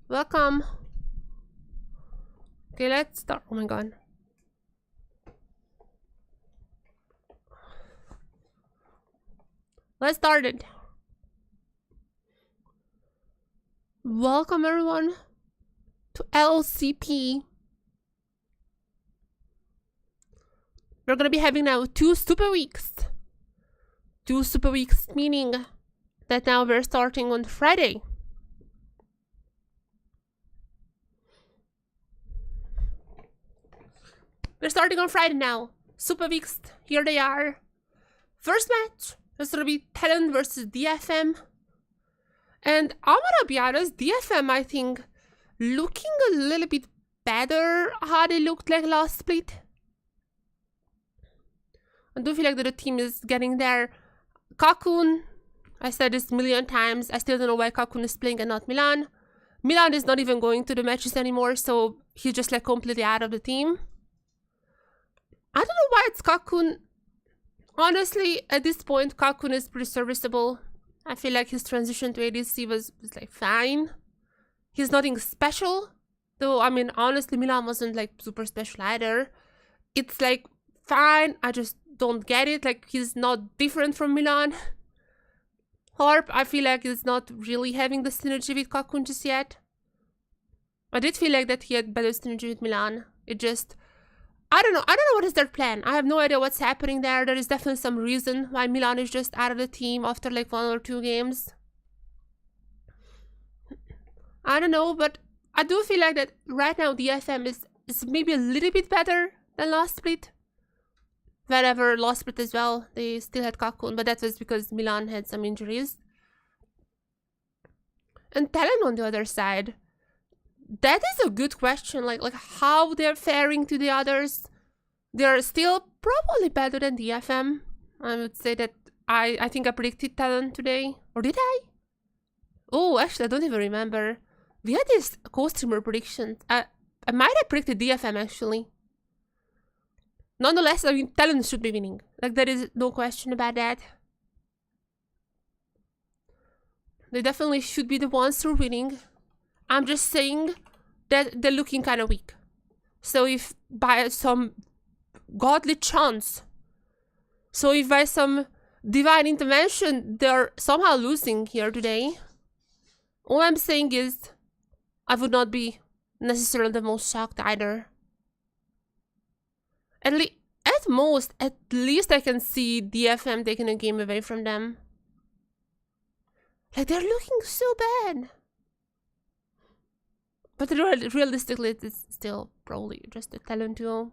Welcome. Okay, let's start. Oh my god. Let's start it. Welcome everyone to LCP. We're gonna be having now 2 super weeks. 2 super weeks, meaning that now we're starting on Friday. We're starting on Friday now. Super weeks, here they are. First match is gonna be TLN versus DFM. And I'm gonna be honest, DFM, I think, looking a little bit better how they looked like last split. I do feel like that the team is getting there. Kakun, I said this a million times, I still don't know why Kakun is playing and not Milan. Milan is not even going to the matches anymore, so he's just like completely out of the team. I don't know why it's Kakun. Honestly, at this point, Kakun is pretty serviceable. I feel like his transition to ADC was like fine. He's nothing special. Though, I mean, honestly, Milan wasn't like super special either. It's like fine, I just don't get it. Like, he's not different from Milan. Harp, I feel like he's not really having the synergy with Kakun just yet. I did feel like that he had better synergy with Milan. It just... I don't know what is their plan. I have no idea what's happening there. There is definitely some reason why Milan is just out of the team after like 1 or 2 games. I don't know, but I do feel like that right now DFM is maybe a little bit better than last split. Wherever last split as well, they still had Kakun, but that was because Milan had some injuries. And TLN on the other side. That is a good question, like how they're faring to the others. They're still probably better than DFM. I would say that I think I predicted TLN today. Or did I? Oh, actually, I don't even remember. We had this co-streamer prediction. I might have predicted DFM, actually. Nonetheless, I mean, TLN should be winning. Like, there is no question about that. They definitely should be the ones who are winning. I'm just saying that they're looking kind of weak. So if by some godly chance, so if by some divine intervention, they're somehow losing here today, all I'm saying is I would not be necessarily the most shocked either. At least I can see DFM taking a game away from them. Like, they're looking so bad. But realistically, it's still probably just a talent duo.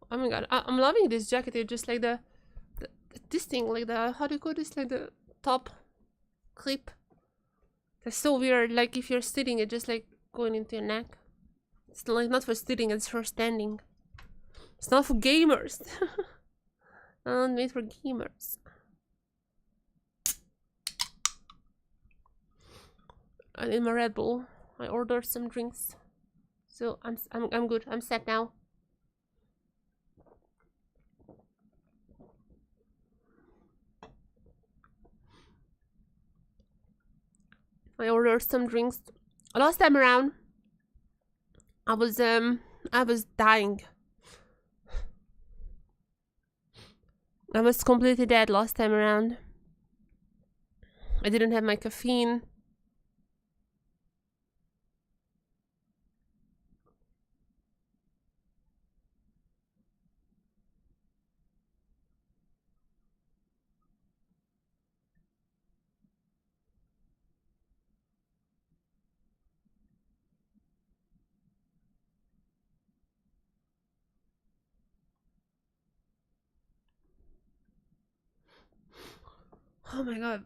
Oh my god, I'm loving this jacket. It's just like this thing, like the, how do you call this? Like the top clip. That's so weird. Like if you're sitting, it's just like going into your neck. It's like not for sitting, it's for standing. It's not for gamers. Not made for gamers. I need my Red Bull. I ordered some drinks, so I'm good. I'm set now. I ordered some drinks. Last time around, I was dying. I was completely dead last time around. I didn't have my caffeine. Oh my god.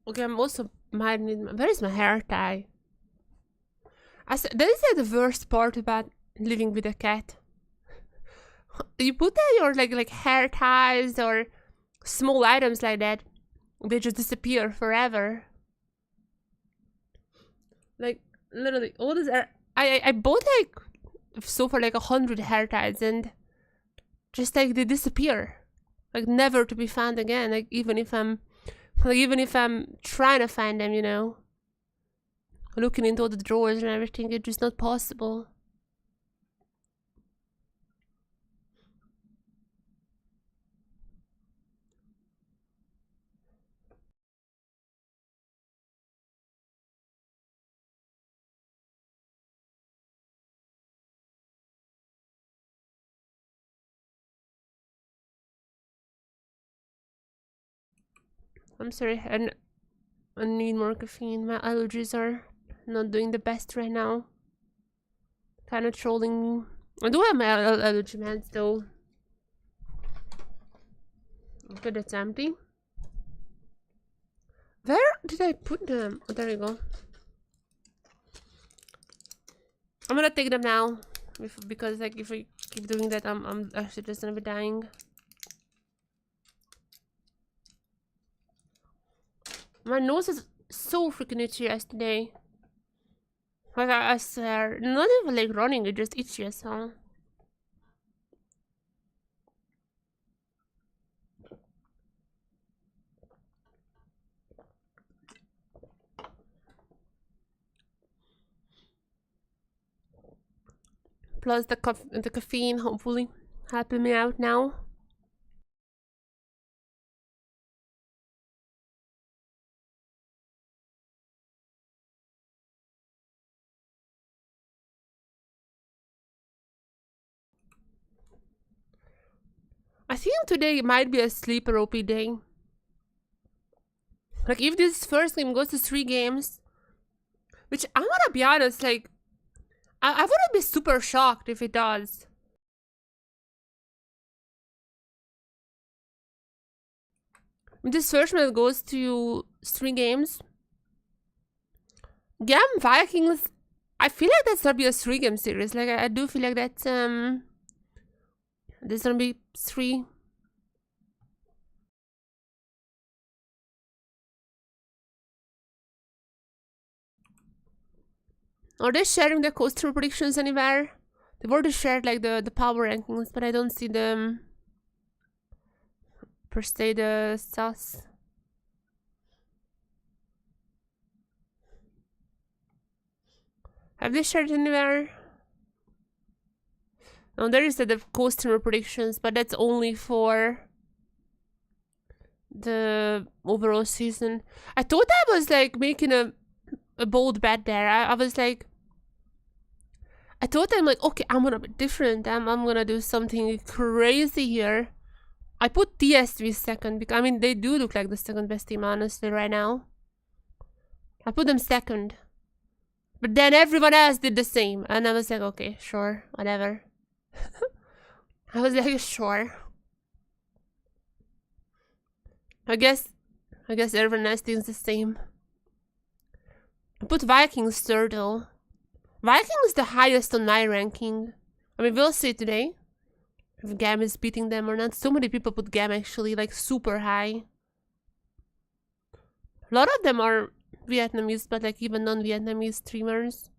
Okay, I'm also might need. Where is my hair tie? That is like the worst part about living with a cat. You put there your like hair ties or small items like that, they just disappear forever. Like literally, all these are. I bought like so far like 100 hair ties, and just like they disappear, like never to be found again. Like even if I'm trying to find them, you know, looking into all the drawers and everything, it's just not possible. I'm sorry, I need more caffeine. My allergies are not doing the best right now. Kind of trolling me. I do have my allergy meds though. Okay, that's empty. Where did I put them? Oh, there you go. I'm gonna take them now, because like if I keep doing that, I'm actually just gonna be dying. My nose is so freaking itchy yesterday. Like I swear, not even like running, it just itchy as hell. Plus the caffeine hopefully helping me out now. I think today might be a sleeper OP day. Like if this first game goes to 3 games, which I'm gonna be honest, like I wouldn't be super shocked if it does. If this first one goes to 3 games, GAM Vikings, I feel like that's gonna be a 3-game series. Like I do feel like that's there's gonna be 3. Are they sharing the coaster predictions anywhere? They've already shared like the power rankings, but I don't see them per se the stats. Have they shared anywhere? No, there is the coaster predictions, but that's only for the overall season. I thought I was like making a bold bet there. I was like, I thought I'm like, okay, I'm gonna be different. I'm gonna do something crazy here. I put TSV second because I mean they do look like the second best team honestly right now. I put them second, but then everyone else did the same, and I was like, okay, sure, whatever. I was like, sure. I guess everyone else thinks the same. I put Vikings third though. Vikings is the highest on my ranking. I mean, we'll see today if GAM is beating them or not. So many people put GAM actually like super high. A lot of them are Vietnamese, but like even non-Vietnamese streamers.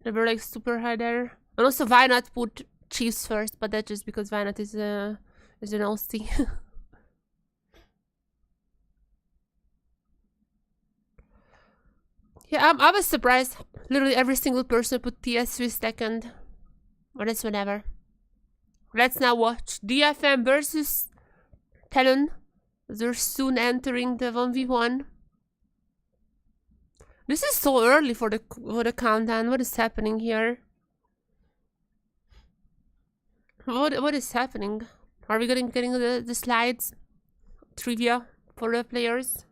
They were like super high there. And also Vinat put Chiefs first, but that's just because Vinat is an OC. Yeah, I was surprised. Literally every single person put TSV second. But that's whatever. Let's now watch DFM versus TLN. They're soon entering the 1v1. This is so early for the countdown. What is happening here? What is happening? Are we getting the slides? Trivia for the players?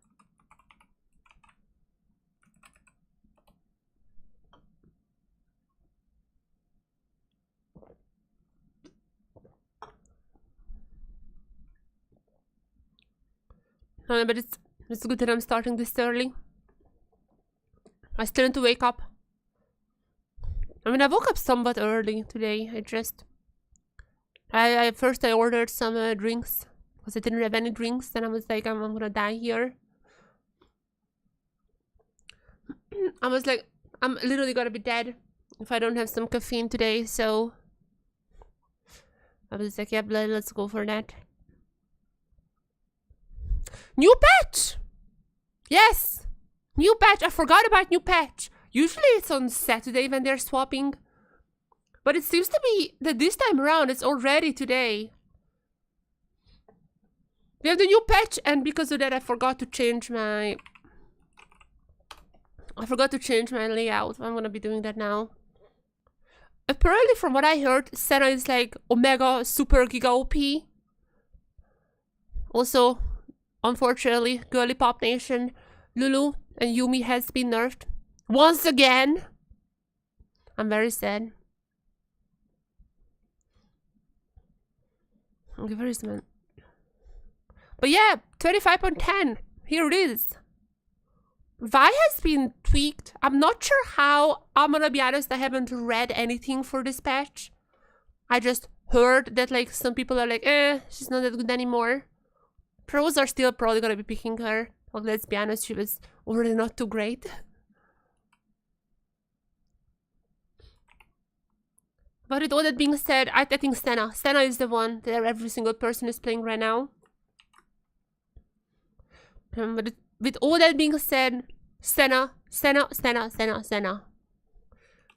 But it's good that I'm starting this early. I still need to wake up. I mean, I woke up somewhat early today. I first ordered some drinks because I didn't have any drinks, and I was like, I'm gonna die here. I was like, I'm literally gonna be dead if I don't have some caffeine today, so I was like, yeah, let's go for that. New patch! Yes! New patch! I forgot about new patch. Usually it's on Saturday when they're swapping. But it seems to be that this time around it's already today. We have the new patch, and because of that I forgot to change my layout. I'm gonna be doing that now. Apparently, from what I heard, Senna is like Omega Super Giga OP. Also, unfortunately, Girly Pop Nation, Lulu and Yumi has been nerfed. Once again! I'm very sad. Okay, where is man? But yeah, 25.10. Here it is. Vi has been tweaked. I'm not sure how. I'm gonna be honest, I haven't read anything for this patch. I just heard that like some people are like, she's not that good anymore. Pros are still probably gonna be picking her. Well, let's be honest, she was already not too great. But with all that being said, I think Senna is the one that every single person is playing right now. But with all that being said, Senna.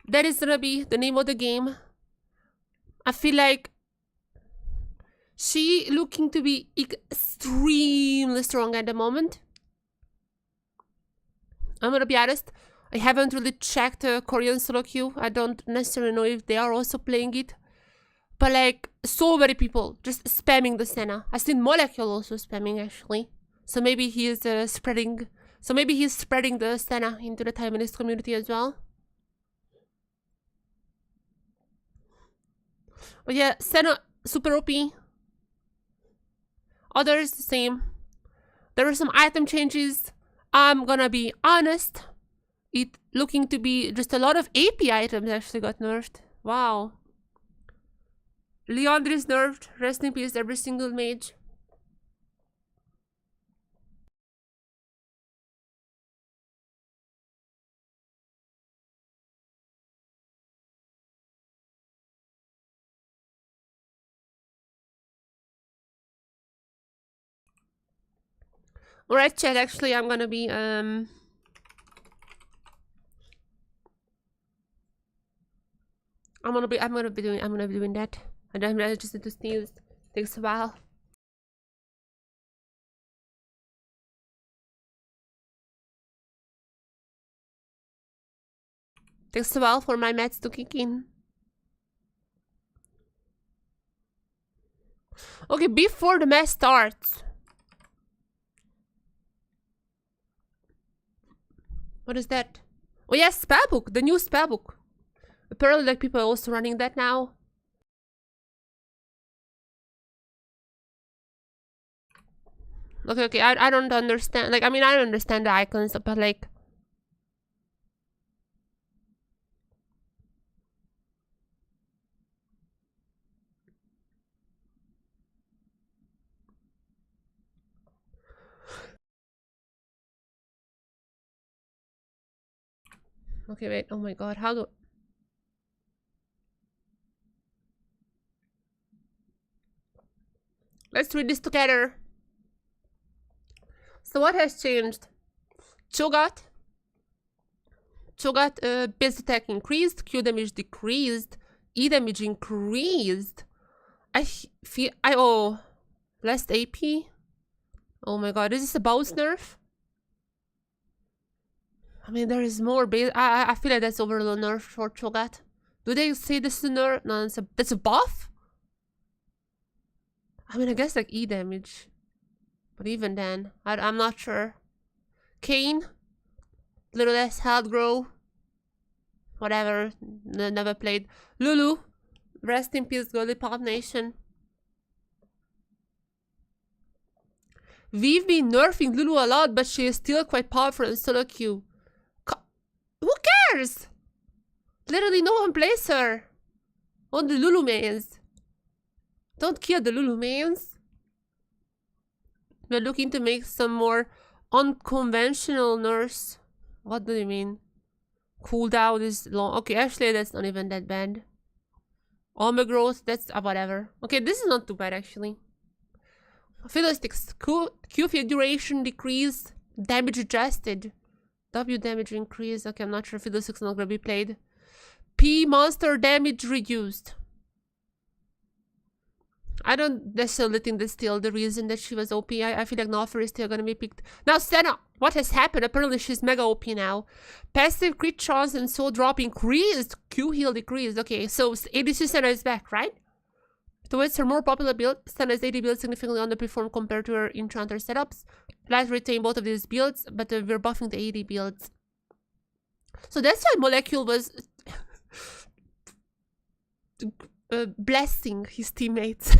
That is gonna be the name of the game. I feel like she looking to be extremely strong at the moment. I'm gonna be honest, I haven't really checked Korean solo queue. I don't necessarily know if they are also playing it. But like, so many people just spamming the Senna. I've seen Molecule also spamming actually. So maybe he is spreading the Senna into the Taiwanese community as well. But yeah, Senna, super OP. Others, the same. There are some item changes. I'm gonna be honest. It looking to be just a lot of AP items actually got nerfed. Wow. Leandre is nerfed. Rest in peace, every single mage. Alright, chat, actually I'm gonna be I'm gonna be doing that. And I just need to sneeze. Takes a while. Takes a while for my meds to kick in. Okay, before the match starts. What is that? Oh yes, spellbook, the new spellbook. Apparently, like, people are also running that now. Okay, I don't understand. Like, I mean, I understand the icons, but like... Okay, wait, oh my god, how do... Let's read this together. So what has changed? Cho'Gath, base attack increased, Q damage decreased, E damage increased. Oh, less AP. Oh my god, is this a boss nerf? I mean, there is more base. I feel like that's overload nerf for Cho'Gath. Do they say this is a nerf? No, that's a buff? I mean, I guess like E damage. But even then, I'm not sure. Kane, little less health grow. Whatever, never played. Lulu, rest in peace, Golden Pop Nation. We've been nerfing Lulu a lot, but she is still quite powerful in solo queue. Who cares? Literally no one plays her. On the Lulu mains. Don't kill the Lulu mains. we're looking to make some more unconventional nurse. What do you mean? Cooldown is long. Okay, actually, that's not even that bad. Armor growth, that's whatever. Okay, this is not too bad, actually. Fiddlesticks. Q field duration decrease. Damage adjusted. W damage increase. Okay, I'm not sure. Fiddlesticks not gonna be played. P monster damage reduced. I don't necessarily think that's still the reason that she was OP. I feel like Noffer is still gonna be picked. Now, Senna, what has happened? Apparently, she's mega OP now. Passive crit chance and soul drop increased. Q heal decreased. Okay, so ADC Senna is back, right? Towards her more popular build, Senna's AD build significantly underperformed compared to her Enchanter setups. Let's retain both of these builds, but we're buffing the AD builds. So that's why Molecule was blessing his teammates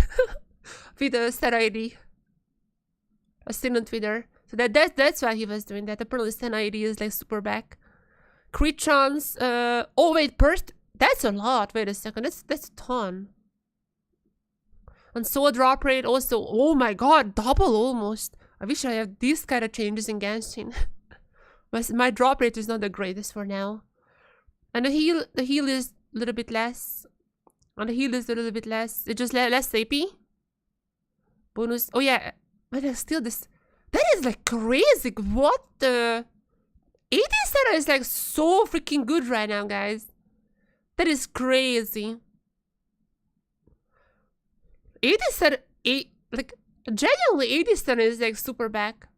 with a Senna AD. I seen on Twitter. So that's why he was doing that. Apparently Senna AD is like super back. Crit chance. Oh wait, burst. That's a lot. Wait a second. That's a ton. And soul drop rate also. Oh my god, double almost. I wish I have these kind of changes in Genshin. My drop rate is not the greatest for now. And the heal is a little bit less. And the heal is a little bit less. It's just less AP. Bonus. Oh yeah. But there's still this. That is like crazy. What the? 80 Senna is like so freaking good right now, guys. That is crazy. 80 Senna. Like, genuinely 80 Senna is like super back.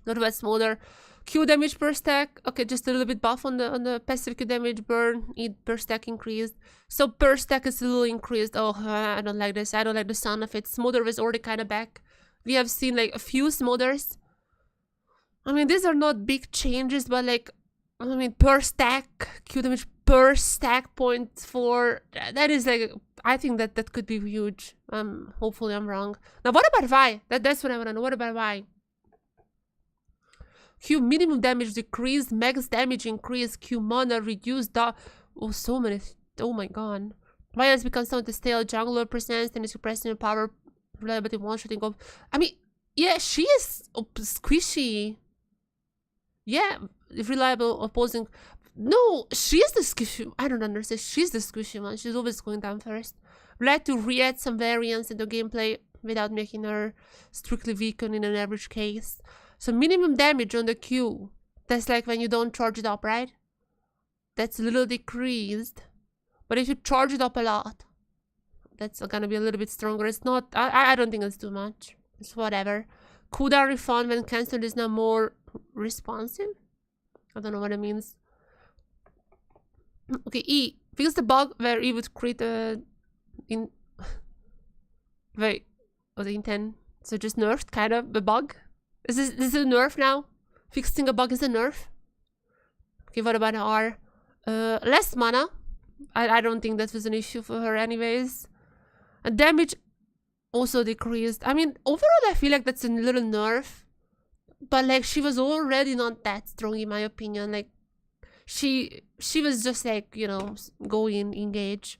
Not bad smaller. Q damage per stack. Okay, just a little bit buff on the passive Q damage burn. Per stack increased. So per stack is a little increased. Oh, I don't like this. I don't like the sound of it. Smother was already kind of back. We have seen like a few smothers. I mean, these are not big changes, but like, I mean, per stack, Q damage per stack 0.4. That is like, I think that could be huge. Hopefully I'm wrong. Now, what about Vi? That's what I want to know. What about Vi? Q minimum damage decreased, max damage increased, Q mana reduced. Oh, so many. Oh my god. Vi has become some of the stale jungler presence and is suppressing your power, reliability, one-shotting of. I mean, yeah, she is squishy. Yeah, reliable opposing. No, she's the squishy. I don't understand. She's the squishy one. She's always going down first. We'd like to re-add some variance into gameplay without making her strictly weaken in an average case. So minimum damage on the Q. That's like when you don't charge it up, right? That's a little decreased. But if you charge it up a lot, that's gonna be a little bit stronger. It's not. I don't think it's too much. It's whatever. Cooldown refund when cancelled is now more responsive. I don't know what it means. Okay, E. Fix the bug where E would create in. Wait, was it intent? So just nerfed kind of the bug. Is this a nerf now? Fixing a bug is a nerf. Okay, what about R? Less mana. I don't think that was an issue for her anyways. And damage also decreased. I mean, overall I feel like that's a little nerf. But like, she was already not that strong in my opinion. Like, she was just like, you know, go in, engage.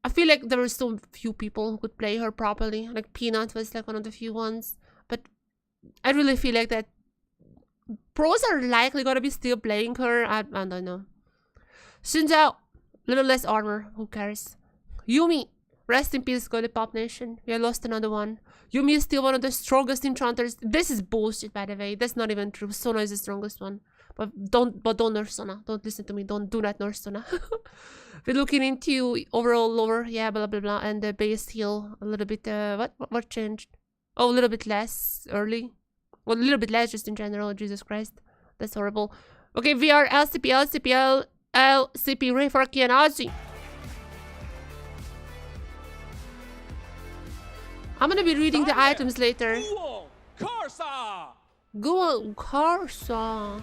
I feel like there were so few people who could play her properly. Like, Peanut was like one of the few ones. But I really feel like that pros are likely gonna be still playing her. I don't know. Shinjao, little less armor. Who cares? Yumi, rest in peace, God, the Pop Nation. We lost another one. Yumi is still one of the strongest enchanters. This is bullshit, by the way. That's not even true. Sona is the strongest one. But don't nurse Sona. Don't listen to me. Do not nurse Sona. We're looking into overall lower, yeah, blah blah blah, and the base heal a little bit. What changed? Oh, a little bit less early. Well, a little bit less just in general. Jesus Christ. That's horrible. Okay, we are LCP, Refarki, and Ozzy. I'm gonna be reading the items later. Google Karsa.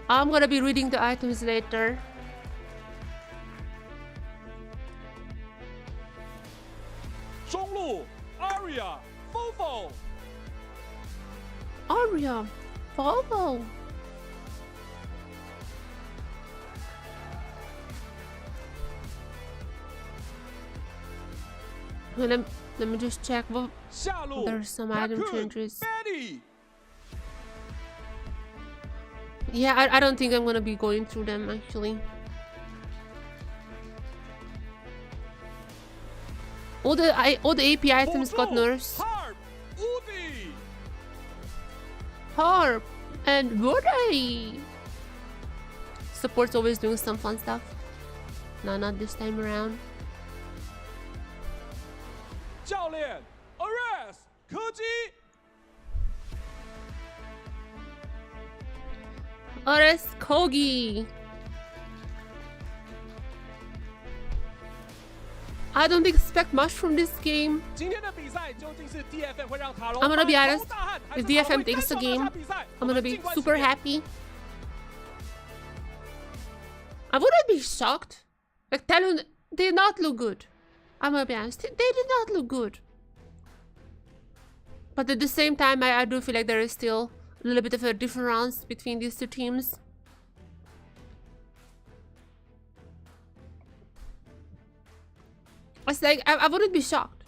I'm gonna be reading the items later. Aria, Fofo. Aria, Fofo. Let me just check. Well, 下路 there's some item Raccoon changes. Betty Yeah, I don't think I'm gonna be going through them actually. All the AP items got nerfs. Harp Woody Harp and Woody. Support's always doing some fun stuff. No, not this time around. 教练 Arrest 柯基 Oris Kogi. I don't expect much from this game. 今天的比赛究竟是 DFM 会让塔隆 I'm gonna be 满 honest. 头大汗，还 If 是塔隆 DFM 会 takes the 干掉 game, 那场比赛 I'm gonna be 尽管 super 期待 happy. I wouldn't be shocked. Like Talon did not look good. I'm gonna be honest. They did not look good. But at the same time, I do feel like there is still a little bit of a difference between these two teams. It's like, I wouldn't be shocked.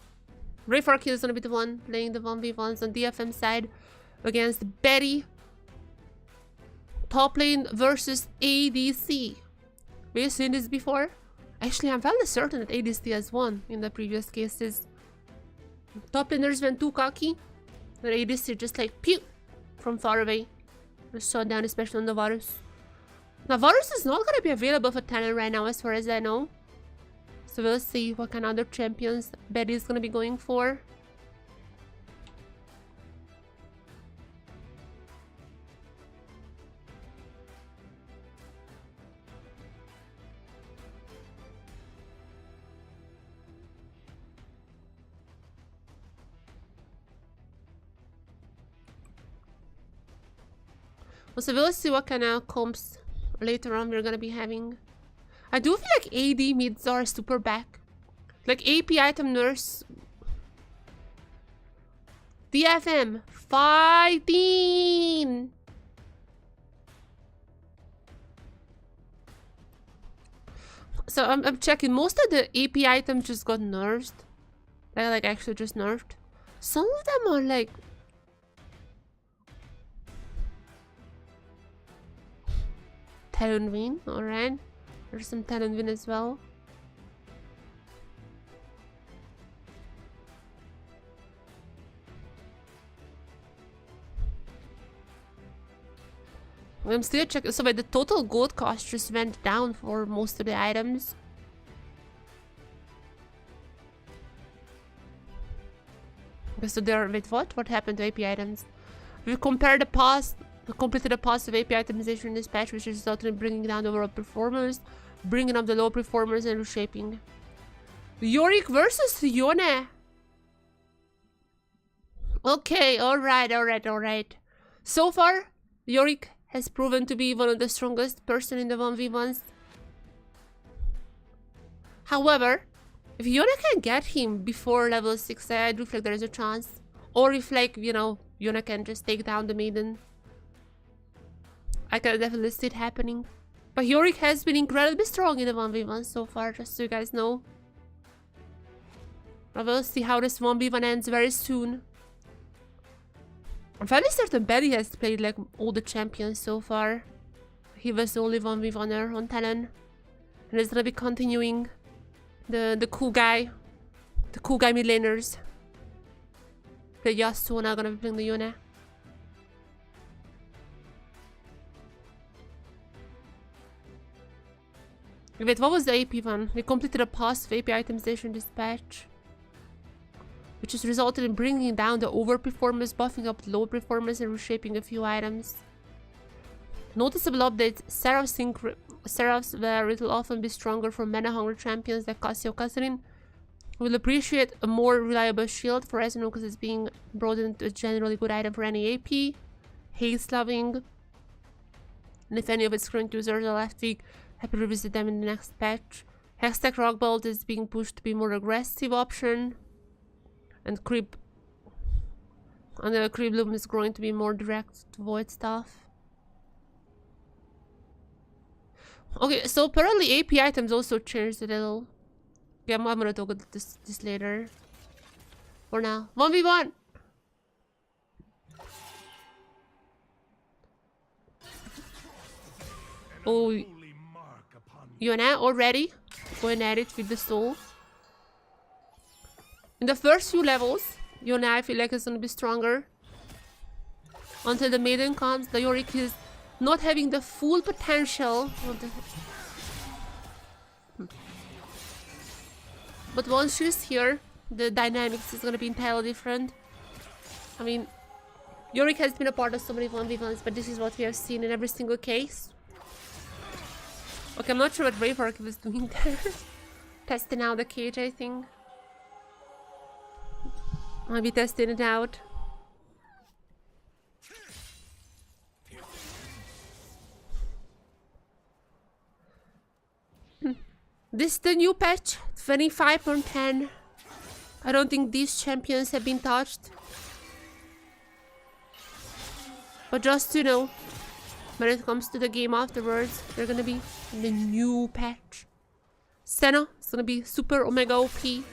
Ray Farkill is gonna be the one playing the 1v1s on DFM side against Betty. Top lane versus ADC. We've seen this before. Actually, I'm fairly certain that ADC has won in the previous cases. Top laners went too cocky. The ADC just like pew from far away. Just shot down, especially on the Varus. Now Varus is not gonna be available for talent right now as far as I know. So we'll see what kind of other champions Betty is gonna be going for. So we'll see what kind of comps later on we're gonna be having. I do feel like AD mids are super back. Like AP item nurse. DFM fighting. So I'm checking. Most of the AP items just got nerfed. Like actually just nerfed. Some of them are like Talon Win, alright. There's some Talon Win as well. I'm still checking. So, the total gold cost just went down for most of the items. Okay, so there. Wait, what? What happened to AP items? We compare the past. Completed a positive AP itemization dispatch, which resulted in bringing down the overall performance, bringing up the low performers, and reshaping. Yorick versus Yone. Okay, alright. So far, Yorick has proven to be one of the strongest person in the 1v1s. However, if Yone can get him before level 6, I do feel like there is a chance. Or if, like, you know, Yone can just take down the maiden. I can definitely see it happening. But Yorick has been incredibly strong in the 1v1 so far, just so you guys know. I will see how this 1v1 ends very soon. I'm fairly certain Betty has played like all the champions so far. He was the only 1v1er on Talon. And he's gonna be continuing the cool guy mid laners. The Yasuo now gonna be playing the Yone. Wait, what was the AP one? We completed a positive AP itemization dispatch, which has resulted in bringing down the overperformers, buffing up the low performers, and reshaping a few items. Noticeable updates: Seraphs, where it will often be stronger for mana-hungry champions like Cassio Catherine, will appreciate a more reliable shield for Resino because it's being brought into a generally good item for any AP. Haste loving, and if any of its current users are left weak, happy to revisit them in the next patch. Hextech Rock Bolt is being pushed to be more aggressive option. And Creep. And the Creep Bloom is growing to be more direct to void stuff. Okay, so apparently AP items also changed a little. Yeah, I'm gonna talk about this later. For now. 1v1. Oh, Yona already going at it with the soul. In the first few levels, Yona I feel like is gonna be stronger. Until the maiden comes, the Yorick is not having the full potential of the... But once she's here, the dynamics is gonna be entirely different. I mean, Yorick has been a part of so many 1v1s, but this is what we have seen in every single case. Okay, I'm not sure what Raveark was doing there. Testing out the cage, I think. I'll be testing it out. This is the new patch, 25.10. I don't think these champions have been touched. But just to know, when it comes to the game afterwards, they're gonna be in the new patch. Senna is gonna be super Omega OP.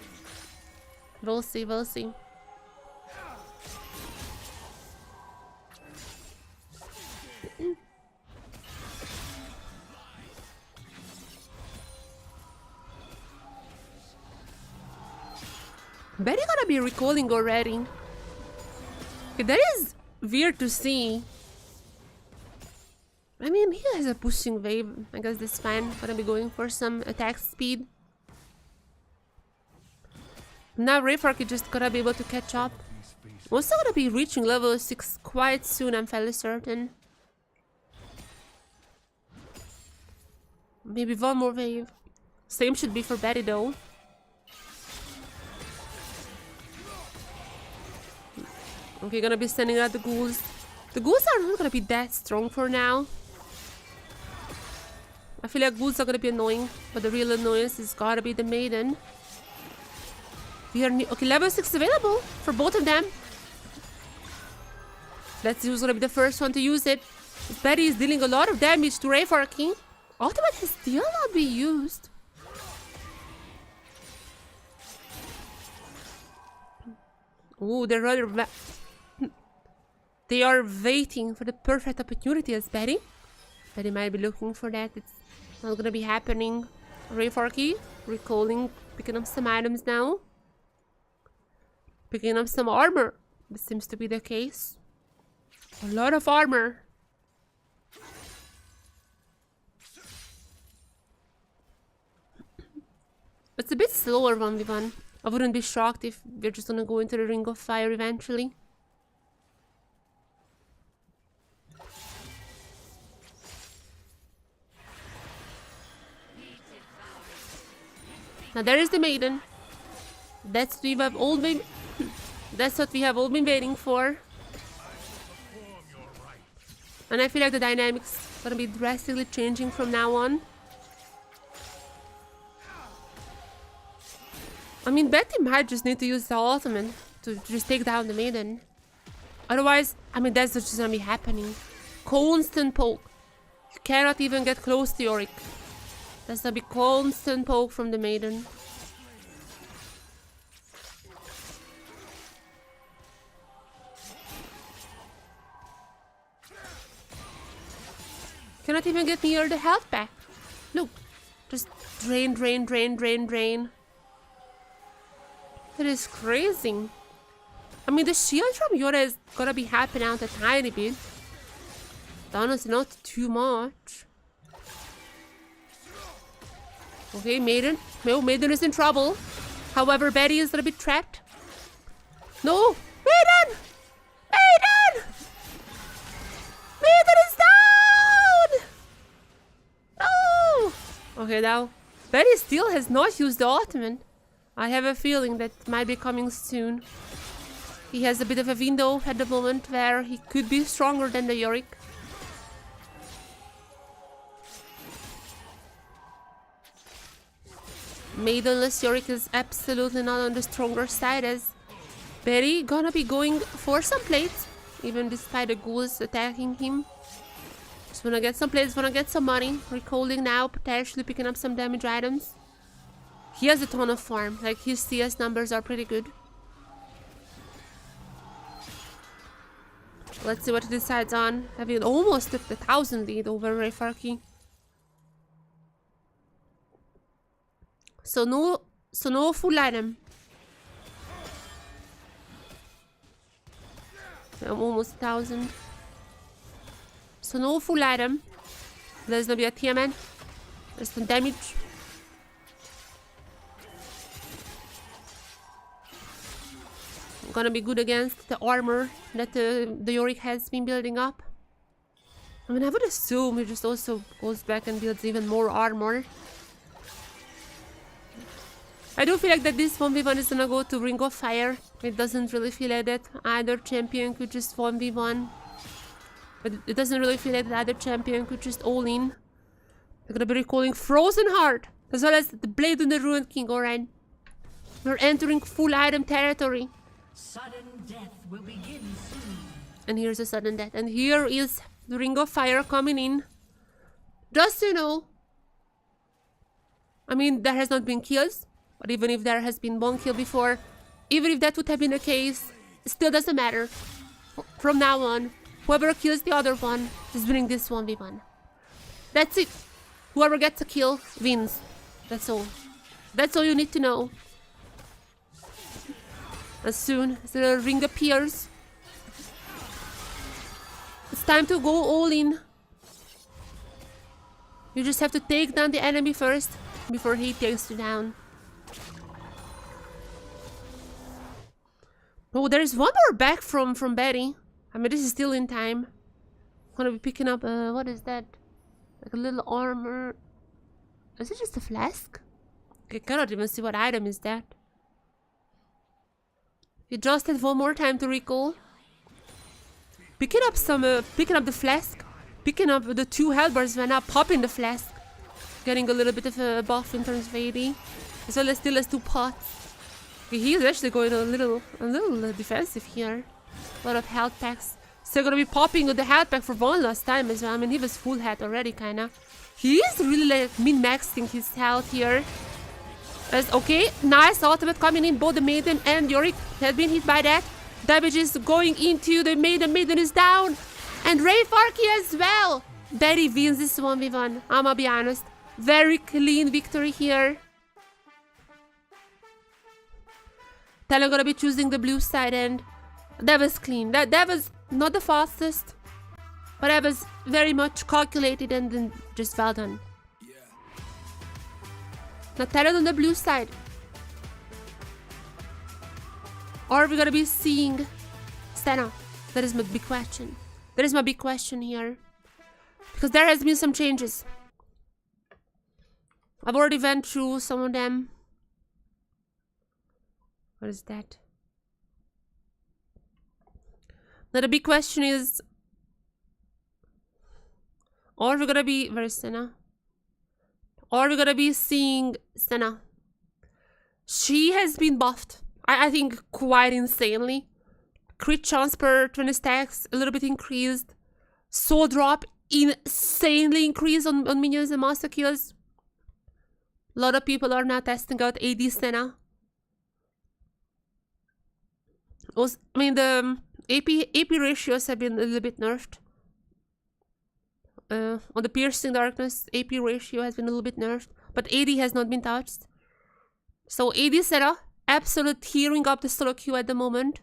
We'll see, we'll see. Betty gonna be recalling already. Okay, that is weird to see. I mean, he has a pushing wave. I guess this fan gonna be going for some attack speed. Now Raveark is just gonna be able to catch up. Also gonna be reaching level 6 quite soon, I'm fairly certain. Maybe one more wave. Same should be for Betty though. Okay, gonna be sending out the ghouls. The ghouls are not gonna be that strong for now. I feel like ghouls are gonna be annoying, but the real annoyance is gotta be the maiden. We are okay, level 6 available for both of them. Let's see who's gonna be the first one to use it. Betty is dealing a lot of damage to Raveark. Ultimate has still not been used. Ooh, they're rather... They are waiting for the perfect opportunity as Betty. Betty might be looking for that. It's not gonna be happening. Raveark recalling, picking up some items now. Picking up some armor. This seems to be the case. A lot of armor. It's a bit slower 1v1. I wouldn't be shocked if we're just gonna go into the Ring of Fire eventually. Now there is the maiden. That's what we have all been. That's what we have all been waiting for. And I feel like the dynamics are gonna be drastically changing from now on. I mean, Betty might just need to use the ultimate to just take down the maiden. Otherwise, I mean, that's what's just gonna be happening. Constant poke. You cannot even get close to Yorick. There's gonna be constant poke from the maiden. Cannot even get near the health back. Look, just drain, drain, drain, drain, drain. That is crazy. I mean, the shield from Yora is gonna be helping out a tiny bit. Honestly, not too much. Okay, Maiden. No, Maiden is in trouble. However, Betty is gonna be trapped. No! Maiden! Maiden! Maiden is down! No! Okay, now, Betty still has not used the ultimate. I have a feeling that might be coming soon. He has a bit of a window at the moment where he could be stronger than the Yorick. Maidenless Yorick is absolutely not on the stronger side, as Betty gonna be going for some plates, even despite the ghouls attacking him. Just wanna get some plates, wanna get some money. Recalling now, potentially picking up some damage items. He has a ton of farm, like his CS numbers are pretty good. Let's see what he decides on. Having almost took the 1,000 lead over Ray Farkey. So no full item. I'm almost 1,000. So no full item. There's gonna be a TLN. There's some damage. Gonna be good against the armor that the Yorick has been building up. I mean, I would assume he just also goes back and builds even more armor. I do feel like that this 1v1 is gonna go to Ring of Fire. It doesn't really feel like that either champion could just 1v1. But it doesn't really feel like that either champion could just all in. They're gonna be recalling Frozen Heart, as well as the Blade on the Ruined King, alright? We're entering full item territory. Sudden death will begin soon. And here's a sudden death. And here is the Ring of Fire coming in. Just so you know, I mean, there has not been kills. But even if there has been one kill before, even if that would have been the case, it still doesn't matter. From now on, whoever kills the other one is winning this 1v1. That's it. Whoever gets a kill wins. That's all. That's all you need to know. As soon as the ring appears, it's time to go all in. You just have to take down the enemy first before he takes you down. Oh, there's one more back from Betty. I mean, this is still in time. I'm gonna be picking up, what is that? Like a little armor. Is it just a flask? I cannot even see what item is that. You just had one more time to recall. Picking up the flask. Picking up the 2 health bars when I popping the flask. Getting a little bit of a buff in terms of AD. As well as still has 2 pots. He's actually going a little defensive here. A lot of health packs. Still gonna be popping with the health pack for one last time as well. I mean, he was full health already, kinda. He is really like min-maxing his health here. As okay, nice ultimate coming in. Both the Maiden and Yorick have been hit by that. Damage is going into the Maiden. Maiden is down. And Ray Farkey as well. Betty wins this 1v1. I'ma be honest. Very clean victory here. TLN gonna be choosing the blue side, and that was clean. That was not the fastest, but that was very much calculated and then just well done. Now TLN on the blue side. Are we gonna be seeing Senna? That is my big question. That is my big question here. Because there has been some changes. I've already went through some of them. What is that? Now the big question is, are we gonna be, where is Senna? Are we gonna be seeing Senna? She has been buffed. I think quite insanely. Crit chance per 20 stacks a little bit increased. Soul drop insanely increased on minions and master kills. A lot of people are now testing out AD Senna. Also, I mean, the AP ratios have been a little bit nerfed. On the Piercing Darkness, AP ratio has been a little bit nerfed, but AD has not been touched. So AD Senna, absolute tearing up the solo queue at the moment.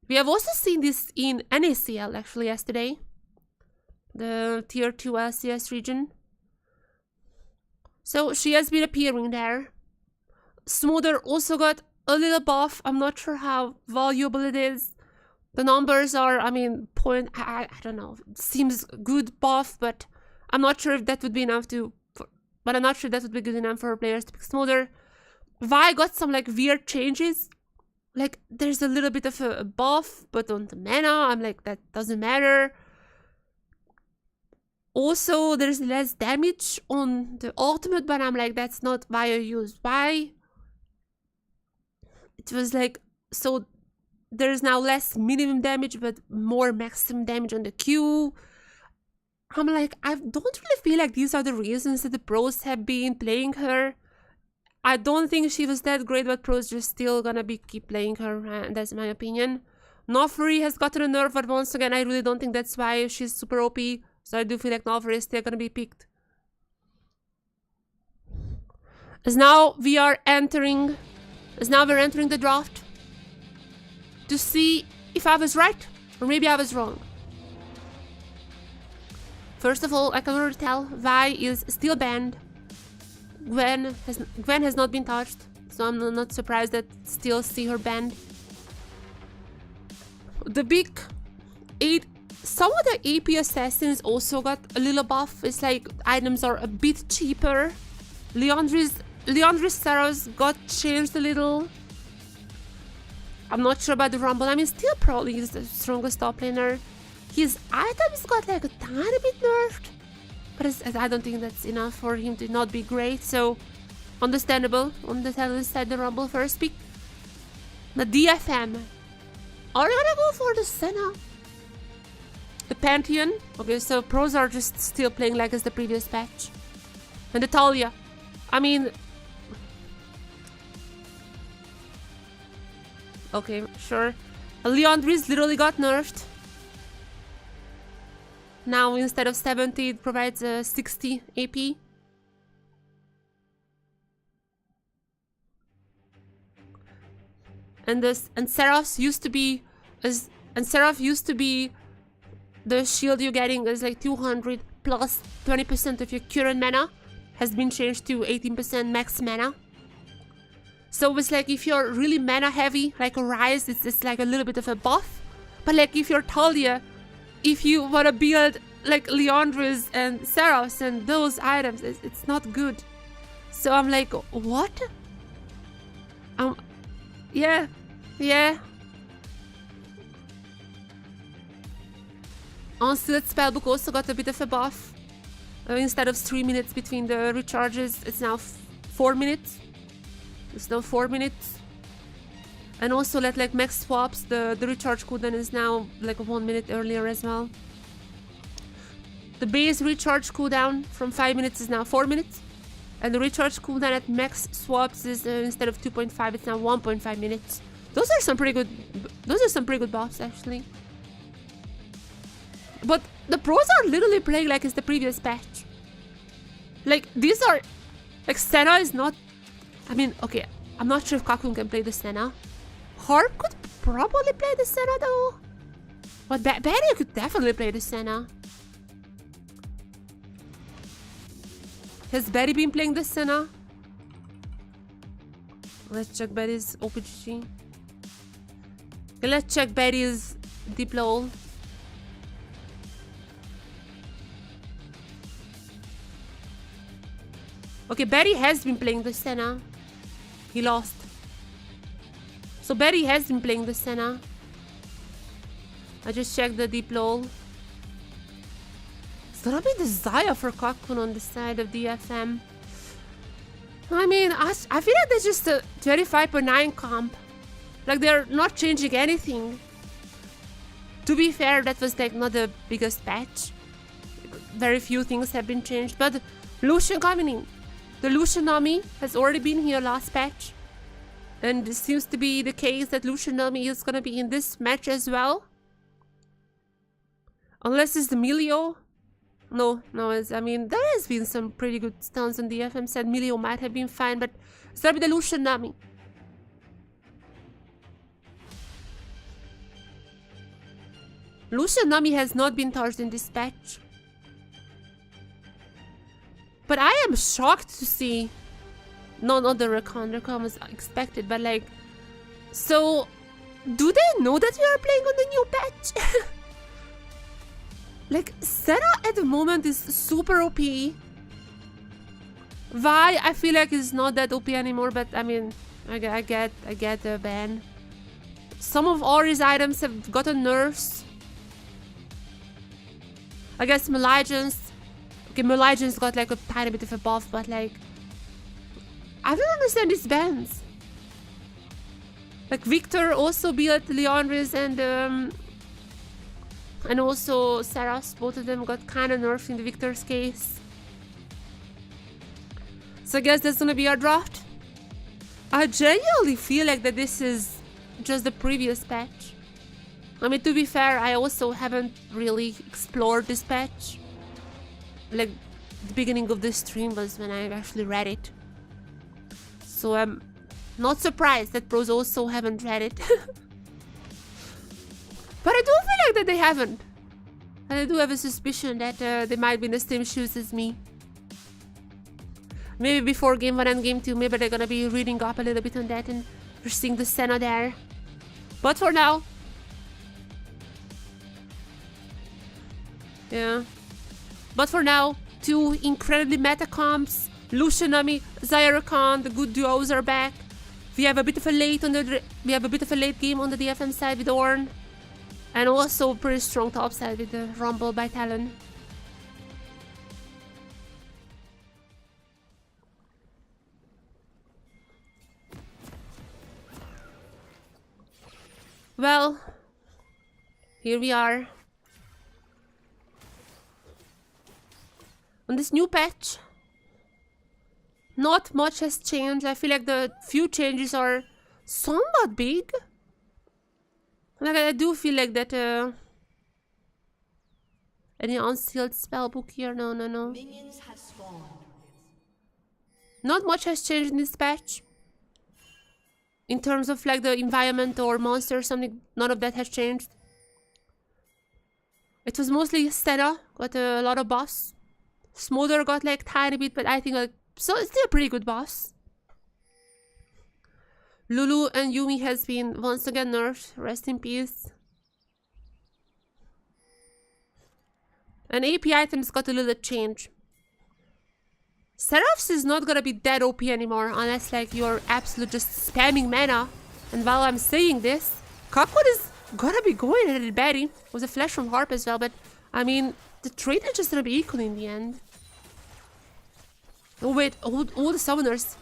We have also seen this in NACL actually yesterday. The tier 2 LCS region. So she has been appearing there. Smoother also got a little buff. I'm not sure how valuable it is. The numbers are, I mean, I don't know. It seems good buff, but I'm not sure if that would be enough to... But I'm not sure that would be good enough for players to pick Smoother. Vi got some like weird changes. Like there's a little bit of a buff, but on the mana, I'm like, that doesn't matter. Also, there's less damage on the ultimate, but I'm like, that's not why I used Vi. It was like, so there's now less minimum damage, but more maximum damage on the Q. I'm like, I don't really feel like these are the reasons that the pros have been playing her. I don't think she was that great, but pros just still gonna be keep playing her, and that's my opinion. Nofri has gotten a nerf, but once again, I really don't think that's why she's super OP. So I do feel like Nofri is still gonna be picked. As now we're entering the draft to see if I was right or maybe I was wrong. First of all, I can already tell Vi is still banned. Gwen has not been touched, so I'm not surprised that still see her banned. The big 8, some of the AP assassins also got a little buff. It's like items are a bit cheaper. Leandri's Sarah's got changed a little. I'm not sure about the Rumble. I mean, still probably is the strongest top laner. His items got like a tiny bit nerfed, but I don't think that's enough for him to not be great. So, understandable. On the other side, the Rumble first pick. The DFM. Are you gonna go for the Senna? The Pantheon. Okay, so pros are just still playing like as the previous patch. And the Talia. I mean... Okay, sure. Leandri's literally got nerfed. Now instead of 70, it provides 60 AP. And Seraph's used to be the shield you're getting is like 200 plus 20% of your current mana has been changed to 18% max mana. So it's like if you're really mana heavy, like a Rise, it's like a little bit of a buff. But like if you're Talia, if you want to build like Leandri's and Seraph's and those items, it's not good. So I'm like, what? Yeah. Onslaught Spellbook also got a bit of a buff. Instead of 3 minutes between the recharges, it's now 4 minutes. It's now 4 minutes. And also let like max swaps, the recharge cooldown is now like 1 minute earlier as well. The base recharge cooldown from 5 minutes is now 4 minutes. And the recharge cooldown at max swaps is instead of 2.5, it's now 1.5 minutes. Those are some pretty good buffs actually. But the pros are literally playing like it's the previous patch. Like these are like Senna is not, I mean, okay, I'm not sure if Kakun can play the Senna. Hart could probably play the Senna though. But Barry could definitely play the Senna. Has Barry been playing the Senna? Let's check Barry's OPGG. Okay, let's check Barry's deep lol. Okay, Barry has been playing the Senna. He lost. So Barry has been playing the Senna. I just checked the deep lol. It's gonna be the Zaya for Kakun on the side of DFM. I mean, I feel like there's just a 25.9 comp. Like they're not changing anything. To be fair, that was like not the biggest patch. Very few things have been changed. But Lucian coming in. The Lucian Nami has already been here last patch. And it seems to be the case that Lucian Nami is gonna be in this match as well. Unless it's the Milio. No, I mean, there has been some pretty good stuns on the DFM said Milio might have been fine, but it's gonna be the Lucian Nami. Lucian Nami has not been touched in this patch. But I am shocked to see... No, not the Recon. Recon was expected, but like... So, do they know that we are playing on the new patch? Like, Senna at the moment is super OP. Vi, I feel like is not that OP anymore, but I mean, I get the ban. Some of Ori's items have gotten nerfs. I guess Malignance. Okay, Malignance got like a tiny bit of a buff, but like... I don't understand these bans. Like Victor also built Leandri's and also Seraph's, both of them got kind of nerfed in the Victor's case. So I guess that's gonna be our draft. I genuinely feel like that this is just the previous patch. I mean, to be fair, I also haven't really explored this patch. Like, the beginning of this stream was when I actually read it. So I'm not surprised that pros also haven't read it. But I do feel like that they haven't. And I do have a suspicion that they might be in the same shoes as me. Maybe before Game 1 and Game 2, maybe they're gonna be reading up a little bit on that and we're seeing the Senna there. But for now... Yeah. But for now, two incredibly meta comps. Lucianami, Zyra Khan, the good duos are back. We have a bit of a late game on the DFM side with Ornn. And also pretty strong top side with the Rumble by Talon. Well, here we are. On this new patch, not much has changed. I feel like the few changes are somewhat big. Like, I do feel like that, any unsealed spellbook here? No. Minions have spawned. Not much has changed in this patch. In terms of like the environment or monster or something, none of that has changed. It was mostly Senna, got a lot of buffs. Smolder got like tiny bit, but I think like, so it's still a pretty good boss. Lulu and Yumi has been once again nerfed. Rest in peace. And AP items got a little change. Seraphs is not gonna be that OP anymore unless like you're absolute just spamming mana. And while I'm saying this, Cockwood is gonna be going at it Betty. Was a flash from Harp as well, but I mean the trade is just gonna be equal in the end. Oh wait, all the summoners.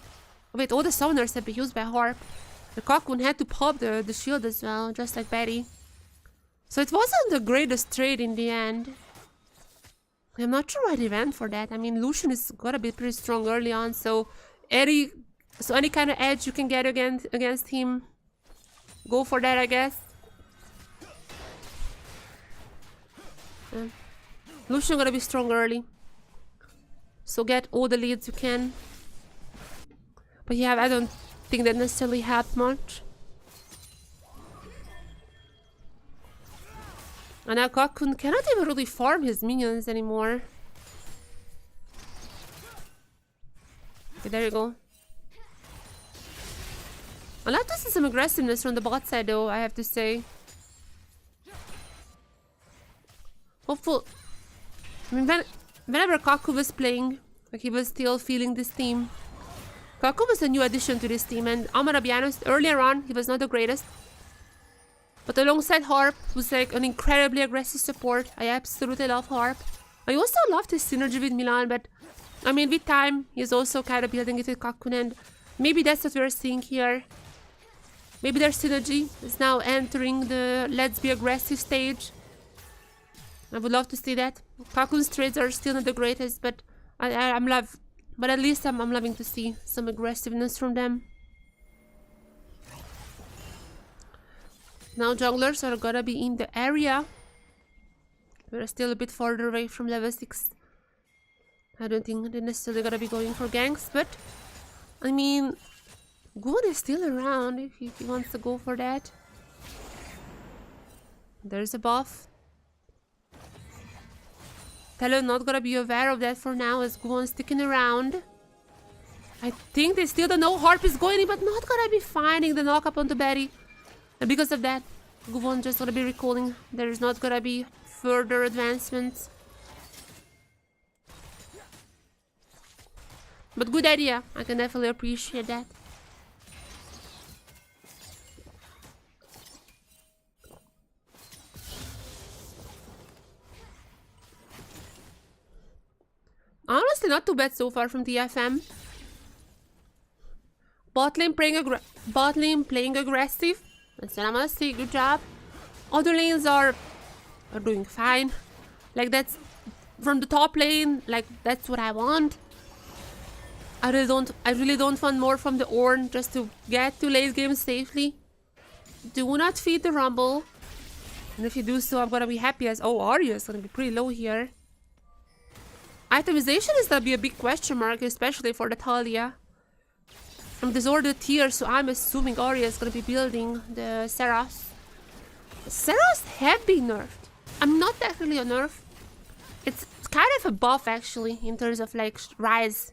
Wait, all the summoners have been used by Harp. The Cocoon had to pop the shield as well, just like Betty. So it wasn't the greatest trade in the end. I'm not sure why they went for that. I mean, Lucian is gotta be pretty strong early on, so any kind of edge you can get against him, go for that, I guess. Lucian gonna be strong early, so get all the leads you can. But yeah, I don't think that necessarily helped much. And now Cocoon cannot even really farm his minions anymore. Okay, there you go. I'd like to see some aggressiveness from the bot side though, I have to say. Hopeful. I mean, whenever Kaku was playing, like he was still feeling this team. Kaku was a new addition to this team, and I'm gonna be honest, earlier on he was not the greatest. But alongside Harp, who's like an incredibly aggressive support, I absolutely love Harp. I also loved his synergy with Milan, but I mean with time, he's also kind of building it with Kakun, and maybe that's what we're seeing here. Maybe their synergy is now entering the let's be aggressive stage. I would love to see that. Kakun's trades are still not the greatest, but but at least I'm loving to see some aggressiveness from them. Now junglers are gonna be in the area. We're still a bit farther away from level 6. I don't think they're necessarily gonna be going for ganks, but I mean, Gun is still around if he wants to go for that. There's a buff. Talon not gonna be aware of that for now as Guwon's sticking around. I think they still don't know Harp is going in, but not gonna be finding the knock up onto Betty. And because of that, Guwon just gonna be recalling. There's not gonna be further advancements. But good idea. I can definitely appreciate that. Honestly, not too bad so far from DFM. Bot lane playing aggressive. That's what I'm gonna say. Good job. Other lanes are doing fine. Like that's from the top lane. Like that's what I want. I really don't want more from the Ornn just to get to late game safely. Do not feed the Rumble. And if you do so, I'm gonna be happy as... Oh, Arya is gonna be pretty low here. Itemization is gonna be a big question mark, especially for the Talia. There's all the tiers, so I'm assuming Arya is gonna be building the Seraphs. Seraphs have been nerfed. I'm not technically a nerf. It's kind of a buff, actually, in terms of, like, Rise.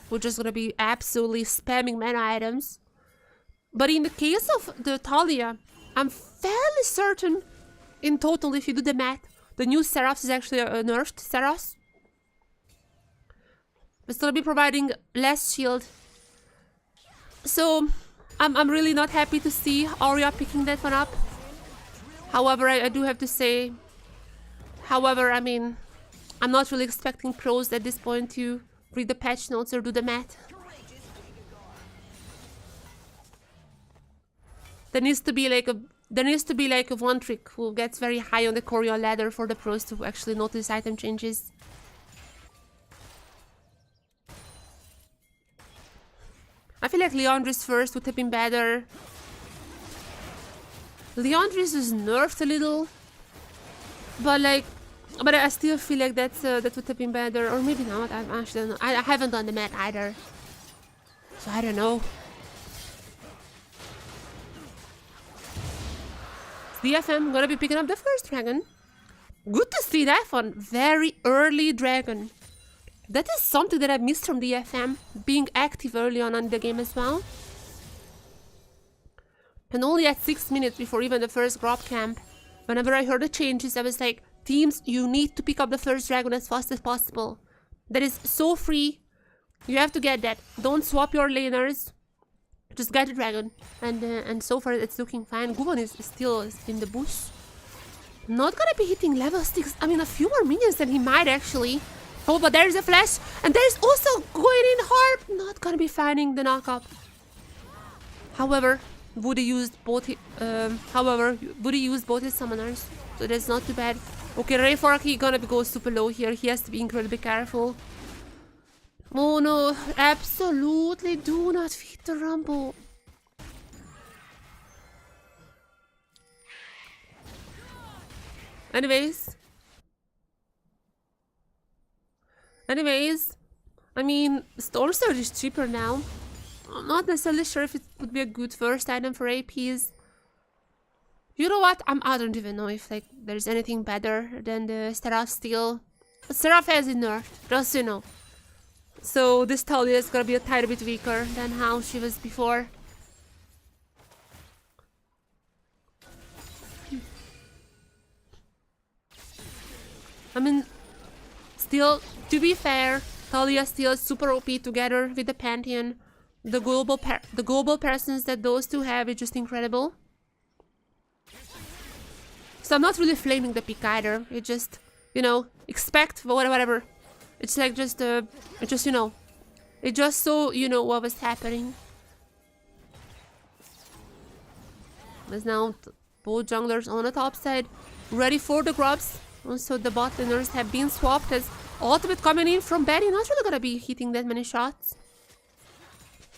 We're just gonna be absolutely spamming mana items. But in the case of the Talia, I'm fairly certain, in total, if you do the math, the new Seraphs is actually a nerfed Seraphs. It's gonna be providing less shield. So, I'm really not happy to see Arya picking that one up. However, I do have to say... However, I mean... I'm not really expecting pros at this point to read the patch notes or do the math. There needs to be like a one trick who gets very high on the Corion ladder for the pros to actually notice item changes. I feel like Leandris first would have been better. Leandris is nerfed a little, but I still feel like that would have been better, or maybe not. I actually don't know. I haven't done the math either, so I don't know. DFM gonna be picking up the first dragon. Good to see that one. Very early dragon. That is something that I missed from DFM, being active early on in the game as well. And only at 6 minutes before even the first grab camp, whenever I heard the changes, I was like, teams, you need to pick up the first dragon as fast as possible. That is so free. You have to get that. Don't swap your laners. Just get the dragon. And so far it's looking fine. Guvan is still in the bush. Not gonna be hitting level 6. I mean, a few more minions than he might actually. Oh, but there's a flash. And there's also going in Harp. Not gonna be finding the knockup. However, Woody used both his summoners. So that's not too bad. Okay, Ray Forky gonna go super low here. He has to be incredibly careful. Oh no, absolutely do not feed the Rumble. Anyways, I mean, Storm Surge is cheaper now. I'm not necessarily sure if it would be a good first item for APs. You know what? I don't even know if like there's anything better than the Seraph Steel. Seraph has it nerfed, just so you know. So this Talia is gonna be a tiny bit weaker than how she was before. I mean, still, to be fair, Talia still is super OP together with the Pantheon. The global presence that those two have is just incredible. So I'm not really flaming the pick either. It just, you know, expect whatever. It's like just you know, it just so you know what was happening. There's now both junglers on the top side, ready for the grubs. Also, the bot laners have been swapped as ultimate coming in from Betty. Not really gonna be hitting that many shots.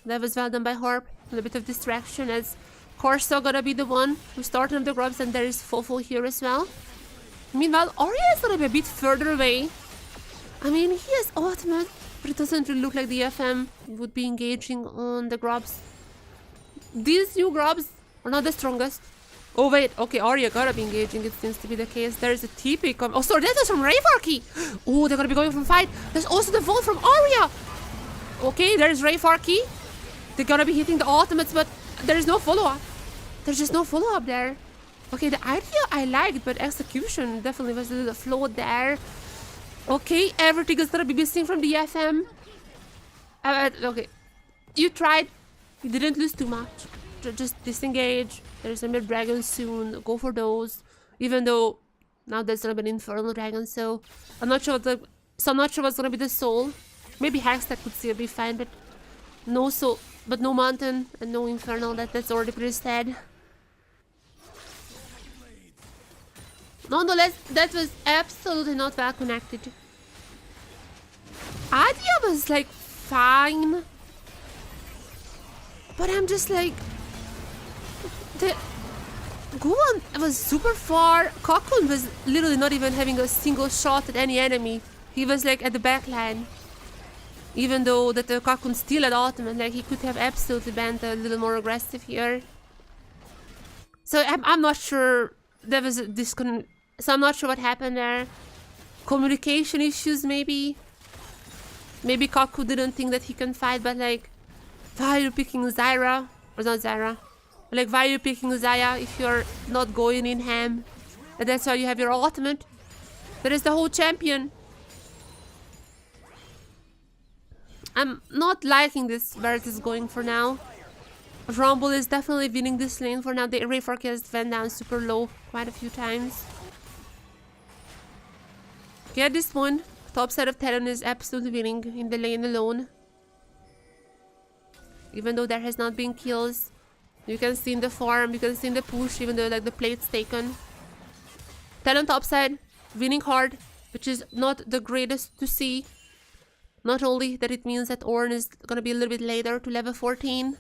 That was well done by Harp. A little bit of distraction as Corso gonna be the one who started the grubs, and there is Fofo here as well. Meanwhile, Arya is gonna be a bit further away. I mean, he has ultimate, but it doesn't really look like the DFM would be engaging on the grubs. These new grubs are not the strongest. Oh wait, okay, Arya gotta be engaging, it seems to be the case. There's a TP coming. Oh, sorry, that is from Rayfarky! Oh, they're gonna be going from fight. There's also the Volt from Arya! Okay, there's Rayfarky. They're gonna be hitting the ultimates, but there is no follow-up. There's just no follow-up there. Okay, the idea I liked, but execution definitely was a little flawed there. Okay, everything is gonna be missing from the FM. Okay, you tried. You didn't lose too much. Just disengage. There's a mid dragon soon. Go for those. Even though now there's gonna be an infernal dragon, so I'm not sure what's gonna be the soul. Maybe Hextech could still be fine, but no soul, but no mountain and no infernal. That's already pretty sad. Nonetheless, that was absolutely not well connected. Adia was like fine, but I'm just like Guwon was super far. Cocoon was literally not even having a single shot at any enemy. He was like at the back line. Even though that the Cocoon still had ultimate, like he could have absolutely been a little more aggressive here. So I'm not sure. There was a so I'm not sure what happened there. Communication issues maybe. Maybe Kaku didn't think that he can fight, but like, why are you picking Zyra? Or not Zyra. Like, why are you picking Zaya if you're not going in ham? And that's why you have your ultimate. That is the whole champion. I'm not liking this where it is going for now. Rumble is definitely winning this lane for now. The Ray forecast went down super low quite a few times. Okay, at this point, top side of TLN is absolutely winning in the lane alone. Even though there has not been kills. You can see in the farm, you can see in the push, even though like the plate's taken. TLN top side, winning hard, which is not the greatest to see. Not only that it means that Ornn is gonna be a little bit later to level 14.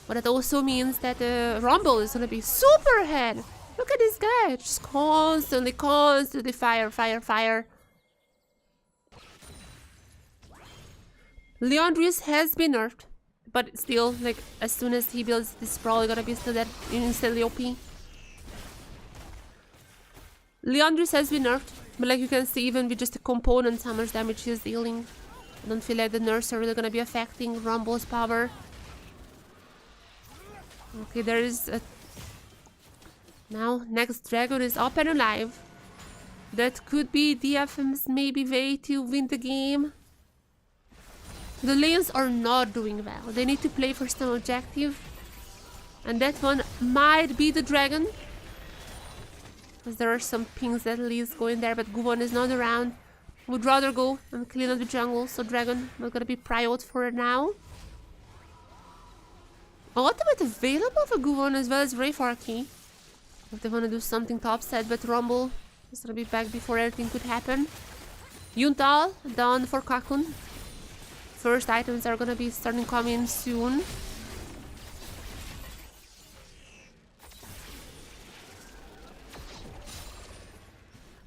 But it also means that Rumble is gonna be super ahead. Look at this guy, just constantly fire. Leandrius has been nerfed, but still, like, as soon as he builds, this is probably gonna be still that instantly OP. Leandrius has been nerfed, but like you can see, even with just the components, how much damage he is dealing. I don't feel like the nerfs are really gonna be affecting Rumble's power. Okay, there is a... Now, next dragon is up and alive. That could be DFM's maybe way to win the game. The lanes are not doing well. They need to play for some objective. And that one might be the dragon. Because there are some pings that Lee's going there, but Guwon is not around. Would rather go and clean up the jungle, so dragon not gonna be prioed for now. Ultimate available for Guwon as well as Rayfarki. If they want to do something topside, but Rumble is gonna be back before everything could happen. Yuntal down for Kakun. First items are gonna be starting coming soon.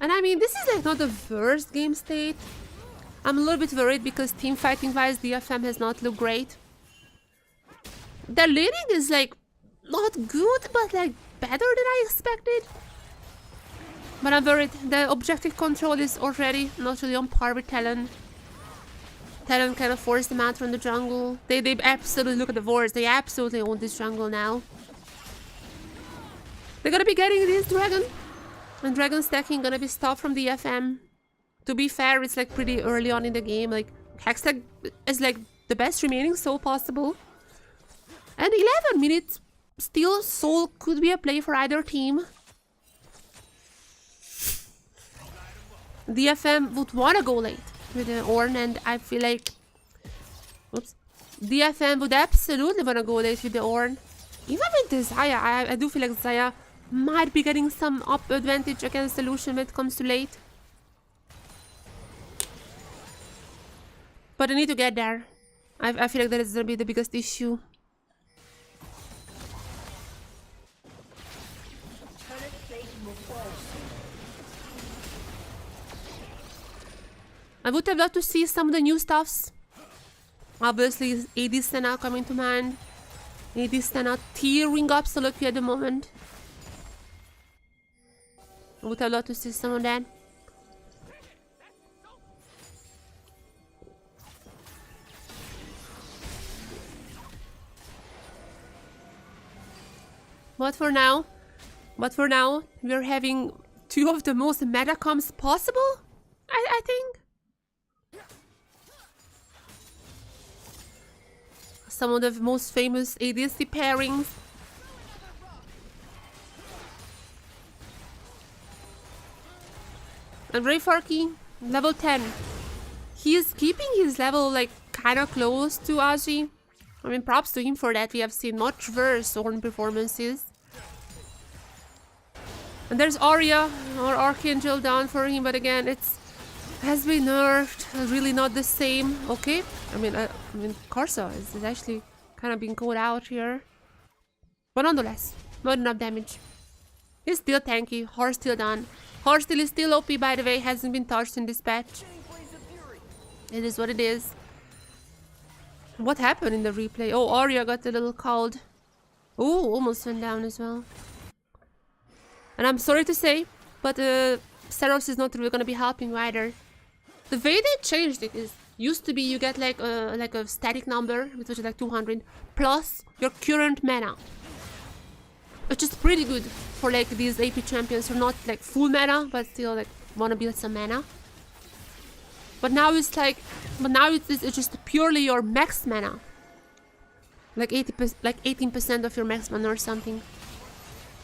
And I mean, this is like not the worst game state. I'm a little bit worried because team fighting wise, DFM has not looked great. The laning is like not good, but like better than I expected. But I'm worried. The objective control is already not really on par with TLN. TLN kind of forced them out from the jungle. They absolutely, look at the wards, they absolutely own this jungle now. They're gonna be getting this dragon. And dragon stacking gonna be stopped from the FM. To be fair, it's like pretty early on in the game. Like Hextech is like the best remaining soul possible. And 11 minutes, still soul could be a play for either team. DFM would wanna go late with the Ornn, and I feel like, oops, DFM would absolutely wanna go late with the Ornn. Even with the Xayah, I do feel like Xayah might be getting some up advantage against the Lucian when it comes to late. But I need to get there. I feel like that is gonna be the biggest issue. I would have loved to see some of the new stuffs. Obviously, AD Stena coming to mind. AD Stena tearing up Soloki at the moment. I would have loved to see some of that. But for now, we're having two of the most meta comps possible, I think. Some of the most famous ADC pairings. And Rayfarki, level 10. He is keeping his level like kinda close to Aji. I mean, props to him for that. We have seen much worse Ornn performances. And there's Arya or Archangel down for him, but again, it's has been nerfed. Really not the same. Okay, I mean, Karsa is actually kind of being called out here. But nonetheless, not enough damage. He's still tanky. Horse still done. Horse still is still OP, by the way. Hasn't been touched in this patch. It is what it is. What happened in the replay? Oh, Arya got a little cold. Oh, almost went down as well. And I'm sorry to say, but Saros is not really gonna be helping either. The way they changed it is, used to be you get like a static number, which is like 200, plus your current mana. Which is pretty good for like these AP champions who are not like full mana, but still like wanna build some mana. But now it's like, it's just purely your max mana. Like 18% of your max mana or something.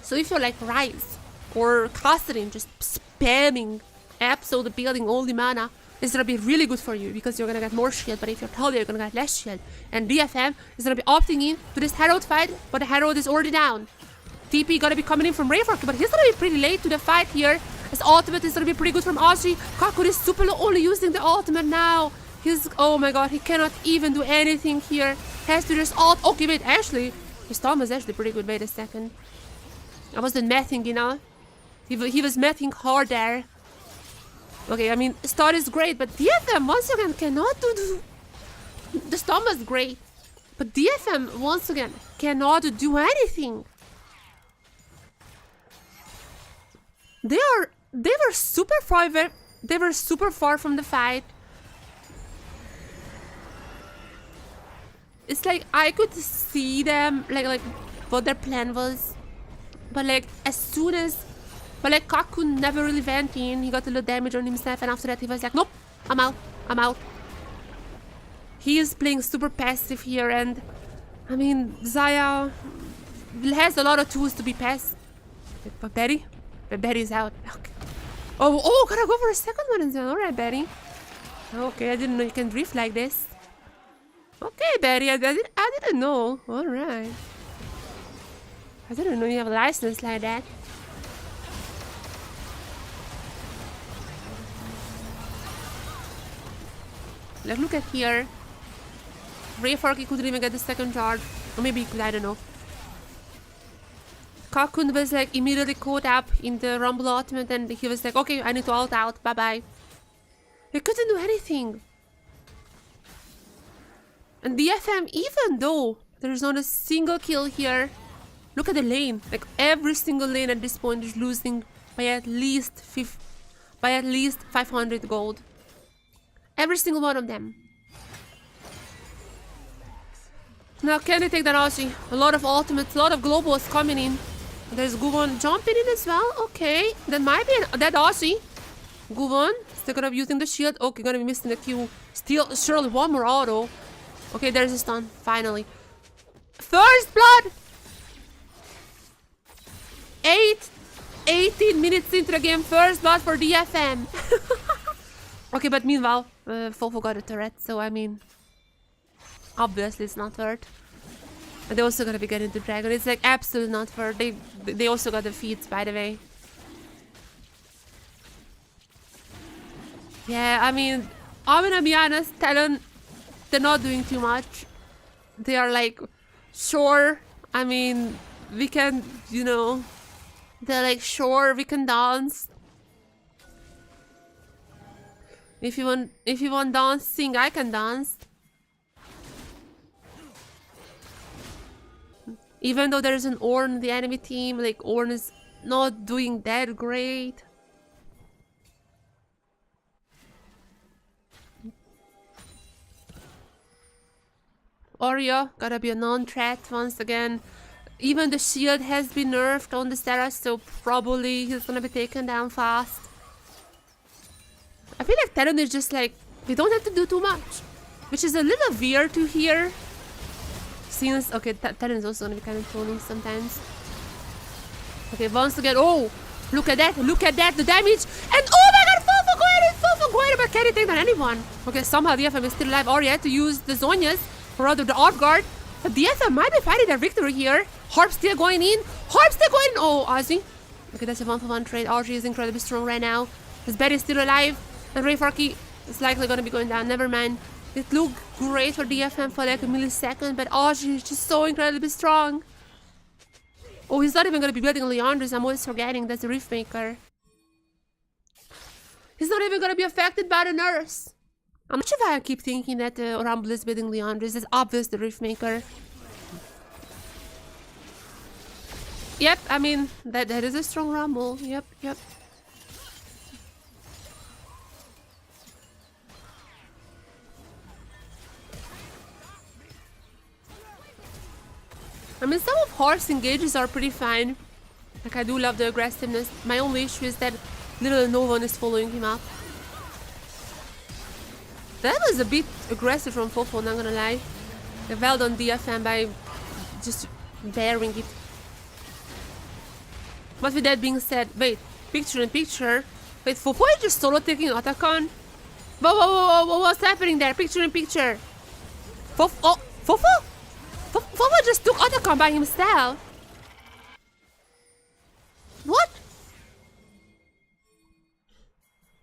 So if you're like Rise or Cassidy just spamming absolute building only mana, it's gonna be really good for you because you're gonna get more shield. But if you're Talia, you're gonna get less shield. And DFM is gonna be opting in to this Herald fight, but the Herald is already down. TP gonna be coming in from Rayfork, but he's gonna be pretty late to the fight here. His ultimate is gonna be pretty good from Ozzy. Kaku is super low, only using the ultimate now. He's, oh my god, he cannot even do anything here. Has to just ult. Okay, wait, actually, his storm is actually pretty good. Wait a second. I wasn't mething, you know. He was mething hard there. Okay, I mean, Star is great, but DFM once again cannot do. The storm is great, but DFM once again cannot do anything. They were super far. They were super far from the fight. It's like I could see them like what their plan was, but like as soon as, but like Kaku never really went in. He got a little damage on himself, and after that he was like, nope, I'm out, I'm out. He is playing super passive here, and I mean Xayah has a lot of tools to be passive. But Betty is out. Okay. Oh, gotta go for a second one as well. Alright, Betty. Okay, I didn't know you can drift like this. Okay, Betty, I didn't know. Alright. I didn't know you have a license like that. Like, look at here. Rayfork couldn't even get the second charge. Or maybe he could, I don't know. Kakun was like immediately caught up in the Rumble ultimate, and he was like, okay, I need to ult out, bye bye. He couldn't do anything. And DFM, even though there's not a single kill here, look at the lane. Like every single lane at this point is losing by at least 500 gold. Every single one of them. Now can they take that Aussie? A lot of ultimates, a lot of globals coming in. There's Guvon jumping in as well. Okay, that might be that Aussie. Guvon still gonna be using the shield. Okay, gonna be missing the Q. Still, surely one more auto. Okay, there's a stun. Finally, first blood. 18 minutes into the game. First blood for DFM. Okay, but meanwhile, Fofo got a turret. So I mean, obviously it's not worth. And they also gotta be getting the dragon. It's like absolutely not fair. They also got the feats, by the way. Yeah, I mean, I'm gonna be honest, TLN, they're not doing too much. They are like, sure, I mean, we can, you know, they're like, sure, we can dance. If you want dancing, I can dance. Even though there's an Ornn in the enemy team, like Ornn is not doing that great. Arya gotta be a non-threat once again. Even the shield has been nerfed on the Sarah, so probably he's gonna be taken down fast. I feel like TLN is just like, we don't have to do too much, which is a little weird to hear. Since, okay, TLN is also gonna be kind of trolling sometimes. Okay, once again, oh, look at that, the damage, and oh my god, Fofo go ahead, but can he take down anyone? Okay, somehow DFM is still alive. Arya had to use the Zhonya's, or rather the off guard, but DFM might be fighting their victory here. Harp still going in, oh, Ozzy. Okay, that's a 1-for-1 trade. Ozzy is incredibly strong right now. His bed is still alive, and Rayfork is likely gonna be going down, never mind. It looked great for DFM for like a millisecond, but Ozzy is just so incredibly strong. Oh, he's not even gonna be building Leandris. I'm always forgetting that's the Riftmaker. He's not even gonna be affected by the nurse. I'm not sure why I keep thinking that Rumble is building Leandris. It's obvious the Riftmaker. Yep, I mean, that is a strong Rumble. Yep. I mean, some of Horse engages are pretty fine. Like, I do love the aggressiveness. My only issue is that little no one is following him up. That was a bit aggressive from Fofo, not gonna lie. Well done DFM by just bearing it. But with that being said, wait, picture in picture. Wait, Fofo is just solo taking Otacon? Whoa, what's happening there? Picture in picture. Fofo? Fofo just took Otacon by himself. What?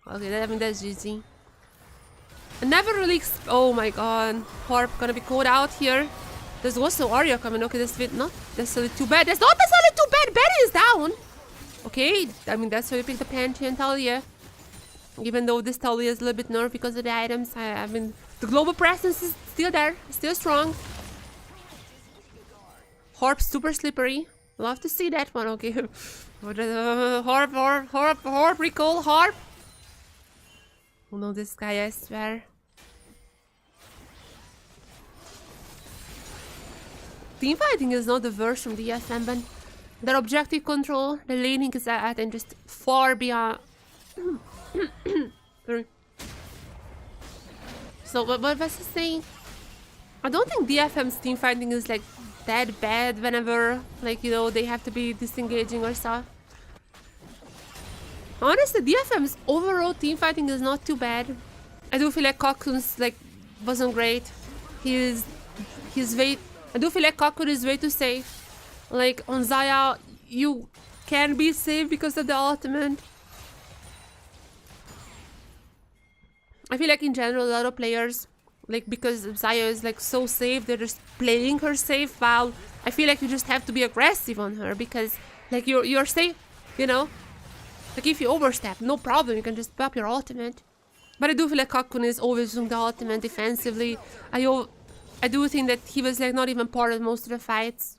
Okay, I mean, that's GG. I never really oh my god. Harp gonna be caught out here. There's also Arya coming. Okay, that's not necessarily too bad. That's not necessarily too bad. Betty is down. Okay, I mean, that's why we picked the Pantheon Talia. Even though this Talia is a little bit nerfed because of the items. I mean, the global presence is still there. Still strong. Harp super slippery. Love to see that one. Okay. Harp, recall, Harp. Oh no, this guy, I swear. Teamfighting is not the worst from DFM, but their objective control, the laning is at and just far beyond. Sorry. So what was I saying? I don't think DFM's teamfighting is like that bad whenever, like, you know, they have to be disengaging or stuff. Honestly, DFM's overall teamfighting is not too bad. I do feel like Cocoon's like wasn't great. His way. I do feel like Cocoon is way too safe. Like on Zaya, you can be safe because of the ultimate. I feel like in general a lot of players, like, because Zaya is like so safe, they're just playing her safe, while I feel like you just have to be aggressive on her because like you're safe, you know? Like if you overstep, no problem, you can just pop your ultimate. But I do feel like Cocoon is always using the ultimate defensively. I do think that he was like not even part of most of the fights.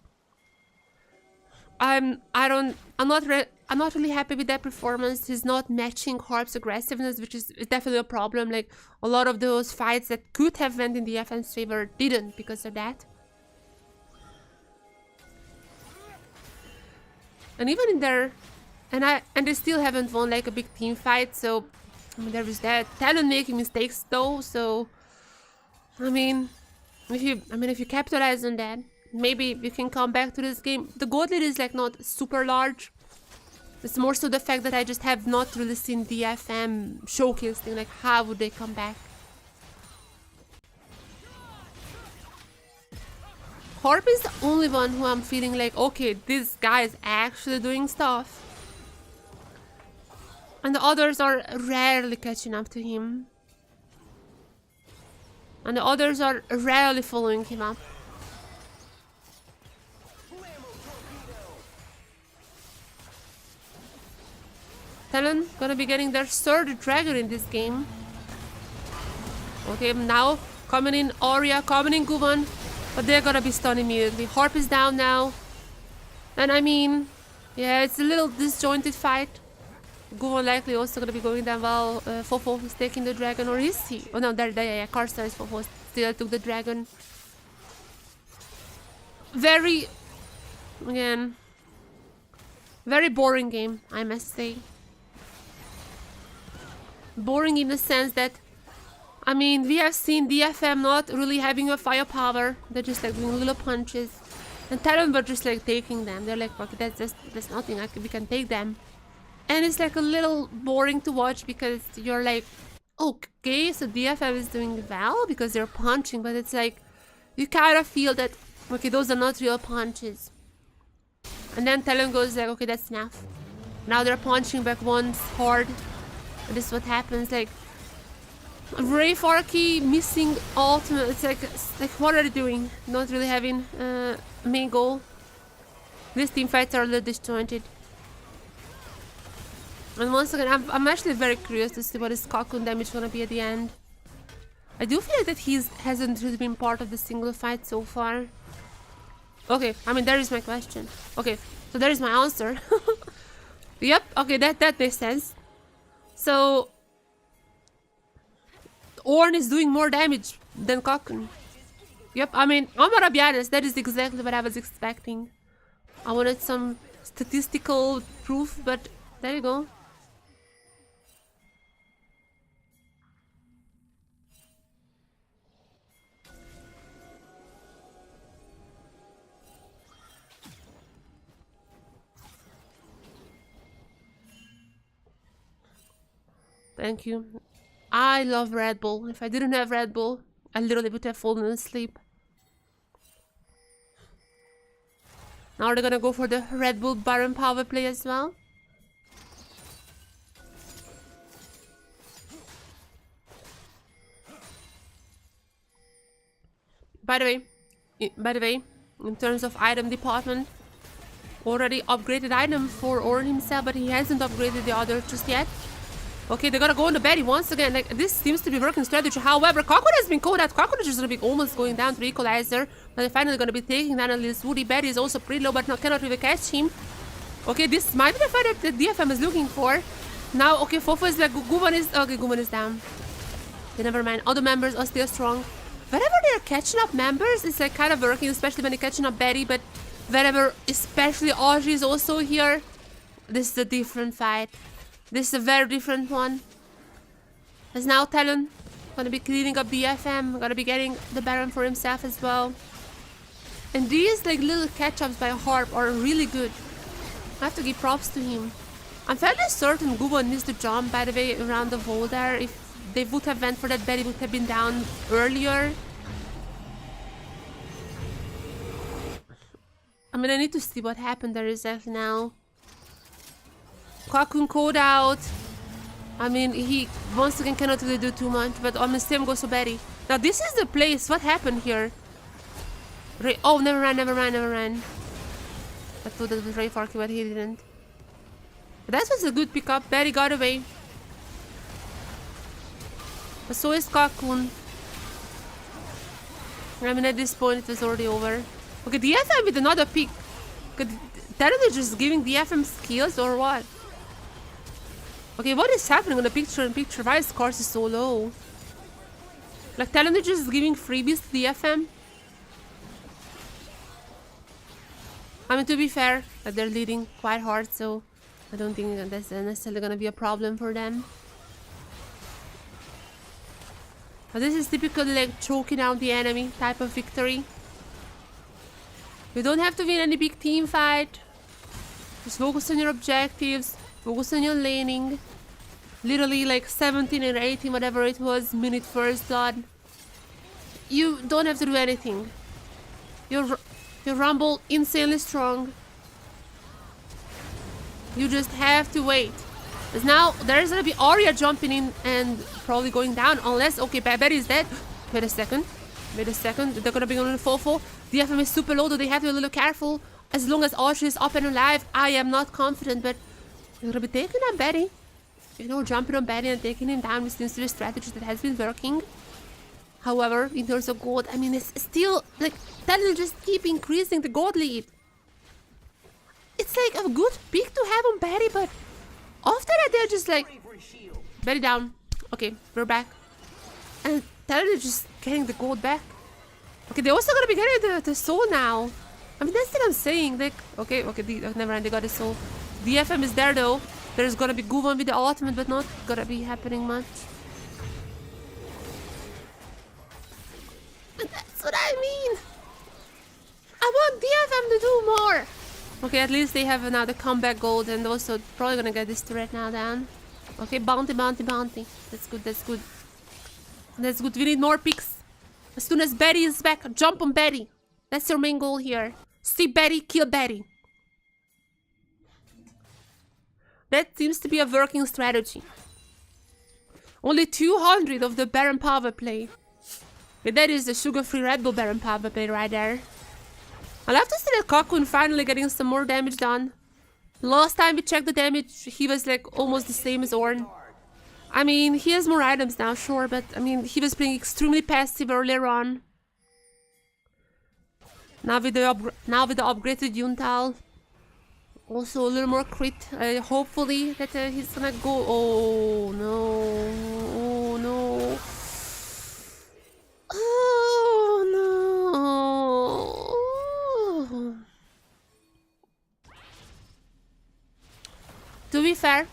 I'm not really happy with that performance. He's not matching Harp's aggressiveness, which is definitely a problem. Like a lot of those fights that could have went in the FM's favor didn't because of that. And even in their and they still haven't won like a big team fight, so I mean there is that. TLN making mistakes though, so I mean if you capitalize on that, maybe you can come back to this game. The gold lead is like not super large. It's more so the fact that I just have not really seen DFM showcasing like how would they come back. Harp is the only one who I'm feeling like, okay, this guy is actually doing stuff. And the others are rarely catching up to him. And the others are rarely following him up. TLN gonna be getting their third dragon in this game. Okay, now coming in Arya, coming in Guvan, but they're gonna be stunned immediately. Harp is down now. And I mean, yeah, it's a little disjointed fight. Guvan likely also gonna be going down while Fofo is taking the dragon, or is he? Oh no, yeah, Karsta is Fofo still took the dragon. Very boring game, I must say. Boring in the sense that, I mean, we have seen DFM not really having a firepower. They're just like doing little punches. And TLN were just like taking them. They're like, okay, that's nothing, we can take them. And it's like a little boring to watch because you're like, okay, so DFM is doing well because they're punching, but it's like, you kind of feel that, okay, those are not real punches. And then TLN goes like, okay, that's enough. Now they're punching back once hard. And this is what happens, like, Ray Farkey missing ultimate. It's like what are they doing? Not really having main goal. These team fights are a little disjointed. And once again, I'm actually very curious to see what his Cocoon damage gonna be at the end. I do feel that he hasn't really been part of the single fight so far. Okay, I mean, there is my question. Okay, so there is my answer. Yep, okay, that makes sense. So, Ornn is doing more damage than Cocoon. Yep, I mean, I'm gonna be honest, that is exactly what I was expecting. I wanted some statistical proof, but there you go. Thank you. I love Red Bull. If I didn't have Red Bull, I literally would have fallen asleep. Now they're gonna go for the Red Bull Baron power play as well. By the way, in terms of item department, already upgraded item for Ornn himself, but he hasn't upgraded the other just yet. Okay, they're gonna go on the Betty once again. Like, this seems to be working strategy. However, Cocoon has been called out. Cocoon is just gonna be almost going down to the Equalizer. But they're finally gonna be taking down at least Woody. Betty is also pretty low, but cannot really catch him. Okay, this might be the fight that the DFM is looking for. Now, okay, Fofo is like, Guban is down. Okay, never mind. Other members are still strong. Whenever they're catching up members, it's like kind of working, especially when they're catching up Betty. But whenever, especially Audrey is also here, this is a different fight. This is a very different one. As now TLN gonna be cleaning up DFM, gonna be getting the Baron for himself as well. And these like little catch-ups by Harp are really good. I have to give props to him. I'm fairly certain Guban needs to jump, by the way, around the wall there. If they would have went for that, Betty would have been down earlier. I mean, I need to see what happened there exactly now. Cocoon called out. I mean, he once again cannot really do too much, but on the same goes to Betty. Now this is the place. What happened here? Oh, never mind. I thought that was Ray Farky, but he didn't. But that was a good pickup. Betty got away. But so is Cocoon. I mean, at this point it was already over. Okay, DFM with another pick. Could TLN just giving DFM skills or what? Okay, what is happening on the picture-in-picture? Why his course is so low? Like, TLN is just giving freebies to DFM? I mean, to be fair, like, they're leading quite hard, so I don't think that's necessarily gonna be a problem for them. But this is typically like choking out the enemy type of victory. You don't have to win any big team fight. Just focus on your objectives. Focus on your laning. Literally like 17 and 18, whatever it was, minute first blood. You don't have to do anything. Your Rumble insanely strong. You just have to wait. Because now there's gonna be Arya jumping in and probably going down, unless Betty is dead. Wait a second. They're gonna be on the Fofo. DFM is super low, though they have to be a little careful. As long as Archie is up and alive, I am not confident, but they're gonna be taking on Betty. You know, jumping on Betty and taking him down, which seems to be a strategy that has been working. However, in terms of gold, I mean, it's still like that will just keep increasing the gold lead. It's like a good pick to have on Betty, but after that they're just like Betty down. Okay, we're back. And TLN is just getting the gold back. Okay, they're also gonna be getting the soul now. I mean, that's what I'm saying. Like, okay, never mind, they got the soul. DFM is there though. There's gonna be Guvan with the ultimate, but not gonna be happening much. And that's what I mean. I want DFM to do more. Okay, at least they have now the comeback gold, and also probably gonna get this turret now down. Okay, bounty. That's good. We need more picks. As soon as Betty is back, jump on Betty. That's your main goal here. See Betty, kill Betty. That seems to be a working strategy. Only 200 of the Baron power play. But that is the sugar-free Red Bull Baron power play right there. I'll have to see that Cocoon finally getting some more damage done. Last time we checked the damage, he was like almost the same as Ornn. I mean, he has more items now, sure, but I mean, he was playing extremely passive earlier on. Now with the upgraded Yuntal, also a little more crit. Hopefully that he's gonna go. Oh no! Oh no! Oh no! To be fair,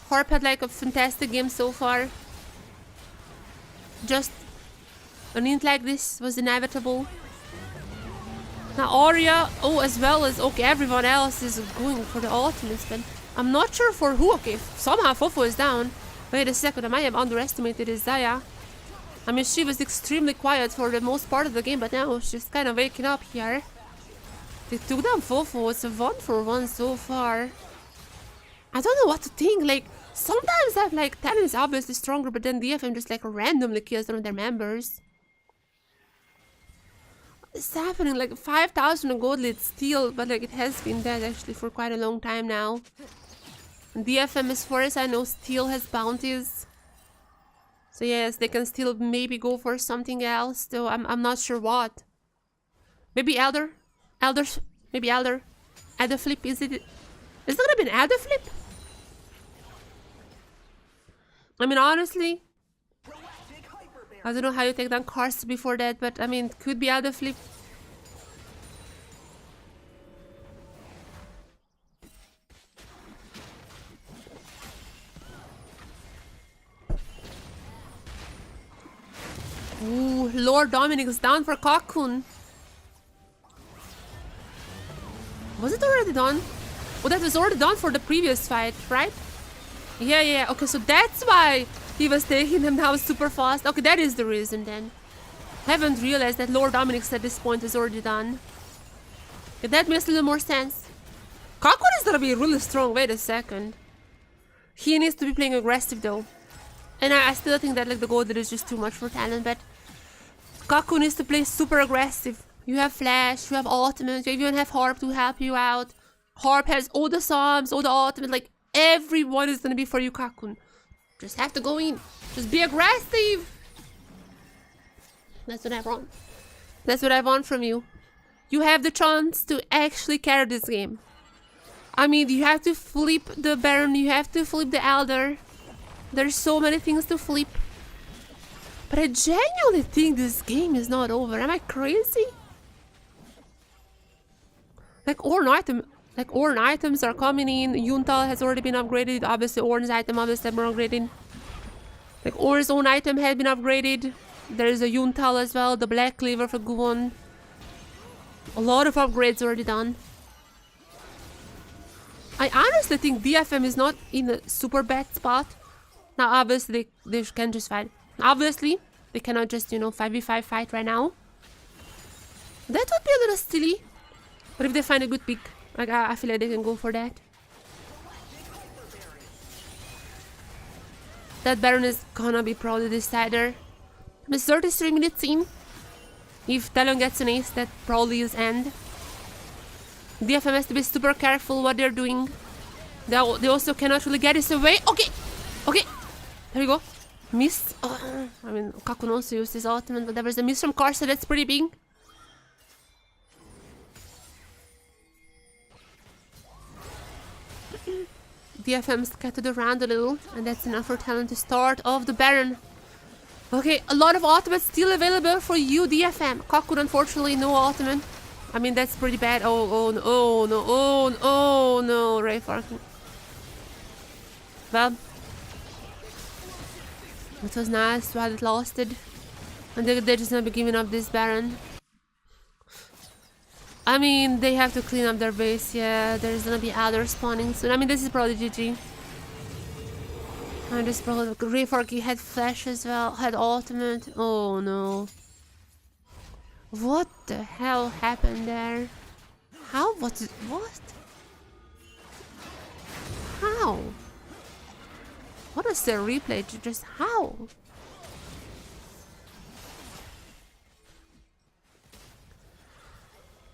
Harp had like a fantastic game so far. Just an int like this was inevitable. Now Arya, oh, as well as, okay, everyone else is going for the ultimate spin. I'm not sure for who. Okay, somehow Fofo is down. Wait a second, I might have underestimated Isaiah. I mean, she was extremely quiet for the most part of the game, but now she's kind of waking up here. They took down Fofo. It's a 1-for-1 so far. I don't know what to think. Like, sometimes that like talent is obviously stronger, but then DFM just like randomly kills one of their members. It's happening, like 5,000 gold lead still, but like it has been dead actually for quite a long time now. And DFM, as far as I know, still has bounties. So yes, they can still maybe go for something else, though I'm not sure what. Maybe Elder? Maybe Elder. Elder flip, is it gonna be an Elder flip? I mean, honestly, I don't know how you take down Karst before that, but I mean, could be Elder flip. Ooh, Lord Dominic is down for Cocoon. Was it already done? Oh, that was already done for the previous fight, right? Yeah. Okay, so that's why he was taking them down super fast. Okay, that is the reason then. Haven't realized that Lord Dominic's at this point is already done. Yeah, that makes a little more sense. Cocoon is gonna be really strong. Wait a second. He needs to be playing aggressive though. And I still think that like the gold is just too much for talent, but Cocoon needs to play super aggressive. You have Flash, you have Ultimate, you even have Harp to help you out. Harp has all the Psalms, all the Ultimate, like everyone is gonna be for you, Cocoon. Just have to go in. Just be aggressive. That's what I want. That's what I want from you. You have the chance to actually carry this game. I mean, you have to flip the Baron, you have to flip the Elder. There's so many things to flip. But I genuinely think this game is not over. Am I crazy? Like Ornn items are coming in. Yuntal has already been upgraded. Obviously Ornn's item obviously been upgraded. Like Ornn's own item had been upgraded. There's a Yuntal as well. The Black Cleaver for Guwon. A lot of upgrades already done. I honestly think DFM is not in a super bad spot. Now obviously they can just fight. Obviously they cannot just, you know, 5v5 fight right now. That would be a little silly. But if they find a good pick, like I feel like they can go for that. That Baron is gonna be probably the decider. There's 33 minutes in. If TLN gets an ace, that probably is end. DFM has to be super careful what they're doing. They also cannot really get this away. Okay! There you go. Miss. I mean, Cocoon also used his ultimate, but there was a miss from Karst, so that's pretty big. DFM scattered around a little, and that's enough for talent to start off the Baron. Okay, a lot of ultimates still available for you, DFM. Cocoon, unfortunately, no ultimate. I mean, that's pretty bad. Oh no, Ray Farkin. Well, it was nice while it lasted. And they're just gonna be giving up this Baron. I mean, they have to clean up their base, yeah. There's gonna be others spawning soon. I mean, this is probably GG. And this probably Ray Farkin had Flash as well, had ultimate. Oh no. What the hell happened there? How? What? How? What is the replay? Just how?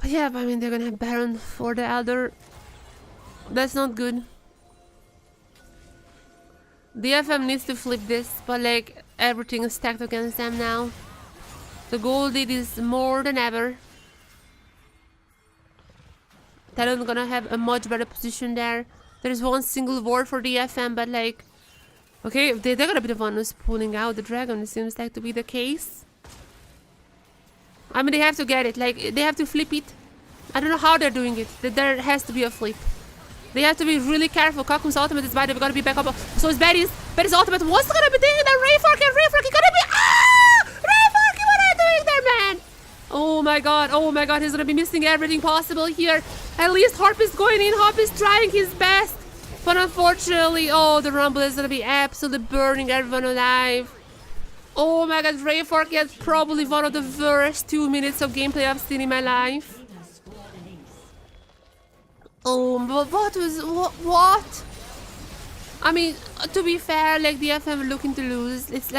But Yeah, but I mean, they're gonna have Baron for the Elder. That's not good. DFM needs to flip this, but like, everything is stacked against them now. The gold lead is more than ever. Talon gonna have a much better position there. There's one single ward for DFM, but like... Okay, they're gonna be the one who's pulling out the dragon. It seems like to be the case. I mean, they have to get it. Like, they have to flip it. I don't know how they're doing it. There has to be a flip. They have to be really careful. Kakun's ultimate is by the way, gotta be back up. So is Betty's. Betty's ultimate. What's gonna be doing there? Rayfork and Rayfork. He gonna be... Ah! Rayfork, what are you doing there, man? Oh my god. Oh my god. He's gonna be missing everything possible here. At least Harp is going in. Harp is trying his best. But unfortunately, oh, the Rumble is gonna be absolutely burning everyone alive. Oh my god. Rayfork had probably one of the worst 2 minutes of gameplay I've seen in my life. Oh, but what? I mean, to be fair, like DFM were looking to lose. It's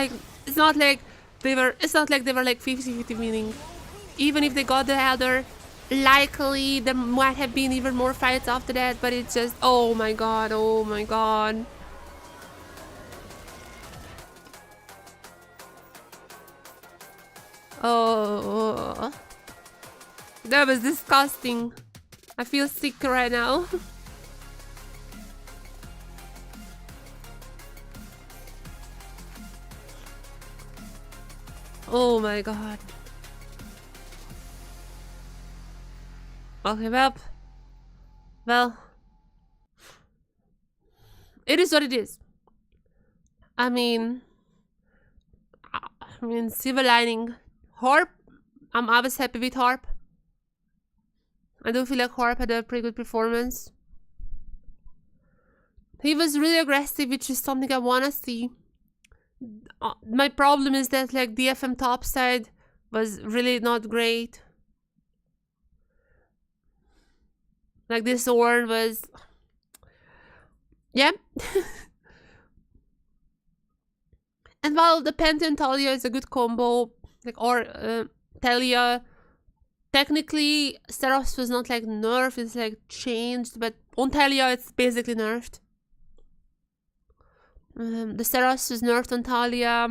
not like they were like 50-50 winning. Even if they got the Elder, likely there might have been even more fights after that, but it's just, oh my god, oh my god. Oh, that was disgusting. I feel sick right now. Oh my god. Okay, well, it is what it is. I mean, silver lining. Harp, I'm always happy with Harp. I do feel like Harp had a pretty good performance. He was really aggressive, which is something I want to see. My problem is that like DFM top side was really not great. Like this Ornn was... Yeah. And while the Penta and Talia is a good combo, like, or Talia... Technically, Seraphs was not like nerfed, it's like changed, but on Talia it's basically nerfed. The Seraphs was nerfed on Talia.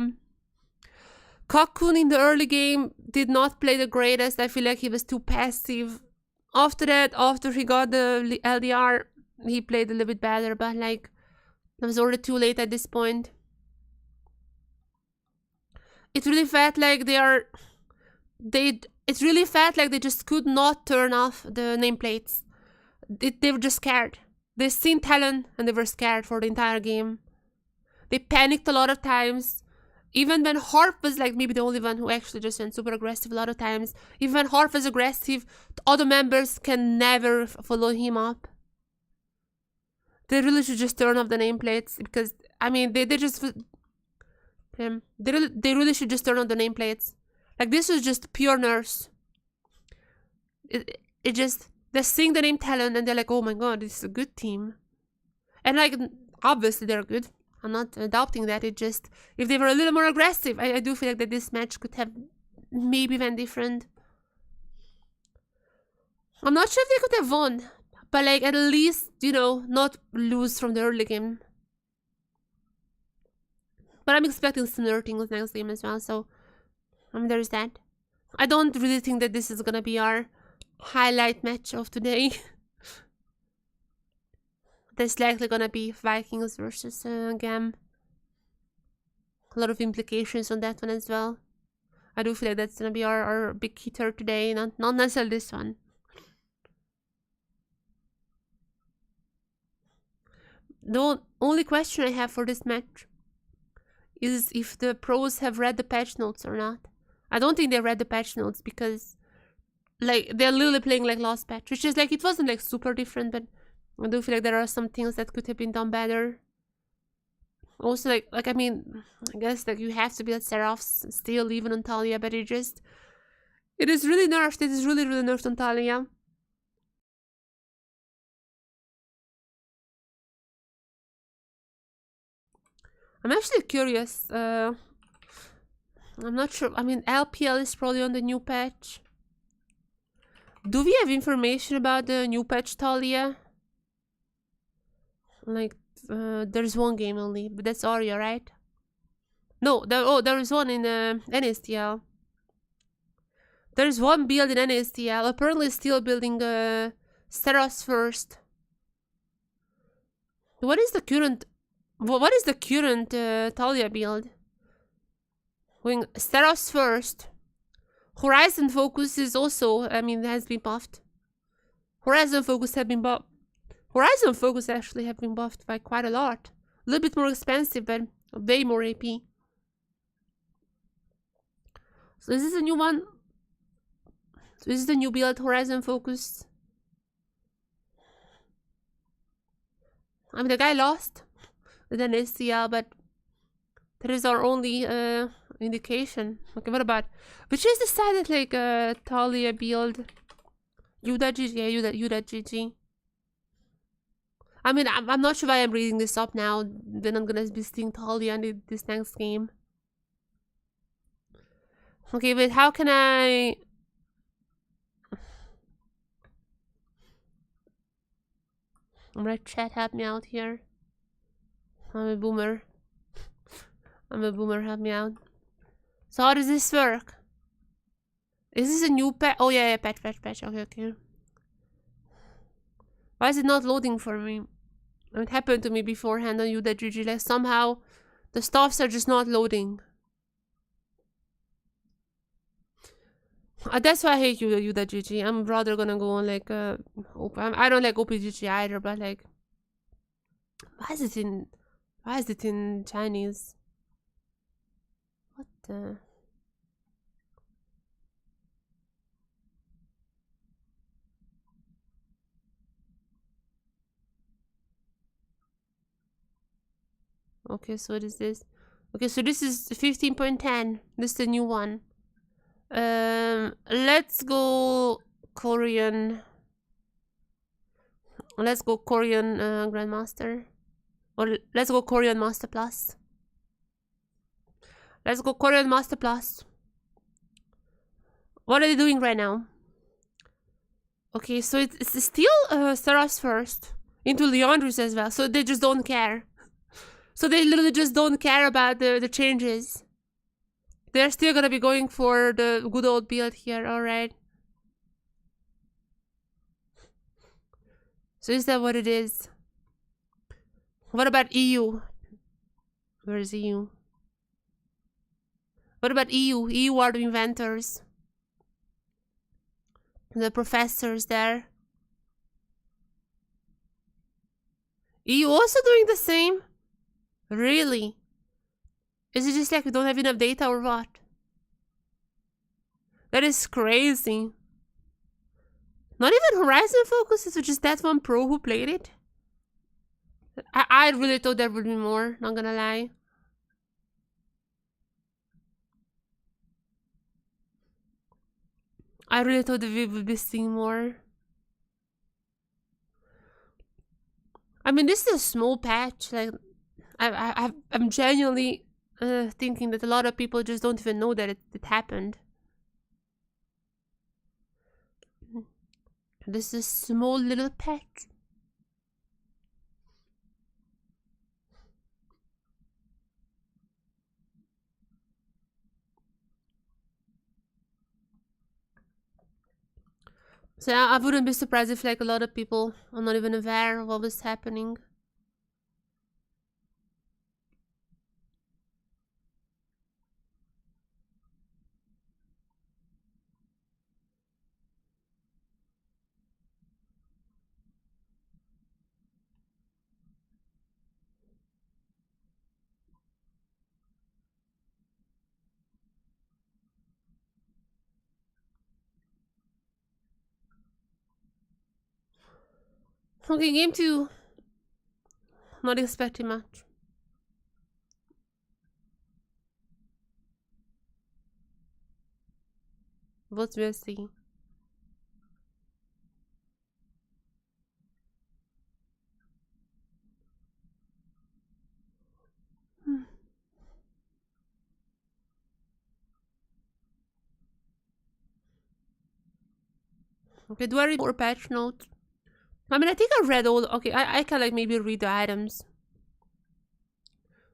Kakun in the early game did not play the greatest. I feel like he was too passive. After that, after he got the LDR, he played a little bit better, but like, it was already too late at this point. It really felt like it really felt like they just could not turn off the nameplates. They were just scared. They seen Talon and they were scared for the entire game. They panicked a lot of times. Even when Harp was like maybe the only one who actually just went super aggressive a lot of times. Even when Harp was aggressive, the other members can never follow him up. They really should just turn off the nameplates because, I mean, they really should just turn on the nameplates. Like, this is just pure nerfs. It just, they're seeing the name Talon and they're like, oh my god, this is a good team. And like, obviously they're good. I'm not doubting that. It just, if they were a little more aggressive, I do feel like that this match could have maybe been different. I'm not sure if they could have won, but like at least, you know, not lose from the early game. But I'm expecting similar things next game as well, so there's that. I don't really think that this is gonna be our highlight match of today. There's likely gonna be Vikings versus GAM. A lot of implications on that one as well. I do feel like that's gonna be our big hitter today, not necessarily this one. The only question I have for this match is if the pros have read the patch notes or not. I don't think they read the patch notes because like they're literally playing like last patch, which is like, it wasn't like super different, but I do feel like there are some things that could have been done better. Also like I mean, I guess like you have to be at Seraphs still even on Talia, but it is really nerfed. It is really nerfed on Talia. I'm actually curious. I'm not sure. I mean, LPL is probably on the new patch. Do we have information about the new patch Talia? Like, there's one game only, but that's Arya, right? No, there is one in NSTL. There's one build in NSTL. Apparently still building Steros first. What is the current Talia build? Going Steros first. Horizon Focus is also, I mean, has been buffed. Horizon Focus have been buffed. Horizon Focus actually have been buffed by quite a lot. A little bit more expensive, but way more AP. So this is a new one. So this is the new build, Horizon Focus. I mean, the guy lost with an SCL, but that is our only indication. Okay, what about? Which is decided like Talia build. Yuda GG, yeah, Yuda GG. I mean, I'm not sure why I'm reading this up now. Then I'm gonna be seeing Talia in this next game. Okay, but how can I... I'm gonna chat, help me out here. I'm a boomer. Help me out. So how does this work? Is this a new patch? Oh yeah, patch. Okay. Why is it not loading for me? It happened to me beforehand on Yuda GG. Like somehow the stuffs are just not loading. That's why I hate Yuda GG. I'm rather gonna go on like I don't like OPGG either, but like why is it in Chinese? What the... Okay, so what is this? Okay, so this is 15.10. This is the new one. Let's go Korean. Let's go Korean Grandmaster. Or let's go Korean Master Plus. Let's go Korean Master Plus. What are they doing right now? Okay, so it's still Sarah's first. Into Leandro's as well. So they just don't care. So they literally just don't care about the changes. They're still gonna be going for the good old build here, alright. So is that what it is? What about EU? Where is EU? What about EU? EU are the inventors. The professors there. EU also doing the same? Really? Is it just like we don't have enough data or what? That is crazy. Not even Horizon Focus, it's just that one pro who played it. I really thought there would be more, not gonna lie. I really thought that we would be seeing more. I mean, this is a small patch. Like, I'm genuinely thinking that a lot of people just don't even know that it happened. This is a small little patch. So I wouldn't be surprised if like a lot of people are not even aware of what was happening. Okay, game 2. Not expecting much. What we'll see. Okay, do I read more patch notes? I mean, I think I read all. Okay, I can like maybe read the items.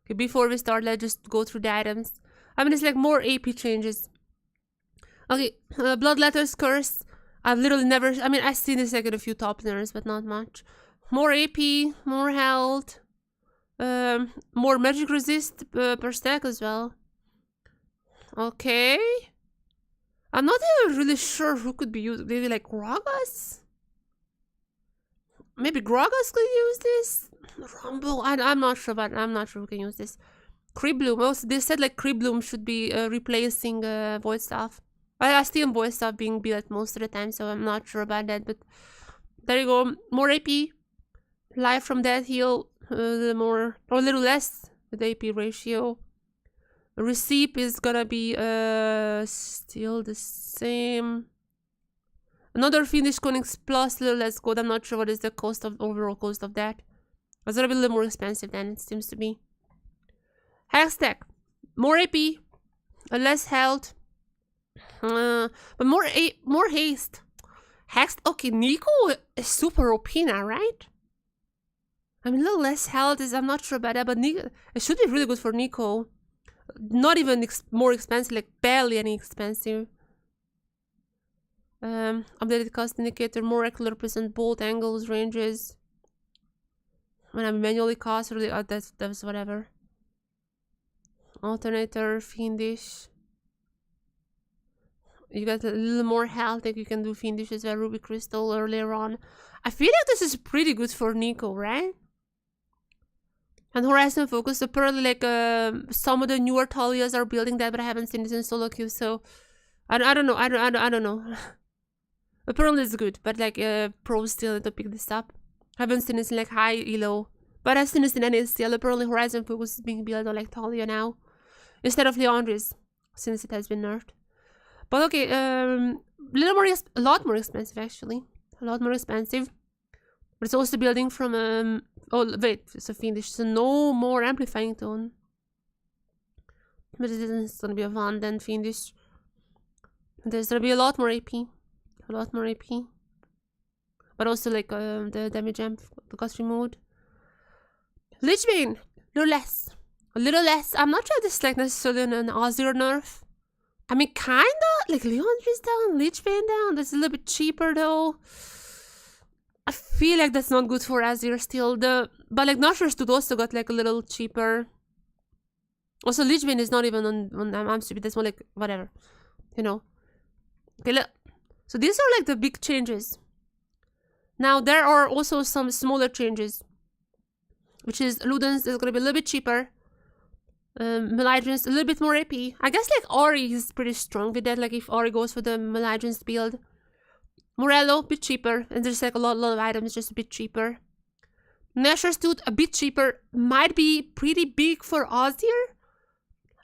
Okay, before we start, let's just go through the items. I mean, it's like more AP changes. Okay, Bloodletter's Curse. I've literally never. I mean, I've seen this like in a few top laners, but not much. More AP, more health, more magic resist per stack as well. Okay. I'm not even really sure who could be used. Maybe like Gragas? Maybe Gragas could use this? Rumble? I'm not sure, but I'm not sure who can use this. Creep Bloom. Also, they said like Creep Bloom should be replacing Void Staff. I still Void Staff being built most of the time, so I'm not sure about that. But there you go. More AP. Life from Death Heal. A little more, or a little less with the AP ratio. Receipt is gonna be still the same. Another Fiendish Conics plus, a little less gold. I'm not sure what is the cost of overall cost of that. It's gonna be a little more expensive than it seems to be. Hex Tech, more AP, less health, but more haste. Hex. Okay, Nico is super OP now, right? I mean, a little less health is. I'm not sure about that, but Nico, it should be really good for Nico. Not even more expensive, like barely any expensive. Updated cost indicator, more accurate present bolt angles, ranges. When I manually cost, really, that's whatever. Alternator, Fiendish. You got a little more health, like you can do Fiendish as well, Ruby Crystal earlier on. I feel like this is pretty good for Nico, right? And Horizon Focus, apparently like some of the newer Talias are building that, but I haven't seen it in solo queue, so I don't know. I don't know. Apparently it's good, but like pros still need to pick this up. I haven't seen it in like high elo, but I've seen it in NACL. Apparently Horizon Focus is being built on like Talia now instead of Leandris, since it has been nerfed. But okay, a lot more expensive actually, a lot more expensive. But it's also building from oh wait, it's a Fiendish, so no more amplifying tone. But it's gonna be a Van then Fiendish. There's gonna be a lot more AP. A lot more AP. But also like the damage amp, the got removed. Lichbane, a little less. A little less. I'm not sure this is like necessarily an Azir nerf. I mean kinda, like Leandris down, Lichbane down. That's a little bit cheaper though. I feel like that's not good for Azir still. But like Nashor's also got like a little cheaper. Also Lichbane is not even on I'm stupid, that's more like whatever. You know. Okay, look. So these are like the big changes. Now there are also some smaller changes. Which is Ludens is gonna be a little bit cheaper. Melidrins a little bit more AP. I guess like Ori is pretty strong with that, like if Ori goes for the Melidrins build. Morello, a bit cheaper, and there's like a lot of items just a bit cheaper. Nashor's Tooth, a bit cheaper, might be pretty big for Azir.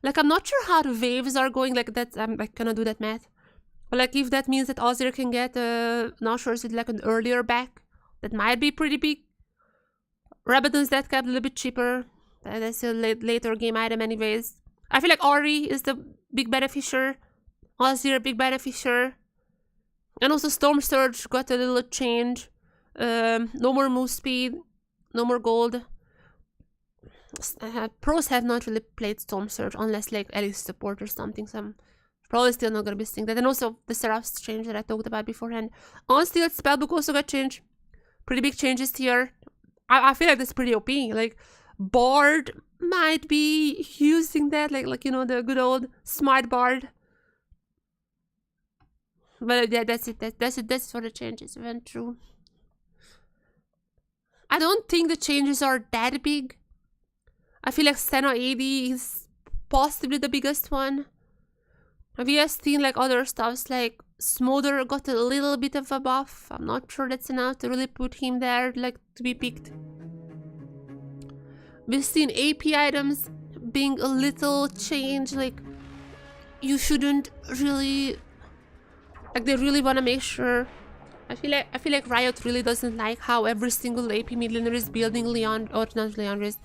Like I'm not sure how the waves are going, like that, I cannot do that math. But like if that means that Azir can get Nashor's with like an earlier back, that might be pretty big. Rabadon's Death Cap, a little bit cheaper. That's a later game item anyways. I feel like Ori is the big beneficiary. Azir, big beneficiary. And also Storm Surge got a little change. No more move speed. No more gold. Pros have not really played Storm Surge unless like Alice support or something. So I'm probably still not gonna be seeing that. And also the Seraph's change that I talked about beforehand. On Steel Spellbook also got changed. Pretty big changes here. I feel like that's pretty OP. Like Bard might be using that, like you know, the good old smart Bard. But yeah, that's it. That's for the changes. Went through. I don't think the changes are that big. I feel like Senna 80 is possibly the biggest one. We have seen like other stuffs, like Smolder got a little bit of a buff. I'm not sure that's enough to really put him there, like to be picked. We've seen AP items being a little changed, like you shouldn't really, like they really want to make sure. I feel like Riot really doesn't like how every single AP mid laner is building Leandris.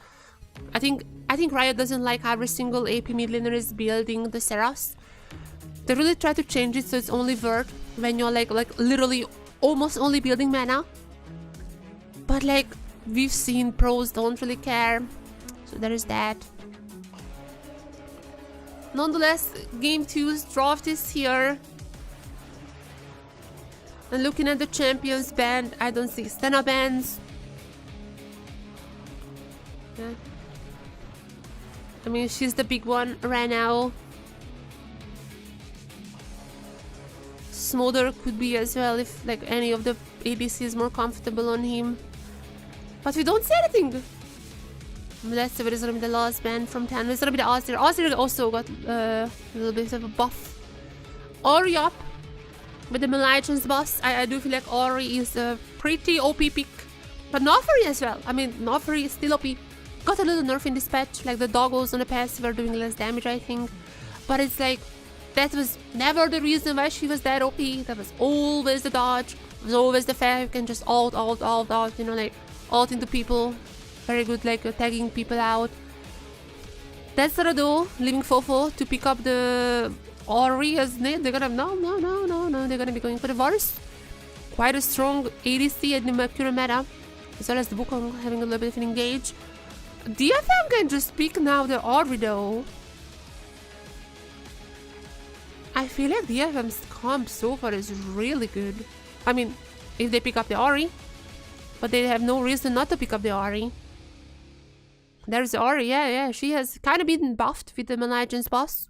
I think Riot doesn't like how every single AP mid laner is building the Seraphs. They really try to change it so it's only Vert when you're like literally almost only building mana. But like, we've seen pros don't really care. So there is that. Nonetheless, game 2's draft is here. And looking at the champions band, I don't see Stena bands. Yeah. I mean, she's the big one right now. Smolder could be as well if like any of the ADC is more comfortable on him. But we don't see anything. Let's see what is going to be the last band from 10. It's going to be the Ozir. Ozir also got a little bit of a buff. Ori up with the Malignant's boss. I do feel like Ori is a pretty OP pick. But Nofri as well. I mean, Nofri is still OP. Got a little nerf in this patch. Like the doggos on the passive are doing less damage, I think. But it's like, that was never the reason why she was that OP. That was always the dodge. It was always the fact you can just ult, you know, like ult into people. Very good, like tagging people out. That's gonna do. Leaving Fofo to pick up the Ori as they're gonna they're gonna be going for the Varus. Quite a strong ADC at the Mercury meta, as well as the Wukong having a little bit of an engage. DFM can just pick now the Ori though. I feel like DFM's comp so far is really good. I mean, if they pick up the Ori, but they have no reason not to pick up the Ori. There's Ori, yeah, she has kind of been buffed with the Malignant's boss.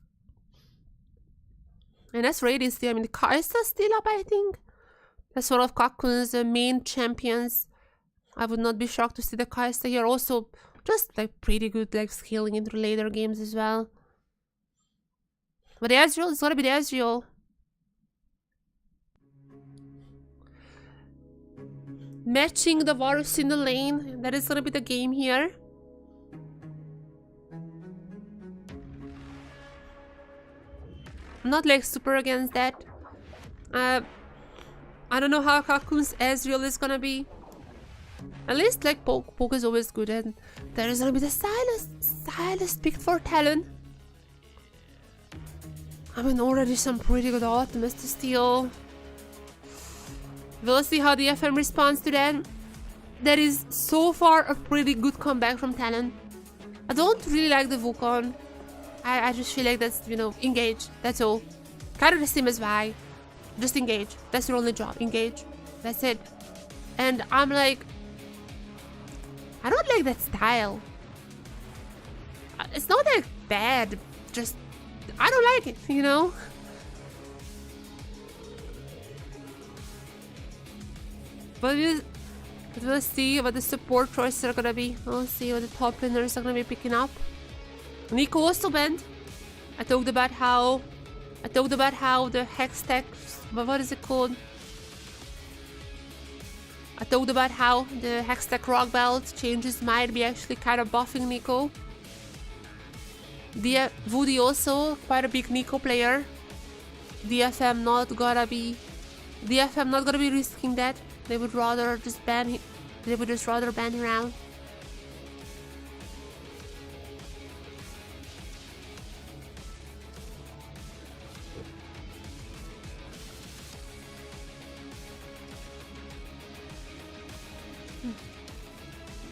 And that's really still, I mean, the Kai'Sa's still up, I think. That's sort of Kakun's main champions. I would not be shocked to see the Kai'Sa here. Also, just like pretty good, like scaling into later games as well. But the Ezreal, it's gotta be the Ezreal. Matching the Varus in the lane, that is gonna be the game here. I'm not like super against that. I don't know how Kakun's Ezreal is gonna be. At least like Poke is always good, and there is gonna be the Silas picked for Talon. I mean, already some pretty good ultimates to steal. We'll see how the FM responds to that. That is so far a pretty good comeback from Talon. I don't really like the Wukong. I just feel like that's, you know, engage. That's all. Kind of the same as Vi. Just engage. That's your only job. Engage. That's it. And I'm like, I don't like that style. It's not like bad. Just, I don't like it, you know? But we'll see what the support choices are gonna be. We'll see what the top laners are gonna be picking up. Nico also banned. I talked about how the hex tech, what is it called? I talked about how the hex tech rock belt changes might be actually kind of buffing Nico. Woody also quite a big Nico player. DFM not gonna be risking that. They would rather just ban him. They would just rather ban him around.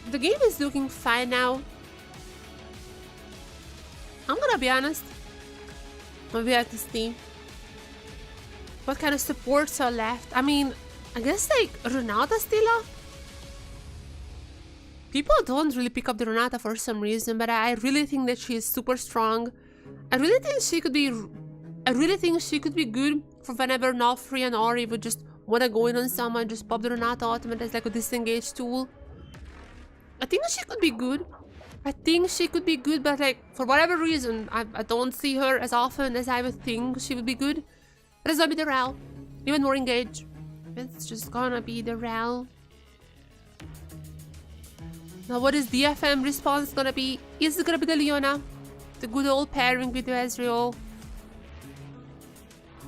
The game is looking fine now. I'm gonna be honest. We have to see what kind of supports are left. I mean, I guess like Renata still up. People don't really pick up the Renata for some reason, but I really think that she is super strong. I really think she could be good for whenever Nofri and Ori would just wanna go in on someone, just pop the Renata ultimate as like a disengage tool. I think she could be good. But like for whatever reason, I don't see her as often as I would think she would be good. But it's gonna be the Ral. Even more engaged. It's just gonna be the Ral. Now what is DFM response gonna be? Is it gonna be the Leona? The good old pairing with the Ezreal?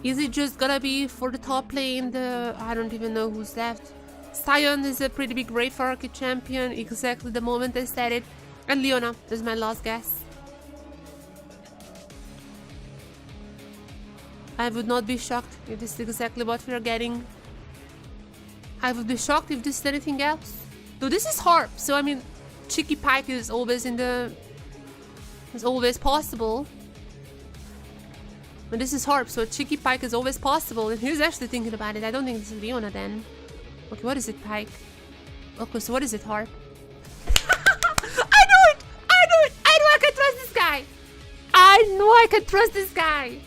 Is it just gonna be for the top lane? I don't even know who's left. Sion is a pretty great Wraith Archer champion, exactly the moment I said it. And Leona is my last guess. I would not be shocked if this is exactly what we are getting. I would be shocked if this is anything else. Though this is Harp, so I mean, cheeky pike is always is always possible. But this is Harp, so cheeky pike is always possible. And here's actually thinking about it. I don't think this is Leona then. Okay, what is it, pike? Okay, so what is it, Harp? I knew it! I knew it! I knew I could trust this guy! I knew I could trust this guy!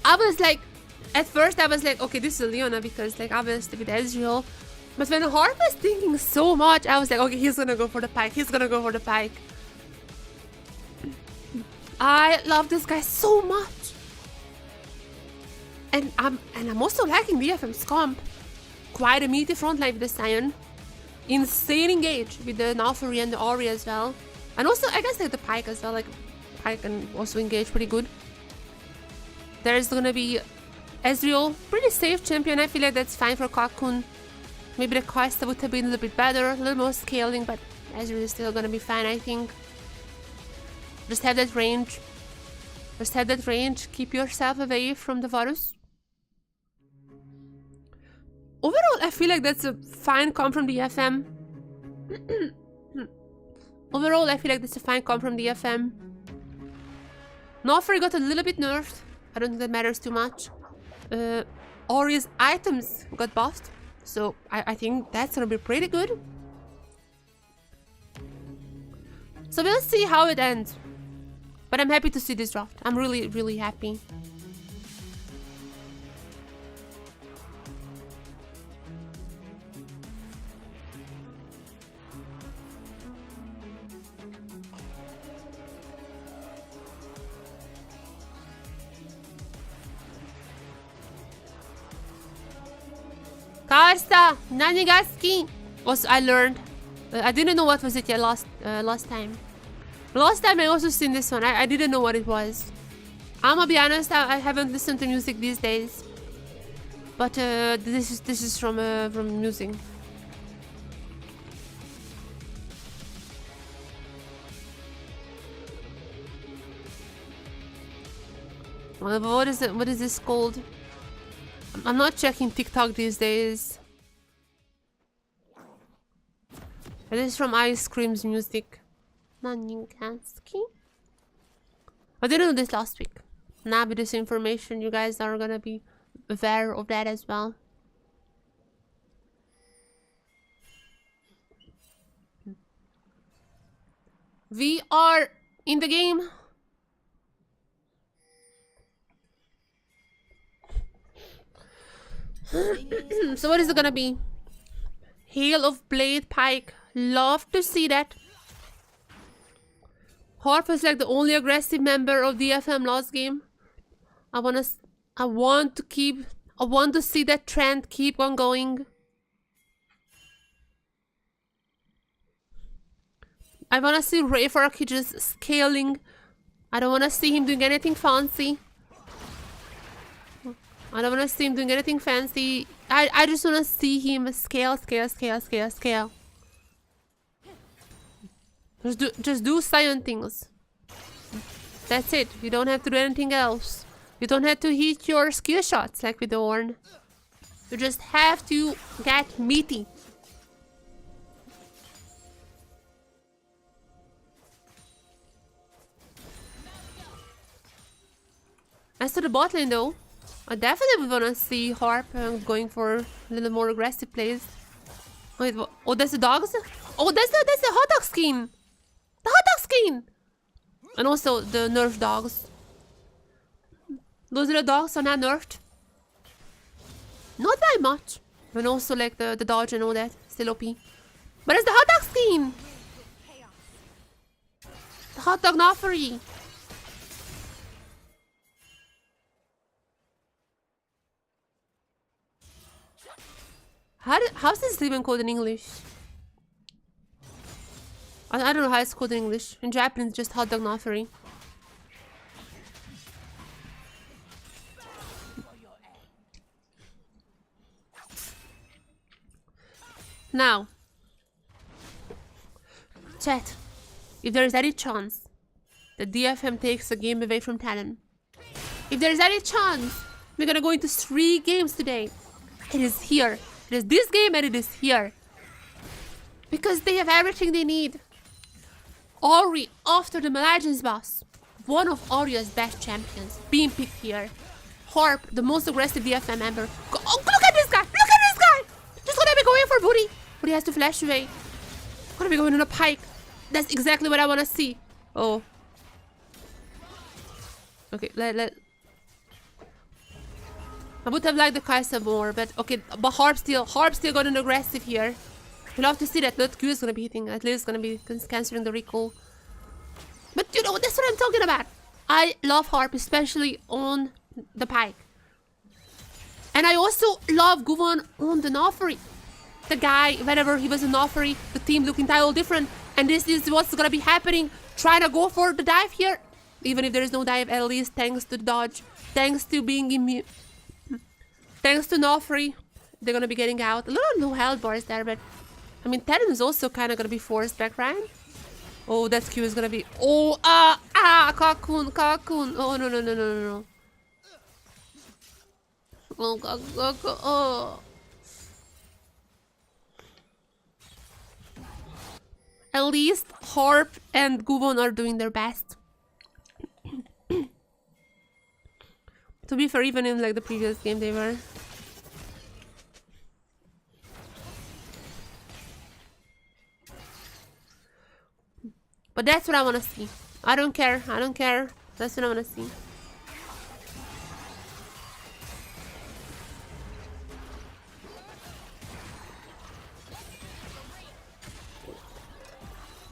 I was like, at first I was like, okay, this is Leona because like obviously with Ezreal. But when Harp was thinking so much, I was like, okay, he's gonna go for the pike. He's gonna go for the pike. I love this guy so much. And I'm also liking DFM's comp. Quite a meaty frontline with the Sion. Insane engage with the Naufuri and the Ori as well. And also, I guess like the Pike as well. Like, Pike can also engage pretty good. There's gonna be Ezreal. Pretty safe champion. I feel like that's fine for Cocoon. Maybe the Quest would have been a little bit better. A little more scaling, but Ezreal is still gonna be fine, I think. Just have that range. Just have that range. Keep yourself away from the Varus. Overall, I feel like that's a fine comp from DFM. Overall, I feel like that's a fine comp from DFM. Naufuri got a little bit nerfed. I don't think that matters too much. Ori's items got buffed. So I think that's gonna be pretty good. So we'll see how it ends. But I'm happy to see this draft. I'm really, really happy. Karsta, Nanigaski. Also, I learned. I didn't know what was it yet last time. Last time I also seen this one. I didn't know what it was. I'm gonna be honest. I haven't listened to music these days. But this is from music. What is it? What is this called? I'm not checking TikTok these days. It is from Ice Cream's music. Naninkansky? I didn't know this last week. Now with this information, you guys are gonna be aware of that as well. We are in the game. So what is it gonna be? Hail of Blade Pike. Love to see that. Harp was like the only aggressive member of DFM last game. I want to see that trend keep on going. I want to see Rayfark just scaling. I don't want to see him doing anything fancy. I don't want to see him doing anything fancy. I just want to see him scale. Just do Sion things. That's it. You don't have to do anything else. You don't have to hit your skill shots like with the Ornn. You just have to get meaty. As to the bot lane though, I definitely would want to see Harp going for a little more aggressive plays. Wait, oh, that's the dogs? Oh, that's the hot dog skin! The hot dog skin! And also the nerf dogs. Those little dogs are not nerfed. Not by much. And also like the dodge and all that. Still OP. But it's the hot dog skin! The hot dog Naufuri. How's this even called in English? I don't know how it's called in English. In Japanese, just hot dog Naufuri. Now, chat, if there is any chance that DFM takes a game away from TLN, if there is any chance we're gonna go into 3 games today, It is here. It is this game and it is here. Because they have everything they need. Ori after the Legends boss. One of Oria's best champions being picked here. Harp, the most aggressive DFM member. Oh, look at this guy! Look at this guy! Just gonna be going for booty. But he has to flash away. Gonna be going on a pike. That's exactly what I wanna see. Oh. Okay, let. I would have liked the Kai'Sa more, but okay, but Harp still got an aggressive here. We'll have to see that Q is gonna be hitting, at least gonna be canceling the recall. But you know, that's what I'm talking about. I love Harp, especially on the pike. And I also love Guvon on the Nofri. The guy, whenever he was in Nofri, the team looked entirely different. And this is what's gonna be happening. Trying to go for the dive here. Even if there is no dive, at least thanks to the dodge. Thanks to being immune. Thanks to Nofri, they're gonna be getting out. A little low health bars there, but I mean, TLN is also kind of gonna be forced back, right? Oh, that Q is gonna be. Oh, Cocoon. Oh, no. Oh, God. Oh. At least Harp and Guvon are doing their best. To be fair, even in like the previous game, they were. But that's what I want to see. I don't care. That's what I want to see.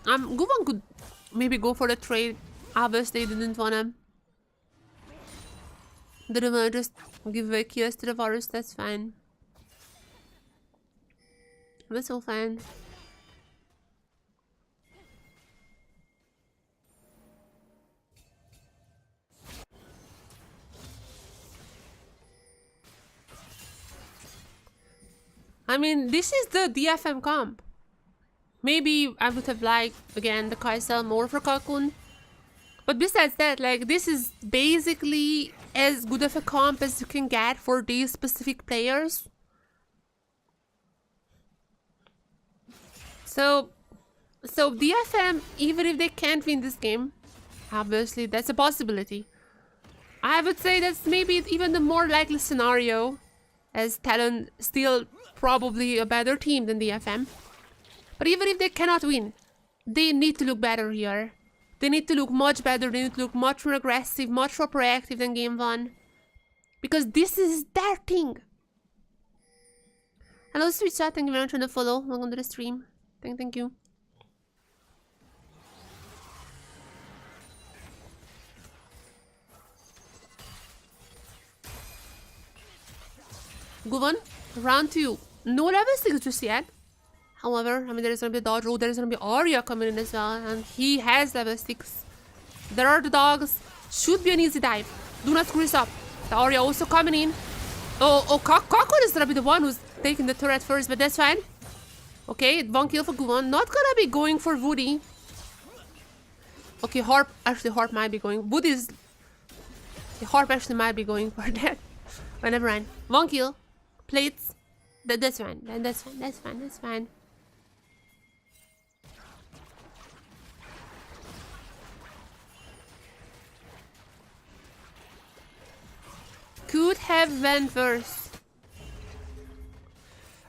Guvon could maybe go for the trade. Obviously, they didn't want to. Didn't want to just give away kills to the Varus. That's fine. That's all fine. I mean, this is the DFM comp. Maybe I would have liked, again, the Kai'Sa more for Cocoon. But besides that, like, this is basically as good of a comp as you can get for these specific players. So DFM, even if they can't win this game, obviously that's a possibility. I would say that's maybe even the more likely scenario, as TLN still probably a better team than DFM. But even if they cannot win, they need to look better here. They need to look much better, they need to look much more aggressive, much more proactive than game 1. Because this is their thing. Hello Sweet Chat, thank you very much for the follow. Welcome to the stream. Thank you. Guvon, round 2. No level 6 just yet. However, I mean, there's gonna be a dodge. Oh, there's gonna be Arya coming in as well, and he has level 6. There are the dogs. Should be an easy dive. Do not screw this up. The Arya also coming in. Oh, Cocoon is gonna be the one who's taking the turret first, but that's fine. Okay, 1 kill for Guvon. Not gonna be going for Woody. Okay, Harp. Actually, Harp might be going. Woody's. Harp actually might be going for that. But never mind. 1 kill. Plates. That's fine. That's fine. Could have went worse.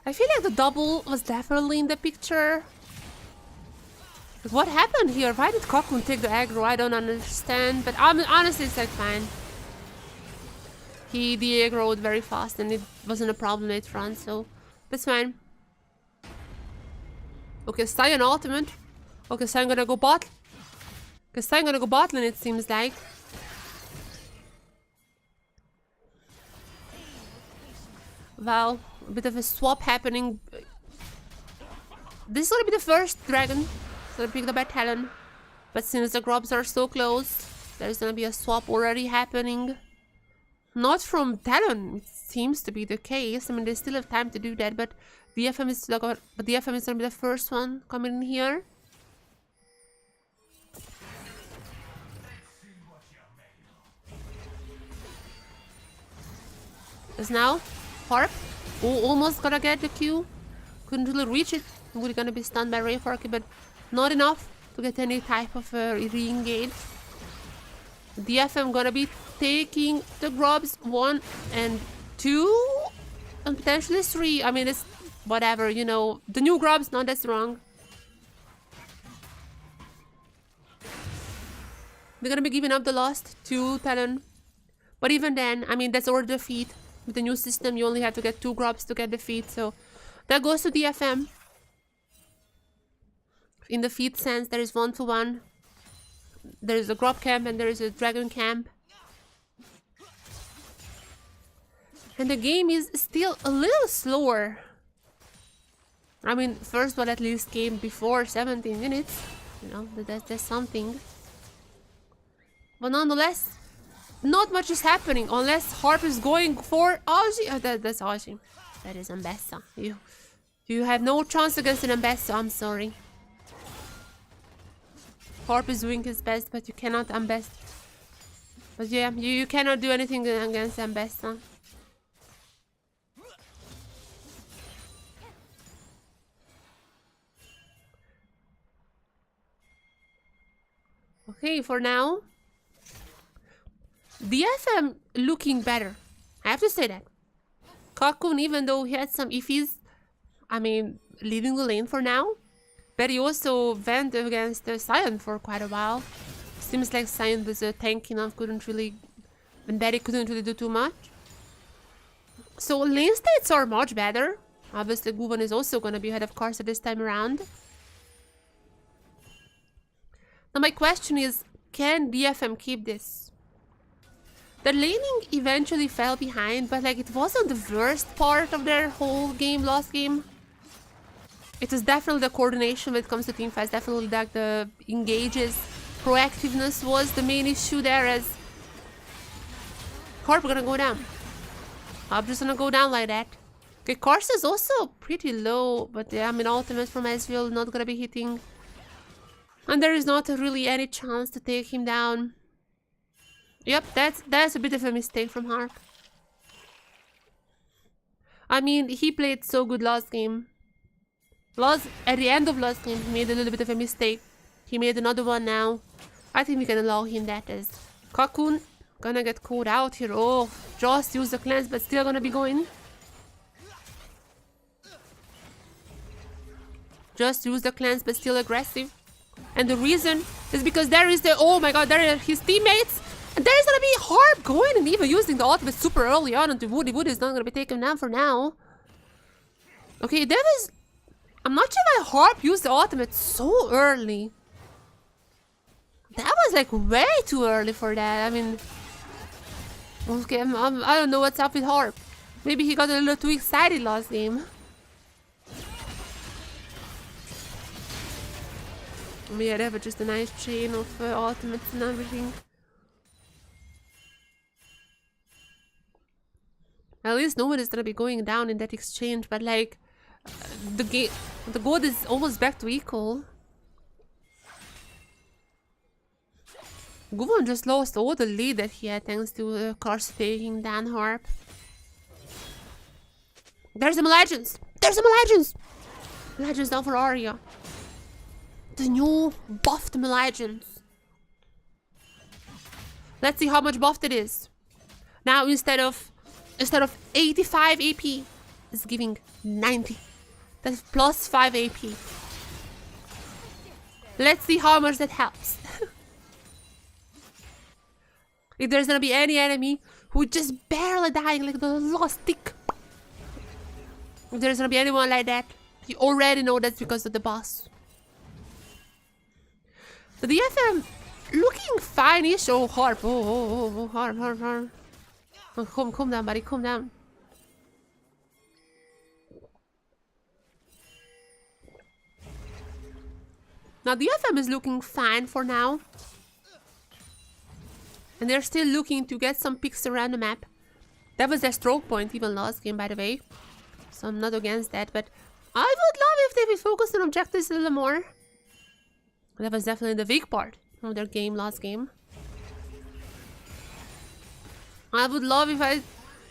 I feel like the double was definitely in the picture. But what happened here? Why did Cocoon take the aggro? I don't understand. But honestly, it's like fine. He de-aggroed very fast and it wasn't a problem later on, so that's fine. Okay, Sion ultimate. Okay, Sion gonna go bot. Okay, Sion gonna go bot lane, it seems like. Wow, a bit of a swap happening. This is gonna be the first dragon. It's gonna be picked up by TLN. But since the grubs are so close, there's gonna be a swap already happening. Not from TLN, it seems to be the case. I mean, they still have time to do that, but DFM is gonna be the first one coming in here. As now, Harp. Oh, almost gonna get the Q. Couldn't really reach it. We're gonna be stunned by Ray Forky, but not enough to get any type of re-engage. DFM gonna be taking the grubs 1 and 2 and potentially 3. I mean, it's whatever, you know. The new grubs, no, that's wrong. They're gonna be giving up the last 2 talent. But even then, I mean, that's already defeat. With the new system, you only have to get 2 grubs to get defeat, so that goes to DFM. In the feed sense, there is 1-to-1. There is a grub camp and there is a dragon camp. And the game is still a little slower. I mean, first one at least came before 17 minutes. You know, that's something. But nonetheless, not much is happening unless Harp is going for Aji. Oh, that's Aji. That is Ambessa. You have no chance against an Ambessa, I'm sorry. Harp is doing his best, but you cannot Ambessa. But yeah, you cannot do anything against Ambessa. Okay, for now, DFM looking better. I have to say that. Cocoon, even though he had some iffies, I mean, leading the lane for now. But he also went against Cyan for quite a while. Seems like Cyan was tanky enough, and Betty couldn't really do too much. So lane states are much better. Obviously, Guvan is also going to be ahead of Karsa this time around. Now my question is, can DFM keep this? The laning eventually fell behind, but like it wasn't the worst part of their whole game, last game. It was definitely the coordination when it comes to teamfights, definitely like the engages. Proactiveness was the main issue there, as Harp gonna go down. I'm just gonna go down like that. Okay, Karsa is also pretty low, but yeah, I mean, ultimate from Ezreal not gonna be hitting. And there is not really any chance to take him down. Yep, that's a bit of a mistake from Harp. I mean, he played so good last game. At the end of last game, he made a little bit of a mistake. He made another one now. I think we can allow him that, as Cocoon gonna get caught out here. Oh, just use the cleanse, but still gonna be going. Just use the cleanse, but still aggressive. And the reason is because there is the... Oh my god, there are his teammates. And there is gonna be Harp going and even using the ultimate super early on into Woody. Woody is not gonna be taken down for now. Okay, that is... I'm not sure why Harp used the ultimate so early. That was like way too early for that. I mean... Okay, I don't know what's up with Harp. Maybe he got a little too excited last game. Yeah, they have just a nice chain of ultimates and everything. At least no one is gonna be going down in that exchange, but like the gold is almost back to equal. Guvan just lost all the lead that he had thanks to Karsa taking down Harp. There's some legends! There's some legends! Legends down for Arya. The new buffed legends. Let's see how much buffed it is. Now instead of 85 AP, it's giving 90. That's plus 5 AP. Let's see how much that helps. If there's gonna be any enemy who just barely dying like the last tick. If there's gonna be anyone like that, you already know that's because of the boss. The DFM looking fine-ish. Oh, Harp. Oh, Harp. Oh, calm down, buddy. Calm down. Now, the DFM is looking fine for now. And they're still looking to get some picks around the map. That was their stroke point even last game, by the way. So I'm not against that, but I would love if they would focus on objectives a little more. That was definitely the weak part of their game last game. I would love if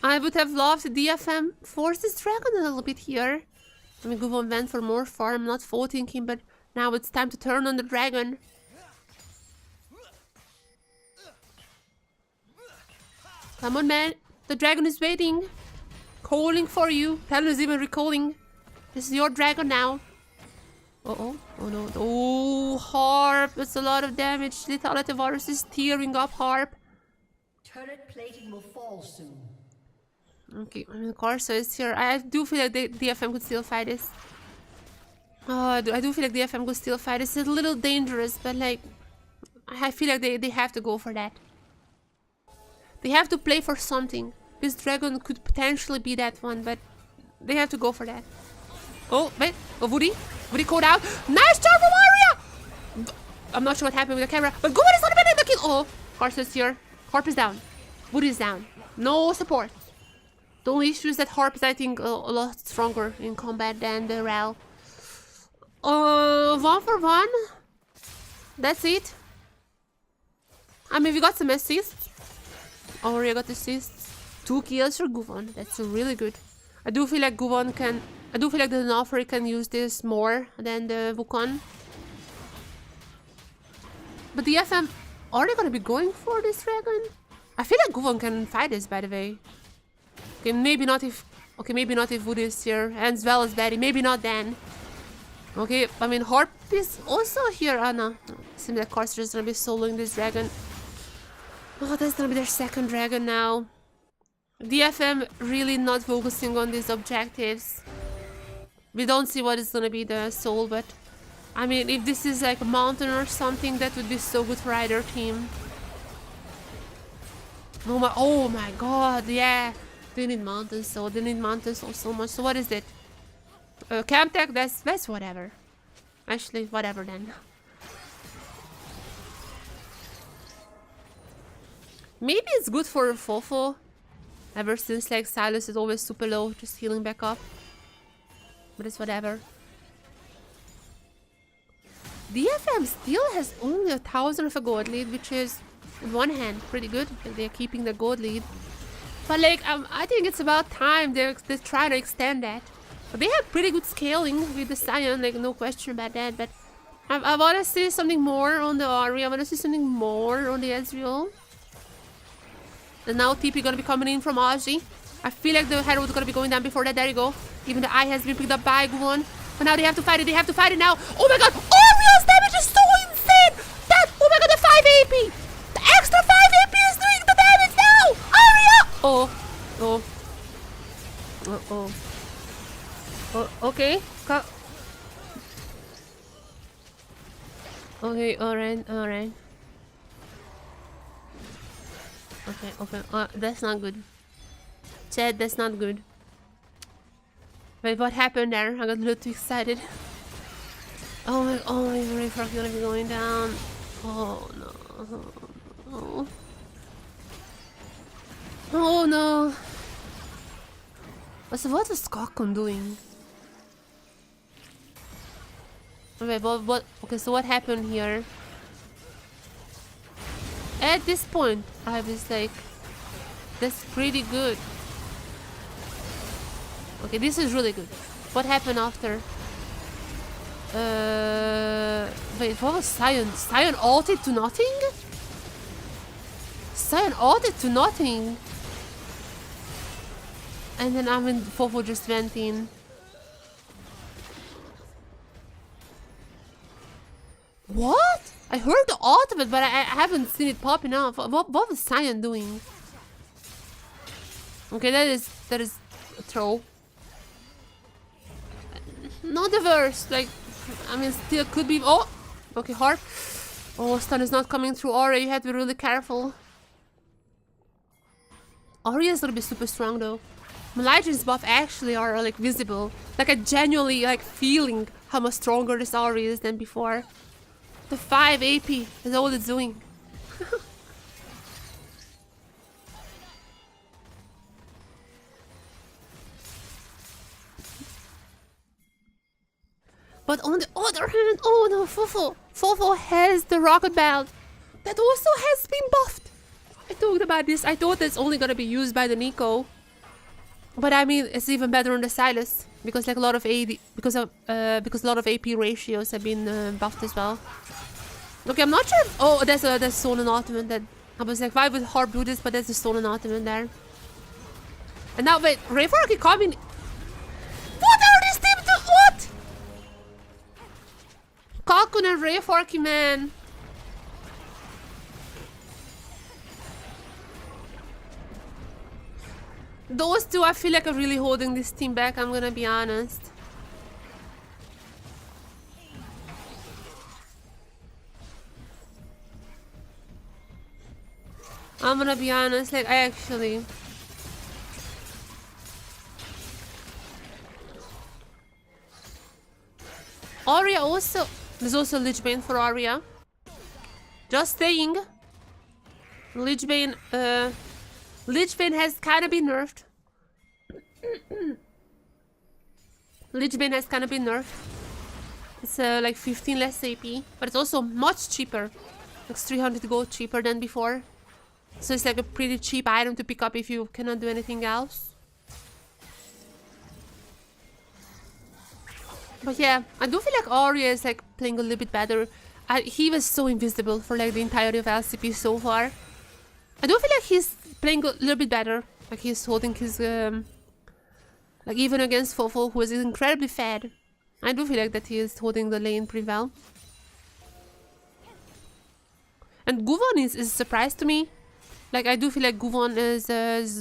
I would have loved DFM force this dragon a little bit here. I mean, Guvon went for more farm, not faulting him, but now it's time to turn on the dragon. Come on, man. The dragon is waiting. Calling for you. Talon is even recalling. This is your dragon now. Uh-oh. Oh, no. Oh, Harp. That's a lot of damage. Lethality virus is tearing up Harp. Turret plating will fall soon. Okay, I mean, Corso is here. I do feel like the DFM could still fight this. Oh, I do feel like DFM could still fight this. It's a little dangerous, but like, I feel like they have to go for that. They have to play for something. This dragon could potentially be that one, but they have to go for that. Oh, wait. Oh, Woody. Woody called out. Nice job from Arya! I'm not sure what happened with the camera, but Guvon is not a the kill. Oh, Corso is here. Harp is down. Woody is down. No support. The only issue is that Harp is, I think, a lot stronger in combat than the Ral. 1 for 1. That's it. I mean, we got some assists. Aurea got assists. 2 kills for Guvon. That's really good. I do feel like Guvon can... I do feel like the Nofri can use this more than the Wukong. But the FM... Are they gonna be going for this dragon? I feel like Guvon can fight this, by the way. Okay, maybe not if... Okay, maybe not if Woody is here. As well as Betty. Maybe not then. Okay, I mean, Harp is also here. Oh, no. Seems like Corsair is gonna be soloing this dragon. Oh, that's gonna be their second dragon now. DFM really not focusing on these objectives. We don't see what is gonna be the soul, but... I mean, if this is like a mountain or something, that would be so good for either team. Oh my god, yeah. They need mountains, so they need mountains so much. So what is it? Camp tech, that's whatever. Actually, whatever then. Maybe it's good for Fofo. Ever since like Silas is always super low, just healing back up. But it's whatever. DFM still has only 1,000 of a gold lead, which is in one hand pretty good. Like, they're keeping the gold lead. But like, I think it's about time they're trying to extend that. But they have pretty good scaling with the Scion, like no question about that. But I want to see something more on the Ahri. I want to see something more on the Ezreal. And now TP gonna be coming in from Aji. I feel like the Herald is gonna be going down before that. There you go. Even the eye has been picked up by Guvon. But now they have to fight it. They have to fight it now. Oh my god! Ahri's damage is so insane! That, oh my god, the 5 AP! The extra 5 AP is doing the damage now! Ahri! Oh. Oh. Oh, oh. Oh, okay. Okay, alright, alright. Okay, okay. That's not good. Chad, that's not good. Wait, what happened there? I got a little too excited. Oh my refrag gonna be going down. Oh no. Oh. Oh no. So what is Cockon doing? Okay, what? Okay, so what happened here? At this point, I was like, that's pretty good. Okay, this is really good. What happened after? Wait, what was Scion? Scion ulted to nothing? Scion ulted to nothing. And then I mean, Fofo just went in. What? I heard the ult of it, but I haven't seen it popping off. What was Scion doing? Okay, that is a throw. Not the worst. Like, I mean, still could be. Oh, okay, Harp. Oh, stun is not coming through Ahri. You have to be really careful. Ahri is gonna be super strong though. Legion's buff actually are like visible. Like I genuinely like feeling how much stronger this Ahri is than before. The 5 AP is all it's doing. But on the other hand, oh no, Fofo has the rocket belt that also has been buffed. I talked about this. I thought it's only gonna be used by the Nico. But I mean, it's even better on the Silas because like a lot of AD, because a lot of AP ratios have been buffed as well. Okay, I'm not sure. Oh, there's stolen Ottoman. That I was like, why would Harp do this? But there's a stolen Ottoman there. And now wait, Rayfork coming. What are these teams do? What? Cocoon and Rayforky, man. Those two, I feel like are really holding this team back, I'm gonna be honest. I'm gonna be honest, like, I actually... Arya also... There's also Lich Bane for Arya. Just saying. Lich Bane has kind of been nerfed. Lich Bane has kind of been nerfed. It's like 15 less AP, but it's also much cheaper. Like 300 gold cheaper than before. So it's like a pretty cheap item to pick up if you cannot do anything else. But yeah, I do feel like Arya is like playing a little bit better. He was so invisible for like the entirety of LCP so far. I do feel like he's playing a little bit better. Like he's holding his like even against Fofo, who is incredibly fed. I do feel like that he is holding the lane pretty well. And Guvon is a surprise to me. Like I do feel like Guvon is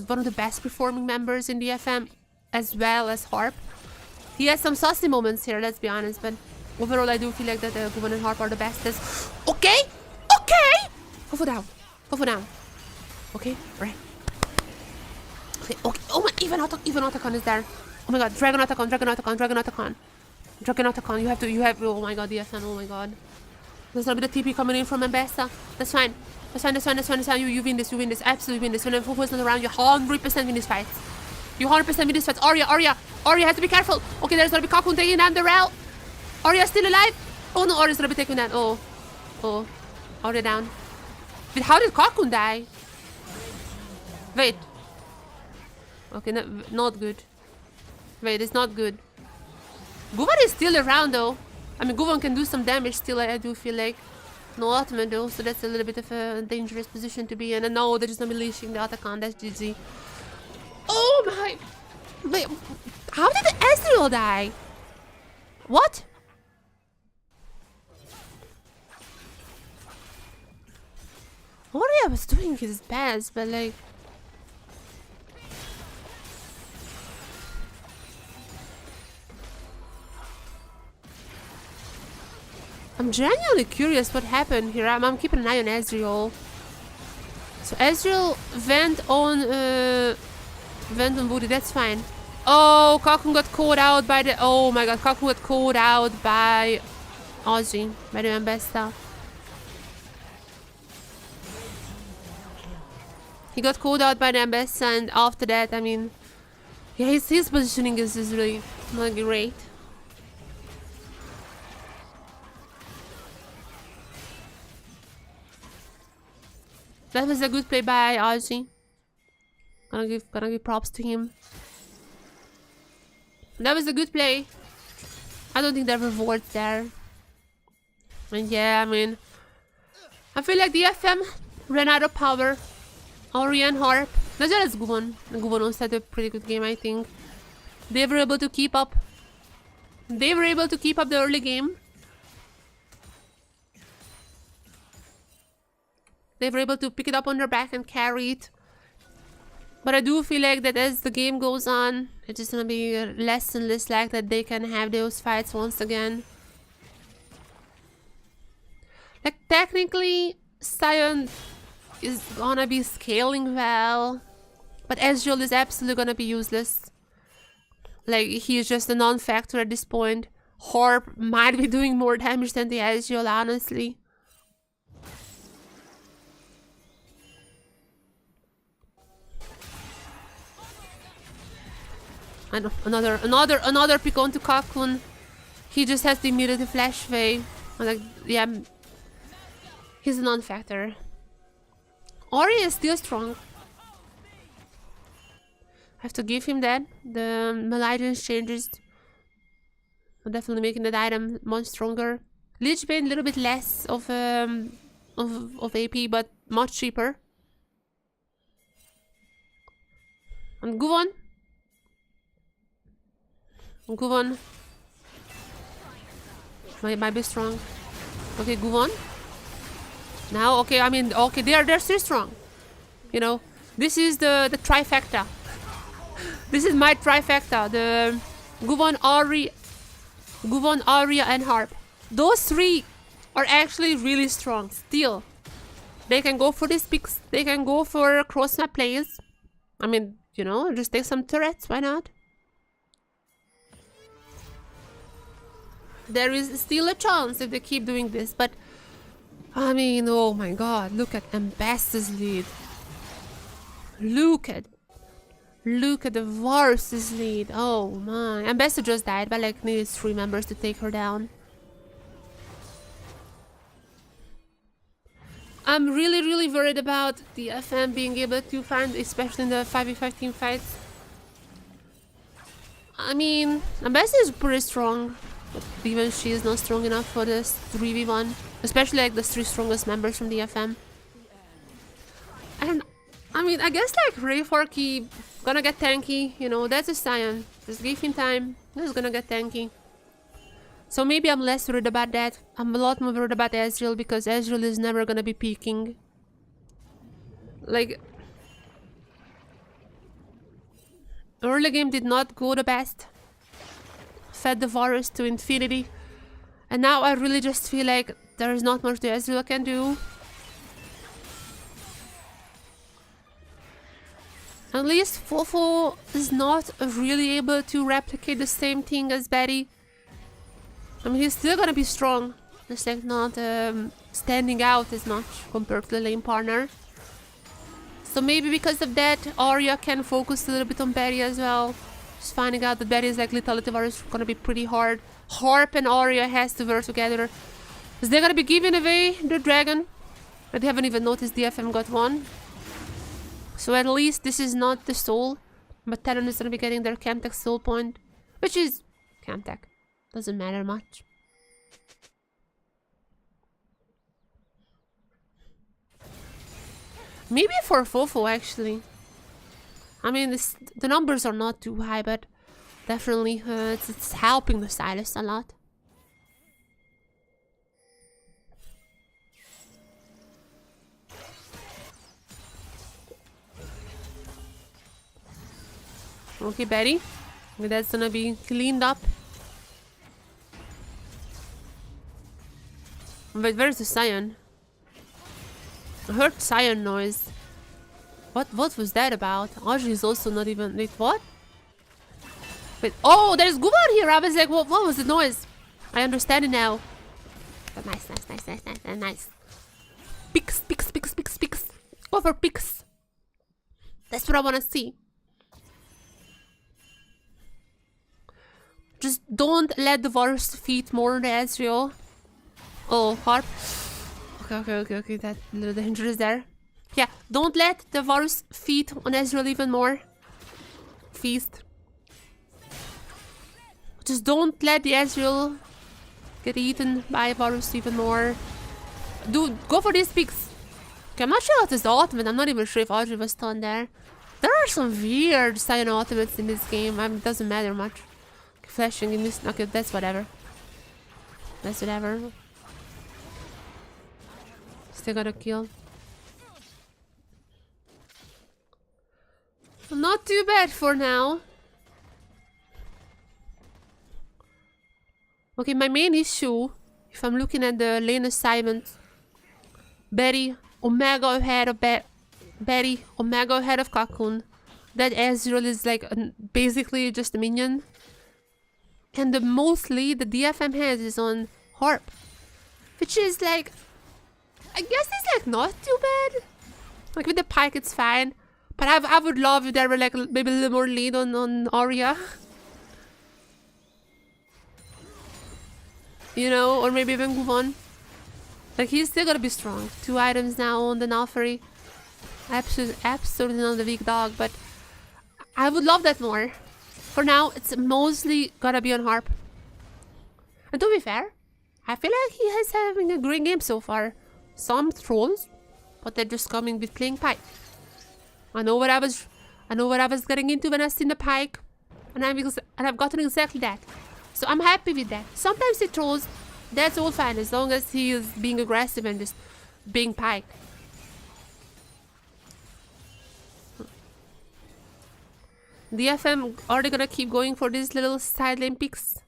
one of the best performing members in DFM, as well as Harp. He has some saucy moments here, let's be honest, but overall I do feel like that Guvon and Harp are the bestest. Okay! Okay! Fofo down. Fofo down. Okay, right. Okay, okay. Oh my, even Otacon is there. Oh my god, Dragon Otacon. You have, oh my god, DFM, oh my god. There's a little bit of TP coming in from Mbessa. That's fine. You win this, absolutely win this. When Fofo is not around, you 100% win this fight. You 100% win this fight. Arya has to be careful. Okay, there's gonna be Cocoon taking down the Rel. Arya's still alive. Oh no, Arya's gonna be taking down. Oh. Arya down. But how did Cocoon die? Wait. Okay, no, not good. Wait, it's not good. Guvon is still around though. I mean, Guvon can do some damage still, I do feel like. No ultimate though, so that's a little bit of a dangerous position to be in. And no, they're just gonna be leashing the Otacon, that's GG. Oh my... Wait, how did the Ezreal die? What? Arya was doing his best, but like... I'm genuinely curious what happened here. I'm keeping an eye on Ezreal. So Ezreal went on Woody, that's fine. Oh, Cocoon got caught out by the... Oh my god, Cocoon got caught out by Ozzy, by the Mbesta. He got caught out by the Mbesta, and after that, I mean... Yeah, his positioning is really not great. That was a good play by Ozzy. Gonna give props to him. That was a good play. I don't think there were rewards there. And yeah, I mean, I feel like DFM ran out of power. Arya and Harp, as well as Guvon. Guvon also had a pretty good game, I think. They were able to keep up. The early game. They were able to pick it up on their back and carry it. But I do feel like that as the game goes on, it's just gonna be less and less like that they can have those fights once again. Like technically, Sion is gonna be scaling well, but Ezreal is absolutely gonna be useless. Like he is just a non-factor at this point. Harp might be doing more damage than the Ezreal, honestly. I know, another pick onto Cocoon. He just has the immediate flash wave. Like, yeah, he's a non-factor. Arya is still strong. Have to give him that. The Melodians changes. Definitely making that item much stronger. Lich Bane a little bit less of AP, but much cheaper. And Guvon. Guvon might be strong. Okay, Guvon. Now, okay, I mean, okay, they're still strong. You know, this is the trifecta. This is my trifecta. The Guvon, Aria, and Harp. Those three are actually really strong. Still, they can go for these picks. They can go for cross map plays. I mean, you know, just take some turrets. Why not? There is still a chance if they keep doing this, but I mean, oh my god, look at Ambassador's lead. Look at the Varus's lead. Oh my. Ambassador just died, but like needed 3 members to take her down. I'm really worried about the DFM being able to find, especially in the 5v5 team fights. I mean, Ambassador is pretty strong, but even she is not strong enough for this 3v1. Especially like the 3 strongest members from the DFM. And I mean, I guess like Rayforky gonna get tanky, you know, that's a Sion. Just give him time, he's gonna get tanky. So maybe I'm less worried about that. I'm a lot more worried about Ezreal because Ezreal is never gonna be peaking. Like, early game did not go the best. Fed the Varus to infinity. And now I really just feel like there is not much the Ezreal can do. At least Fofo is not really able to replicate the same thing as Betty. I mean, he's still gonna be strong, just like not standing out as much compared to the lane partner. So maybe because of that, Arya can focus a little bit on Betty as well. Just finding out that Betty is like Lethality Varus is gonna be pretty hard. Harp and Arya has to work together. Because they're gonna be giving away the dragon. But they haven't even noticed DFM got one. So at least this is not the soul. But Talon is gonna be getting their Camtech soul point. Which is Camtech. Doesn't matter much. Maybe for Fofo actually. I mean, the numbers are not too high, but definitely it's helping the Silas a lot. Okay, Betty. That's gonna be cleaned up. Wait, where's the Sion? I heard Sion noise. What was that about? Audrey is also not even... Wait, what? Wait, oh, there's Guban here! I was like, what was the noise? I understand it now. But nice. Picks. Go for picks. That's what I wanna see. Just don't let the Varus feed more on the Ezreal. Oh, Harp. Okay. That little dangerous there. Yeah, don't let the Varus feed on Ezreal even more. Feast. Just don't let the Ezreal get eaten by Varus even more. Dude, go for these picks. Okay, I'm not sure what is the ultimate. I'm not even sure if Audrey was stunned there. There are some weird Sion ultimates in this game. I mean, it doesn't matter much. Okay, flashing in this. Okay, that's whatever. Still got a kill. Not too bad for now. Okay, my main issue, if I'm looking at the lane assignment, Betty, Omega ahead of Betty, Omega ahead of Cocoon. That Ezreal is like basically just a minion. And mostly the DFM has is on Harp. Which is like, I guess it's like not too bad. Like with the Pike it's fine. But I would love if there were like maybe a little more lead on Arya. You know, or maybe even Guvon. Like he's still gonna be strong. 2 items now on the Nalfari. Absolutely not the weak dog, but I would love that more. For now, it's mostly gonna be on Harp. And to be fair, I feel like he is having a great game so far. Some trolls, but they're just coming with playing Pyke. I know what I was getting into when I seen the Pyke, and I've gotten exactly that. So I'm happy with that. Sometimes he trolls, that's all fine as long as he is being aggressive and just being Pyke. DFM, are they gonna keep going for these little side lane picks?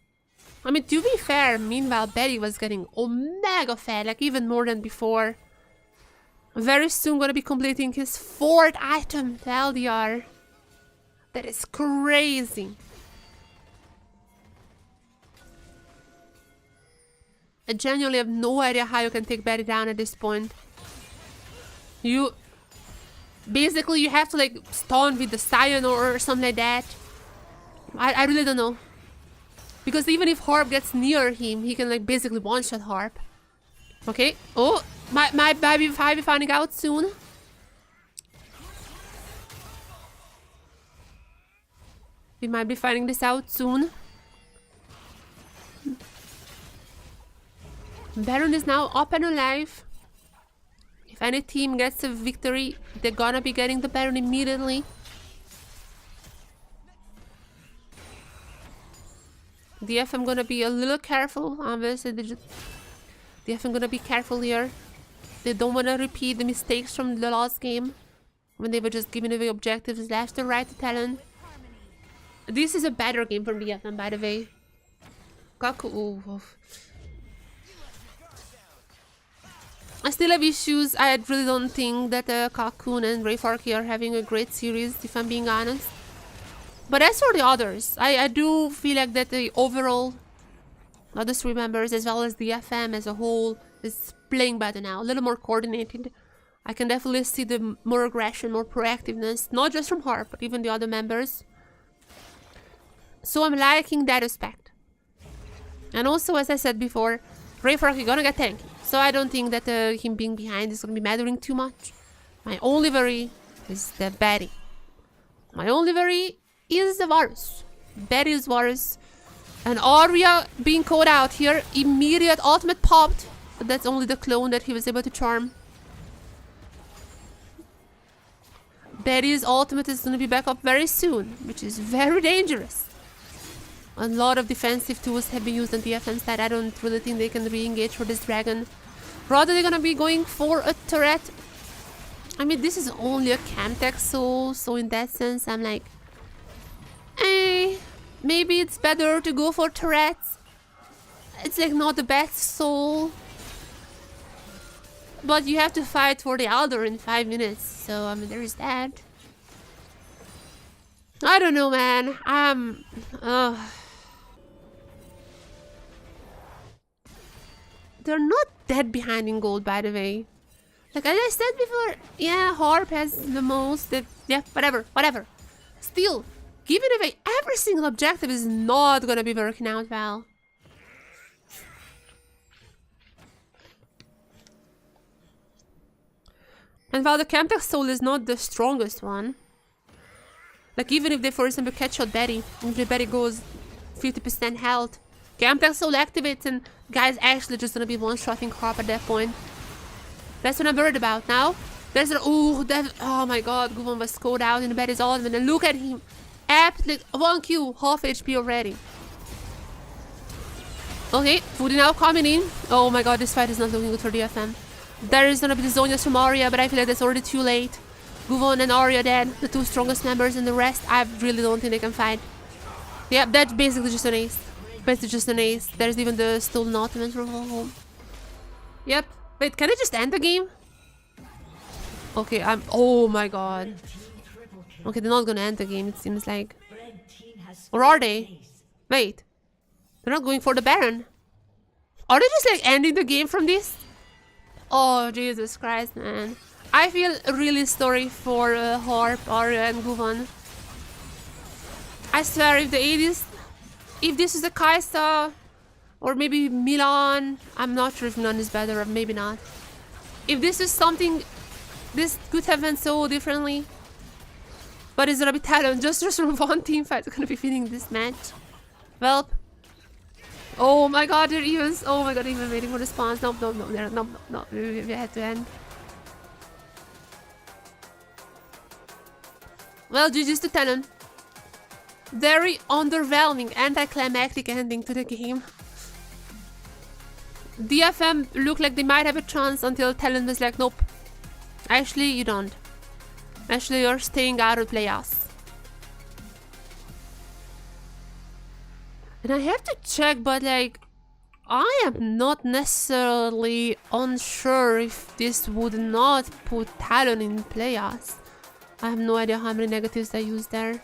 I mean, to be fair, meanwhile, Betty was getting omega fat, like even more than before. Very soon gonna be completing his 4th item, the LDR. That is crazy. I genuinely have no idea how you can take Betty down at this point. Basically, you have to like stun with the Scion or something like that. I really don't know. Because even if Harp gets near him, he can like basically one-shot Harp. Okay. Oh, my baby 5 be finding out soon. We might be finding this out soon. Baron is now up and alive. If any team gets a victory, they're gonna be getting the Baron immediately. DFM gonna be a little careful. Obviously, DFM gonna be careful here. They don't wanna repeat the mistakes from the last game when they were just giving away objectives left and right to TLN. This is a better game from DFM, by the way. Kaku. Ooh. I still have issues. I really don't think that Cocoon and MVKE are having a great series, if I'm being honest. But as for the others, I do feel like that the overall other 3 members, as well as the FM as a whole, is playing better now. A little more coordinated. I can definitely see the more aggression, more proactiveness, not just from Harp, but even the other members. So I'm liking that aspect. And also, as I said before, MVKE gonna get tanky. So I don't think that him being behind is gonna be mattering too much. My only worry is the Betty. My only worry is the Varus. Betty is Varus. And Arya being caught out here. Immediate ultimate popped. But that's only the clone that he was able to charm. Betty's ultimate is gonna be back up very soon, which is very dangerous. A lot of defensive tools have been used on the DFM side. I don't really think they can re-engage for this dragon. Rather, they're gonna be going for a turret. I mean, this is only a Camtech soul, so in that sense, I'm like, maybe it's better to go for turrets. It's like not the best soul. But you have to fight for the Elder in 5 minutes, so I mean, there is that. I don't know, man. They're not that behind in gold, by the way. Like as I said before, yeah, Harp has the most. Yeah, whatever. Still, giving away every single objective is not gonna be working out well. And while the Camtech soul is not the strongest one, like even if they, for example, catch out Betty, if the Betty goes 50% health, Camtech soul activates and guys actually just gonna be one-shotting Harp at that point. That's what I'm worried about now. There's an oh my god, Guvon was scored out in the Betty's ultimate and look at him. Absolutely 1Q, half HP already. Okay, Foodie now coming in. Oh my god, this fight is not looking good for DFM. There is gonna be the Zonias from Arya, but I feel like that's already too late. Guvon and Arya dead, the 2 strongest members, and the rest I really don't think they can fight. Yeah, that's basically just an ace. Basically just an ace. There's even the stolen ultimate from home. Yep. Wait, can I just end the game? Okay, oh my god. Okay, they're not gonna end the game, it seems like. Or are they? Wait. They're not going for the Baron. Are they just like ending the game from this? Oh, Jesus Christ, man. I feel really sorry for Harp, Arya, and Guvon. I swear, if this is a Kaisa, or maybe Milan, I'm not sure if Milan is better, or maybe not. If this is something, this could have been so differently. But is gonna be Talon. Just from one team fight gonna be winning this match. Well. Oh my god, they're even. Oh my god, even waiting for the spawns. No, we had to end. Well, GG's to Talon. Very underwhelming, anticlimactic ending to the game. DFM looked like they might have a chance until Talon was like, nope. Actually, you don't. Actually, you're staying out of playoffs. And I have to check, but like, I am not necessarily unsure if this would not put Talon in playoffs. I have no idea how many negatives I used there.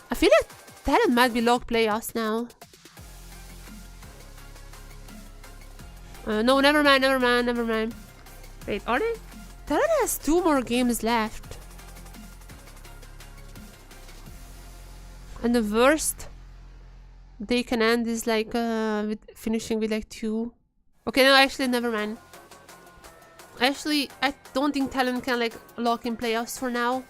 I feel like Talon might be locked playoffs now. No, never mind. Wait, are they? Talon has 2 more games left. And the worst they can end is like with finishing with like 2. Okay, no, actually, never mind. Actually, I don't think Talon can like lock in playoffs for now.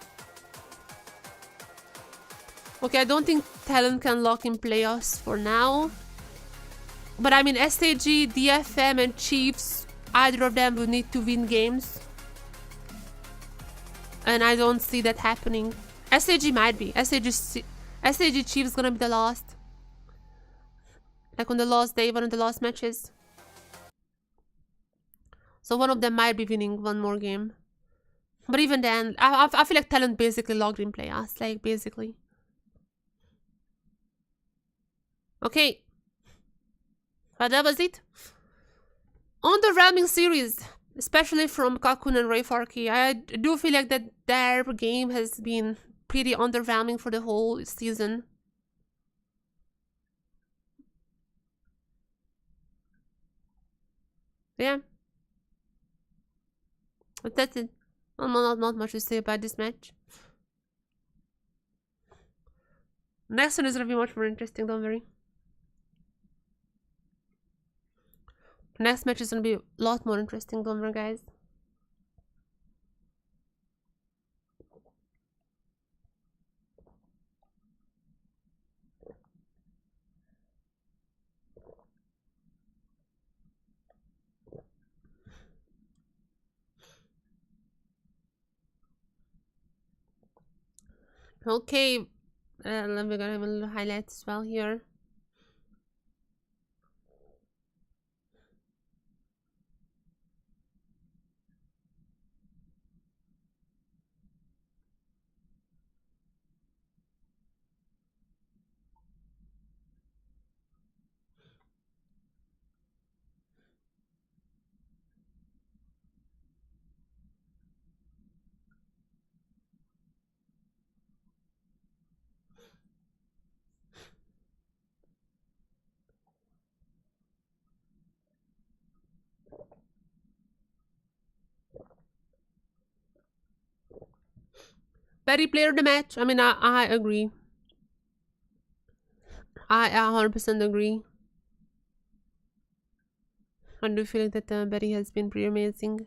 Okay, I don't think Talon can lock in playoffs for now. But I mean, SAG, DFM, and Chiefs, either of them would need to win games. And I don't see that happening. SAG might be. SAG Chiefs gonna be the last. Like on the last day, one of the last matches. So one of them might be winning one more game. But even then, I feel like Talon basically logged in playoffs. Like, basically. Okay. But that was it. Underwhelming series. Especially from Cocoon and Ray Farkey. I do feel like that their game has been pretty underwhelming for the whole season. Yeah. But that's it. Not much to say about this match. Next one is gonna be much more interesting, don't worry. Next match is gonna be a lot more interesting, don't worry, guys. Okay, let me go have a little highlight as well here. Betty player of the match. I mean, I agree. I 100% agree. I do feel like that Betty has been pretty amazing.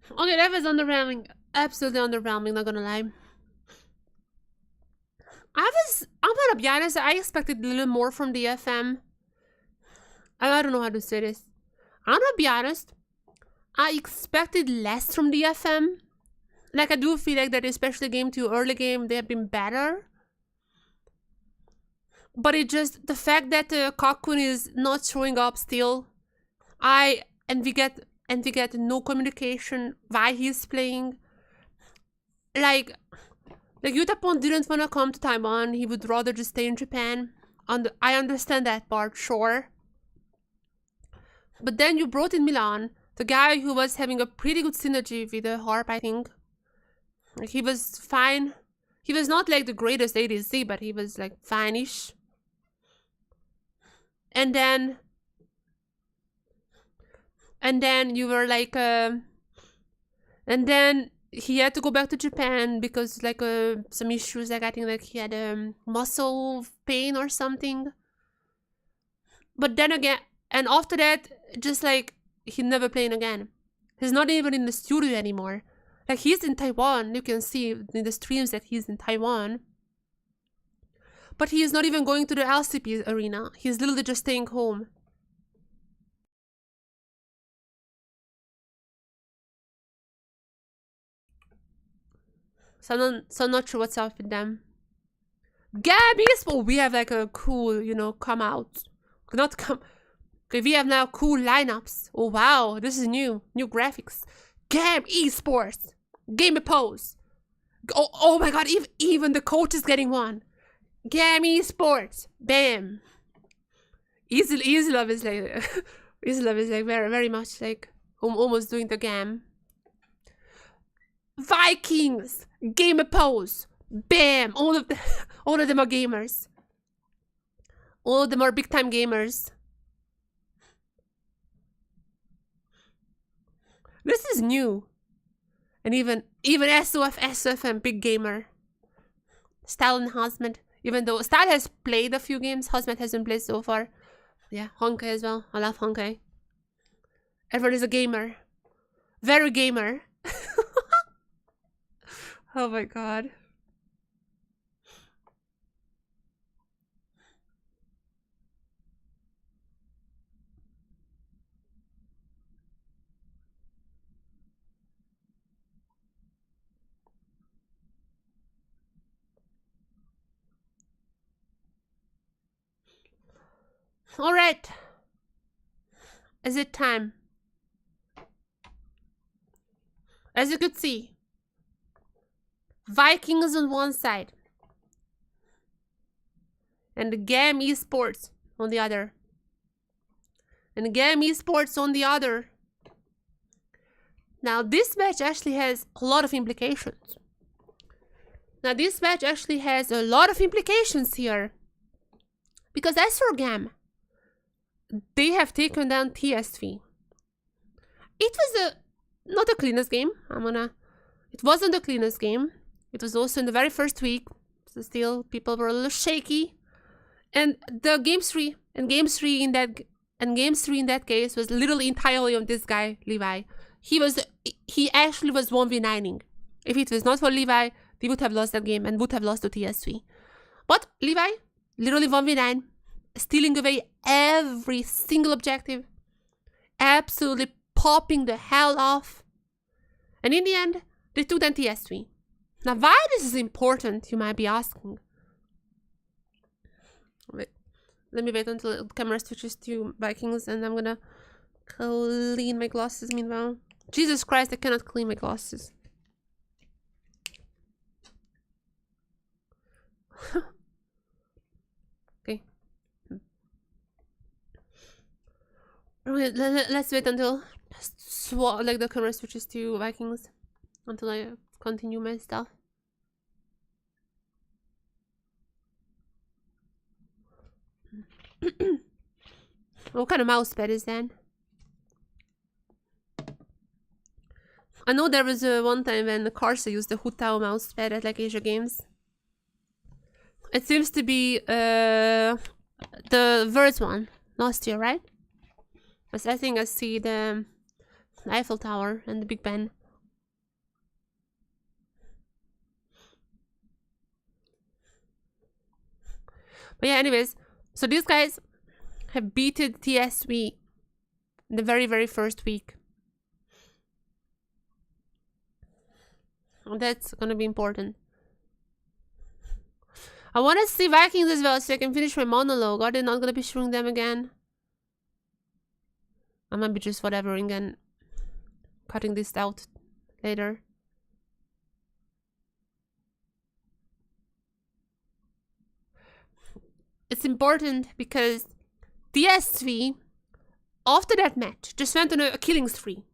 Okay, that was underwhelming. Absolutely underwhelming, not gonna lie. I'm gonna be honest, I expected a little more from the DFM. I don't know how to say this. I'm gonna be honest, I expected less from the DFM. Like, I do feel like that, especially game 2, early game, they have been better. But it just, the fact that Cocoon is not showing up still, and we get no communication why he's playing. Like Yutapon didn't want to come to Taiwan, he would rather just stay in Japan. I understand that part, sure. But then you brought in Milan, the guy who was having a pretty good synergy with the Harp, I think. Like, he was fine. He was not like the greatest ADC, but he was like fine-ish. And then you were like, and then he had to go back to Japan because like some issues, like I think like he had muscle pain or something. But then again, and after that, just like he never playing again. He's not even in the studio anymore. Like he's in Taiwan. You can see in the streams that he's in Taiwan. But he is not even going to the LCP arena. He's literally just staying home. So I'm not sure what's up with them. GAM Esport, we have like a cool, you know, come out. Not come. Okay, we have now cool lineups. Oh wow, this is new graphics. GAM Esports, Game Pose. Oh my god, even the coach is getting one. GAM Esports, bam. Easy Love is like, Easy Love is like very much like almost doing the GAM. Vikings, Game Pose, bam. All of them are gamers. All of them are big time gamers. This is new. And even SOFM, big gamer. Style and Husband. Even though Style has played a few games, Husband hasn't played so far. Yeah, Honkai as well. I love Honkai. Everyone is a gamer. Very gamer. Oh my god. All right. Is it time? As you could see, Vikings on one side and the GAM Esports on the other. And the GAM Esports on the other. Now this match actually has a lot of implications. Here. Because as for GAM, they have taken down TSV. It was not the cleanest game. It wasn't the cleanest game. It was also in the very first week. So still people were a little shaky. And the game 3 in that case was literally entirely on this guy, Levi. He actually was 1v9ing. If it was not for Levi, they would have lost that game and would have lost to TSV. But Levi, literally 1v9, stealing away every single objective, absolutely popping the hell off. And in the end, they took down TSV. Now, why this is important, you might be asking. Wait, let me wait until the camera switches to Vikings, and I'm gonna clean my glasses meanwhile. Jesus Christ, I cannot clean my glasses. Okay. Okay, let's wait until the camera switches to Vikings until I continue my stuff. What kind of mousepad is that? I know there was one time when Karsa used the Hutao mousepad at like Asia Games. It seems to be the Verts one last year, right? Because I think I see the Eiffel Tower and the Big Ben. But yeah, anyways, so these guys have beaten TSV in the very first week. And that's gonna be important. I want to see Vikings as well so I can finish my monologue. Are they not gonna be showing them again? I might be just whatevering and cutting this out later. It's important because TSV, after that match, just went on a killing spree.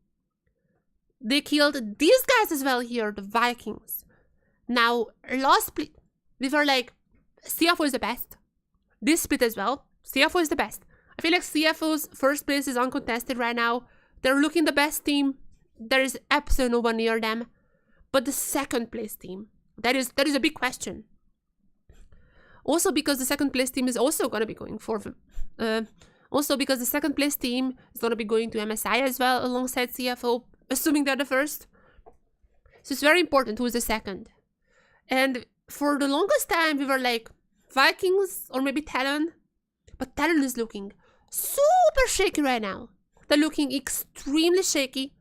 They killed these guys as well here, the Vikings. Now, last split, we were like, CFO is the best. This split as well, CFO is the best. I feel like CFO's first place is uncontested right now. They're looking the best team. There is absolutely no one near them. but the second place team. That is a big question. Also because the second place team is also going to be going for also because the second place team is going to be going to MSI as well alongside CFO, assuming they're the first. So it's very important who is the second. And for the longest time we were like Vikings or maybe Talon, but Talon is looking super shaky right now. They're looking extremely shaky.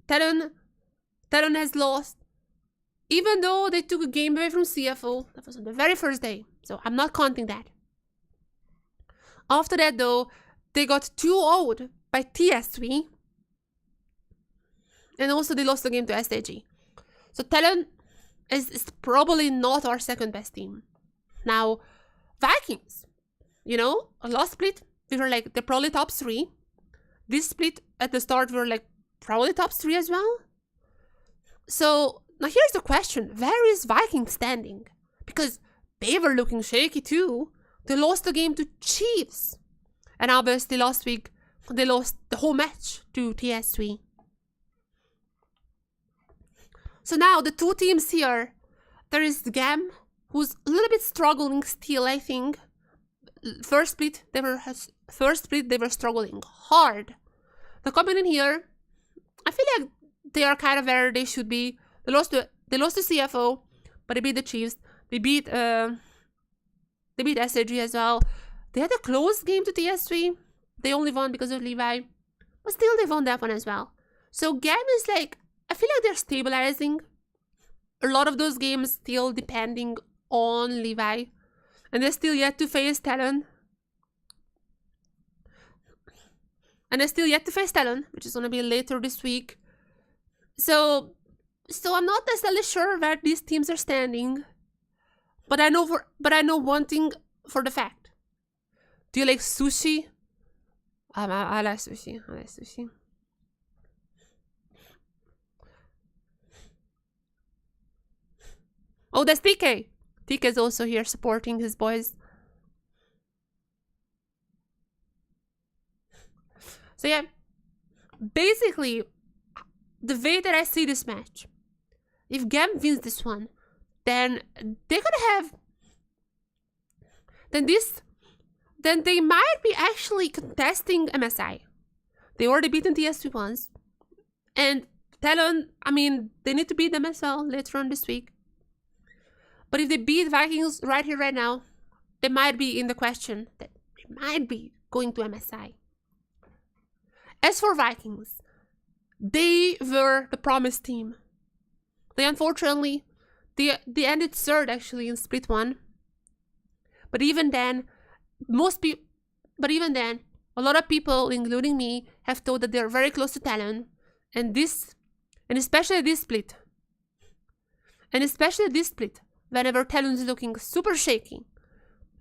Talon has lost. Even though they took a game away from CFO, that was on the very first day. So I'm not counting that. After that though, they got 2-0'd by TS3. And also they lost the game to SAG. So Talon is probably not our second best team. Now, Vikings, you know, last split, we were like, they're probably top 3. This split at the start, we were like, probably top 3 as well. So now here's the question, where is Vikings standing? Because they were looking shaky too. They lost the game to Chiefs. And obviously last week, they lost the whole match to TS3. So now the two teams here, there is GAM, who's a little bit struggling still, I think. First split, they were struggling hard. They're coming in here. I feel like they are kind of where they should be. They lost to CFO, but they beat the Chiefs. They beat SAG as well. They had a close game to TS3. They only won because of Levi, but still they won that one as well. So GAM is like, I feel like they're stabilizing. A lot of those games still depending on Levi. And they're still yet to face Talon. Which is going to be later this week. So I'm not necessarily sure where these teams are standing. But I know one thing for the fact. Do you like sushi? I like sushi. Oh, that's TK. TK is also here supporting his boys. So yeah, basically, the way that I see this match, if GAM wins this one, then they're gonna have, then they might be actually contesting MSI. They already beaten TS3 once, and Talon, I mean, they need to beat them as well later on this week. But if they beat Vikings right here, right now, they might be in the question that they might be going to MSI. As for Vikings, they were the promised team. They unfortunately, they ended third actually in split 1. But even then, a lot of people, including me, have thought that they're very close to Talon. And especially this split. Whenever Talon is looking super shaky,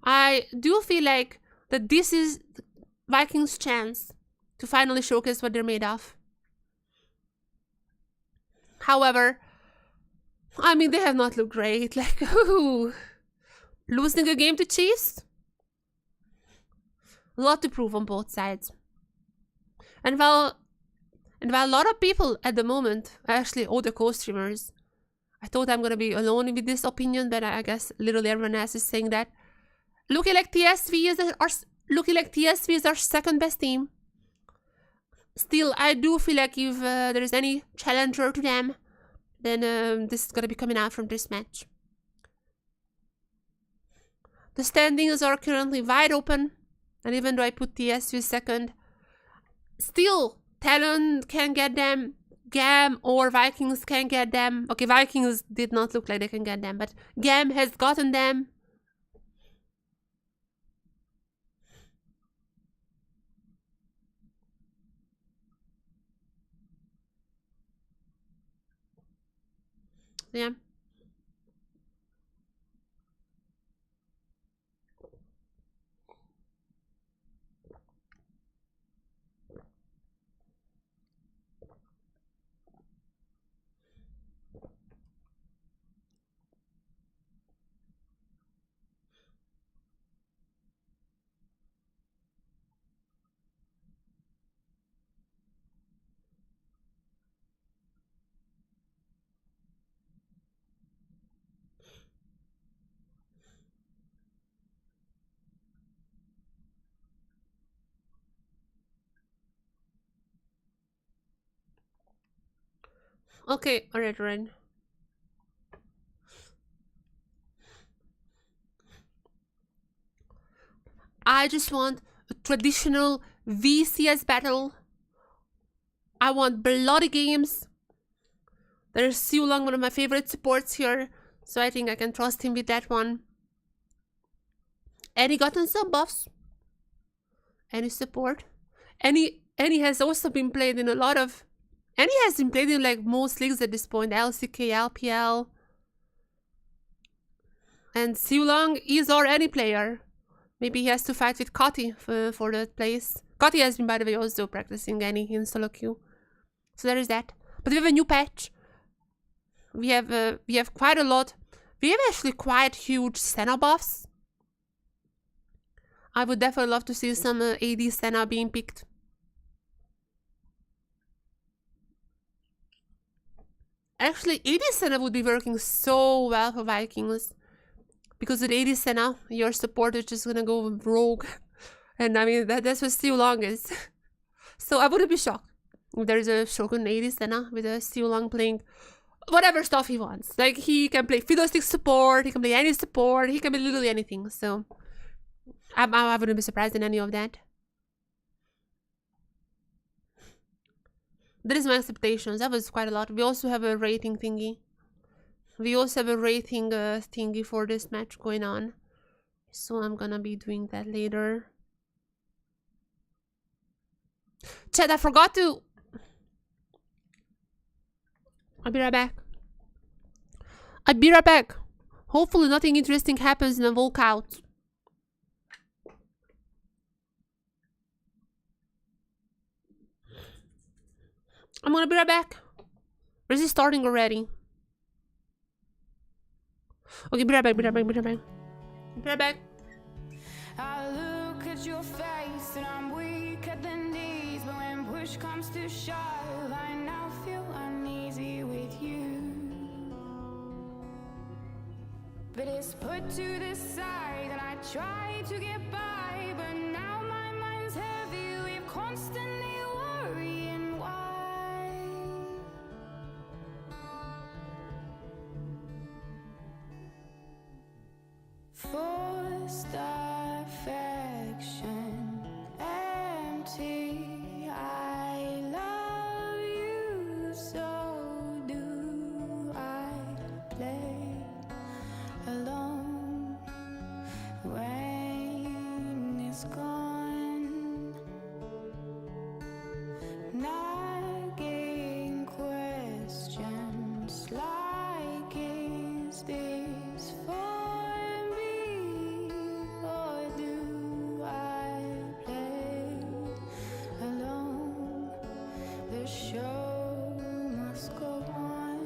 I do feel like that this is Vikings' chance to finally showcase what they're made of. However, I mean, they have not looked great. Like, ooh, losing a game to Chiefs? A lot to prove on both sides. And while a lot of people at the moment, actually all the co-streamers, I thought I'm gonna be alone with this opinion, but I guess literally everyone else is saying that. Looking like TSV is our second best team. Still, I do feel like if there is any challenger to them, then this is gonna be coming out from this match. The standings are currently wide open, and even though I put TSV second, still Talon can get them. GAM or Vikings can get them. Okay, Vikings did not look like they can get them, but GAM has gotten them. Yeah. Okay, alright, alright. I just want a traditional VCS battle. I want bloody games. There's Siu Long, one of my favorite supports here, so I think I can trust him with that one. And he gotten some buffs. Any support. And he has also been played in a lot of... And he has been played in like most leagues at this point. LCK, LPL. And Siu Long is our any player. Maybe he has to fight with Kati for that place. Kati has been, by the way, also practicing any in solo queue. So there is that. But we have a new patch. We have quite a lot. We have actually quite huge Senna buffs. I would definitely love to see some AD Senna being picked. Actually, AD Senna would be working so well for Vikings. Because with AD Senna, your support is just gonna go rogue. And I mean, that's what Siu Long is. So I wouldn't be shocked if there's a Shogun AD Senna with a Siu Long playing whatever stuff he wants. Like, he can play Fiddlestick support, he can play any support, he can be literally anything. So I wouldn't be surprised in any of that. That is my expectations. That was quite a lot. We also have a rating thingy. We also have a rating thingy for this match going on. So I'm gonna be doing that later. Chat, I forgot to... I'll be right back. I'll be right back. Hopefully nothing interesting happens in a walkout. I'm gonna be right back. Or is it starting already? Okay, be right back, be right back, be right back. Be right back. I look at your face and I'm weak at the knees, but when push comes to shove, I now feel uneasy with you. But it's put to the side and I try to get by, but now my mind's heavy with constantly worrying why. Forced affection, empty. I love you, so do I play alone when it's gone. Nagging questions like, is this for me, or do I play alone? The show must go on.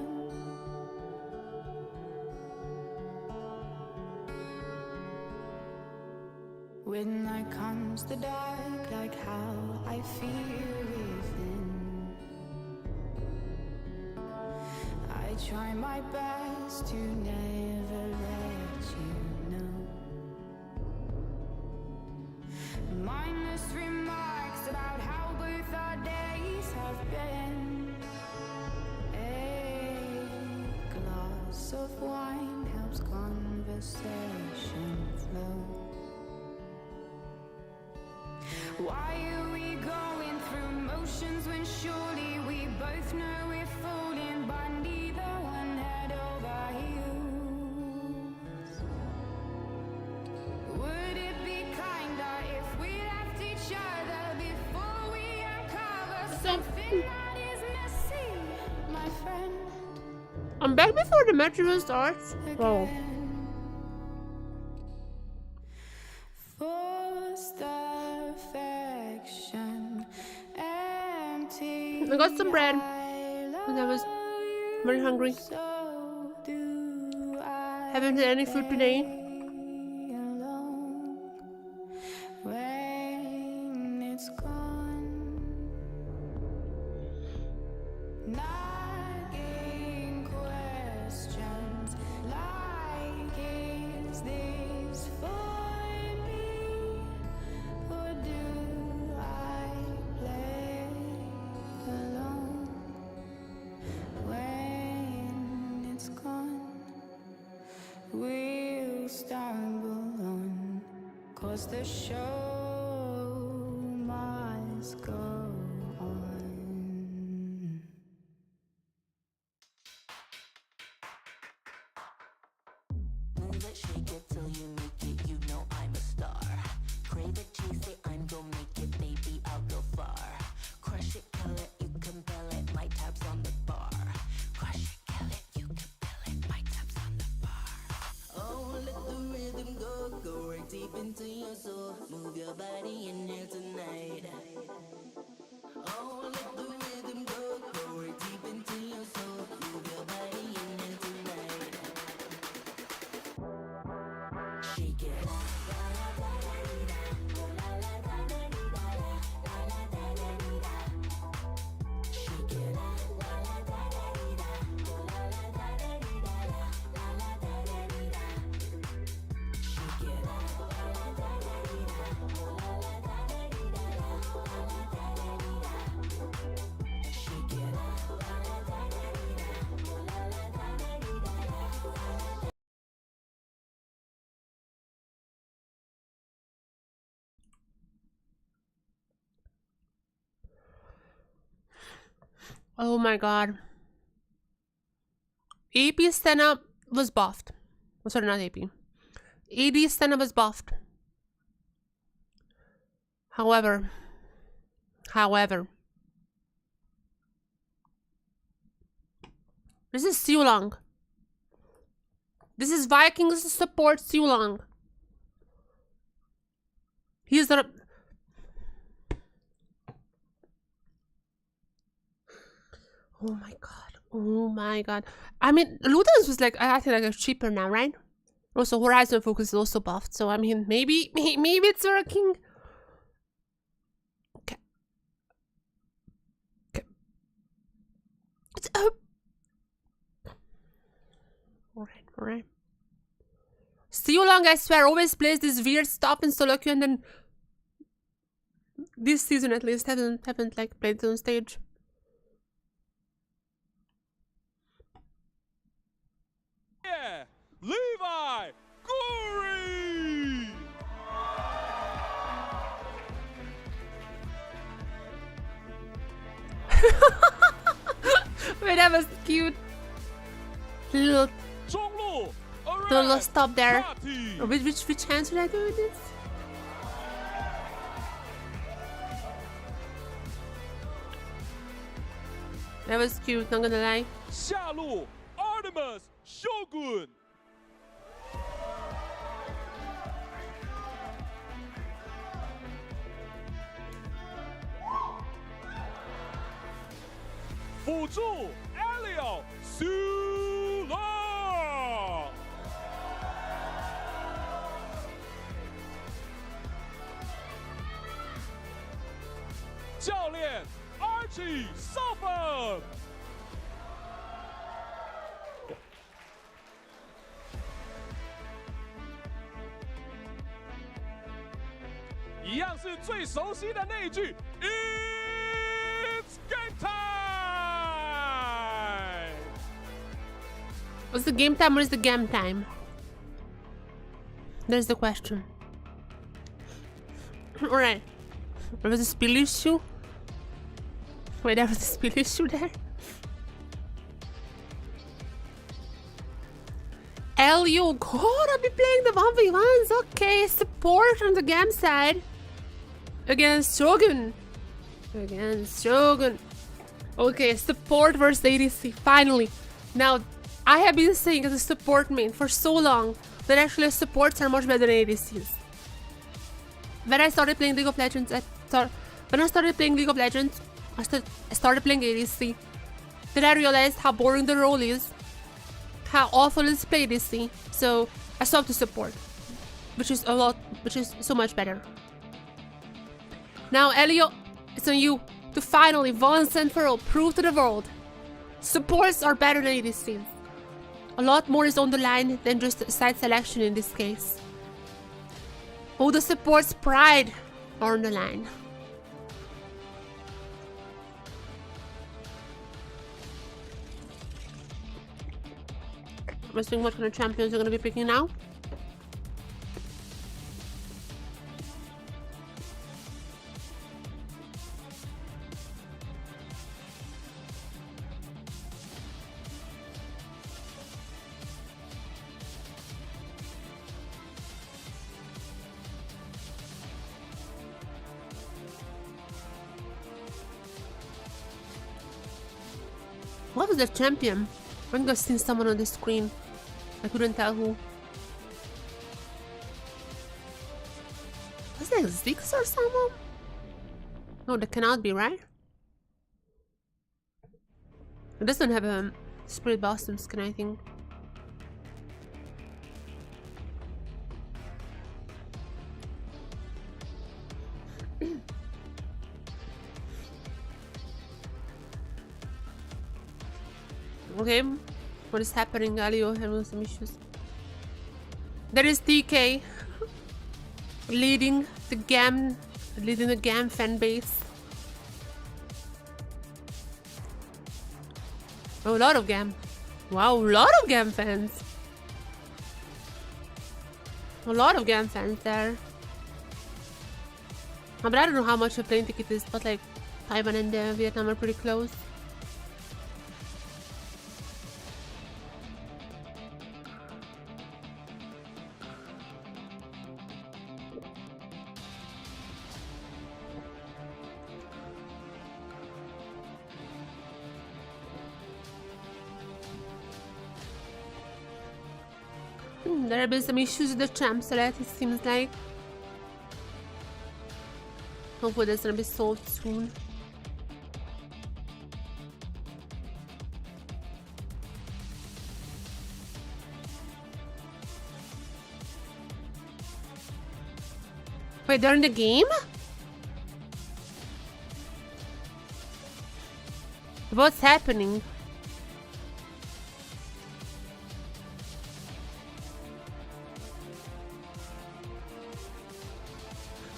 When night comes the dark, like how I feel within, I try my best to never let you know. Mindless remarks about how both our days have been. A glass of wine helps conversation flow. Why are we going through motions when surely we both know we're falling, but neither one head over heels? Would it be kinder if we left each other before we uncover something that is messy, my friend? I'm back before the match even starts. Oh. Forced affection, empty. I got some bread because I was very hungry. So do I Haven't had any food today. alone when it's gone. Nagging questions like, is this for me, or do I play alone when we'll stumble on, 'cause the show must go on. Move it, shake it till you make it, you know I'm a star. Crave it, chase it, I'm gon' make it, baby, I'll go far. Crush it, kill it, you can bill it, my tab's on the bar. Crush it, kill it, you can bill it, my tab's on the bar. Oh, let the rhythm go, go right deep into your soul. Move your body in here tonight. Oh, let the rhythm go, go right deep into your soul. Move your body in here tonight. Shake it. Oh my god. AP stand-up was buffed. Oh, sorry, not AP. AD stand-up was buffed. However, this is Siulang. This is Vikings support Siulang. He's not a... Oh my god. Oh my god. I mean, Luden's was like, I think like cheaper now, right? Also, Horizon Focus is also buffed. So, I mean, maybe it's working. Okay. Okay. It's alright. Siulang, I swear, always plays this weird stuff in solo queue, and then this season at least haven't like played it on stage. Yeah, Levi Guri! Wait, that was cute. Little stop there. Oh, which hand should I do with this? That was cute, not gonna lie. 下路 Artemis Shogun. Fuzu Elio Sula. 教练 Archie Sulfur。 一样是最熟悉的那一句 It's game time! Was the game time or is the GAM time? There's the question. Alright. There was a spill issue? Wait, there was a spill issue there? Elio, God, I'll be playing the 1v1s. Okay, support on the GAM side. Against Shogun. Okay, support versus ADC, finally. Now, I have been saying as a support main for so long that actually supports are much better than ADCs. When I started playing League of Legends, I started playing ADC. Then I realized how boring the role is, how awful is play ADC. So I stopped to support, which is so much better. Now, Elio, it's on you to finally, once and for all, prove to the world supports are better than ADCs. A lot more is on the line than just side selection in this case. All the support's pride are on the line. Let's think what kind of champions you're gonna be picking now. What was the champion? I think I've seen someone on the screen. I couldn't tell who. Was that Ziggs or someone? No, that cannot be, right? It doesn't have a Spirit Blossom skin, I think. Okay, what is happening? Alio having some issues. There is TK leading the GAM fan base. Oh, a lot of GAM. Wow, a lot of GAM fans. A lot of GAM fans there. But I don't know how much a plane ticket is, but like Taiwan and Vietnam are pretty close. There have been some issues with the champ select, it seems like. Hopefully that's gonna be solved soon. Wait, they're in the game? What's happening?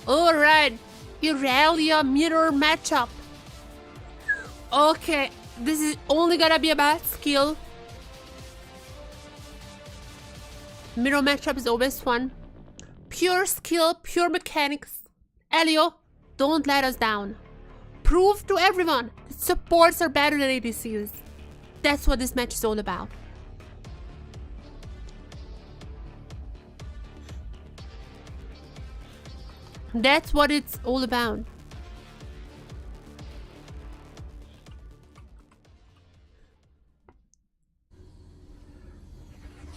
Alright, Irelia mirror matchup. Okay, this is only gonna be about skill. Mirror matchup is always fun. Pure skill, pure mechanics. Elio, don't let us down. Prove to everyone that supports are better than ADCs. That's what this match is all about. That's what it's all about.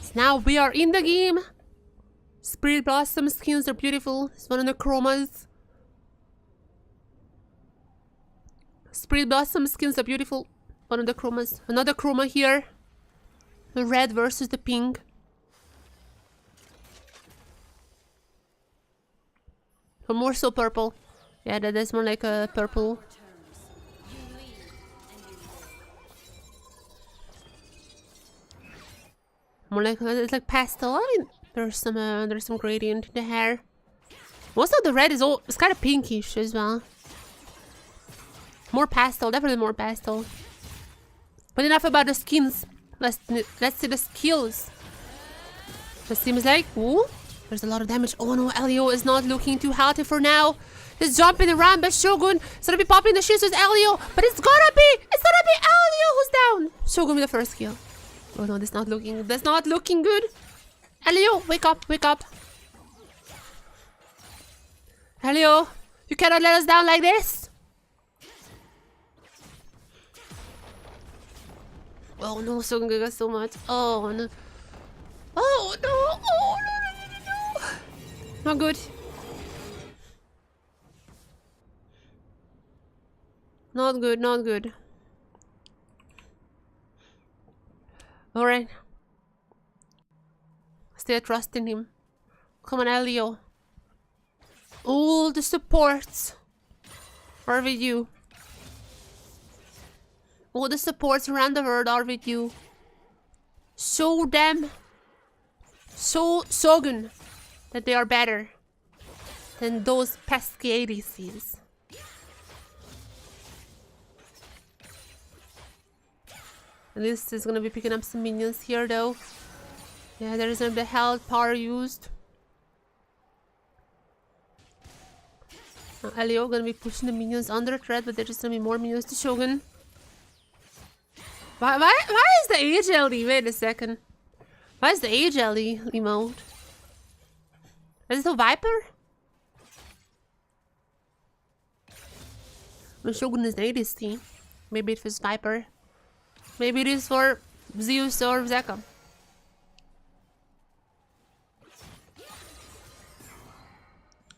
So now we are in the game. Spirit Blossom skins are beautiful. It's one of the chromas. Spirit Blossom skins are beautiful. One of the chromas. Another chroma here. The red versus the pink. Or more so purple. Yeah, that is more like a purple. More like it's like pastel. I mean, there's some gradient in the hair. Most of the red is all it's kind of pinkish as well. More pastel, definitely more pastel. But enough about the skins. Let's see the skills. It seems like ooh. There's a lot of damage. Oh no, Elio is not looking too healthy for now. He's jumping around, but Shogun is gonna be popping the shields with Elio. But it's gonna be Elio who's down. Shogun with the first kill. Oh no, that's not looking good. Elio, wake up, wake up. Elio, you cannot let us down like this. Oh no, Shogun got so much. Oh no. Oh no, oh no. Not good. Not good, not good. Alright. Still trusting him. Come on, Elio. All the supports are with you. All the supports around the world are with you. Show them. Show Shogun that they are better than those pesky ADCs. And this is gonna be picking up some minions here though. Yeah, there isn't the health power used. Elio gonna be pushing the minions under threat, but there's just gonna be more minions to Shogun. Why is the AGLD? Wait a second. Why is the AGLD emote? Is it a Viper? When Shogun is 80s, maybe it was Viper. Maybe it is for Zeus or Zeka.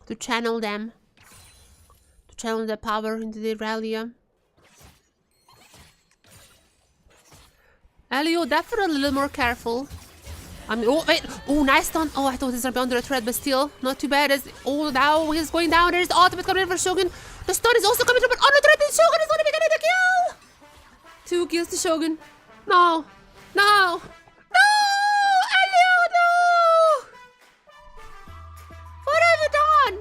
To channel them. To channel the power into the Relia. Elio, definitely a little more careful. I mean, oh, wait. Oh, nice stun. Oh, I thought this was gonna be under a threat, but still, not too bad. Oh, now he's going down. There's the ultimate coming in for Shogun. The stun is also coming through, but under threat, and Shogun is gonna be getting the kill. 2 kills to Shogun. No. No. No! Elio, no! What have you done?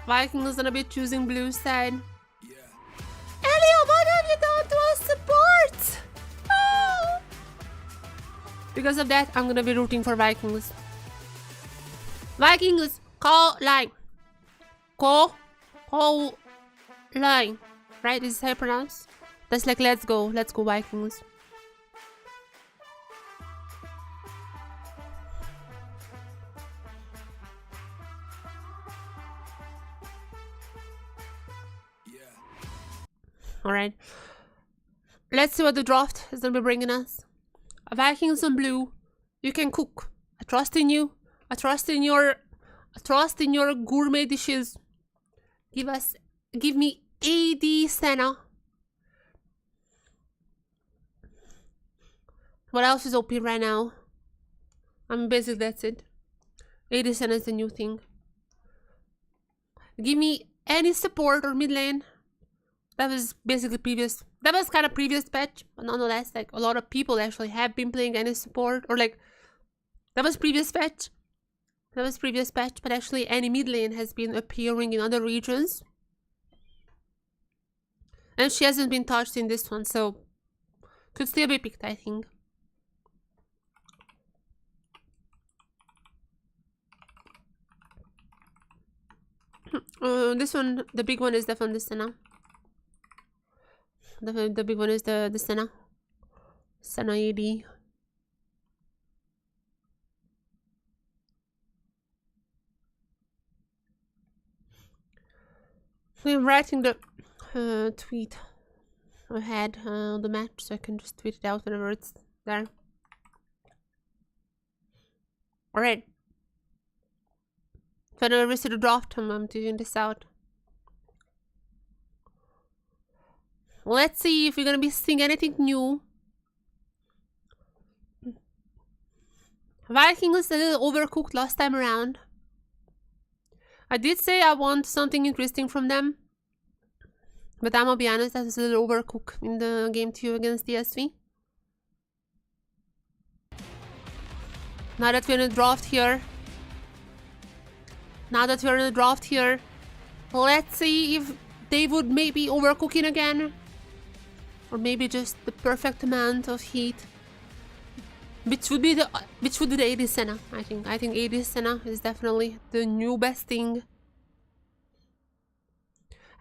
Viking is gonna be choosing blue side. Elio, what have you done to our support? No! Because of that, I'm gonna be rooting for Vikings. Vikings, call line. Call line. Right? Is this how you pronounce? That's like let's go Vikings. Alright. Let's see what the draft is gonna be bringing us. Vikings on blue. You can cook. I trust in you. I trust in your gourmet dishes. Give me AD Senna. What else is OP right now? I mean, basically that's it. AD Senna is the new thing. Give me any support or mid lane. That was basically previous. That was kind of previous patch, but nonetheless, like a lot of people actually have been playing any support, or like that was previous patch. That was previous patch, but actually any mid lane has been appearing in other regions, and she hasn't been touched in this one, so could still be picked, I think. This one, the big one, is definitely Senna. The big one is the Senna. Senna AD. I'm writing the tweet ahead on the match, so I can just tweet it out whenever it's there. Alright. Whenever we see the draft, I'm tweeting this out. Let's see if we're gonna be seeing anything new. Vikings is a little overcooked last time around. I did say I want something interesting from them, but I'm gonna be honest, that was a little overcooked in the game 2 against DSV. Now that we're in the draft here, let's see if they would maybe overcooking again. Or maybe just the perfect amount of heat, which would be the AD Senna. I think AD Senna is definitely the new best thing.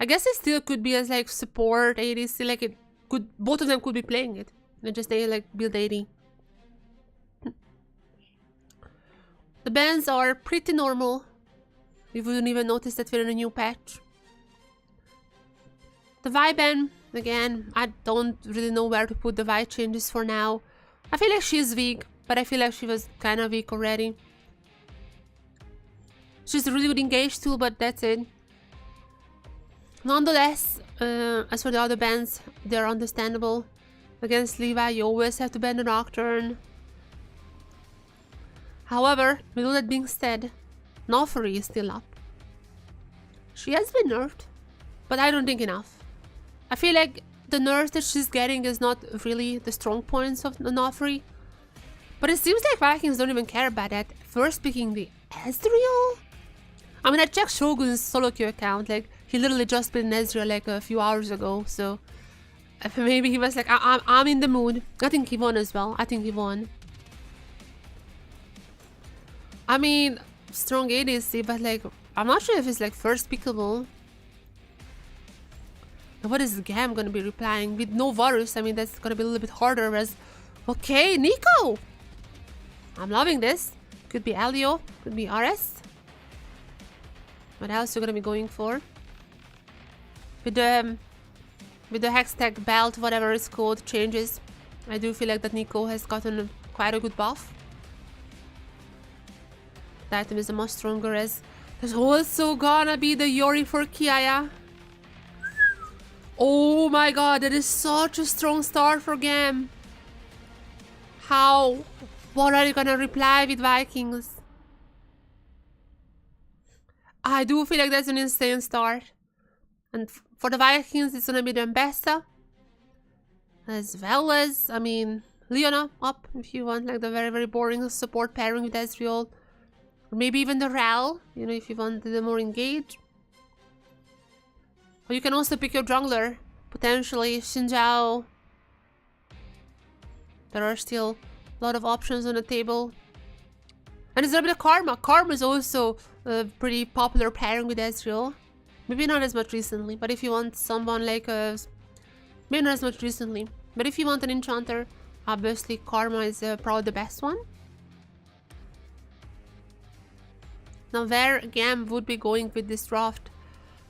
I guess it still could be as like support AD. Still, like it could, both of them could be playing it. And just they like build AD. The bans are pretty normal. You wouldn't even notice that we're in a new patch. The Vi ban. Again, I don't really know where to put the Vi changes for now. I feel like she's weak, but I feel like she was kind of weak already. She's really good engaged too, but that's it. Nonetheless, as for the other bans, they're understandable. Against Levi, you always have to ban the Nocturne. However, with all that being said, Nofuri is still up. She has been nerfed, but I don't think enough. I feel like the nerf that she's getting is not really the strong points of the Nofuri. But it seems like Vikings don't even care about that. First picking the Ezreal? I mean, I checked Shogun's solo queue account, like, he literally just played an Ezreal like a few hours ago, so... Maybe he was like, I'm in the mood. I think he won as well. I think he won. I mean, strong ADC, but like, I'm not sure if it's like first pickable. And what is GAM gonna be replying with no Varus? I mean, that's gonna be a little bit harder. Whereas, okay, Nico. I'm loving this. Could be Elio, could be RS. What else you're gonna be going for? With the hashtag belt, whatever it's called, changes. I do feel like that Nico has gotten quite a good buff. The item is much stronger, as there's also gonna be the Yori for Kiaya. Oh my god, that is such a strong start for GAM. How? What are you gonna reply with Vikings? I do feel like that's an insane start. And for the Vikings, it's gonna be the Mbessa. As well as, I mean, Leona up if you want like the very, very boring support pairing with Ezreal. Or maybe even the Ral, you know, if you want the more engaged. Or you can also pick your jungler. Potentially Xinjiao. There are still a lot of options on the table. And there's a bit of Karma. Karma is also a pretty popular pairing with Ezreal. Maybe not as much recently, but if you want someone like a... Maybe not as much recently. But if you want an enchanter, obviously Karma is probably the best one. Now where GAM would be going with this draft?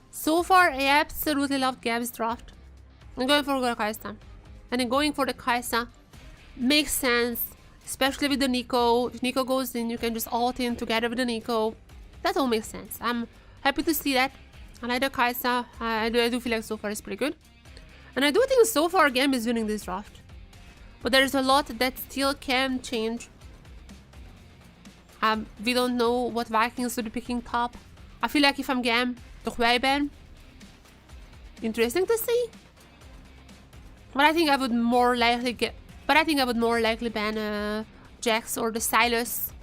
So far, I absolutely love GAM's draft. I'm going for the Kai'Sa. And then going for the Kai'Sa makes sense, especially with the Nico. If Nico goes in, you can just ult in together with the Nico. That all makes sense. I'm happy to see that. I like the Kai'Sa. I do feel like so far it's pretty good. And I do think so far GAM is winning this draft. But there's a lot that still can change. We don't know what Vikings will be picking top. I feel like if I'm GAM, the Huawei ban. Interesting to see. But I think I would more likely ban Jax or the Silas.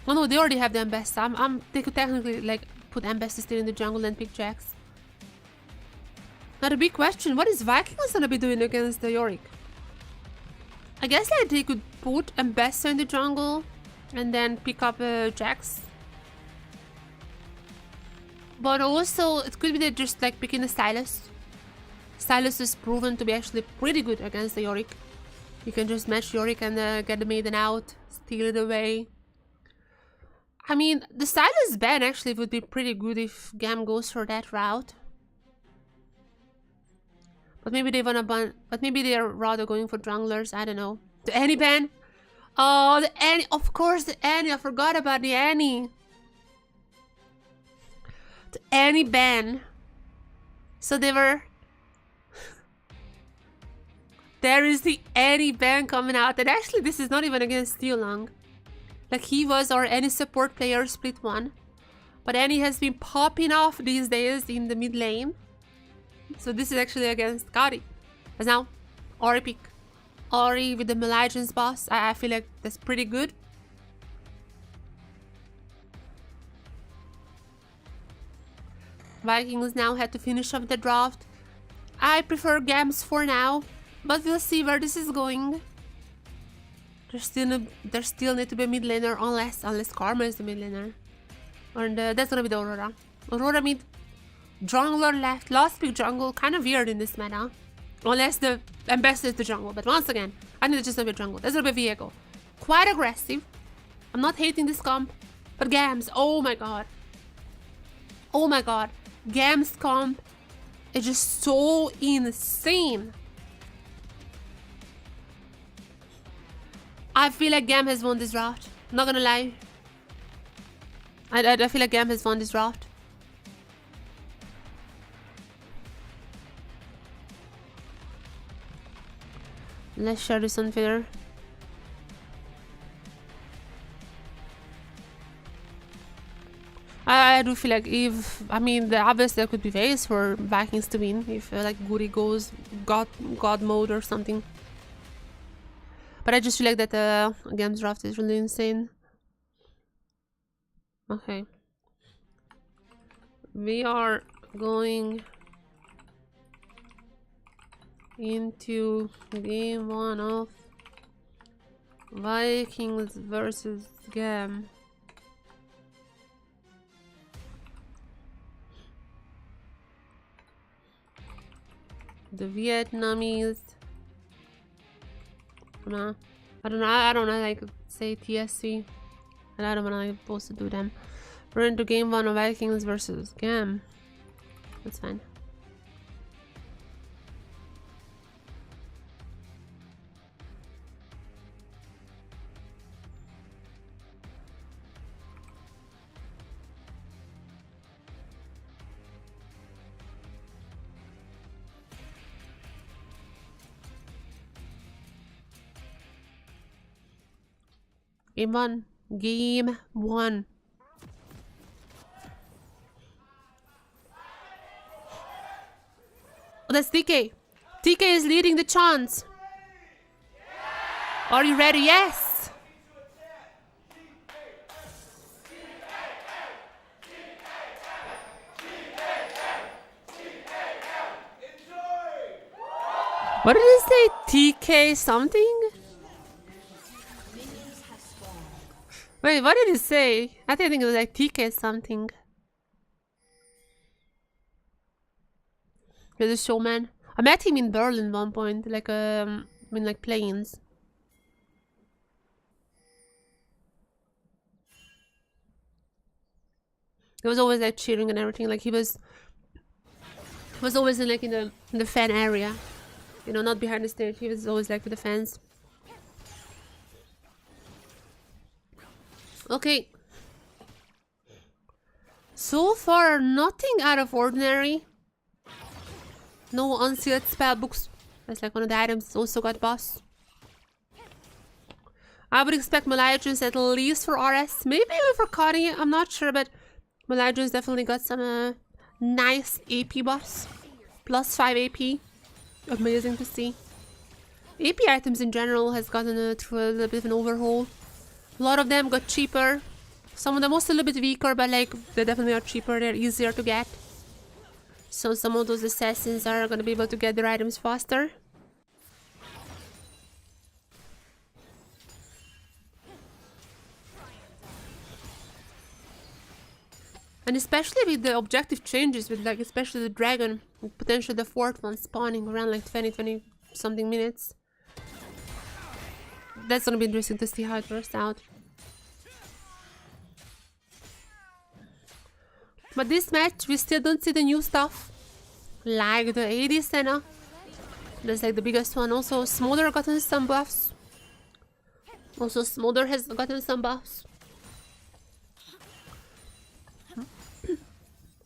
Oh no, they already have the Mbessa. They could technically like put Mbessa still in the jungle and pick Jax. Now the big question, what is Vikings gonna be doing against the Yorick? I guess like they could put Mbessa in the jungle and then pick up Jax. But also, it could be they're just like picking the Silas. Silas is proven to be actually pretty good against the Yorick. You can just match Yorick and get the maiden out, steal it away. I mean, the Silas ban actually would be pretty good if GAM goes for that route. But maybe they wanna ban. But maybe they're rather going for junglers. I don't know. The Annie ban. Oh, the Annie. Of course, the Annie. I forgot about the Annie. The Annie ban. So they were... There is the Annie ban coming out. And actually, this is not even against Steelong. Like, he was our Annie support player split 1. But Annie has been popping off these days in the mid lane. So this is actually against Kari. As now, Ori pick. Ori with the Maleagence boss. I feel like that's pretty good. Vikings now had to finish up the draft. I prefer GAMs for now, but we'll see where this is going. There still need to be a mid laner unless Karma is the mid laner. And that's gonna be the Aurora. Aurora mid. Jungler left. Last pick jungle. Kind of weird in this meta. Unless the Ambassador is the jungle. But once again, I need to just not be jungle. That's gonna be Viego. Quite aggressive. I'm not hating this comp. But GAMs, oh my god. Oh my god. GAM's comp is just so insane. I feel like GAM has won this draft. I'm not gonna lie. I feel like GAM has won this draft. Let's share this on Twitter. I do feel like if... I mean, obviously there could be ways for Vikings to win. If like Guri goes God mode or something. But I just feel like that GAM's draft is really insane. Okay. We are going into game 1 of Vikings versus GAM. The Vietnamese. I don't know, like say TSC. And I don't wanna like supposed to do them. We're into game 1 of Vikings versus GAM. That's fine. Game 1. Game 1. Oh, that's TK. TK is leading the chants. Are you ready? Yes. What did he say? TK something? Wait, what did he say? I think it was like TK something. He's a showman. I met him in Berlin one point, like in like planes. He was always like cheering and everything. Like he was always in, like in the fan area, you know, not behind the stage. He was always like with the fans. Okay. So far, nothing out of ordinary. No unsealed spellbooks. That's like one of the items. Also got boss. I would expect Malaysians at least for RS. Maybe even for Cody. I'm not sure, but Malaysians definitely got some nice AP buffs. Plus 5 AP. Amazing to see. AP items in general has gotten through a little bit of an overhaul. A lot of them got cheaper. Some of them also a little bit weaker, but like they definitely are cheaper. They're easier to get. So some of those assassins are gonna be able to get their items faster. And especially with the objective changes, with like especially the dragon, potentially the 4th one spawning around like 20 something minutes. That's gonna be interesting to see how it works out. But this match, we still don't see the new stuff. Like the AD Senna. That's like the biggest one. Also, Smolder gotten some buffs. Also, Smolder has gotten some buffs.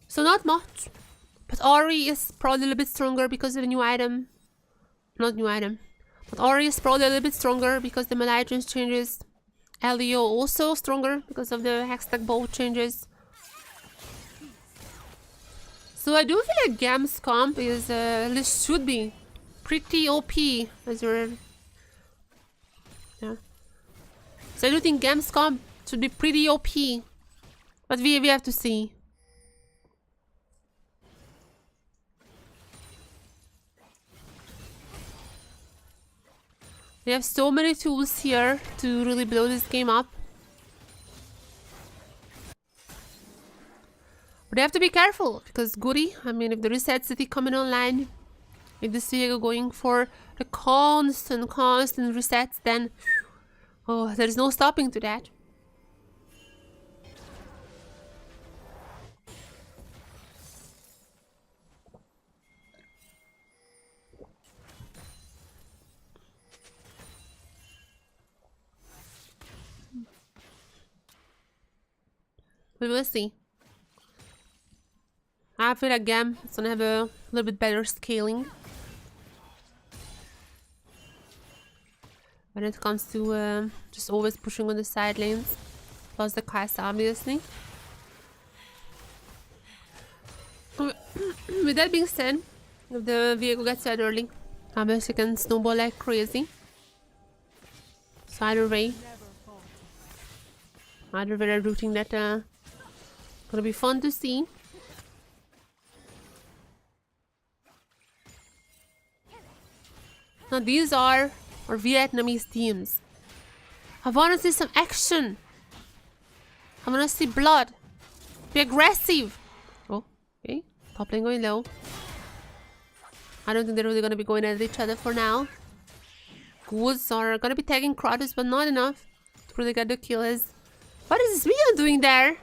So not much. But Ori is probably a little bit stronger because of the new item. Not new item. But Ori is probably a little bit stronger because the Malaysians changes. Elio also stronger because of the Hextech bow changes. So I do feel like GAM's comp is, at least should be, pretty OP. As you're... Yeah. So I do think GAM's comp should be pretty OP. But we have to see. We have so many tools here to really blow this game up. But you have to be careful, because Goody, I mean, if the Reset City coming online, if this Viego going for the constant resets, then oh, there's no stopping to that. We will see. I feel like GAM is gonna have a little bit better scaling when it comes to just always pushing on the side lanes, plus the cast, obviously. With that being said, if the vehicle gets out early, obviously can snowball like crazy. So either way they're rooting that gonna be fun to see. Now these are our Vietnamese teams. I want to see some action. I want to see blood. Be aggressive. Oh, okay. Top lane going low. I don't think they're really going to be going at each other for now. Ghouls are going to be tagging Kratos, but not enough to really get the kills. What is this minion doing there?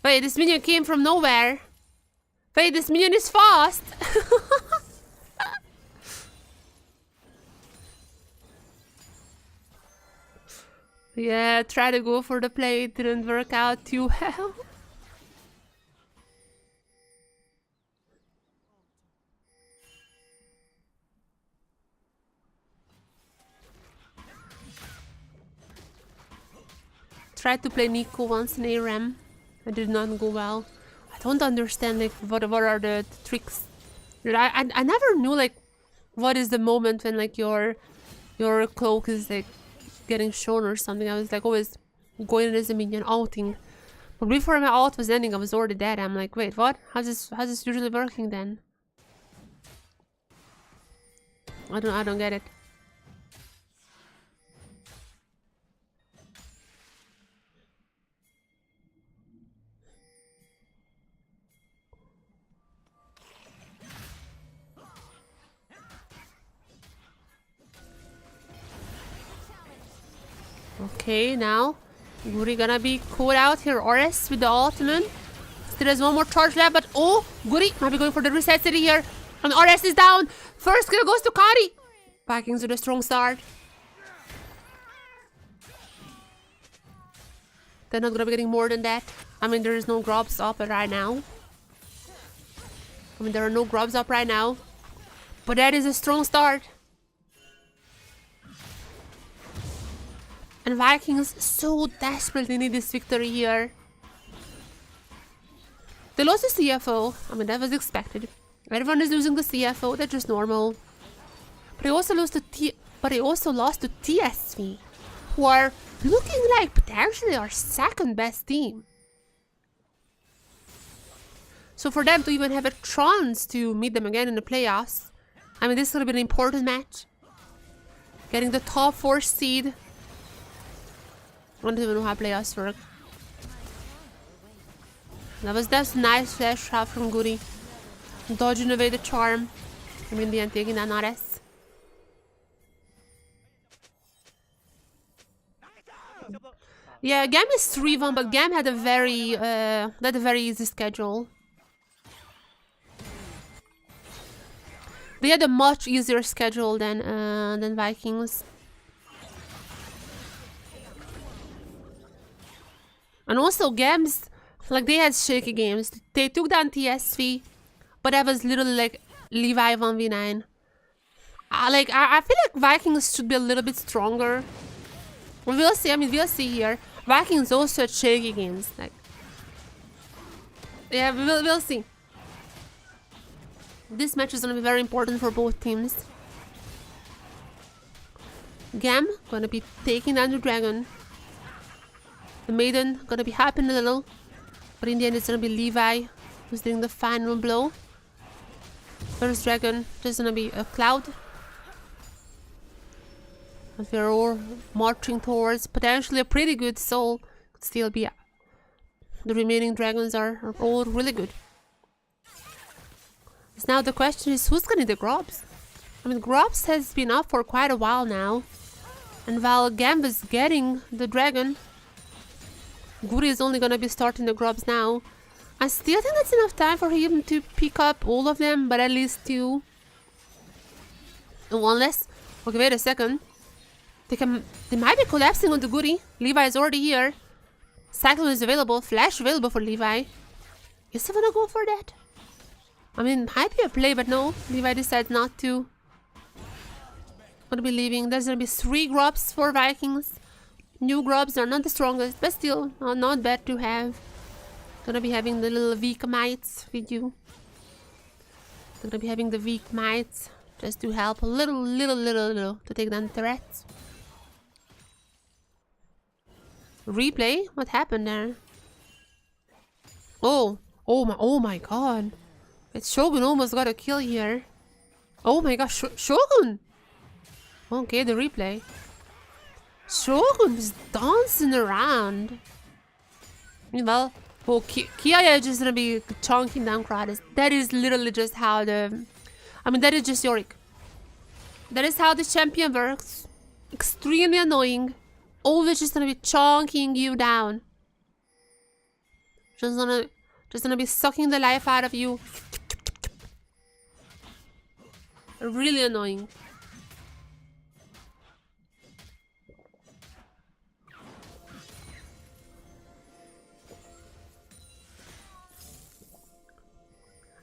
Wait, this minion came from nowhere. Wait, this minion is fast. Yeah, try to go for the play. It didn't work out too well. Tried to play Nico once in ARAM. It did not go well. I don't understand like what are the tricks. I never knew like what is the moment when like your cloak is like getting shown or something. I was like always going as a minion outing. But before my ult was ending, I was already dead. I'm like, wait, what? How's this usually working then? I don't get it. Okay, now Guri gonna be caught out here. Ores with the ultimate. Still has one more charge left, but oh, Guri might be going for the reset city here. And Ores is down. First kill goes to Kari. Vikings with a strong start. They're not gonna be getting more than that. I mean, there is no grubs up right now. There are no grubs up right now. But that is a strong start. And Vikings so desperately need this victory here. They lost the CFO. I mean, that was expected. Everyone is losing the CFO. That's just normal. But they also lost to TSV, who are looking like potentially our second best team. So for them to even have a chance to meet them again in the playoffs, I mean, this is going to be an important match. Getting the top 4 seed. I don't even know how playoffs work. That's a nice flash shot from Guri. Dodging away the charm. I mean, the end taking that Nares. Yeah, GAM is 3-1, but GAM had a very easy schedule. They had a much easier schedule than Vikings. And also GAMs, like they had shaky games. They took down TSV, but that was literally like Levi 1v9. I feel like Vikings should be a little bit stronger. We'll see. I mean, we'll see here. Vikings also had shaky games. Like, yeah, we'll see. This match is gonna be very important for both teams. GAM gonna be taking down the dragon. The Maiden gonna be happy a little, but in the end it's gonna be Levi who's doing the final blow. First dragon, there's gonna be a cloud. But we're all marching towards potentially a pretty good soul. Could still be. The remaining dragons are all really good. So now the question is, who's gonna do the Grubs? I mean, Grubs has been up for quite a while now. And while GAM is getting the dragon, Guri is only gonna be starting the Grubs now. I still think that's enough time for him to pick up all of them, but at least 2. And one less. Okay, wait a second. They might be collapsing on the Guri. Levi is already here. Cyclone is available. Flash available for Levi. Is he gonna go for that? I mean, might be a play, but no. Levi decides not to. Gonna be leaving. There's gonna be 3 Grubs for Vikings. New Grubs are not the strongest, but still not bad to have. Gonna be having the little weak mites with you. Gonna be having the weak mites just to help a little to take down the threats. Replay? What happened there? Oh my god. It's Shogun almost got a kill here. Oh my gosh, Shogun! Okay, the replay. Shogun is dancing around. Well, Kiaya is just gonna be chunking down Kratos. That is literally just how the... I mean, that is just Yorick. That is how the champion works. Extremely annoying. Always just gonna be chunking you down. Just gonna be sucking the life out of you. Really annoying.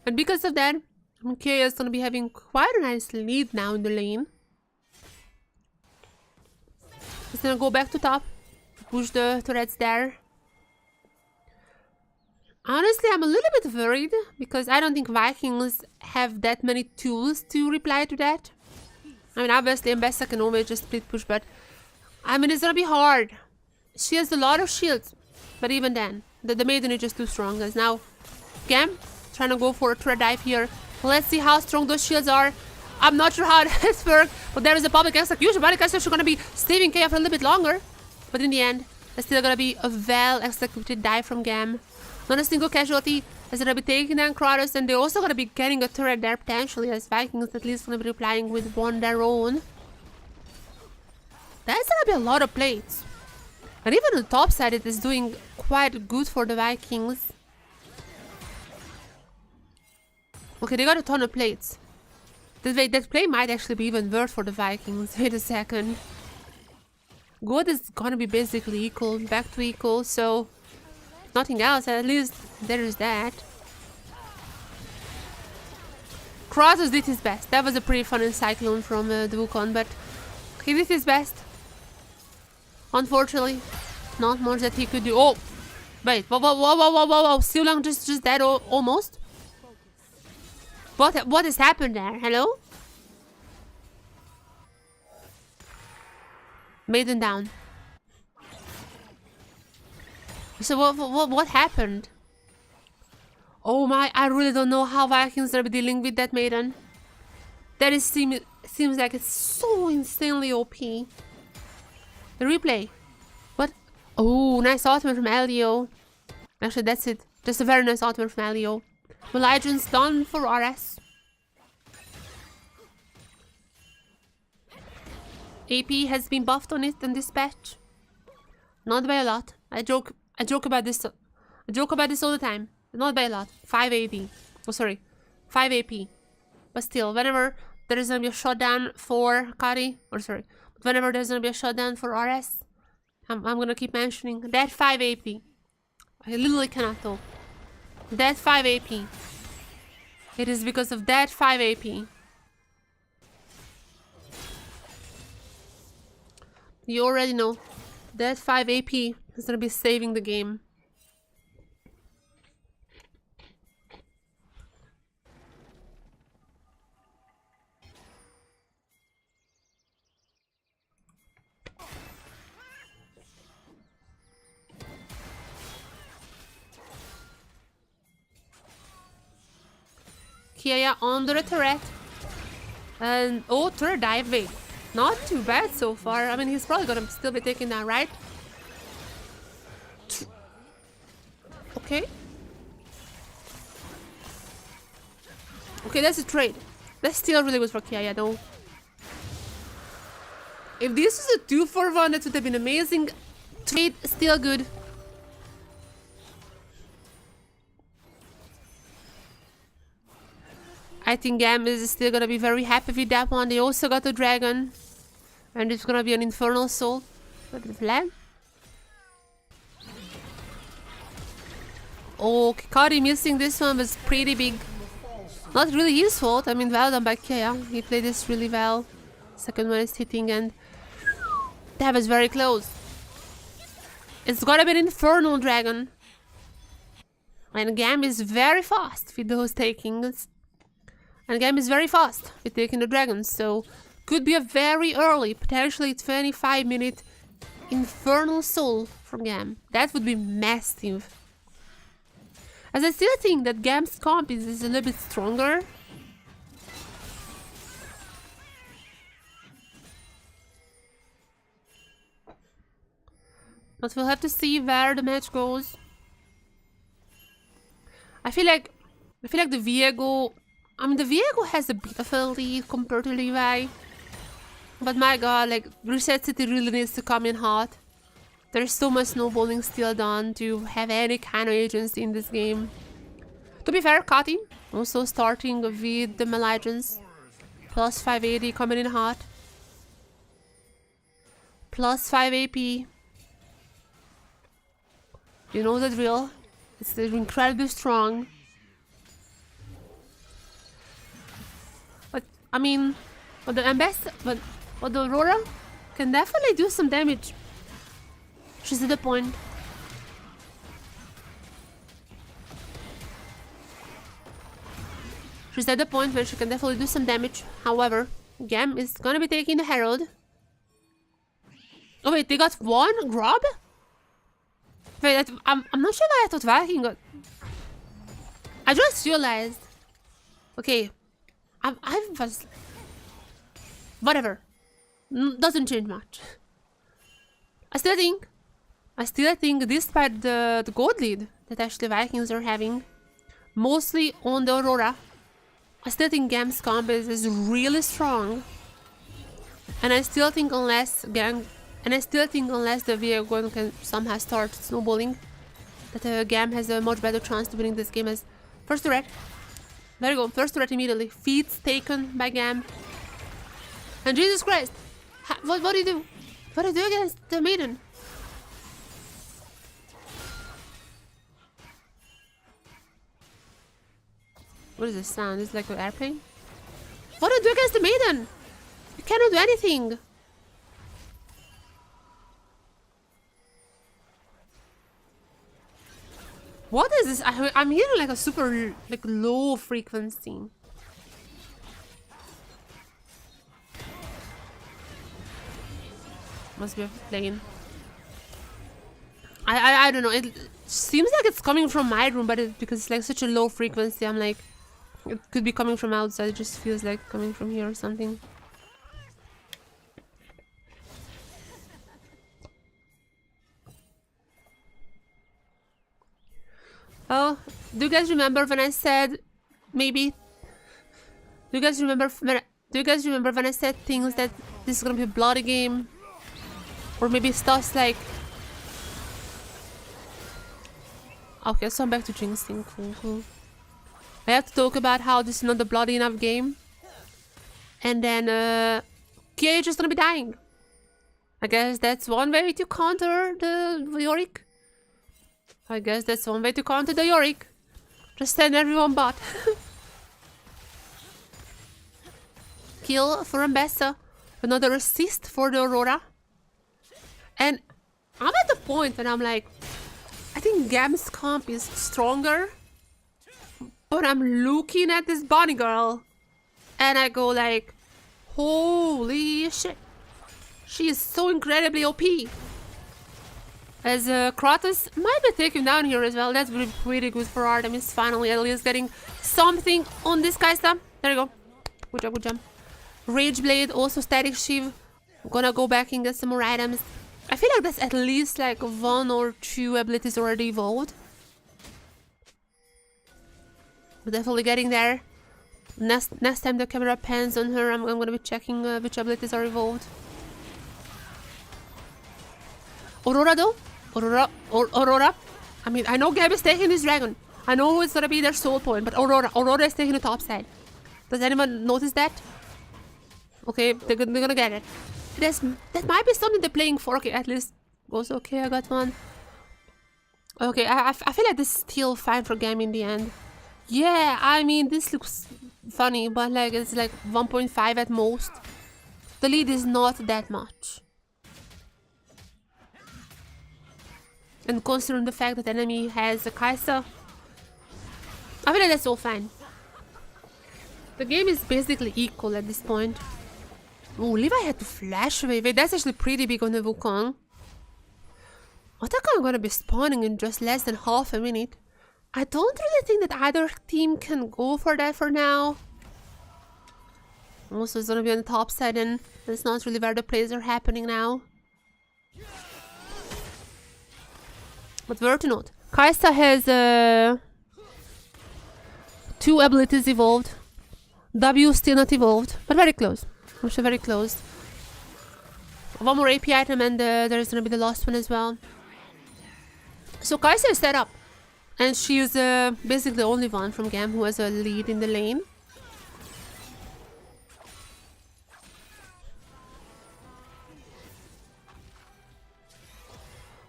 And because of that, MVKE is gonna be having quite a nice lead now in the lane. He's gonna go back to top, push the turrets there. Honestly, I'm a little bit worried because I don't think Vikings have that many tools to reply to that. I mean, obviously, Mbessa can always just split push, but I mean, it's gonna be hard. She has a lot of shields, but even then, the Maiden is just too strong. As now, GAM trying to go for a turret dive here. Let's see how strong those shields are. I'm not sure how this works, but there is a public execution. Public execution gonna be saving KF for a little bit longer, but in the end, there's still gonna be a well-executed dive from GAM. Not a single casualty is gonna be taking down Kratos, and they're also gonna be getting a turret there potentially, as Vikings at least gonna be replying with one their own. That's gonna be a lot of plates. And even on the top side, it is doing quite good for the Vikings. Okay, they got a ton of plates. That play might actually be even worse for the Vikings. Wait a second. Gold is gonna be basically equal, back to equal, so nothing else, at least there is that. Kratos did his best. That was a pretty fun cyclone from the Wukong, but he did his best. Unfortunately, not much that he could do. Oh! Wait, whoa, still long just dead almost? What has happened there? Hello? Maiden down. So what happened? Oh my, I really don't know how Vikings are dealing with that Maiden. That is seems like it's so insanely OP. The replay. What? Oh, nice ultimate from Elio. Actually, that's it. Just a very nice ultimate from Elio. Legion's done for RS. AP has been buffed on it in this patch. Not by a lot. I joke about this. I joke about this all the time. Not by a lot. 5 AP. Oh, sorry. 5 AP. But still, whenever there is gonna be a shutdown for Kari, or sorry, whenever there's gonna be a shutdown for RS, I'm gonna keep mentioning that 5 AP. I literally cannot talk. That 5 AP. It is because of that 5 AP. You already know. That 5 AP is gonna be saving the game. Kiaya under the turret. And oh, turret dive. Wait, not too bad so far. I mean, he's probably gonna still be taking that, right? Okay. Okay, that's a trade. That's still really good for Kiaya, though. If this was a 2-for-1, that would have been amazing. Trade, still good. I think GAM is still gonna be very happy with that one. They also got a dragon. And it's gonna be an Infernal Soul. What is flag? Oh, Kari missing this one was pretty big. Not really his fault. I mean, well done by Kaya. He played this really well. Second one is hitting, and that was very close. It's gotta be an Infernal Dragon. And GAM is very fast with those takings. And GAM is very fast with taking the dragons, so could be a very early, potentially 25-minute Infernal Soul from GAM. That would be massive. As I still think that GAM's comp is a little bit stronger. But we'll have to see where the match goes. I feel like the Viego... I mean, the Viego has a bit of a lead compared to Levi. But my god, like, Reset City really needs to come in hot. There's so much snowballing still done to have any kind of agency in this game. To be fair, Kati also starting with the Maligens. Plus 580 coming in hot. Plus 5 AP. You know the drill. It's incredibly strong. But, I mean, but the Aurora can definitely do some damage. She's at the point. She's at the point where she can definitely do some damage. However, GAM is gonna be taking the Herald. Oh wait, they got one grab? Wait, I'm not sure why I thought Viking got... I just realized. Okay, I was... Whatever. Doesn't change much. I still think despite the gold lead that actually Vikings are having, mostly on the Aurora, I still think GAM's comp is really strong. And I still think unless the Viego can somehow start snowballing, that GAM has a much better chance to winning this game as first turret. There you go, first turret immediately. Feats taken by GAM. And Jesus Christ! What do you do? What do you do against the Maiden? What is this sound? It's like an airplane? What do you do against the Maiden? You cannot do anything. What is this? I'm hearing like a super low frequency. Must be a plane. I don't know. It seems like it's coming from my room, but because it's like such a low frequency, I'm like, it could be coming from outside. It just feels like coming from here or something. Oh, do you guys remember when I said maybe? Do you guys remember when I said things that this is gonna be a bloody game, or maybe stuff like? Okay, so I'm back to jinxing. Cool. I have to talk about how this is not a bloody enough game, and then KH is just gonna be dying. I guess that's one way to counter the Yorick. Just send everyone bot. Kill for Ambessa. Another assist for the Aurora. And I'm at the point when I'm like, I think GAM's comp is stronger. But I'm looking at this bunny girl. And I go like, holy shit. She is so incredibly OP. As Kratos might be taken down here as well. That's pretty good for Artemis. Finally, at least getting something on this guy's stuff. There you go. Good job. Rage Blade, also Static Shiv. I'm gonna go back and get some more items. I feel like that's at least like 1 or 2 abilities already evolved. We're definitely getting there. Next time the camera pans on her, I'm gonna be checking which abilities are evolved. Aurora though? Aurora. I mean, I know Gab is taking this dragon. I know it's gonna be their soul point, but Aurora is taking the top side. Does anyone notice that? Okay, they're gonna get it. That might be something they're playing for. Okay, at least goes okay. I got one. Okay, I feel like this is still fine for GAM in the end. Yeah, I mean, this looks funny, but like it's like 1.5 at most. The lead is not that much. And considering the fact that the enemy has a Kaisa, I feel like that's all fine. The game is basically equal at this point. Oh, Levi had to flash away. Wait, that's actually pretty big on the Wukong. I think I'm gonna be spawning in just less than half a minute. I don't really think that either team can go for that for now. Also, it's gonna be on the top side, and that's not really where the plays are happening now. But worth to note, Kai'Sa has 2 abilities evolved. W still not evolved, but very close. I'm sure very close. One more AP item and there's gonna be the last one as well. So Kai'Sa is set up. And she is basically the only one from GAM who has a lead in the lane.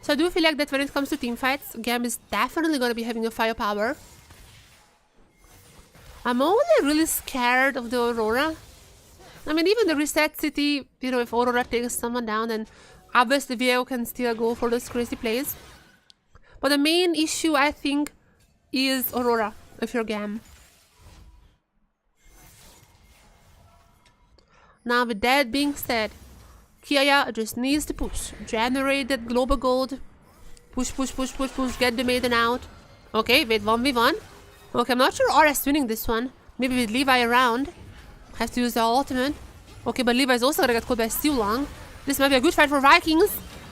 So I do feel like that when it comes to teamfights, GAM is definitely gonna be having a firepower. I'm only really scared of the Aurora. I mean, even the Reset City, you know, if Aurora takes someone down, then obviously Vio can still go for those crazy plays. But the main issue, I think, is Aurora, if you're GAM. Now, with that being said, Kiaya just needs to push. Generate that global gold. Push, push, push, push, push. Get the maiden out. Okay, wait, 1v1. Okay, I'm not sure RS winning this one. Maybe with Levi around. Has to use the ultimate. Okay, but Levi's also gonna get caught by Long. This might be a good fight for Vikings.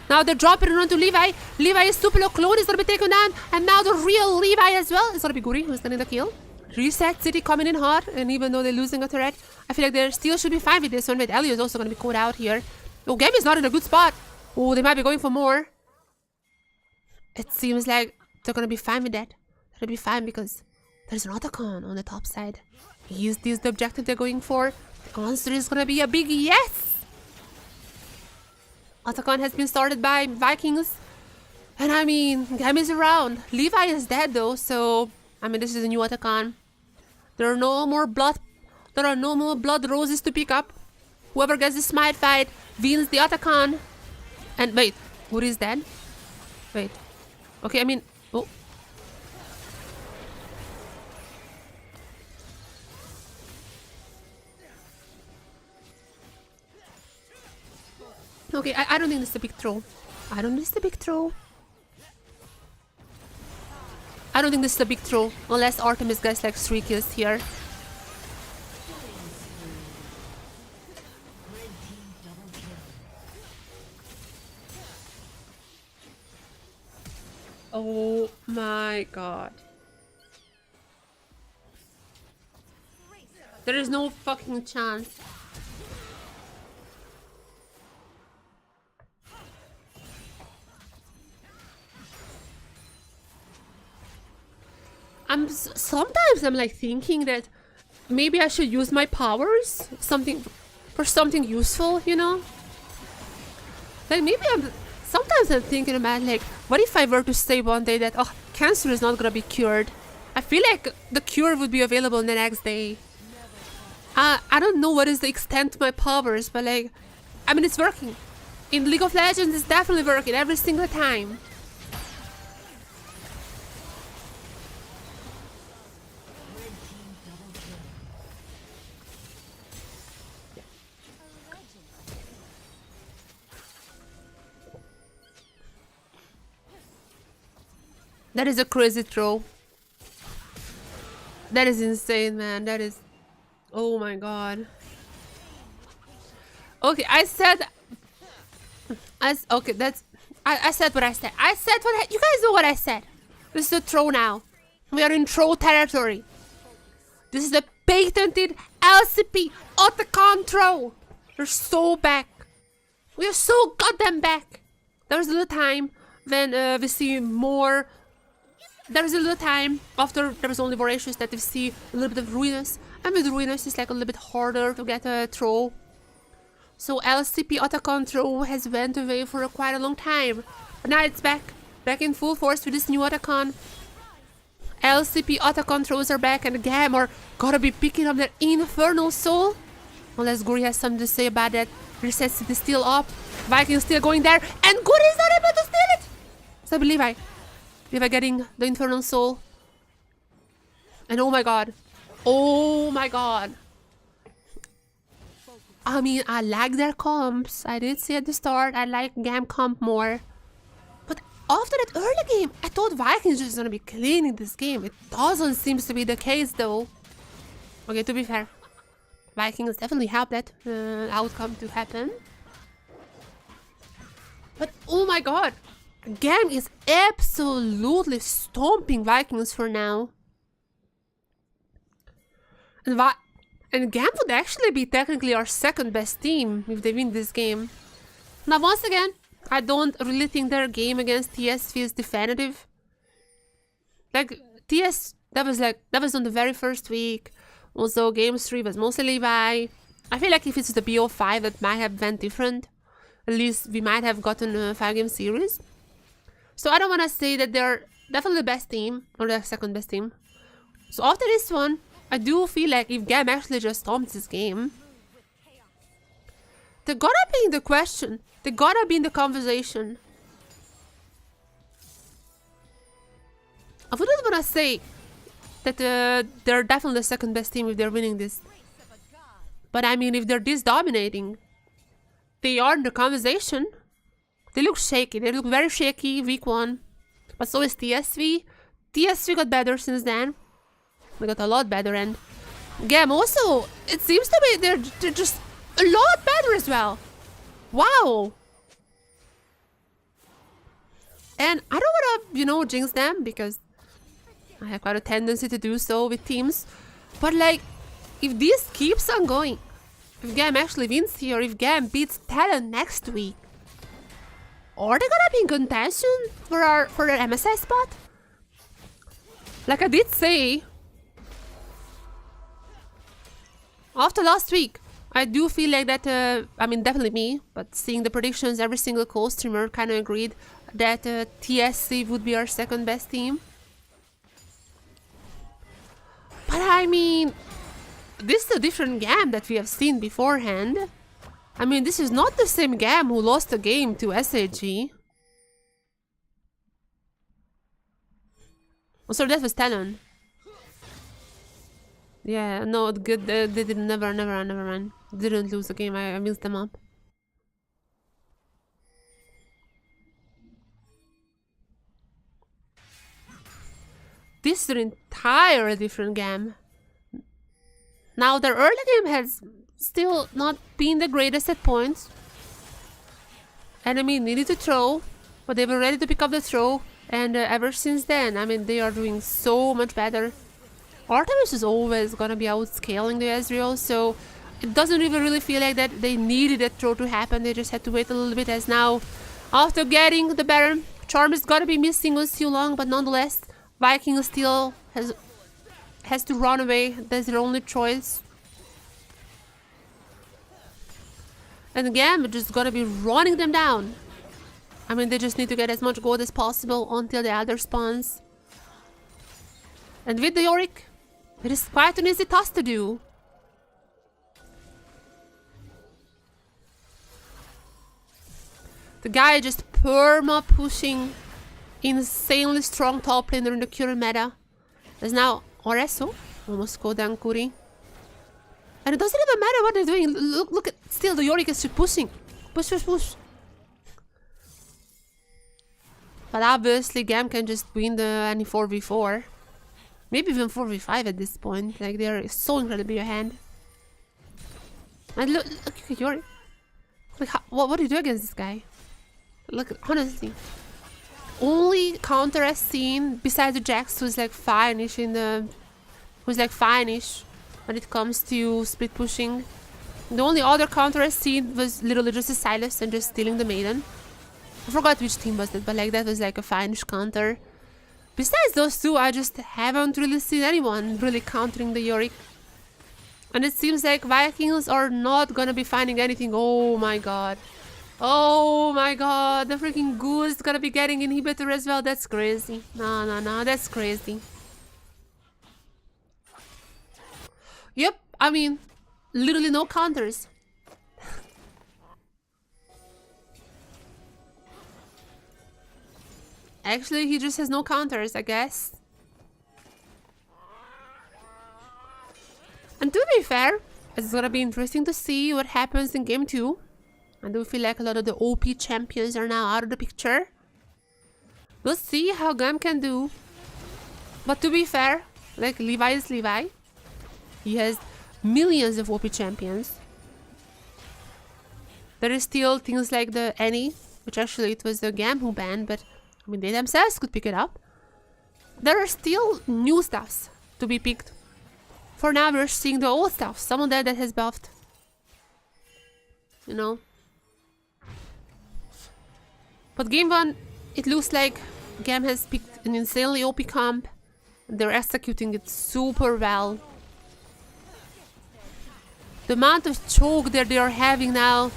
Now they're dropping it onto Levi. Levi is super low. Clone is gonna be taken down. And now the real Levi as well. It's gonna be Guri who's getting the kill. Reset City coming in hot. And even though they're losing a turret, I feel like they still should be fine with this one. But Elio is also gonna be caught out here. Oh, GAM is not in a good spot. Oh, they might be going for more. It seems like they're gonna be fine with that. They'll be fine because there's an Otacon on the top side. Is this the objective they're going for? The answer is gonna be a big yes! Otacon has been started by Vikings. And I mean, GAM is around. Levi is dead though, so I mean this is a new Otacon. There are no more blood roses to pick up. Whoever gets the smite fight wins the Otacon. And wait, who is dead? Wait. Okay, I mean, oh. Okay, I don't think this is a big throw. I don't think this is a big throw. I don't think this is a big throw. Unless Artemis gets like 3 kills here. Oh my god. There is no fucking chance. Sometimes I'm like thinking that maybe I should use my powers for something useful, you know? Like maybe sometimes I'm thinking about like, what if I were to say one day that, oh, cancer is not gonna be cured? I feel like the cure would be available the next day. I don't know what is the extent to my powers, but like, I mean, it's working. In League of Legends, it's definitely working every single time. That is a crazy throw. That is insane, man. That is... Oh my god. Okay, I said... Okay, that's... I said what I said. You guys know what I said. This is a throw now. We are in throw territory. This is a patented LCP Otacon throw. We're so back. We are so goddamn back. There was a little time when we see more... There was a little time after there was only Voracious that we see a little bit of Ruinous. And with Ruinous it's like a little bit harder to get a throw. So LCP Otacon throw has went away for quite a long time. But now it's back. Back in full force with this new Otacon. LCP Otacon throws are back and GAM are gotta be picking up their Infernal Soul. Unless Guri has something to say about that. Reset City still up. Vikings still going there. And Guri is not able to steal it! So I believe Levi getting the Infernal Soul. And oh my god. Oh my god. I mean, I like their comps. I did say at the start, I like GAM comp more. But after that early game, I thought Vikings just gonna be cleaning this game. It doesn't seem to be the case though. Okay, to be fair, Vikings definitely helped that outcome to happen. But oh my god. GAM is absolutely stomping Vikings for now. And GAM would actually be technically our second best team if they win this game. Now once again, I don't really think their game against TSV is definitive. Like that was on the very first week. Also game 3 was mostly Levi. I feel like if it's the BO5 that might have went different. At least we might have gotten a 5-game series. So I don't want to say that they're definitely the best team or the second best team. So after this one, I do feel like if GAM actually just stomps this game, they gotta be in the question. They gotta be in the conversation. I wouldn't want to say that they're definitely the second best team if they're winning this. But I mean, if they're this dominating, they are in the conversation. They look shaky. They look very shaky week 1. But so is TSV. TSV got better since then. They got a lot better. And GAM also, it seems to be they're just a lot better as well. Wow. And I don't want to, jinx them because I have quite a tendency to do so with teams. But like, if this keeps on going, if GAM actually wins here, if GAM beats TLN next week, are they gonna be in contention for their MSI spot? Like I did say, after last week, I do feel like that, I mean definitely me, but seeing the predictions, every single co-streamer kind of agreed that TSC would be our second best team. But I mean, this is a different GAM that we have seen beforehand. I mean, this is not the same GAM who lost a game to SAG. Oh, sorry, that was TLN. Yeah, no, good. They did never run. Didn't lose the game. I mixed them up. This is an entirely different GAM. Now, their early game has still not been the greatest at points. And I mean, needed to throw, but they were ready to pick up the throw. And ever since then, I mean, they are doing so much better. Artemis is always gonna be outscaling the Ezreal, so it doesn't even really feel like that they needed that throw to happen. They just had to wait a little bit, as now, after getting the Baron, Charm is gonna be missing us too long, but nonetheless, Viking still has to run away. That's their only choice. And GAM just gonna be running them down. I mean, they just need to get as much gold as possible until the Elder spawns. And with the Yorick, it is quite an easy task to do. The guy just perma pushing insanely strong top laner in the current meta. There's now Oreso, almost go down Kuri. And it doesn't even matter what they're doing. Look at, still the Yorick is just pushing. Push. But obviously GAM can just win the any 4v4. Maybe even 4v5 at this point. Like, they're so incredibly ahead. And look at Yorick. Like, what do you do against this guy? Look, honestly. Only counter I've seen besides the Jax who's like fine-ish when it comes to split pushing. The only other counter I've seen was literally just a Silas and just stealing the Maiden. I forgot which team was that, but like that was like a fine-ish counter. Besides those two, I just haven't really seen anyone really countering the Yorick. And it seems like Vikings are not gonna be finding anything. Oh my god. Oh my god, the freaking Goose is gonna be getting inhibitor as well. That's crazy. No, that's crazy. Yep, I mean, literally no counters. Actually, he just has no counters, I guess. And to be fair, it's gonna be interesting to see what happens in game 2. I do feel like a lot of the OP champions are now out of the picture. We'll see how GAM can do. But to be fair, like, Levi is Levi. He has millions of OP champions. There is still things like the Annie, which actually it was the GAM who banned, but I mean, they themselves could pick it up. There are still new stuffs to be picked. For now, we're seeing the old stuff. Some of that has buffed. You know. But game 1, it looks like GAM has picked an insanely OP comp. They're executing it super well. The amount of choke that they are having now.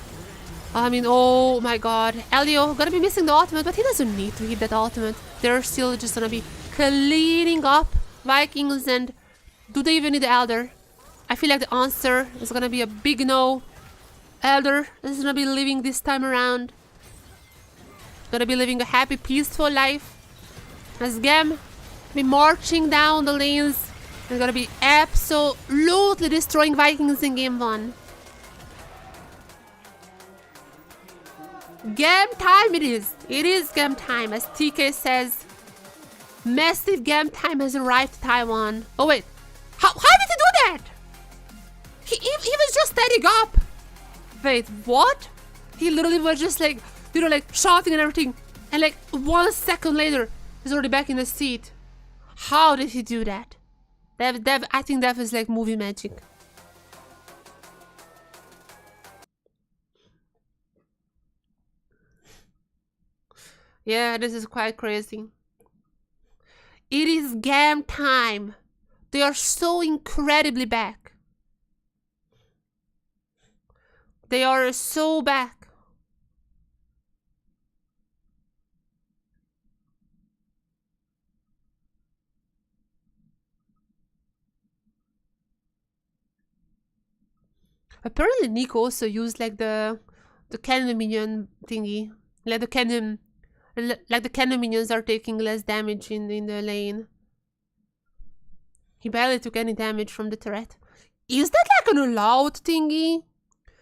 I mean, oh my god. Elio gonna be missing the ultimate, but he doesn't need to hit that ultimate. They're still just gonna be cleaning up Vikings, and do they even need the Elder? I feel like the answer is gonna be a big no. Elder is gonna be living this time around. Gonna be living a happy, peaceful life. As GAM be marching down the lanes. They're gonna be absolutely destroying Vikings in game 1. GAM time it is. It is GAM time, as TK says. Massive GAM time has arrived to Taiwan. Oh wait, how did he do that? He was just standing up. Wait, what? He literally was just like, you know, like shouting and everything, and like 1 second later, he's already back in the seat. How did he do that? I think that was like movie magic. Yeah, this is quite crazy. It is GAM time. They are so incredibly back. They are so back. Apparently Nick also used like the cannon minion thingy. Like the cannon minions are taking less damage in the lane. He barely took any damage from the turret. Is that like an allowed thingy?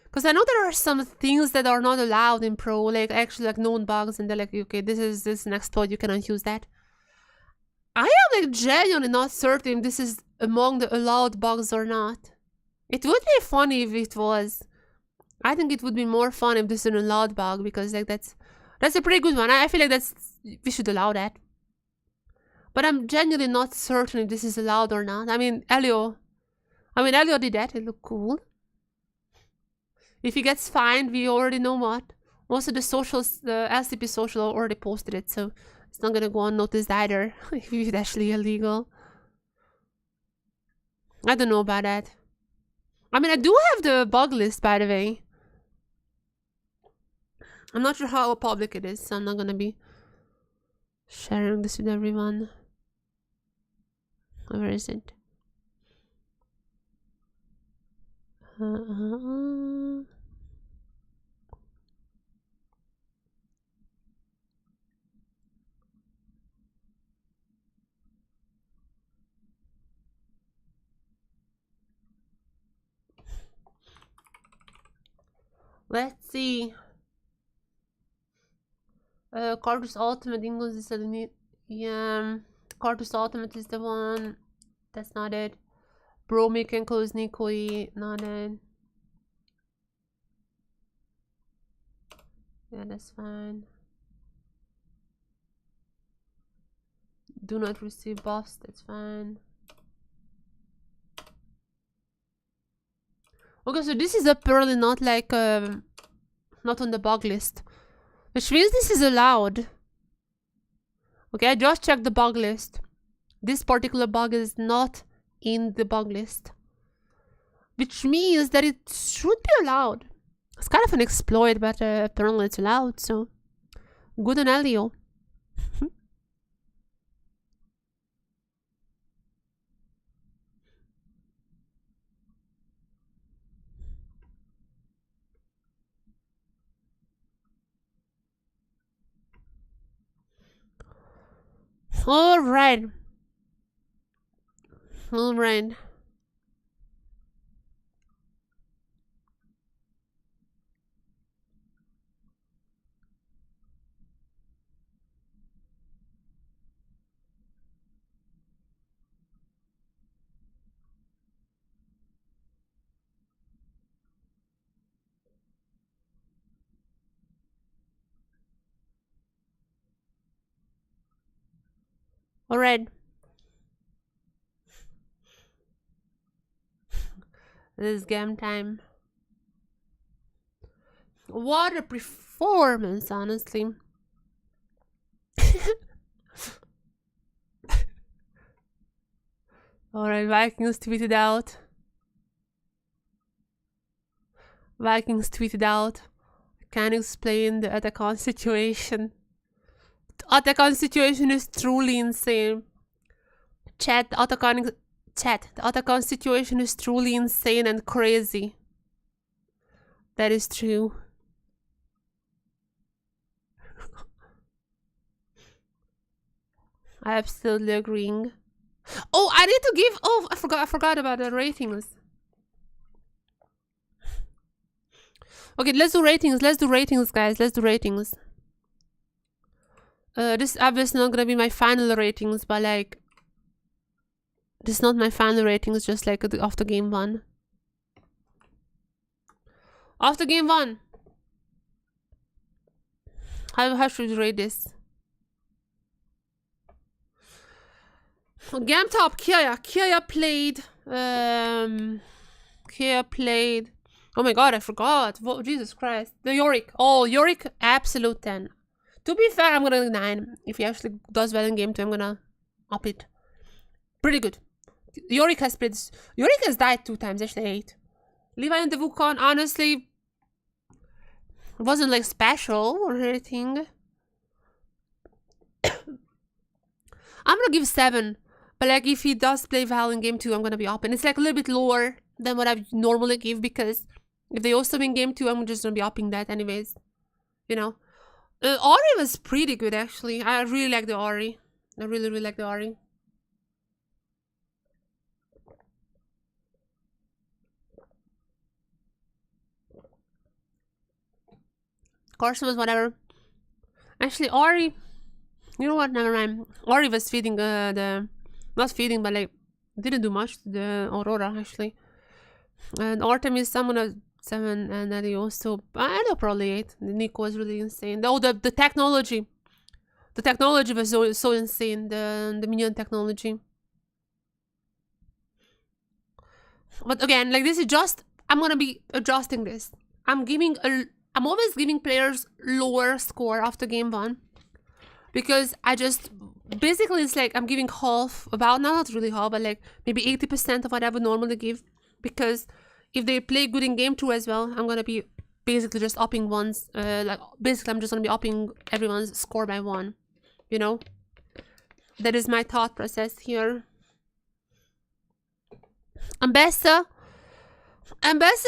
Because I know there are some things that are not allowed in pro, like actually like known bugs, and they're like, okay, this is an exploit, you cannot use that. I am like genuinely not certain if this is among the allowed bugs or not. It would be funny if it was. I think it would be more fun if this is an allowed bug, because like that's a pretty good one. I feel like we should allow that. But I'm genuinely not certain if this is allowed or not. I mean, Elio did that. It looked cool. If he gets fined, we already know what. Most of the socials, the LCP social already posted it, so it's not gonna go unnoticed either. If it's actually illegal. I don't know about that. I mean, I do have the bug list, by the way. I'm not sure how public it is, so I'm not gonna be sharing this with everyone. Where is it? Let's see. Cartus Ultimate English is the yeah. Cartus Ultimate is the one. That's not it. Bromik and Koznikoi, not it. Yeah, that's fine. Do not receive buffs, that's fine. Okay, so this is apparently not like not on the bug list, which means this is allowed. Okay, I just checked the bug list. This particular bug is not in the bug list, which means that it should be allowed. It's kind of an exploit, but apparently it's allowed, so good on Elio. All right. Alright. This is GAM time. What a performance, honestly. Alright, Vikings tweeted out. Can explain the Atacon situation. The Atacon situation is truly insane. Chat, the Atacon situation is truly insane and crazy. That is true. I absolutely agreeing. Oh, I need to give. Oh, I forgot about the ratings. Okay, let's do ratings. Guys. Let's do ratings. This is obviously not gonna be my final ratings, but like, this is not my final ratings. Just like after game 1. After game 1, how should we rate this? GAM top, Kia played. Oh my god, I forgot. Whoa, Jesus Christ. The Yorick. Oh, Yorick, absolute 10. To be fair, I'm gonna 9. If he actually does well in game 2, I'm gonna up it. Pretty good. Yorick has died 2 times, actually 8. Levi and the Wukong, honestly, wasn't like special or anything. I'm gonna give 7. But like, if he does play well in game 2, I'm gonna be up. And it's like a little bit lower than what I normally give, because if they also win game 2, I'm just gonna be upping that anyways. You know. Ori was pretty good, actually. I really like the Ori. I really like the Ori. Carson was whatever. Actually, Ori, you know what? Never mind. Ori was feeding not feeding, but like didn't do much to the Aurora actually. And Artemis, I'm gonna 7, and then he also I know probably 8. The Nico was really insane. Oh, the technology. The technology was so insane. The minion technology. But again, like this is just, I'm gonna be adjusting this. I'm always giving players lower score after game 1. Because I just, basically it's like I'm giving half, about, not really half, but like maybe 80% of what I would normally give. Because if they play good in game 2 as well, I'm gonna be basically just upping one's, basically I'm just gonna be upping everyone's score by 1. You know? That is my thought process here. Ambessa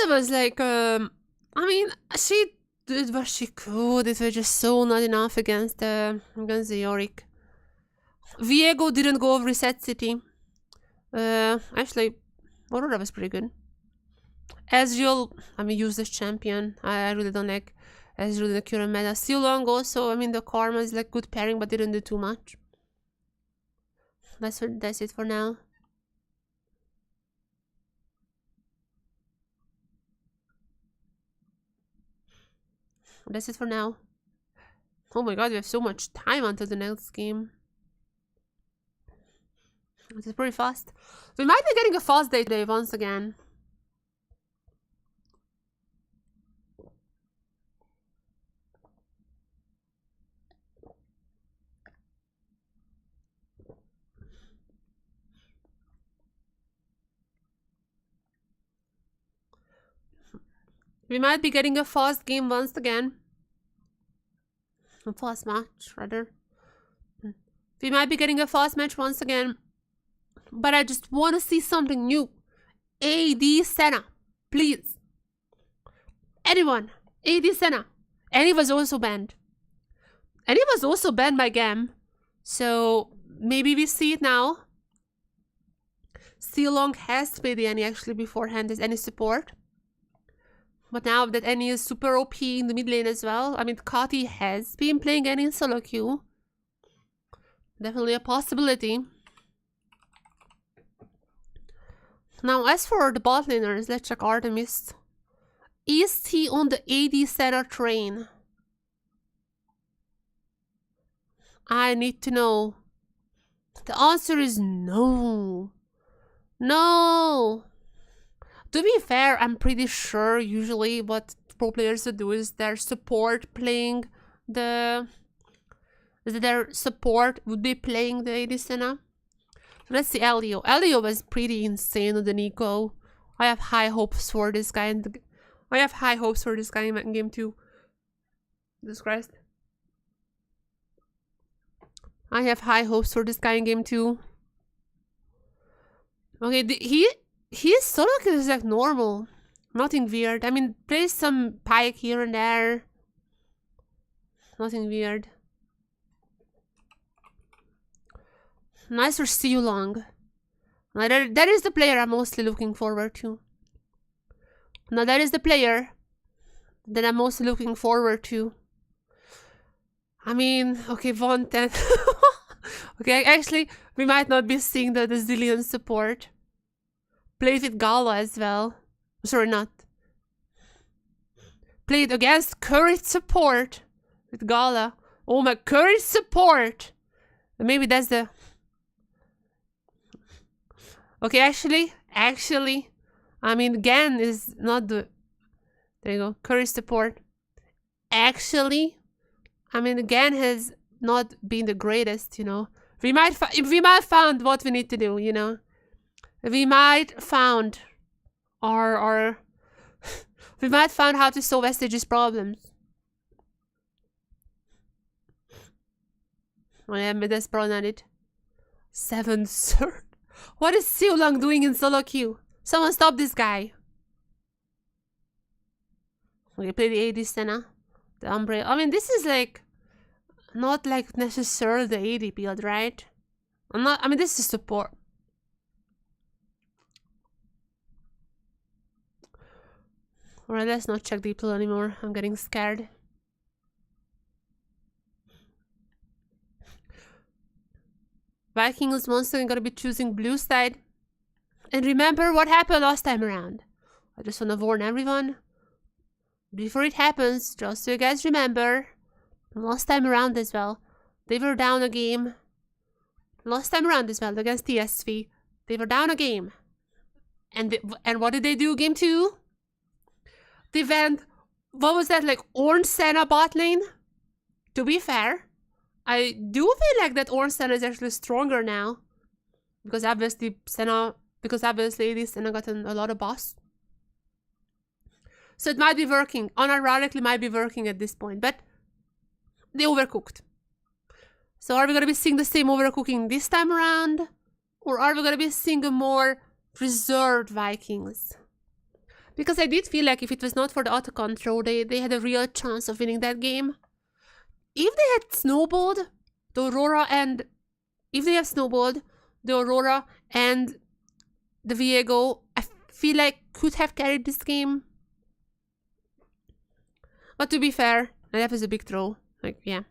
was like, I mean, she did what she could. It was just so not enough against the Yorick. Viego didn't go over Reset City. Actually, Aurora was pretty good. Ezreal, I mean, useless champion. I really don't like Ezreal in the current meta. Silong also, I mean, the Karma is like good pairing, but didn't do too much. That's it for now. That's it for now. Oh my god, we have so much time until the next game. This is pretty fast. We might be getting a fast day today once again. We might be getting a fast game once again. A fast match, rather. We might be getting a fast match once again. But I just want to see something new. AD Senna, please. Anyone. AD Senna. And he was also banned. And he was also banned by GAM. So maybe we see it now. Silong has played the Annie actually beforehand as any support. But now that Annie is super OP in the mid lane as well. I mean, Kati has been playing Annie in solo queue. Definitely a possibility. Now, as for the bot laners, let's check Artemis. Is he on the AD setter train? I need to know. The answer is no. No. To be fair, I'm pretty sure usually what pro players do is their support playing the... Their support would be playing the AD Senna. Let's see Elio. Elio was pretty insane with the Nico. I have high hopes for this guy in game 2. Jesus Christ. I have high hopes for this guy in game 2. Okay, his solo kill is like normal. Nothing weird. I mean, plays some pike here and there. Nothing weird. Nice for See Long. Now that is the player I'm mostly looking forward to. Now that is the player that I'm mostly looking forward to. I mean, okay, Von 10. Okay, actually, we might not be seeing the Zillion support. Played with Gala as well. Sorry, not. Played against Courage support with Gala. Oh my, Courage support! Maybe that's the... Okay, actually, I mean, GAM is not the... There you go, Courage support. Actually, I mean, GAM has not been the greatest, you know. We might found what we need to do, you know. We might found our we might found how to solve Vestige's problems. I am that's probably not it. 7th third. What is Siu Long doing in solo queue? Someone stop this guy. Okay, play the AD Senna. The Umbrella. I mean, this is like not like necessarily the AD build, right? I mean, this is support. Alright, let's not check deep blue anymore. I'm getting scared. Vikings once again gonna be choosing blue side. And remember what happened last time around. I just wanna warn everyone. Before it happens, just so you guys remember. Last time around as well. They were down a game. Last time around as well against TSV. They were down a game. And what did they do game 2? They went, what was that, like Orange Senna bot lane? To be fair, I do feel like that Orange Senna is actually stronger now. Because obviously AD Senna gotten a lot of boss. So it might be working, unironically might be working at this point, but they overcooked. So are we going to be seeing the same overcooking this time around? Or are we going to be seeing a more reserved Vikings? Because I did feel like if it was not for the auto control, they had a real chance of winning that game. If they had snowballed the Aurora and... If they have snowballed the Aurora and the Viego, I feel like could have carried this game. But to be fair, that was a big throw. Like, yeah.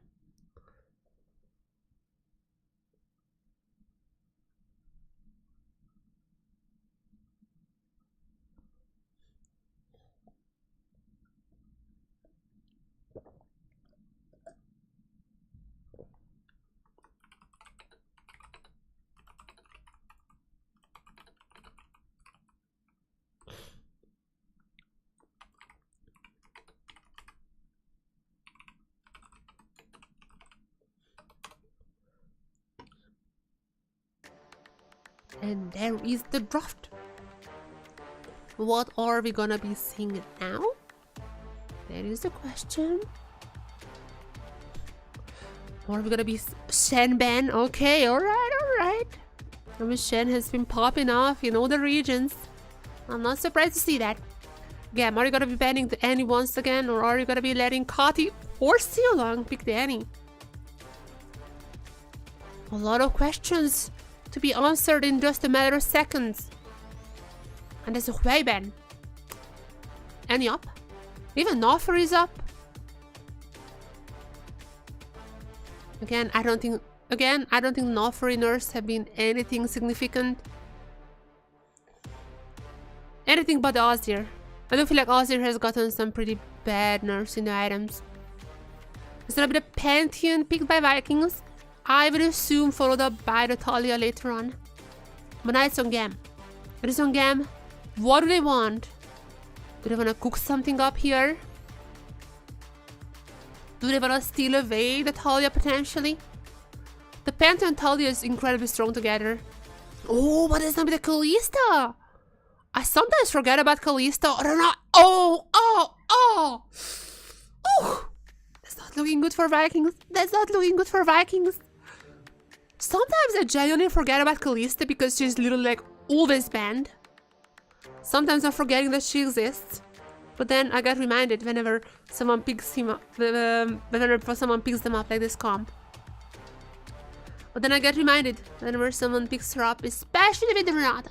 And there is the draft. What are we gonna be seeing now? That is the question. Are we gonna be Shen Ben? Okay, alright. I mean, Shen has been popping off in all the regions. I'm not surprised to see that. GAM, are you gonna be banning the Annie once again, or are you gonna be letting Kati or See Long pick the Annie? A lot of questions to be answered in just a matter of seconds. And there's a Hui ban. Annie up? Even Noffer is up. Again, I don't think Noffer nerfs have been anything significant. Anything but the Ozir. I do feel like Ozir has gotten some pretty bad nerfs in the items. It's gonna be the Pantheon picked by Vikings. I would assume followed up by the Talia later on. But now it's on GAM. It is on GAM. What do they want? Do they want to cook something up here? Do they want to steal away the Talia potentially? The Penta and Talia is incredibly strong together. Oh, but it's not with the Kalista. I sometimes forget about Kalista. I don't know. Oh! That's not looking good for Vikings. That's not looking good for Vikings. Sometimes I genuinely forget about Kalista because she's literally like always banned. Sometimes I'm forgetting that she exists. But then I get reminded whenever someone picks him up, whenever someone picks them up like this comp. But then I get reminded whenever someone picks her up, especially with the Renata.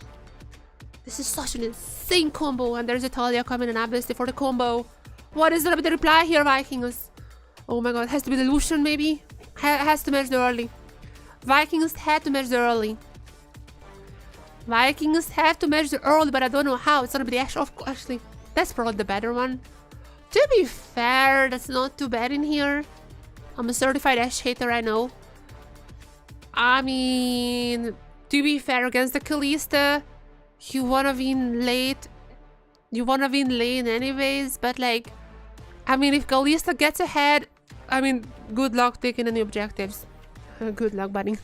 This is such an insane combo, and there's a Talia coming in obviously for the combo. What is gonna be the reply here, Vikings? Oh my god, it has to be the Lucian maybe? Has to match the early. Vikings had to match the early. Vikings have to match the early, but I don't know how. It's gonna be the Ashe. Actually, that's probably the better one. To be fair, that's not too bad in here. I'm a certified Ashe hater, I know. I mean, to be fair, against the Kalista, you wanna win late. You wanna win lane anyways, but like, I mean, if Kalista gets ahead, I mean, good luck taking any objectives. Good luck, buddy.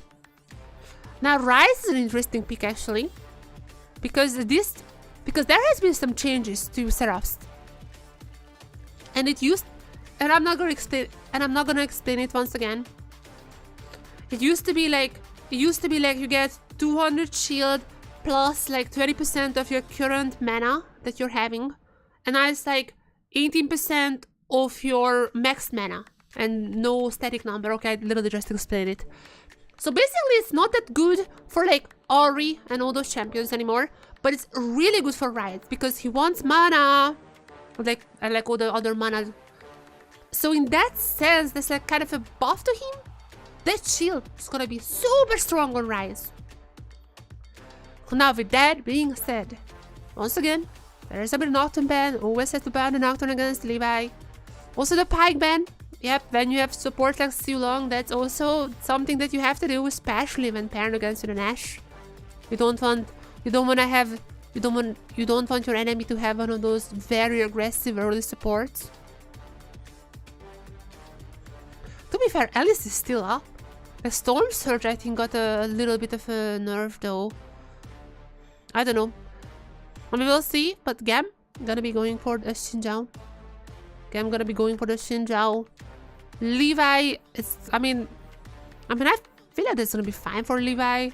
Now, Ryze is an interesting pick actually, because there has been some changes to Seraphs, and I'm not gonna explain it once again. It used to be like you get 200 shield plus like 20% of your current mana that you're having, and now it's like 18% of your max mana and no static number. Okay, I literally just explained it. So basically it's not that good for like Ori and all those champions anymore, but it's really good for Riot because he wants mana, like all the other mana. So in that sense, there's like kind of a buff to him. That shield is gonna be super strong on Ryze. Now with that being said, once again, there is a bit of Nocturne ban. Always have to ban the Nocturne against Levi. Also the Pike ban. Yep, when you have support like too long, that's also something that you have to do, especially when paired against an Ashe. You don't want your enemy to have one of those very aggressive early supports. To be fair, Alice is still up. The Storm Surge, I think, got a little bit of a nerf though. I don't know. We will see, but GAM gonna be going for the Xinjiao. GAM gonna be going for the Xinjiao. Levi, I mean, I feel like that's gonna be fine for Levi.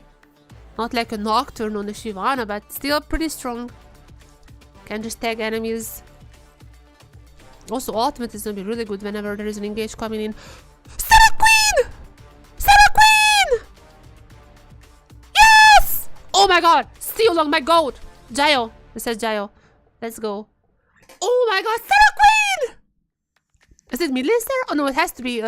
Not like a Nocturne on the Shyvana, but still pretty strong. Can just tag enemies. Also, ultimate is gonna be really good whenever there is an engage coming in. Sarah Queen! Sarah Queen! Yes! Oh my god! Still along my goat! Jayo. It says Jayo. Let's go. Oh my god, Sarah Queen! Is it mid lane there? Oh no, it has to be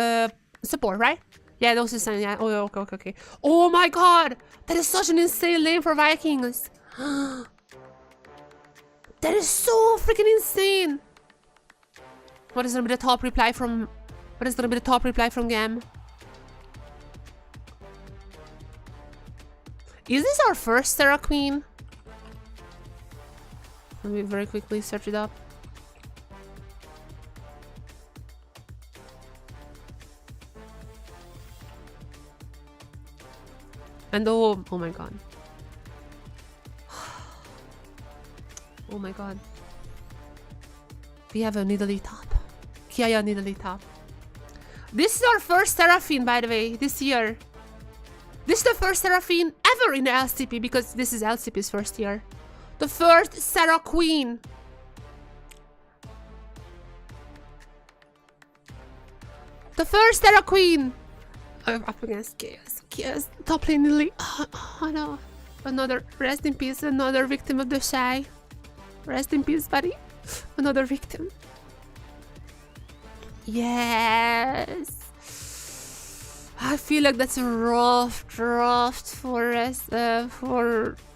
support, right? Yeah, those is yeah. Oh, okay. Oh my god! That is such an insane lane for Vikings. That is so freaking insane. What is gonna be the top reply from GAM? Is this our first Sarah Queen? Let me very quickly search it up. And oh my god. Oh my god. We have a Nidalee top. Kiaya Nidalee top. This is our first Seraphine, by the way, this year. This is the first Seraphine ever in the LCP, because this is LCP's first year. The first Sarah Queen. The first Sarah Queen. Up against Chaos. Chaos, top lane Nidalee. Oh no. Another, rest in peace, another victim of the Shy. Rest in peace, buddy. Another victim. Yes. I feel like that's a rough draft for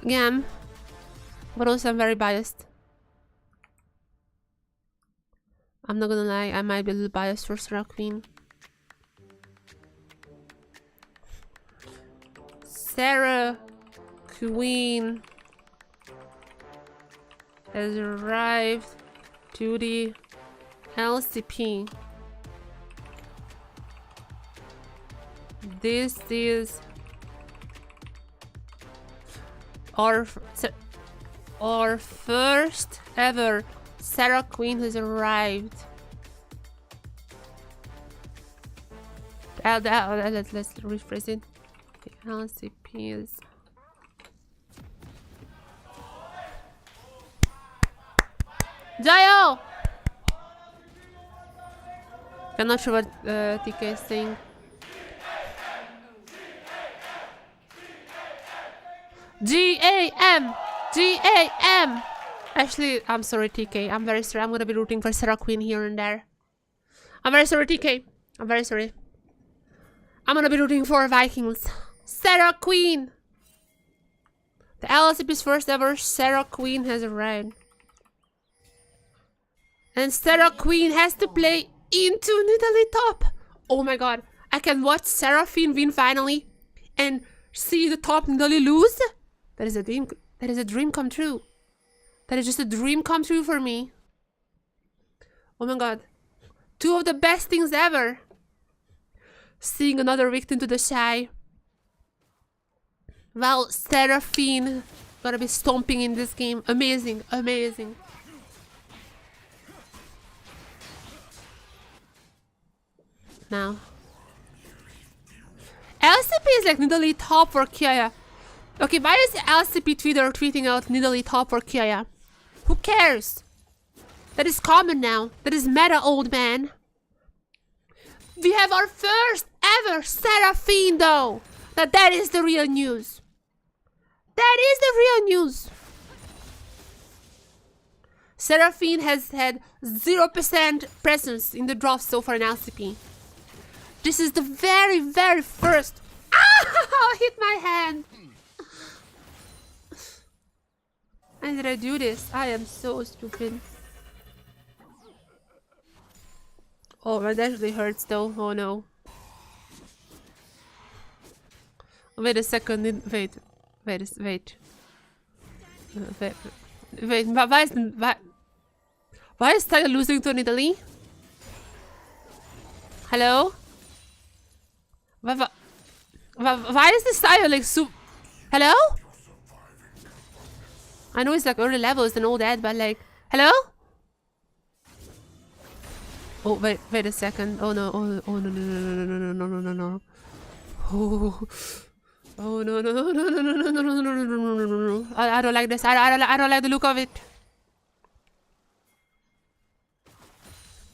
GAM. But also I'm very biased. I'm not gonna lie, I might be a little biased for Sarah Queen. Sarah Queen has arrived to the LCP. This is our first ever Sarah Queen has arrived. Let's rephrase it. Okay, LCP is. Jayo! I'm not sure what TK is saying. GAM! GAM! Actually, I'm sorry, TK. I'm very sorry. I'm gonna be rooting for Sarah Queen here and there. I'm very sorry, TK. I'm very sorry. I'm gonna be rooting for Vikings. Sarah Queen! The LCP's first ever Sarah Queen has arrived. And Sarah Queen has to play into Nidalee top. Oh my god. I can watch Seraphine win finally and see the top Nidalee lose. That is a dream. That is a dream come true. That is just a dream come true for me. Oh my god. Two of the best things ever. Seeing another victim to the shy. Well, Seraphine gonna be stomping in this game. Amazing, amazing. Now. LCP is like Nidalee top for Kiaya. Okay, why is LCP Twitter tweeting out Nidalee top for Kiaya? Who cares? That is common now. That is meta, old man. We have our first ever Seraphine though. Now that is the real news. That is the real news. Seraphine has had 0% presence in the draft so far in LCP. This is the very, very first. Ah! Hit my hand. Why did I do this? I am so stupid. Oh, that actually hurts though. Oh no. Wait a second. Wait. Why is Tiger losing to Nidalee? Hello? Why is this Tiger like Hello? I know it's like early levels and all that, but like, hello? Oh wait a second. Oh no! Oh no! Oh no! I don't like this. I don't like the look of it.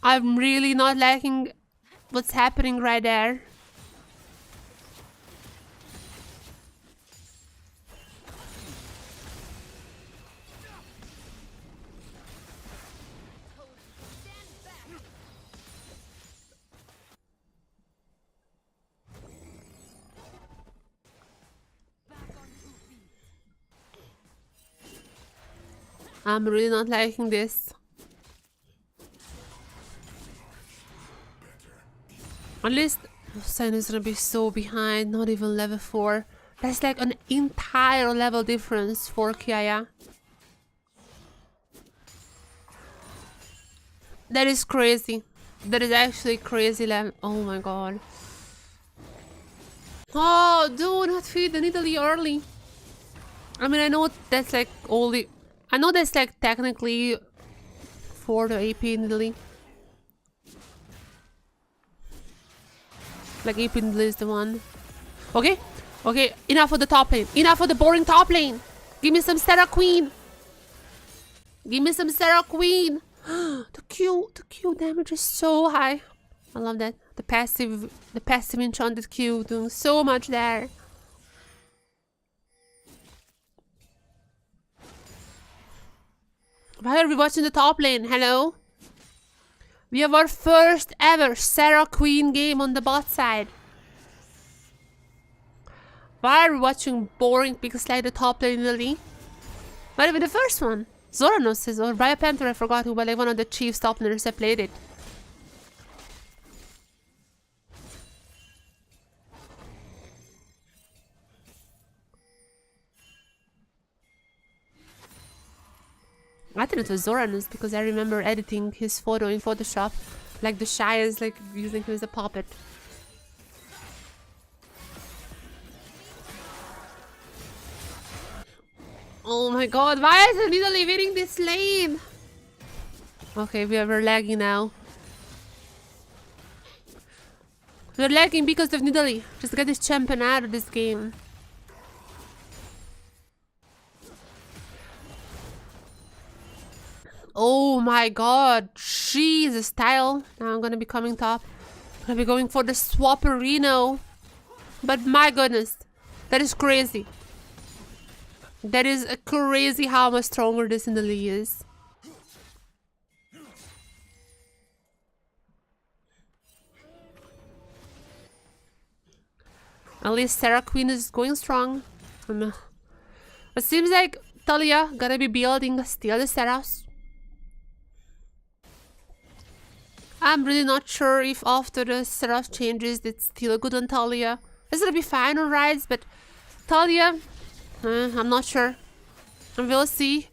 I'm really not liking what's happening right there. I'm really not liking this. At least Sen is gonna be so behind, not even level 4. That's like an entire level difference for Kiaya. That is crazy. That is actually crazy level. Oh my god. Oh, do not feed the Nidalee early. I mean, I know that's like only. I know that's like technically for the AP Nidalee. Like AP Nidalee is the one. Okay, okay. Enough of the top lane. Enough of the boring top lane. Give me some Sarah Queen. Give me some Sarah Queen. The Q damage is so high. I love that. The passive enchanted Q doing so much there. Why are we watching the top lane? Hello? We have our first ever Sarah Queen game on the bot side. Why are we watching boring picks like the top lane in the league? Not even the first one. Zoranos is, or Raya Panther, I forgot who, but like one of the chief top laners that played it. I think it was Zoranus because I remember editing his photo in Photoshop. Like the Shy is like using him as a puppet. Oh my god, why is it Nidalee winning this lane? Okay, we're lagging now. We're lagging because of Nidalee. Just get this champion out of this game. Oh my god, Jesus, style. Now I'm gonna be coming top. I'm gonna be going for the Swapperino. But my goodness, that is crazy. That is crazy how much stronger this Nidalee is. At least Sarah Queen is going strong. It seems like Talia gonna be building still the Seraphs. I'm really not sure if after the Seraph changes it's still good on Talia. It's gonna be fine on rides, but Talia, I'm not sure. And we'll see.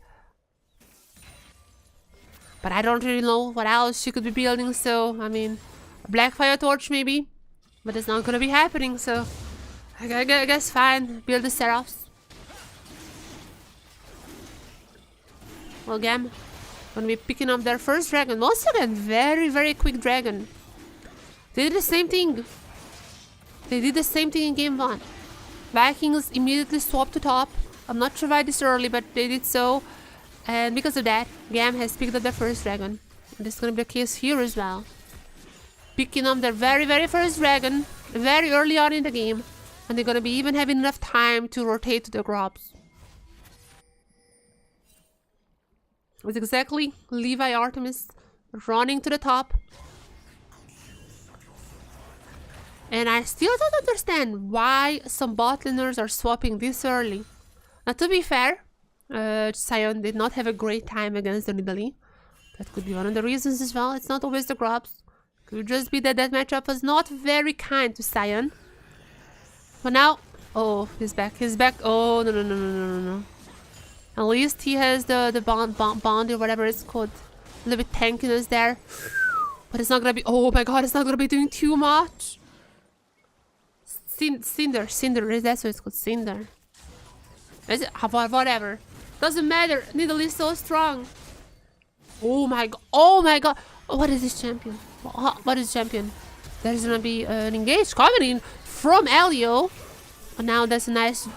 But I don't really know what else she could be building, so I mean, a Blackfire Torch maybe. But it's not gonna be happening, so I guess fine. Build the Seraphs. Well, GAM gonna be picking up their first dragon. Once again, very quick dragon. They did the same thing. They did the same thing in game 1. Vikings immediately swapped to top. I'm not sure why this early, but they did so. And because of that, GAM has picked up their first dragon. And this is gonna be the case here as well. Picking up their very first dragon very early on in the game. And they're gonna be even having enough time to rotate to the grobs. With exactly Levi Artemis running to the top. And I still don't understand why some bot laners are swapping this early. Now, to be fair, Sion did not have a great time against the Nidalee. That could be one of the reasons as well. It's not always the grubs. Could just be that that matchup was not very kind to Sion. But now, oh, he's back. He's back. Oh, no. At least he has the bond or whatever it's called. A little bit tankiness there. But it's not gonna be, oh my god, it's not gonna be doing too much. Cinder, that's what it's called, Cinder. Is it? Whatever. Doesn't matter. Nidalee is so strong. Oh my god. What is this champion? What is champion? There's gonna be an engage coming in from Elio. And now that's a nice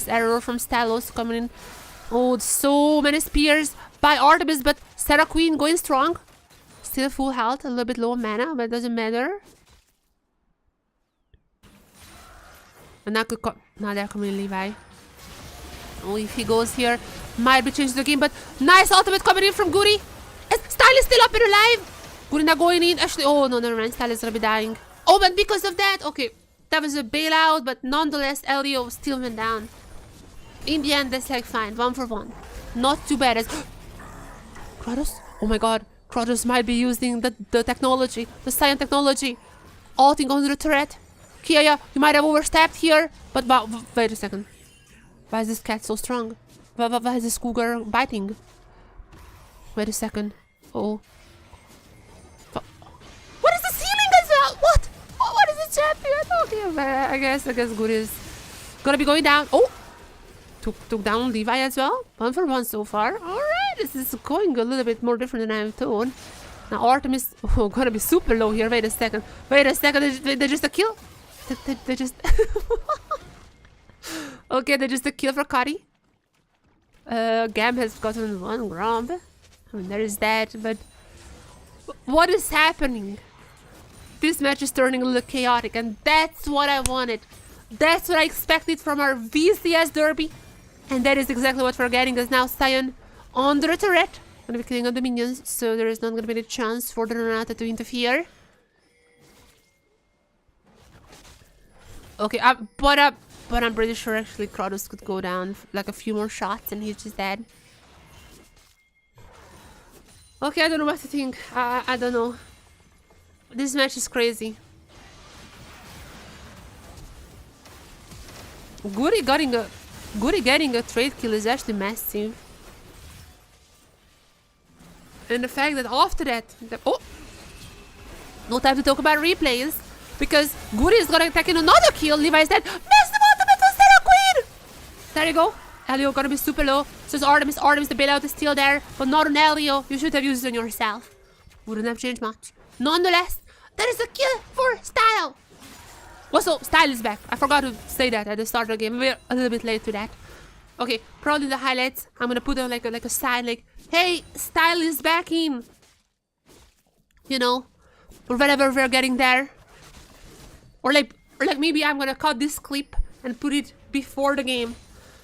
error from Stalos coming in. Oh, so many spears by Artemis, but Sarah Queen going strong. Still full health, a little bit low mana, but it doesn't matter. And now they're coming in Levi. Oh, if he goes here, might be changing the game, but nice ultimate coming in from Guri. Style is still up and alive. Guri not going in. Actually, oh no, never mind. Style is gonna be dying. Oh, but because of that, okay, that was a bailout, but nonetheless, Elio still went down. In the end, that's like fine, 1 for 1. Not too bad as Kratos. Oh my god, Kratos might be using the technology, the Sion technology, ulting onto the turret. Kia, you might have overstepped here, but wait a second. Why is this cat so strong? Why is this cougar biting? Wait a second. Oh. What is the ceiling as well? What? Oh, what is the champion? Okay, I guess good is gonna be going down. Oh, took down Levi as well. 1 for 1 so far. All right, this is going a little bit more different than I thought. Now Artemis, oh, gonna be super low here. Wait a second. They just a kill. They just. Okay, they just a kill for Kari. GAM has gotten 1 grab. I mean, there is that, but what is happening? This match is turning a little chaotic, and that's what I wanted. That's what I expected from our VCS derby. And that is exactly what we're getting, as now Sion on the turret. Gonna be killing on the minions, so there is not gonna be any chance for the Renata to interfere. Okay, but I'm pretty sure actually Kratos could go down like a few more shots and he's just dead. Okay, I don't know what to think. I don't know. This match is crazy. Guri getting a trade kill is actually massive. And the fact that after that, oh, no time to talk about replays, because Goody is gonna attack in another kill. Levi's dead. Massive ultimate to Sarah Queen. There you go. Elio gonna be super low. Says Artemis. Artemis, the bailout is still there, but not on Elio. You should have used it on yourself. Wouldn't have changed much. Nonetheless, there is a kill for Style. Also, Style is back. I forgot to say that at the start of the game. We're a little bit late to that. Okay, probably the highlights. I'm gonna put on like a sign like, hey, Style is back in. You know, or whenever we're getting there. Or like maybe I'm gonna cut this clip and put it before the game.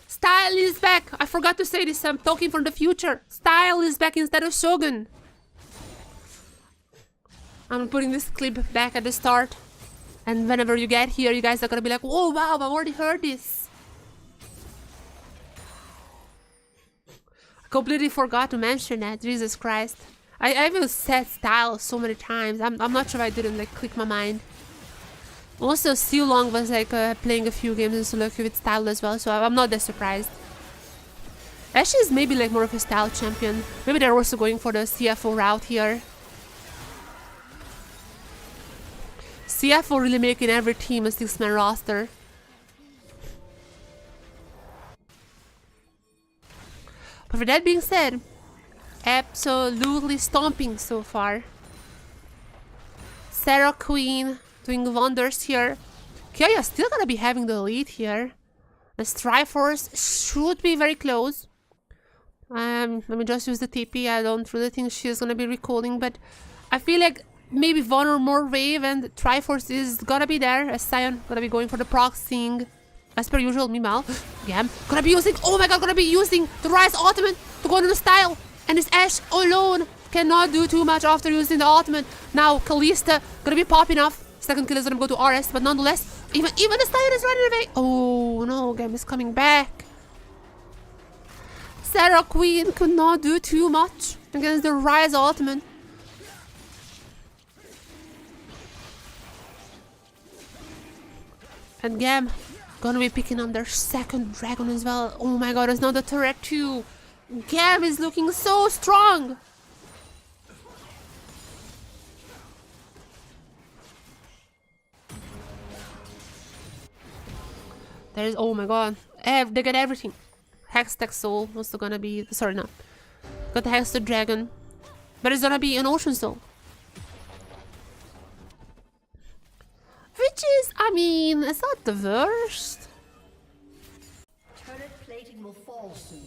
Style is back. I forgot to say this. I'm talking from the future. Style is back instead of Shogun. I'm putting this clip back at the start. And whenever you get here, you guys are gonna be like, oh wow, I've already heard this. I completely forgot to mention that. Jesus Christ. I even said Style so many times. I'm not sure if I didn't like click my mind. Also, Steel Long was like playing a few games in solo queue with Style as well, so I'm not that surprised. Ashe is maybe like more of a Style champion. Maybe they're also going for the CFO route here. CFO really making every team a 6-man roster. But for that being said, absolutely stomping so far. Sarah Queen doing wonders here. Kaya still gonna be having the lead here. The Triforce should be very close. Let me just use the TP. I don't really think she's gonna be recalling, but I feel like maybe one or more wave and Triforce is gonna be there. As Sion gonna be going for the proxying as per usual. Meanwhile, GAM gonna be using, oh my god, gonna be using the Rise ultimate to go into the Style. And this Ashe alone cannot do too much after using the ultimate. Now Kalista gonna be popping off. Second kill is gonna go to RS, but nonetheless, even the Style is running away. Oh no, GAM is coming back. Sarah Queen could not do too much against the Rise ultimate. And GAM gonna be picking up their second dragon as well. Oh my god, it's not the turret too. GAM is looking so strong. There is, oh my god, they got everything. Hextech Soul also gonna be, sorry, no. Got the Hextech Dragon. But it's gonna be an Ocean Soul. Which is, I mean, it's not the worst. Turret plating will fall soon.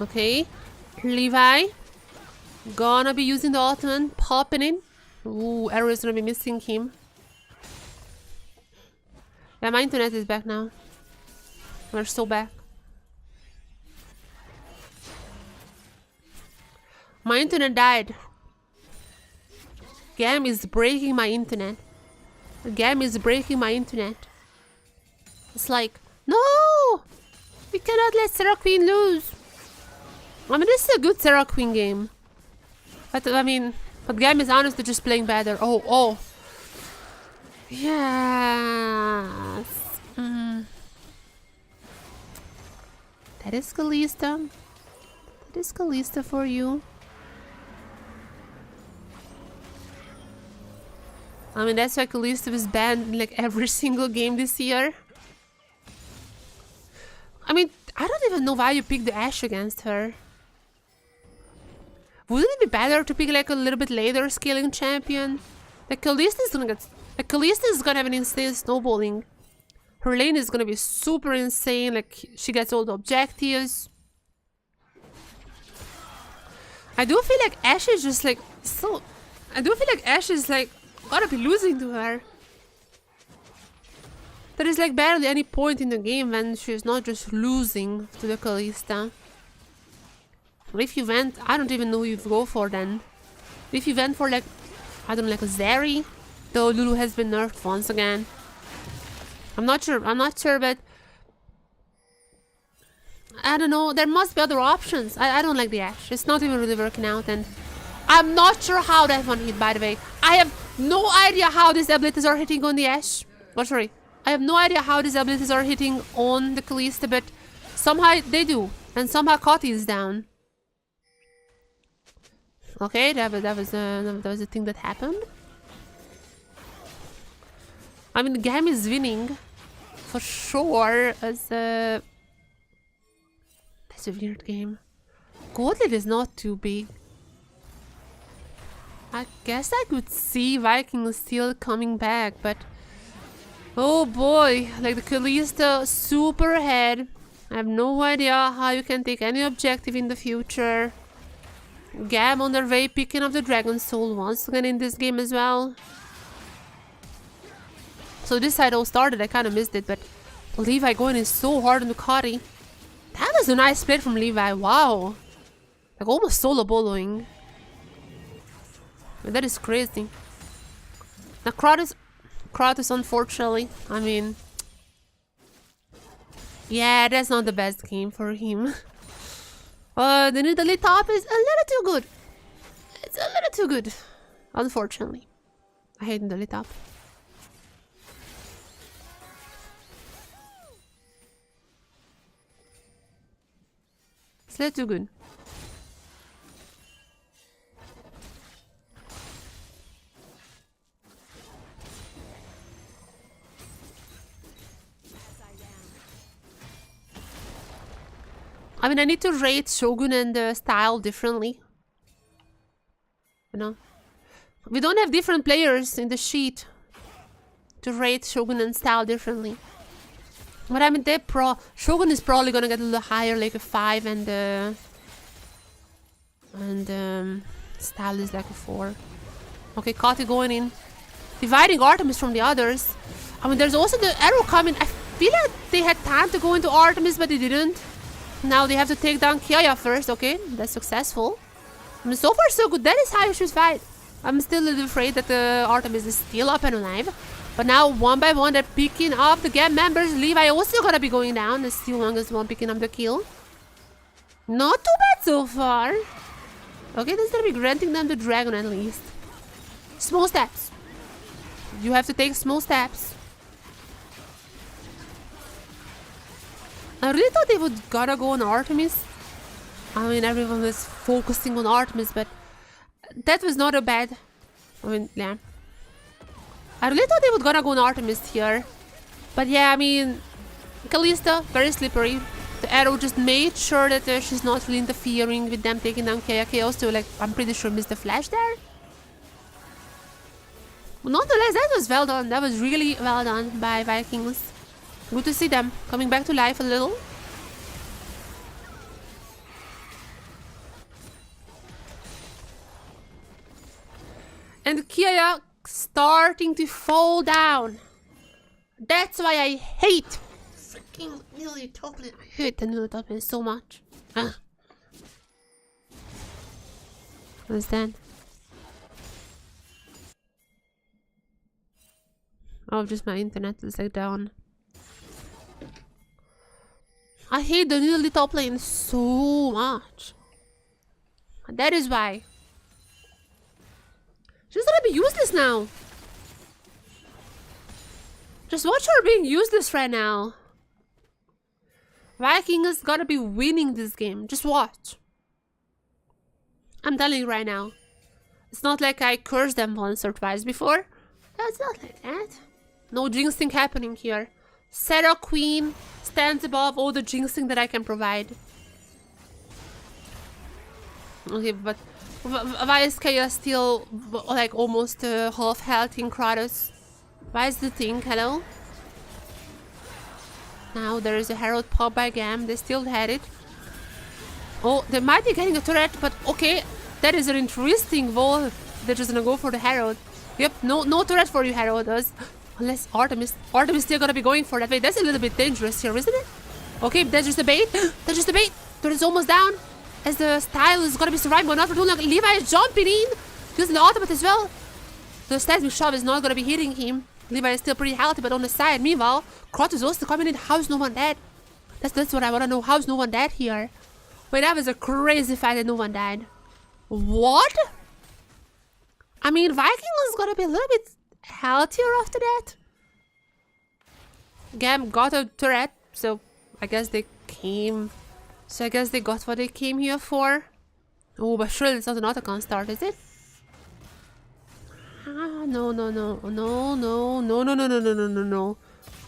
Okay, Levi gonna be using the ultimate, popping in. Ooh, Arrow is gonna be missing him. Yeah, my internet is back now. We're still back. My internet died. GAM is breaking my internet. GAM is breaking my internet. It's like, no! We cannot let Sarah Queen lose. I mean, this is a good Sarah Queen game. But, I mean, but GAM is honestly just playing better. Oh. Yes. That is Kalista. That is Kalista for you. I mean, that's why Kalista was banned in like every single game this year. I mean, I don't even know why you picked the Ashe against her. Wouldn't it be better to pick like a little bit later scaling champion? Like Kalista is gonna get, like Kalista is gonna have an insane snowballing. Her lane is gonna be super insane. Like she gets all the objectives. I do feel like Ashe is just like so. I do feel like Ashe is like gotta be losing to her. There is like barely any point in the game when she's not just losing to the Kalista. If you went, I don't even know who you go for then. If you went for like, I don't know, like a Zeri, though Lulu has been nerfed once again. I'm not sure, but I don't know, there must be other options. I don't like the Ashe, it's not even really working out, and I'm not sure how that one hit, by the way. I have No idea how these abilities are hitting on the Ashe. Oh, sorry. I have no idea how these abilities are hitting on the Kalista, but somehow they do. And somehow Kati is down. Okay, that was a thing that happened. I mean, the game is winning for sure. That's a weird game. Gauntlet is not too big. I guess I could see Vikings still coming back, but oh boy, like the Kalista super ahead. I have no idea how you can take any objective in the future. GAM on their way picking up the Dragon Soul once again in this game as well. So this side all started, I kind of missed it, but Levi going in so hard on Ducati. That was a nice play from Levi, wow. Like almost solo boloing. That is crazy. Now Kratos unfortunately, I mean... Yeah, that's not the best game for him. The Nidalee top is a little too good. It's a little too good. Unfortunately. I hate Nidalee top. It's a little too good. I mean, I need to rate Shogun and Style differently. You know? We don't have different players in the sheet to rate Shogun and Style differently. But I mean, Shogun is probably gonna get a little higher, like a 5, and Style is like a 4. Okay, Kati going in. Dividing Artemis from the others. I mean, there's also the arrow coming. I feel like they had time to go into Artemis, but they didn't. Now they have to take down Kiaya first. Okay, that's successful. I mean, so far so good. That is how you should fight. I'm still a little afraid that the Artemis is still up and alive. But now, one by one, they're picking up the GAM members. Levi also gonna be going down. The Steel Longest one picking up the kill. Not too bad so far. Okay, this is gonna be granting them the dragon at least. Small steps. You have to take small steps. I really thought they would gotta go on Artemis. I mean, everyone was focusing on Artemis, but that was not a bad... I mean, yeah. I really thought they would gonna go on Artemis here. But yeah, I mean, Kalista, very slippery. The arrow just made sure that she's not really interfering with them taking down Kiaya. Also, like, I'm pretty sure missed the flash there. But nonetheless, that was well done. That was really well done by Vikings. Good to see them coming back to life a little. And Kiaya starting to fall down. That's why I hate freaking Nilly Toplin. I hate the Nilly Toplin so much. What's that? Oh, just my internet is like down. I hate the Nilly Toplin so much. That is why. She's gonna be useless now. Just watch her being useless right now. Viking is gonna be winning this game. Just watch. I'm telling you right now. It's not like I cursed them once or twice before. It's not like that. No jinxing happening here. Sarah Queen stands above all the jinxing that I can provide. Okay, but why is Kiaya still like almost half health in Kratos? Why is the thing? Hello? Now there is a Herald pop by GAM. They still had it. Oh, they might be getting a turret, but okay. That is an interesting wall. They're just gonna go for the Herald. Yep, no turret for you, Herald does. Unless Artemis still gonna be going for that. Wait, that's a little bit dangerous here, isn't it? Okay, that's just a bait. That's just a bait. Turret's almost down. As the Style is gonna be surviving, but not for too long. Levi is jumping in, using the ultimate as well. The seismic shove is not gonna be hitting him. Levi is still pretty healthy, but on the side, meanwhile, Kratos is also coming in. How is no one dead? That's what I wanna know. How is no one dead here? Wait, that was a crazy fight and no one died. What? I mean, Vikings is gonna be a little bit healthier after that. GAM got a turret, so I guess they came. So I guess they got what they came here for. Oh, but surely it's not an Otacon start, is it? Ah, no.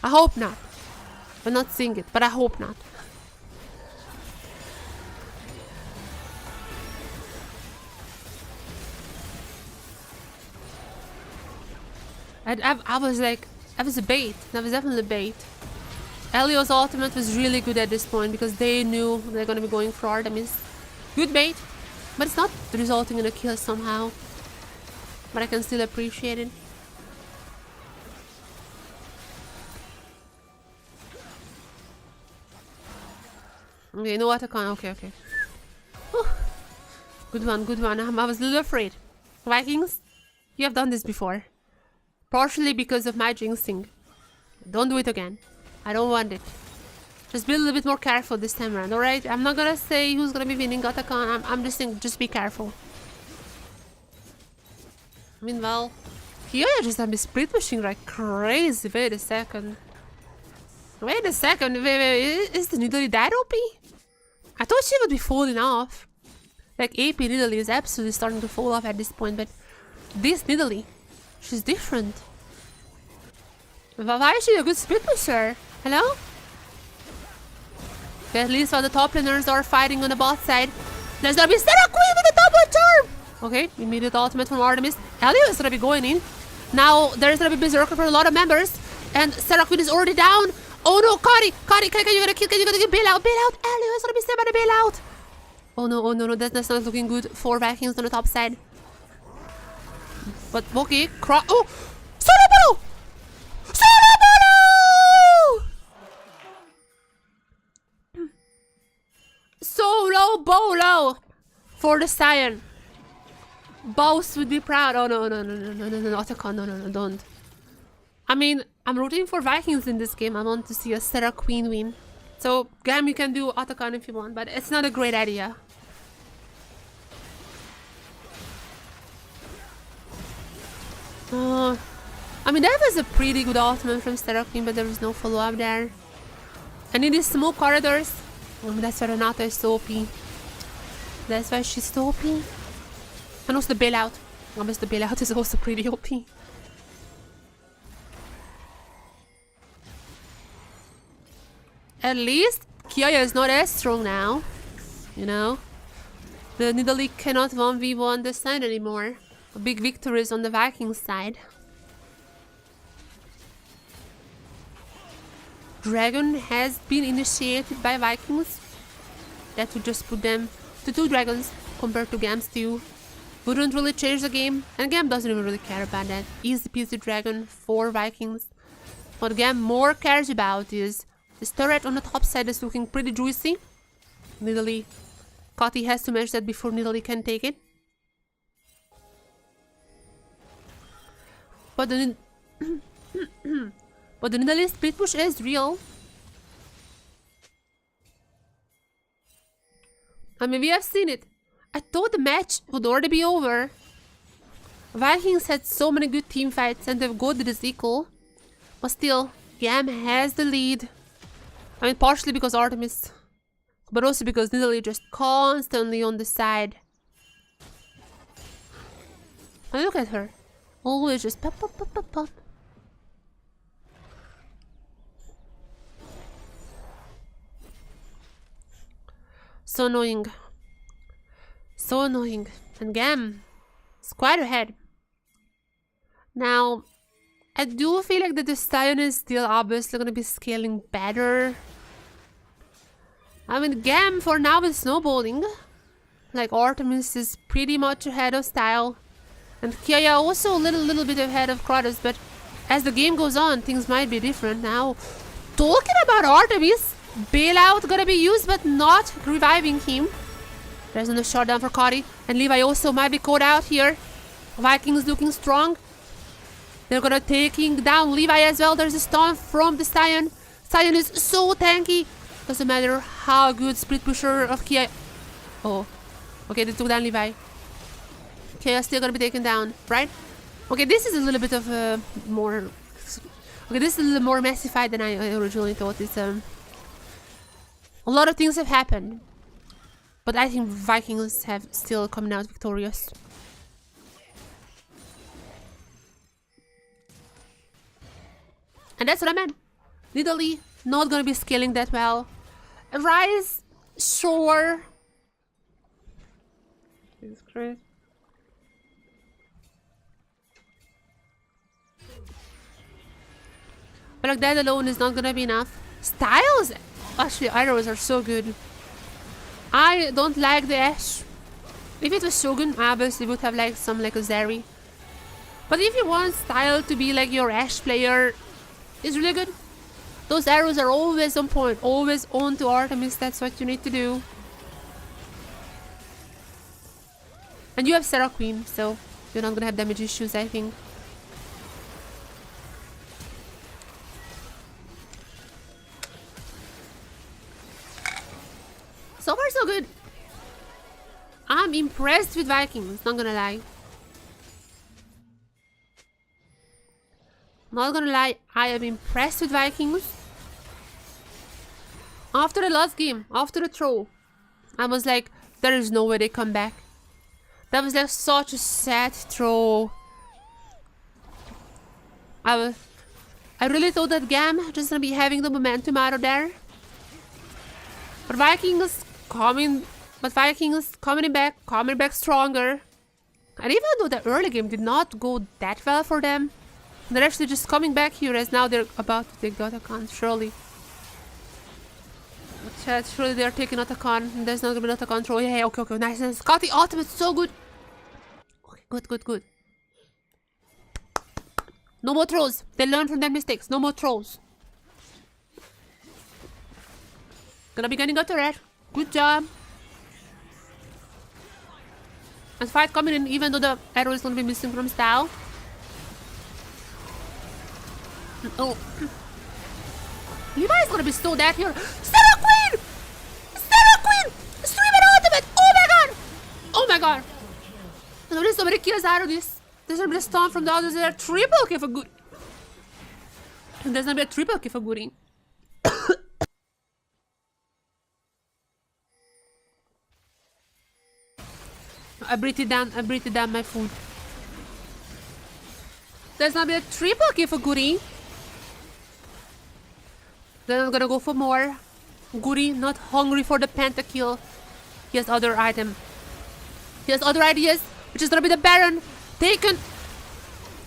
I hope not. I'm not seeing it, but I hope not. I was like, I was a bait. That was definitely a bait. Elio's ultimate was really good at this point because they knew they're gonna be going for Artemis. Good bait, but it's not resulting in a kill somehow. But I can still appreciate it. Okay, no Otacon. Okay. Whew. Good one. I was a little afraid. Vikings, you have done this before. Partially because of my jinxing. Don't do it again. I don't want it. Just be a little bit more careful this time around, alright? I'm not gonna say who's gonna be winning Otacon. I'm just saying, just be careful. Meanwhile, here you're just gonna be split pushing like crazy. Wait a second. Wait, is the Nidalee that OP? I thought she would be falling off. Like, AP Nidalee is absolutely starting to fall off at this point, but this Nidalee, she's different. Why is she a good split pusher? Hello? Okay, at least while the top laners are fighting on the bot side, there's gonna be Sarah Queen with a double charm! Okay, immediate ultimate from Artemis. Elio is gonna be going in. Now, there's gonna be Berserker for a lot of members, and Sarah Queen is already down. Oh no, Kari, can you get a kill? Can you get a bail out? Elio is gonna be saved by the bailout. Oh no, that's not looking good for Vikings on the top side. But okay, oh! Sorobolo! Solo Bolo for the Scion. Boss would be proud. Oh no, Otacon, no, don't. I mean, I'm rooting for Vikings in this game. I want to see a Sarah Queen win. So, GAM, you can do Otacon if you want, but it's not a great idea. I mean, that was a pretty good ultimate from Sarah Queen, but there was no follow-up there. And in these small corridors, that's why Renata is so OP. That's why she's so OP. And also the bailout. Obviously, the bailout is also pretty OP. At least Kiaya is not as strong now. You know? The Nidalee cannot 1v1 this side anymore. A big victory is on the Vikings side. Dragon has been initiated by Vikings. That would just put them to 2 dragons compared to GAM's 2. Wouldn't really change the game, and GAM doesn't even really care about that. Easy peasy dragon for Vikings. What GAM more cares about is this turret on the top side is looking pretty juicy. Nidalee. Kati has to match that before Nidalee can take it. But the Nidalee split push is real. I mean, we have seen it. I thought the match would already be over. Vikings had so many good team fights and they've got this equal. But still, GAM has the lead. I mean, partially because Artemis, but also because Nidalee just constantly on the side. And look at her. Always just pop. So annoying. So annoying. And GAM is quite ahead. Now, I do feel like that the Scion is still obviously going to be scaling better. I mean, GAM for now is snowballing. Like, Artemis is pretty much ahead of Style. And Kiaya also a little bit ahead of Kratos, but as the game goes on, things might be different now. Talking about Artemis, bailout gonna be used, but not reviving him. There's another shutdown for Kari, and Levi also might be caught out here. Vikings looking strong. They're gonna taking down Levi as well. There's a stun from the Scion. Scion is so tanky. Doesn't matter how good split pusher of Kiaya. Oh, okay, they took down Levi. Okay, I'm still gonna be taken down, right? Okay, this is a little bit of more... Okay, this is a little more messy fight than I originally thought. It's a lot of things have happened, but I think Vikings have still coming out victorious. And that's what I meant. Literally not gonna be scaling that well. Rise, sure. Jesus Christ. But like that alone is not gonna be enough. Styles! Actually, arrows are so good. I don't like the Ashe. If it was Shogun, I obviously would have liked some like a Zeri. But if you want Style to be like your Ashe player, it's really good. Those arrows are always on point, always on to Artemis. That's what you need to do. And you have Sarah Queen, so you're not gonna have damage issues, I think. So far, so good. I'm impressed with Vikings, not gonna lie. Not gonna lie, I am impressed with Vikings. After the last game, after the throw, I was like, there is no way they come back. That was like such a sad throw. I really thought that GAM just gonna be having the momentum out of there. But Vikings coming back stronger. And even though the early game did not go that well for them, they're actually just coming back here as now they're about to take the Otacon, surely. Chat, surely they're taking Otacon. There's not gonna be Otacon throw. Yeah, okay, nice. Got the ultimate, so good. Okay, good. No more throws. They learn from their mistakes. No more throws. Gonna be getting a turret. Good job. And fight coming in, even though the arrow is gonna be missing from Style. Oh. Levi is gonna be so dead here. Sarah Queen! Sarah Queen! Streamer ultimate! Oh my god! There's so many kills out of this. There's gonna be a stun from the others. There's a triple kill for good. And there's gonna be a triple kill for Goody. I breathed it down my food. There's gonna be a triple kill for Goody. Then I'm gonna go for more. Goody not hungry for the pentakill. He has other item. He has other ideas, which is gonna be the Baron taken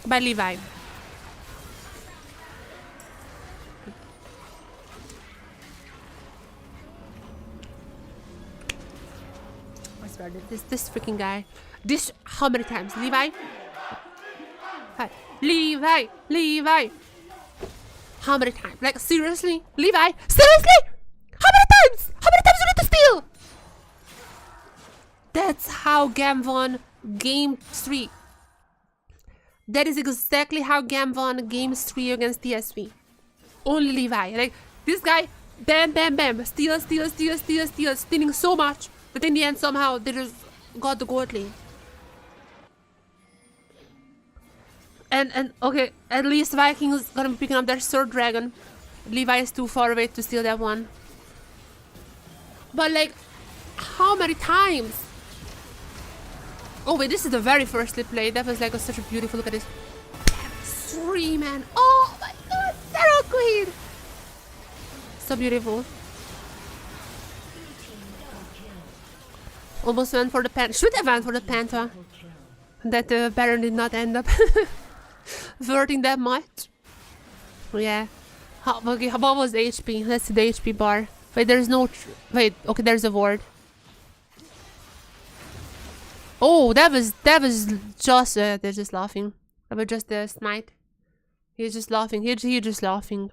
by Levi. I swear, this freaking guy. This, how many times? Levi? Hi. Levi! How many times? Like, seriously? Levi? Seriously? How many times? How many times you need to steal? That's how GAM won Game 3. That is exactly how GAM won Game 3 against TSV. Only Levi. Like, this guy, bam. Steal, stealing so much. But in the end, somehow, they just got the gold lane. And okay, at least Vikings gonna be picking up their third dragon. Levi is too far away to steal that one. But like, how many times? Oh wait, this is the very first clip play. That was like such a beautiful, look at this. 3 man. Oh my god, Sarah Queen. So beautiful. Almost went for the Panther. Should have went for the Panther. That the Baron did not end up verting that much. Yeah. Okay, what was the HP? Let's see the HP bar. Wait, there's no... Wait, okay, there's a ward. Oh, that was just... they're just laughing. That was just the smite. He's just laughing. He's just laughing.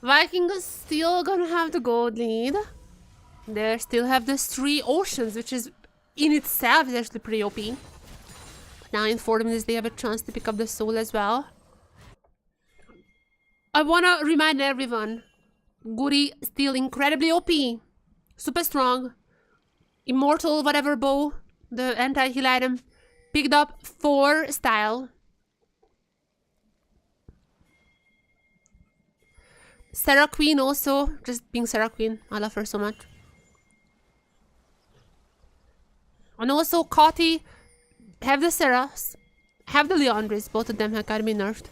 Vikings is still gonna have the gold lead. They still have the 3 oceans, which is in itself is actually pretty OP. Now in 4 minutes they have a chance to pick up the soul as well. I wanna remind everyone, Goody still incredibly OP, super strong, Immortal whatever bow, the anti-heal item. Picked up 4 style. Sarah Queen also, just being Sarah Queen. I love her so much. And also Cotty, have the Sarahs, have the Leandres, both of them have gotta be nerfed.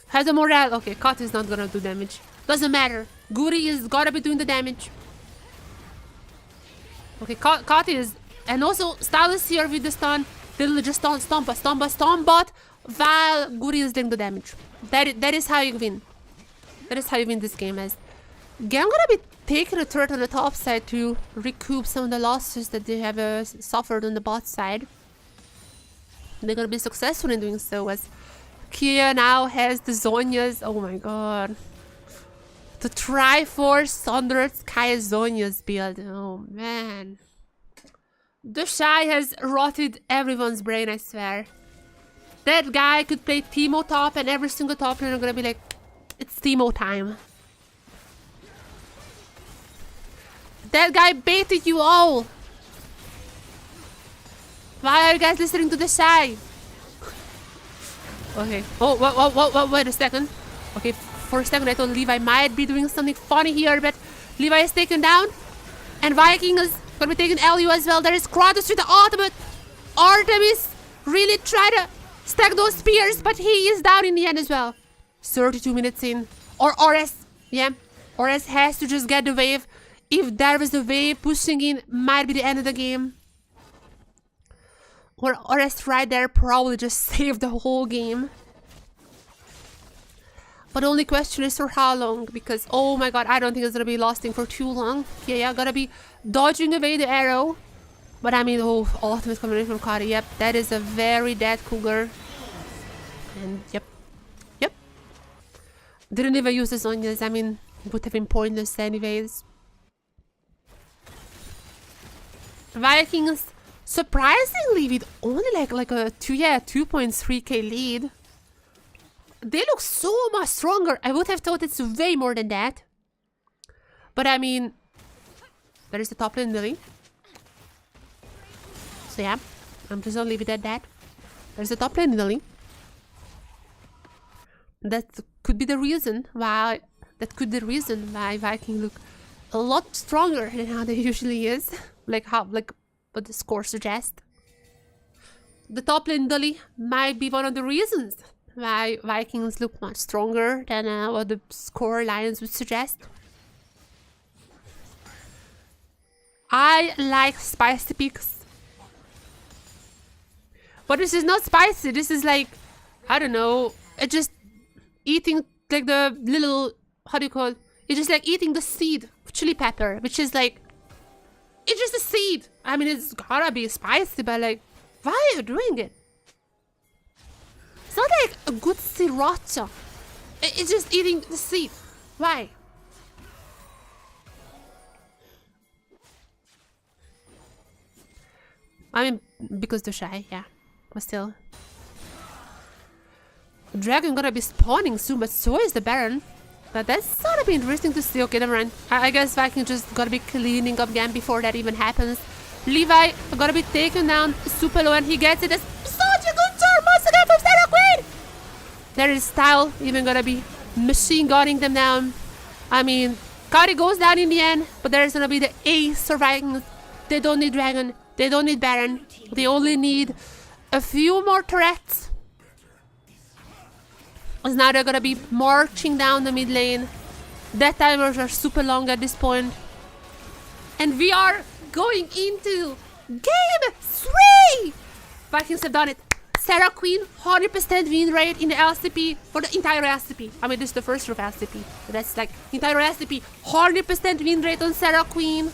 Have the Morale, okay, Cotty is not gonna do damage. Doesn't matter. Guri is gotta be doing the damage. Okay, Cotty is, and also Stylus here with the stun. They'll just stomp bot while Guri is doing the damage. That is how you win. That is how you win this game. As GAM gonna be taking a turret on the top side to recoup some of the losses that they have suffered on the bot side. They're gonna be successful in doing so, as Kia now has the Zhonya's. Oh my god. The Triforce Thunder Sky Zhonya's build. Oh man. The Shy has rotted everyone's brain, I swear. That guy could play Teemo top and every single top laner gonna be like, it's Teemo time. That guy baited you all. Why are you guys listening to the Shy? Okay. Oh, wait a second. Okay, for a second I thought Levi might be doing something funny here, but Levi is taken down. And Viking is gonna be taking LU as well. There is Kratos with the ultimate. Artemis really tried to stack those spears, but he is down in the end as well. 32 minutes in. Or Ores. Yeah. Ores has to just get the wave. If there was a wave pushing in, might be the end of the game. Or Ores right there probably just saved the whole game. But the only question is for how long, because oh my god, I don't think it's gonna be lasting for too long. Yeah, gotta be dodging away the arrow. But I mean, oh, ultimate combination from Kari. Yep, that is a very dead cougar. And yep. Didn't even use the Zhonya's. I mean, it would have been pointless anyways. Vikings, surprisingly, with only like a 2.3k lead. They look so much stronger. I would have thought it's way more than that. But I mean, there is the top lane Lily. So yeah, I'm just gonna leave it at that. There's the top lane Lily. That could be the reason why. Viking look a lot stronger than how they usually is. Like what the score suggests. The top lane Dolly might be one of the reasons why Vikings look much stronger than what the score lines would suggest. I like spicy picks. But this is not spicy, this is like, I don't know, it's just eating like the little, how do you call it? It's just like eating the seed of chili pepper, which is like, it's just a seed. I mean, it's gotta be spicy, but like, why are you doing it? It's not like a good sriracha. It's just eating the seed. Why? I mean, because they're shy, yeah. But still. Dragon gonna be spawning soon, but so is the Baron. But that's gonna be interesting to see. Okay, never mind. I guess Viking just gotta be cleaning up GAM before that even happens. Levi gotta be taken down super low, and he gets it. As such a good turn once again from Sarah Queen. There is Style even gonna be machine gunning them down. I mean, Kari goes down in the end, but there's gonna be the ace for Vikings. They don't need Dragon. They don't need Baron. They only need a few more turrets. Because now they're gonna be marching down the mid lane. Death timers are super long at this point. And we are going into Game 3! Vikings have done it. Sarah Queen, 100% win rate in the LCP for the entire LCP. I mean, this is the first of LCP. But that's like entire LCP. 100% win rate on Sarah Queen.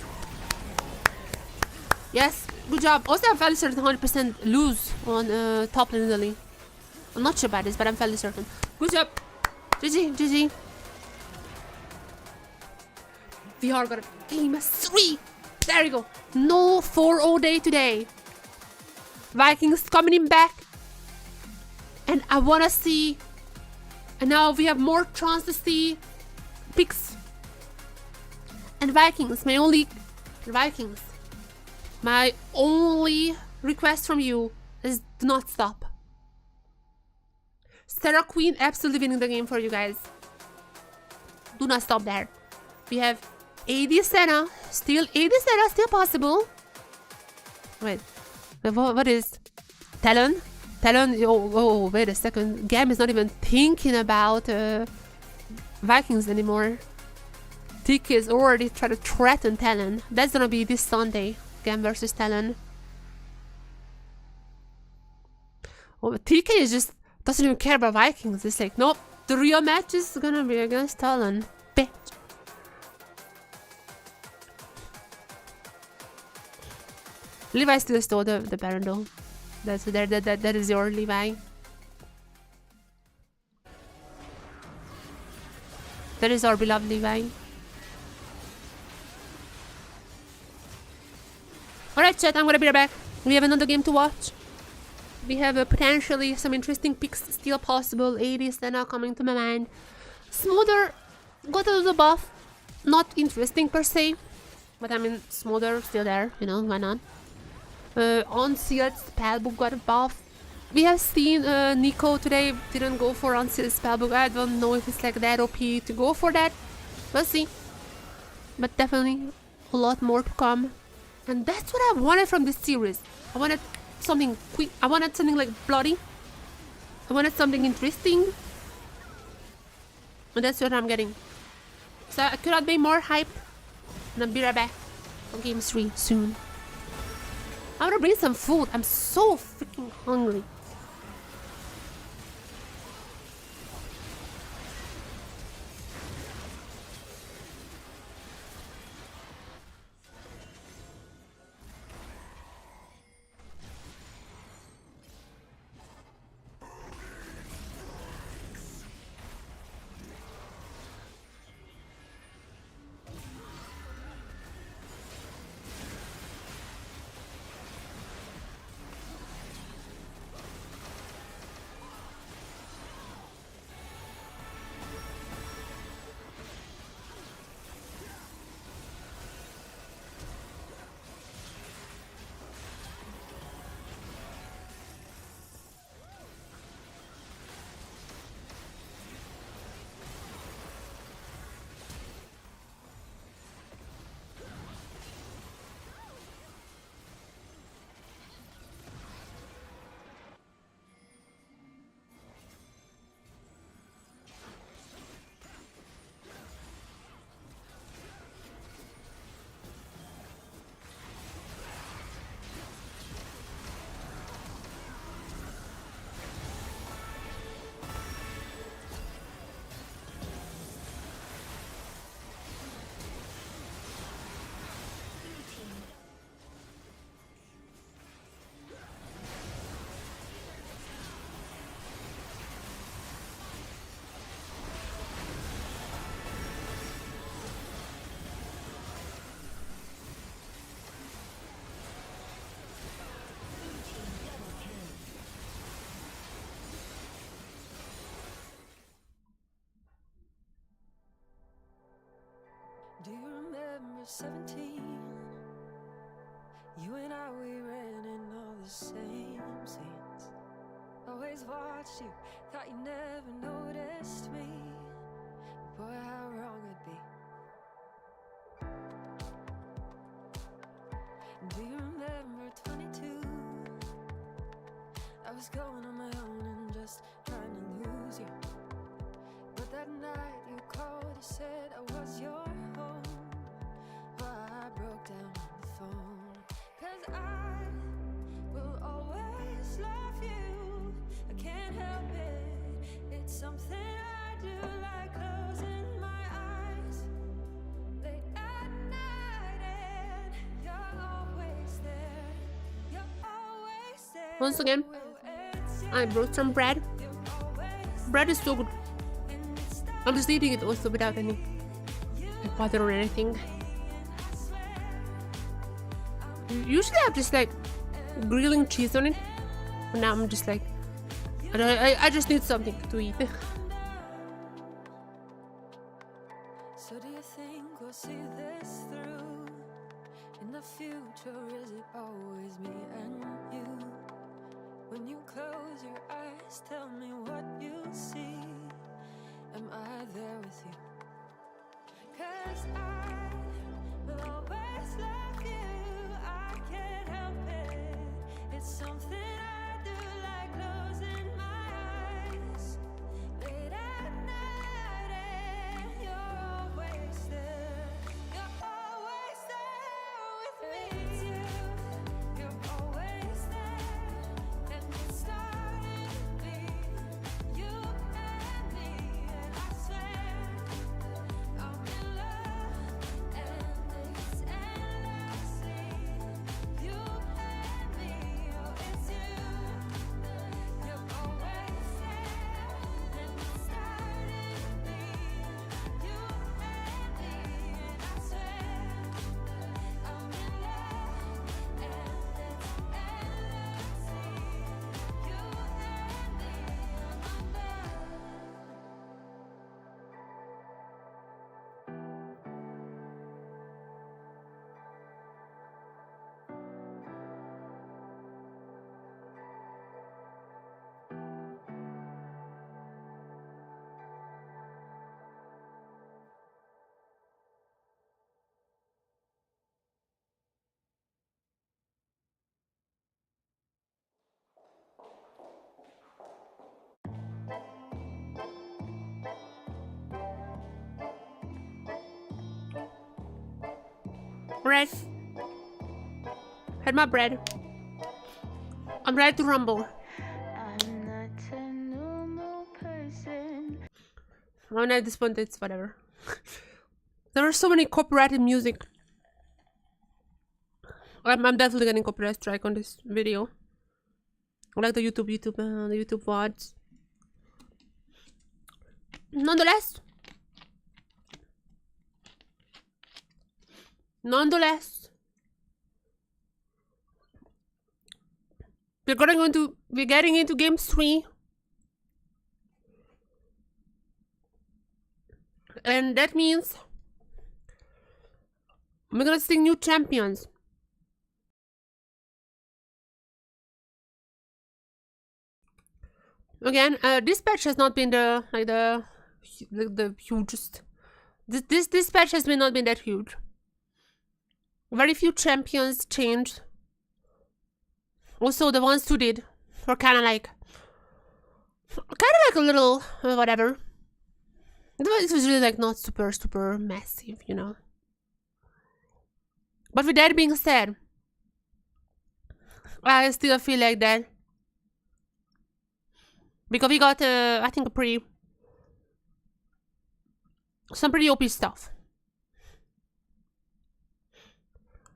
Yes, good job. Also, I'm fairly certain 100% lose on top lane Lily. I'm not sure about this, but I'm fairly certain. Good job. GG, GG. We are gonna Game 3. There you go. No 4-0 day today. Vikings coming in back. And I wanna see. And now we have more chance to see picks. And Vikings, my only Vikings. My only request from you is do not stop. Sarah Queen absolutely winning the game for you guys. Do not stop there. We have AD Senna. Still AD Senna, still possible. Wait. What is Talon? Talon, oh, wait a second. GAM is not even thinking about Vikings anymore. TK is already trying to threaten Talon. That's gonna be this Sunday. GAM versus Talon. Oh, TK is just doesn't even care about Vikings. It's like, nope, the real match is gonna be against Talon. Bitch. Levi still stole the Baron though. That is your Levi. That is our beloved Levi. Alright chat, I'm gonna be right back. We have another game to watch. We have potentially some interesting picks still possible. 80s that are coming to my mind. Smoother got a little buff. Not interesting per se. But I mean, Smoother still there, you know, why not? Unsealed Spellbook got a buff. We have seen Nico today didn't go for Unsealed Spellbook. I don't know if it's like that OP to go for that. We'll see. But definitely a lot more to come. And that's what I wanted from this series. I wanted something quick. I wanted something like bloody. I wanted something interesting. And that's what I'm getting. So I could not be more hyped. And I'll be right back for game 3 soon. I'm gonna bring some food. I'm so freaking hungry. Do you remember 17? You and I, we ran in all the same scenes. Always watched you, thought you never noticed me. Boy, how wrong I'd be. Do you remember 22? I was going on my own and just trying to lose you. But that night you called, you said I was your home. But I broke down on the phone. 'Cause I will always love you. I can't help it. It's something I do, like closing my eyes late at night, and you're always there. You're always there. Once again, I brought some bread. Bread is so good. I'm just eating it also without any butter or anything. Usually I'm just like grilling cheese on it. But now I'm just like, I just need something to eat. So do you think we'll see this through? In the future? Is it always me and you? When you close your eyes, tell me what you see. Am I there with you? 'Cause I will always love you. I can't help it. It's something I do, like closing my eyes late at night, and you're always there. You're always there with me. You're always there, and it's starting to be you and me. And I swear I'm in love, and it's endlessly you and me. Oh, it's you. You're always there, and it's starting to be you and me. And I swear I'm in love, and it's endlessly you and me. I'm Bread. Had my bread. I'm ready to rumble. I'm not a normal person. I'm not disappointed, it's whatever. There are so many copyrighted music. I'm definitely getting copyright strike on this video. I like the YouTube VODs. Nonetheless, we're getting into game 3, and that means we're gonna see new champions. Again, this patch has not been the hugest. This patch has not been that huge. Very few champions changed. Also, the ones who did were kind of like a little whatever. It was really like not super massive, you know. But with that being said, I still feel like that because we got I think some pretty OP stuff.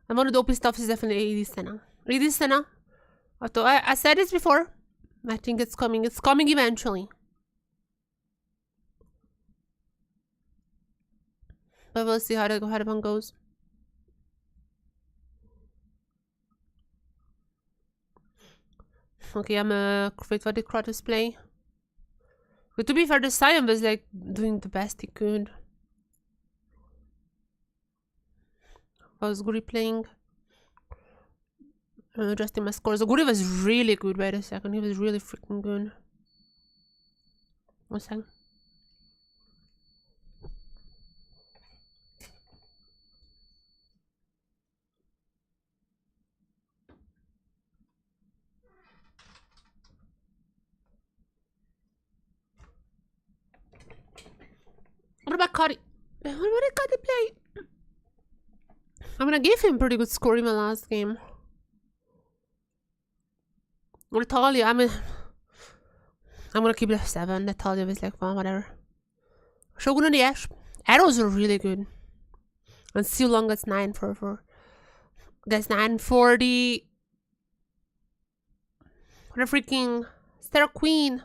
And one of the OP stuff is definitely AD Senna. AD Senna. I said this before. I think it's coming. It's coming eventually. But we'll see how the one goes. Okay, I'm wait for the Kratos play. But to be fair, the Sion was like doing the best he could. How was Guri playing? Adjusting my scores. So Guri was really good. Wait a second, he was really freaking good. 1 second. What about Cuddy? What did Cuddy play? I'm gonna give him pretty good score in my last game. Natalia, I'm gonna keep it at 7. Natalia was like, well, whatever. Shogun on the Ash. Arrows are really good. And still long as 9 for that's 9 for the freaking Star Queen.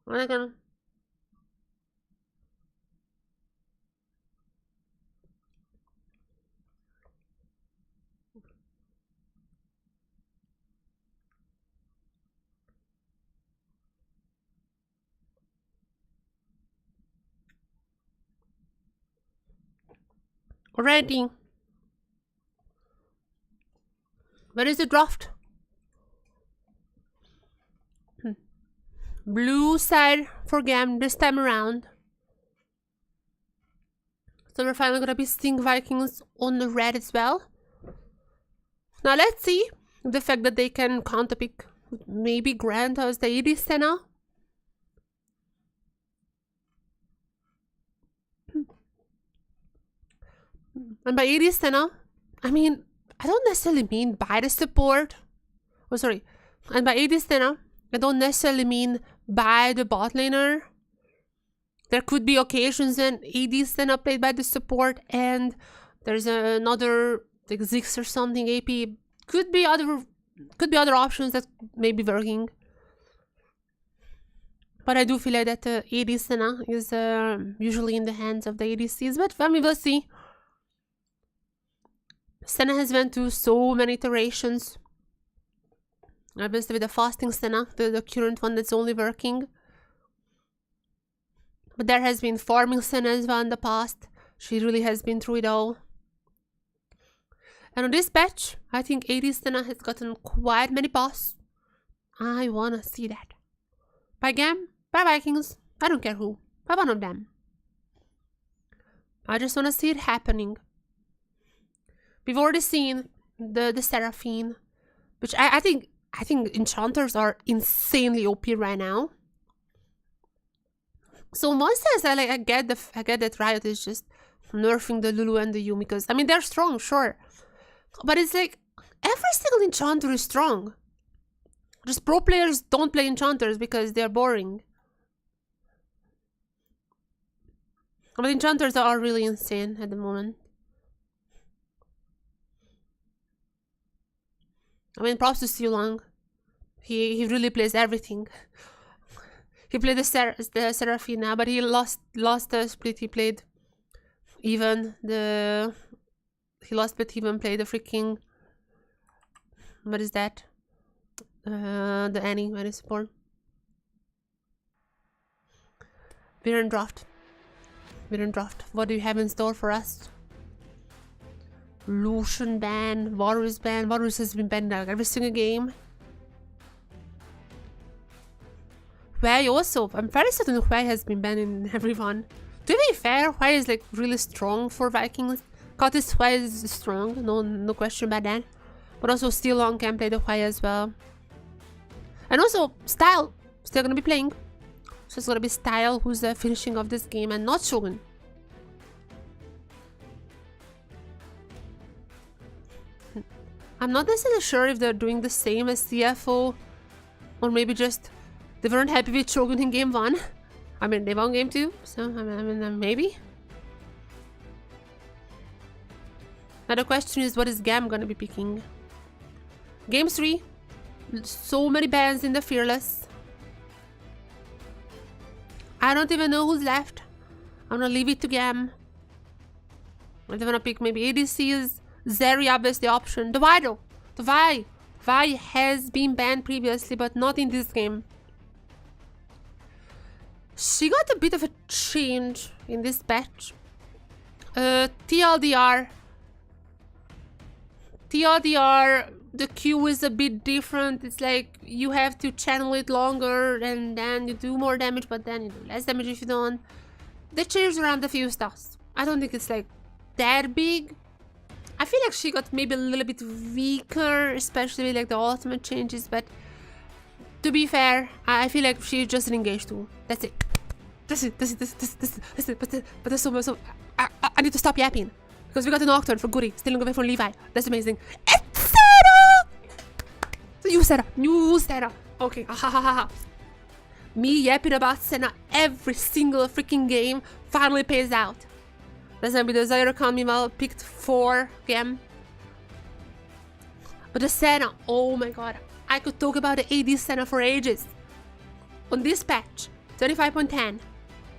What again? Ready. Where is the draft? Blue side for GAM this time around. So we're finally gonna be seeing Vikings on the red as well. Now let's see the fact that they can counterpick, maybe grant us the AD Senna. And by AD Senna, I mean, I don't necessarily mean by the support. Oh, sorry. And by AD Senna, I don't necessarily mean by the bot laner. There could be occasions when AD Senna played by the support and there's another, like Ziggs or something, AP. Could be other options that may be working. But I do feel like that AD Senna is usually in the hands of the ADCs, but we will see. Senna has went through so many iterations. Obviously with the fasting Senna, the current one that's only working. But there has been farming Senna as well in the past. She really has been through it all. And on this patch, I think AD Senna has gotten quite many buffs. I wanna see that. By GAM, by Vikings, I don't care who. By one of them. I just wanna see it happening. We've already seen the Seraphine, which I think enchanters are insanely OP right now. So in one sense, I get that Riot is just nerfing the Lulu and the Yumi because I mean they're strong, sure, but it's like every single enchanter is strong. Just pro players don't play enchanters because they're boring. But enchanters are really insane at the moment. I mean, props to Silong. He really plays everything. He played the Seraphina, but he lost the split. He played even he lost but even played the freaking, what is that? The Annie support. We're in draft. What do you have in store for us? Lucian ban, Varus ban. Varus has been banned like every single game. Huey also. I'm very certain Huey has been banned in everyone. To be fair, Huey is like really strong for Vikings. Cottis Huey is strong, no question about that. But also Steelon can play the Huey as well. And also Style still gonna be playing. So it's gonna be Style who's the finishing of this game and not Shogun. I'm not necessarily sure if they're doing the same as CFO, or maybe just they weren't happy with Shogun in game 1. I mean, they won game 2, so I mean, maybe. Now the question is, what is GAM gonna be picking? Game 3, so many bans in the Fearless. I don't even know who's left. I'm gonna leave it to GAM. I don't wanna pick maybe ADCs. Zeri obviously option. The Vi though. The Vi. Vi has been banned previously, but not in this game. She got a bit of a change in this patch. TLDR, the Q is a bit different. It's like you have to channel it longer and then you do more damage, but then you do less damage if you don't. They changed around a few stuff. I don't think it's like that big. I feel like she got maybe a little bit weaker, especially with like the ultimate changes, but to be fair, I feel like she's just an engaged tool. That's it. That's it. But there's so I need to stop yapping. Because we got a Nocturne for Goody, stealing away from Levi. That's amazing. It's Senna! New Senna. Okay, Me yapping about Senna every single freaking game finally pays out. That's gonna be the Zyra Kamimal picked for GAM. But the Senna, oh my god. I could talk about the AD Senna for ages. On this patch, 25.10.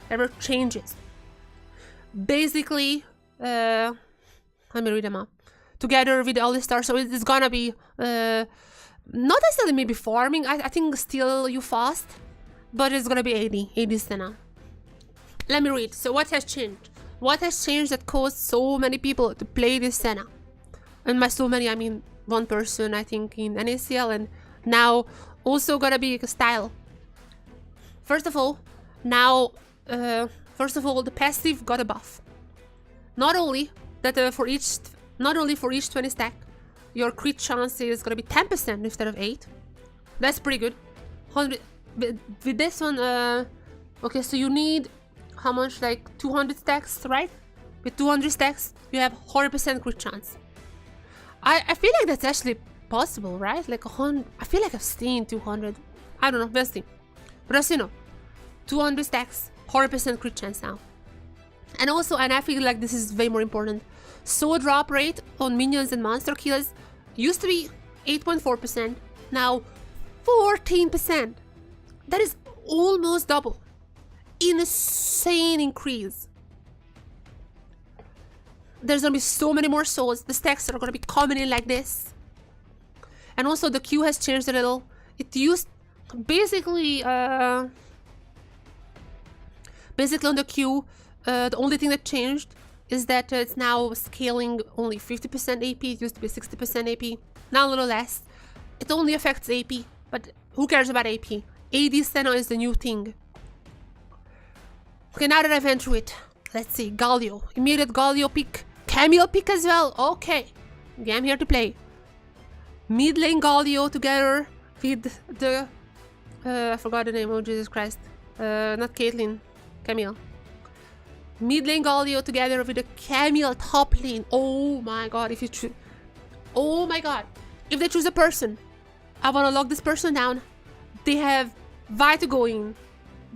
There were changes. Basically, let me read them out. Together with all the stars, so it's gonna be not necessarily maybe farming. I think still you fast, but it's gonna be 80 Senna. Let me read. So what has changed? What has changed that caused so many people to play this Senna? And by so many, I mean one person, I think, in NACL, and now also gonna be a style. First of all, now, the passive got a buff. Not only that for each 20 stack, your crit chance is gonna be 10% instead of 8. That's pretty good. With this one, okay, so you need how much? Like 200 stacks, right? With 200 stacks, you have 100% crit chance. I feel like that's actually possible, right? Like 100. I feel like I've seen 200. I don't know. We'll see. But as you know, 200 stacks, 100% crit chance now. And also, and I feel like this is way more important, soul drop rate on minions and monster kills used to be 8.4%, now 14%. That is almost double. Insane increase. There's gonna be so many more souls. The stacks are gonna be coming in like this. And also the queue has changed a little. It used basically on the queue, the only thing that changed is that it's now scaling only 50% AP. It used to be 60% AP. Now a little less. It only affects AP, but who cares about AP? AD Senna is the new thing. Okay, now that I've went through it, let's see. Galio. Immediate Galio pick. Camille pick as well. Okay. GAM here to play. Mid lane Galio together with the... I forgot the name. Oh, Jesus Christ. Not Caitlyn. Camille. Mid lane Galio together with the Camille top lane. Oh my god. If you choose... Oh my god. If they choose a person, I want to lock this person down. They have Vi to go in,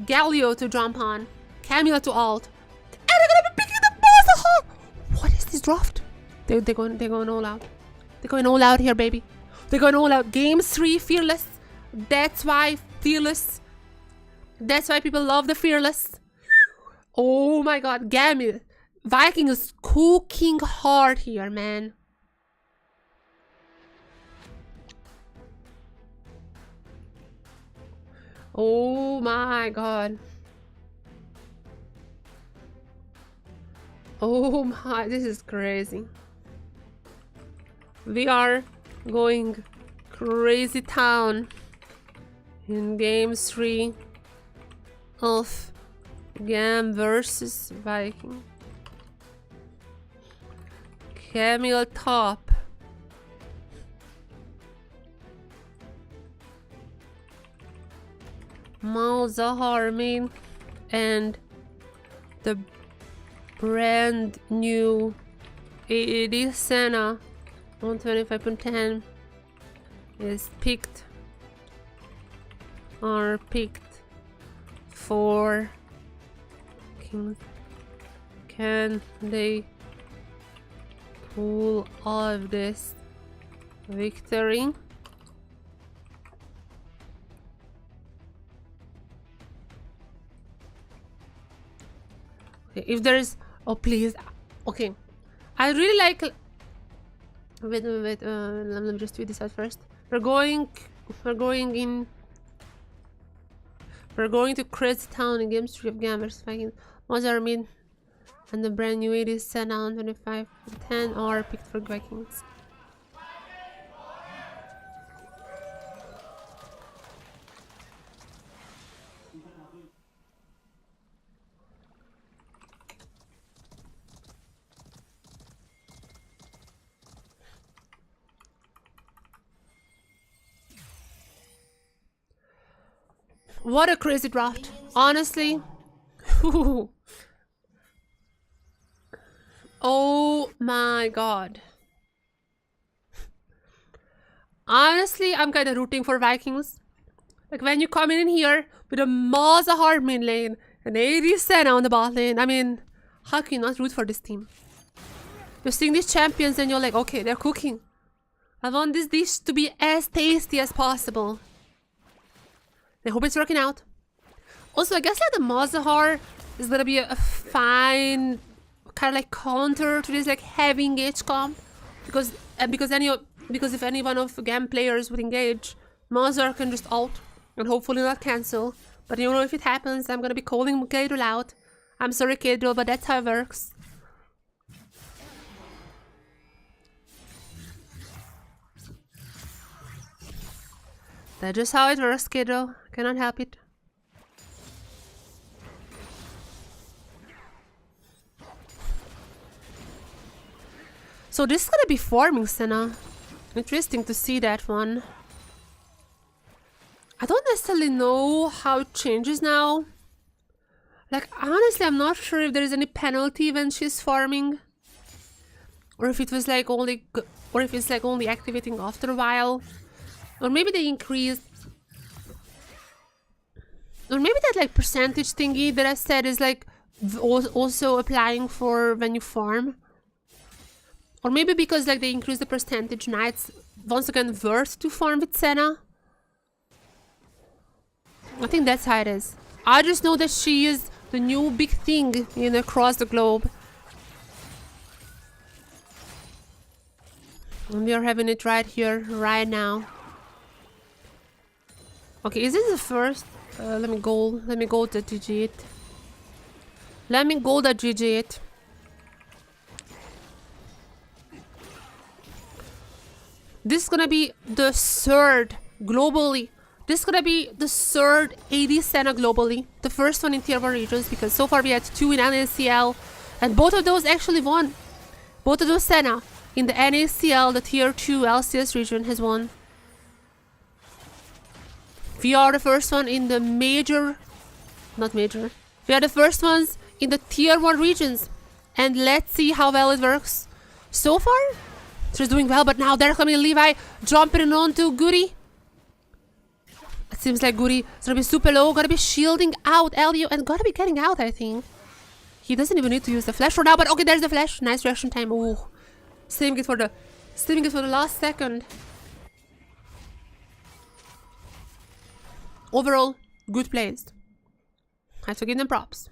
Galio to jump on, Camille to ult, and they're gonna be picking the boss. What is this draft? They're going all out. They're going all out here, baby. They're going all out. Game 3 Fearless. That's why Fearless. That's why people love the Fearless. Oh my god, GAM. Viking is cooking hard here, man. Oh my god. Oh my, this is crazy. We are going crazy town in game 3 of GAM versus Viking. Camille top. Malzahar main and the brand new AD Senna 125.10 is picked for Kings. Can they pull off this victory? Okay, if there is, oh please, okay, I really like. Wait, let me just tweet this out first. We're going to crazy town in game 3 of GAM versus Vikings. Mozart mid and the brand new 80 Senna on 25.10 are picked for Vikings. What a crazy draft, honestly. Oh my god. Honestly, I'm kind of rooting for Vikings. Like when you come in here with a Malzahar mid lane and 80 Senna on the bot lane, I mean, how can you not root for this team? You're seeing these champions and you're like, okay, they're cooking. I want this dish to be as tasty as possible. I hope it's working out. Also, I guess like the Mazahar is gonna be a fine kind of like counter to this like heavy engage comp, because if any one of the GAM players would engage, Mazahar can just ult and hopefully not cancel. But you know, if it happens, I'm gonna be calling Kaidul out. I'm sorry, Kaidul, but that's how it works. That's just how it works, Kaidul. Cannot help it. So this is gonna be farming Senna. Interesting to see that one. I don't necessarily know how it changes now. Like, honestly, I'm not sure if there is any penalty when she's farming, or if it was like only, or if it's like only activating after a while, or maybe they increased, or maybe that like percentage thingy that I said is like also applying for when you farm, or maybe because like they increase the percentage, now it's once again worth to farm with Senna. I think that's how it is. I just know that she is the new big thing in across the globe. And we are having it right here, right now. Okay, is this the first? Let me go to GG it. Let me go to GG it. This is gonna be the third globally. This is gonna be the third AD Senna globally. The first one in tier 1 regions, because so far we had 2 in NACL, and both of those actually won. Both of those Senna in the NACL, the tier 2 LCS region, has won. We are the first one in the major, not major. We are the first ones in the tier 1 regions, and let's see how well it works. So far, she's doing well, but now they're coming Levi, jumping on to Goody. It seems like Goody is gonna be super low, gonna be shielding out Elio, and gonna be getting out, I think. He doesn't even need to use the flash for now, but okay, there's the flash. Nice reaction time. Ooh. Saving it for the last second. Overall, good plays. I have to give them props.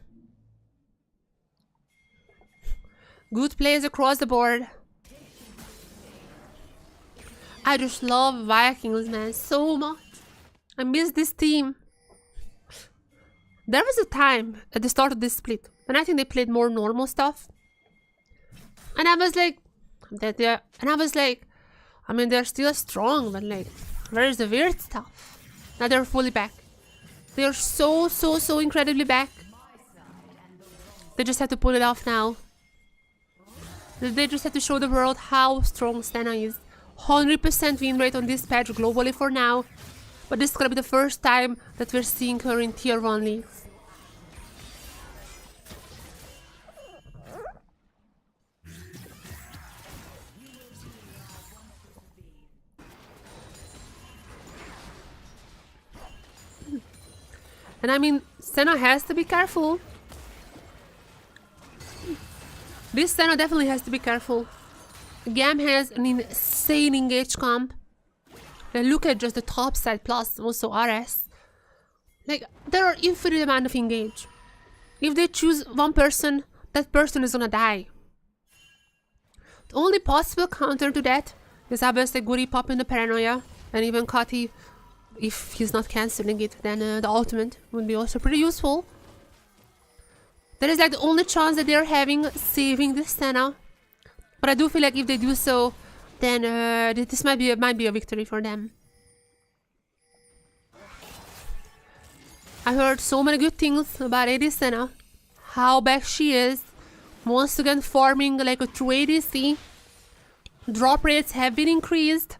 Good plays across the board. I just love Vikings, man, so much. I miss this team. There was a time at the start of this split, and I think they played more normal stuff. And I was like, I mean, they're still strong, but like, where's the weird stuff? Now they're fully back. They are so incredibly back. They just have to pull it off now. They just have to show the world how strong Senna is. 100% win rate on this patch globally for now. But this is gonna be the first time that we're seeing her in tier 1 leagues. And I mean, Senna has to be careful. This Senna definitely has to be careful. GAM has an insane engage comp. And look at just the top side plus also RS. Like, there are infinite amount of engage. If they choose one person, that person is gonna die. The only possible counter to that is obviously Goody popping the paranoia, and even Kati, if he's not cancelling it, then the ultimate would be also pretty useful. That is like the only chance that they're having saving this Senna. But I do feel like if they do so, then this might be a victory for them. I heard so many good things about AD Senna. How back she is. Once again farming like a true ADC. Drop rates have been increased.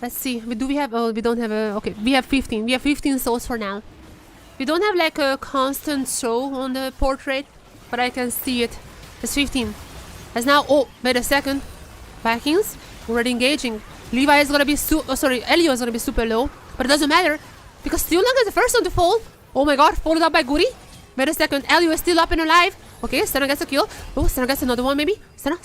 Let's see. We have we don't have a okay, we have 15. We have 15 souls for now. We don't have like a constant show on the portrait, but I can see it. It's 15. As now, oh, wait a second. Vikings already engaging. Levi is gonna be Elio is gonna be super low, but it doesn't matter because TLN is the first one to fall. Oh my god, followed up by Goody. Wait a second, Elio is still up and alive. Okay, Senna gets a kill. Oh, Senna gets another one maybe. Senna.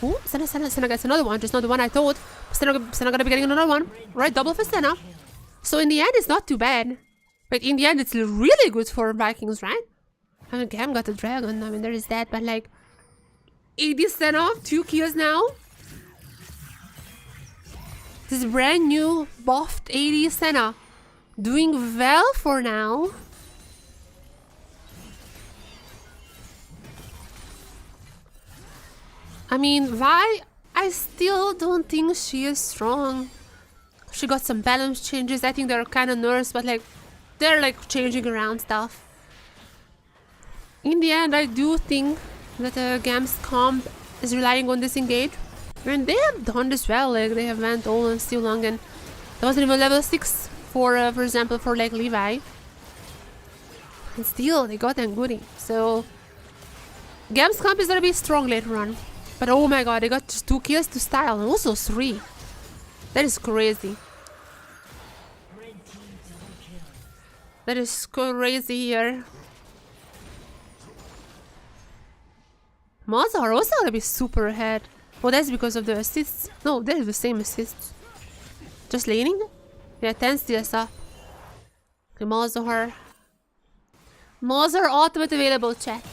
Oh, Senna gets another one, just not the one I thought. Senna gonna be getting another one. Right, double for Senna. So in the end, it's not too bad. But in the end, it's really good for Vikings, right? I mean, GAM got a dragon. I mean, there is that, but like 80 Senna, 2 kills now. This brand new buffed 80 Senna doing well for now. I mean, why? I still don't think she is strong. She got some balance changes. I think they're kind of nerfs, but like they're like changing around stuff. In the end, I do think that GAM's comp is relying on this engage. And they have done this well. Like they have went all on still long, and that wasn't even level 6 for example, for like Levi. And still, they got them goodie. So GAM's comp is gonna be strong later on. But oh my god, they got just 2 kills to style and also 3. That is crazy. That is crazy here. Mods are also gonna be super ahead. Oh, that's because of the assists. No, they're the same assists. Just laning? Yeah, 10 steals up. Okay, Malzahar. Malzahar ultimate available, chat.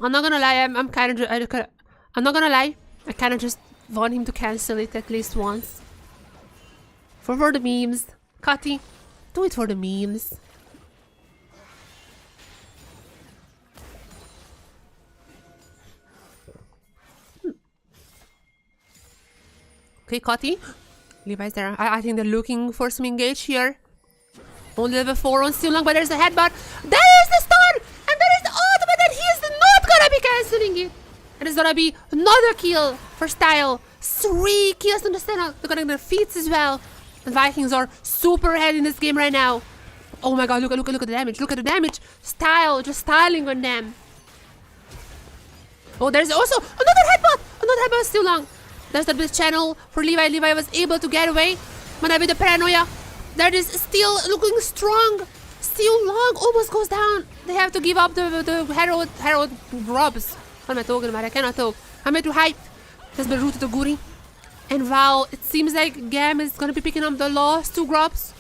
I'm not gonna lie, I'm not gonna lie. I kind of just want him to cancel it at least once. For the memes. Kati, do it for the memes. Okay, Kati. Levi's there. I think they're looking for some engage here. Only level 4 on still long, but there's a headbutt. There is the stun! And there is the ultimate, and he is not gonna be cancelling it. And it's gonna be another kill for style. 3 kills on the center. They're gonna get feats as well. And Vikings are super ahead in this game right now. Oh my god, look at the damage. Look at the damage. Style, just styling on them. Oh, there's also another headbutt. Another headbutt still long. There's the best channel for Levi. Levi was able to get away. But with the paranoia, that is still looking strong. Still long, almost goes down. They have to give up the Herald grubs. What am I talking about? I cannot talk. I'm too hyped. Has been rooted to Guri. And wow, it seems like GAM is gonna be picking up the last 2 grubs.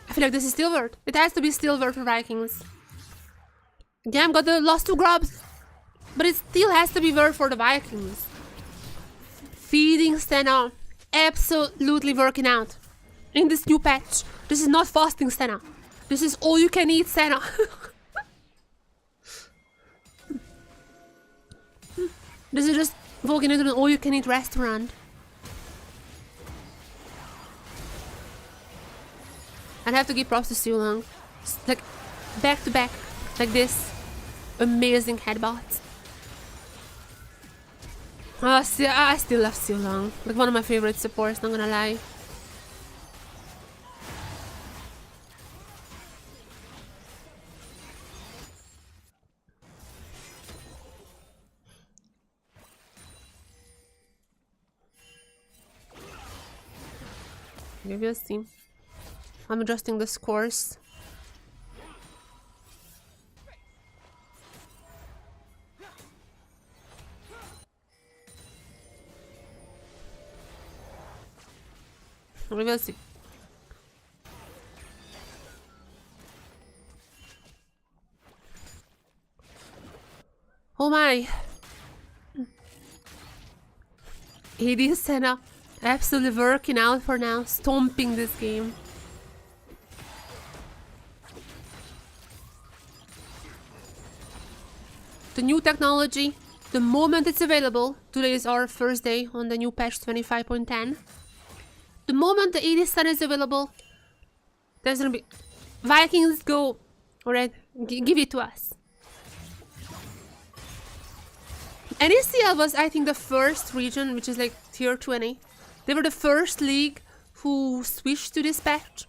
I feel like this is still worth. It has to be still worth for Vikings. GAM got the last 2 grubs. But it still has to be worth for the Vikings. Feeding Senna. Absolutely working out. In this new patch. This is not fasting Senna. This is all you can eat Senna. This is just walking into an all you can eat restaurant. I'd have to give props to Siulong. Like back to back. Like this. Amazing headbutts. I still love Siulong. Like one of my favorite supports, not gonna lie. Maybe we'll see. I'm adjusting the scores. We will see. Oh my! It is Senna. Absolutely working out for now, stomping this game. The new technology, the moment it's available, today is our first day on the new patch 25.10. The moment the 80 Sun is available, there's gonna be... Vikings go, alright, give it to us. NECL was, I think, the first region, which is like tier 20. They were the first league who switched to this patch.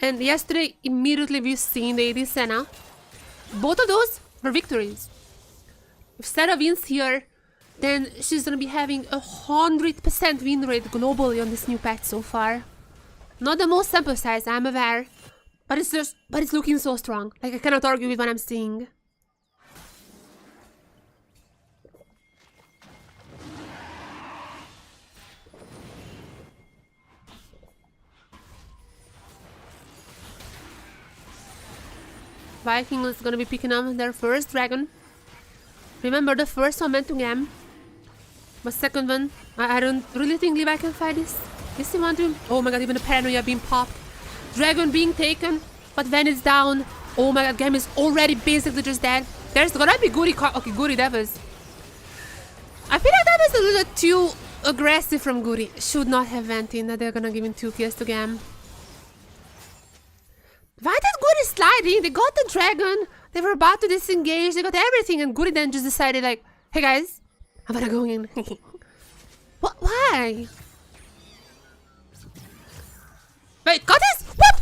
And yesterday, immediately we've seen the 80 Senna. Both of those were victories. If Senna wins here, then she's gonna be having 100% win rate globally on this new patch so far. Not the most sample size, I'm aware. But it's looking so strong. Like, I cannot argue with what I'm seeing. Viking is gonna be picking up their first dragon. Remember, the first one went to GAM. The second one, I don't really think Levi can fight this. Yes, he want to. Oh my god, even the paranoia being popped. Dragon being taken, but when it's down, oh my god, GAM is already basically just dead. There's gonna be Goody. Okay, Goody, that was. I feel like that was a little too aggressive from Goody. Should not have went in. That they're gonna give him 2 kills to GAM. Why did Goody slide in? They got the dragon. They were about to disengage. They got everything, and Goody then just decided, like, hey guys, I'm gonna go in. What? Why? Wait, got this? What?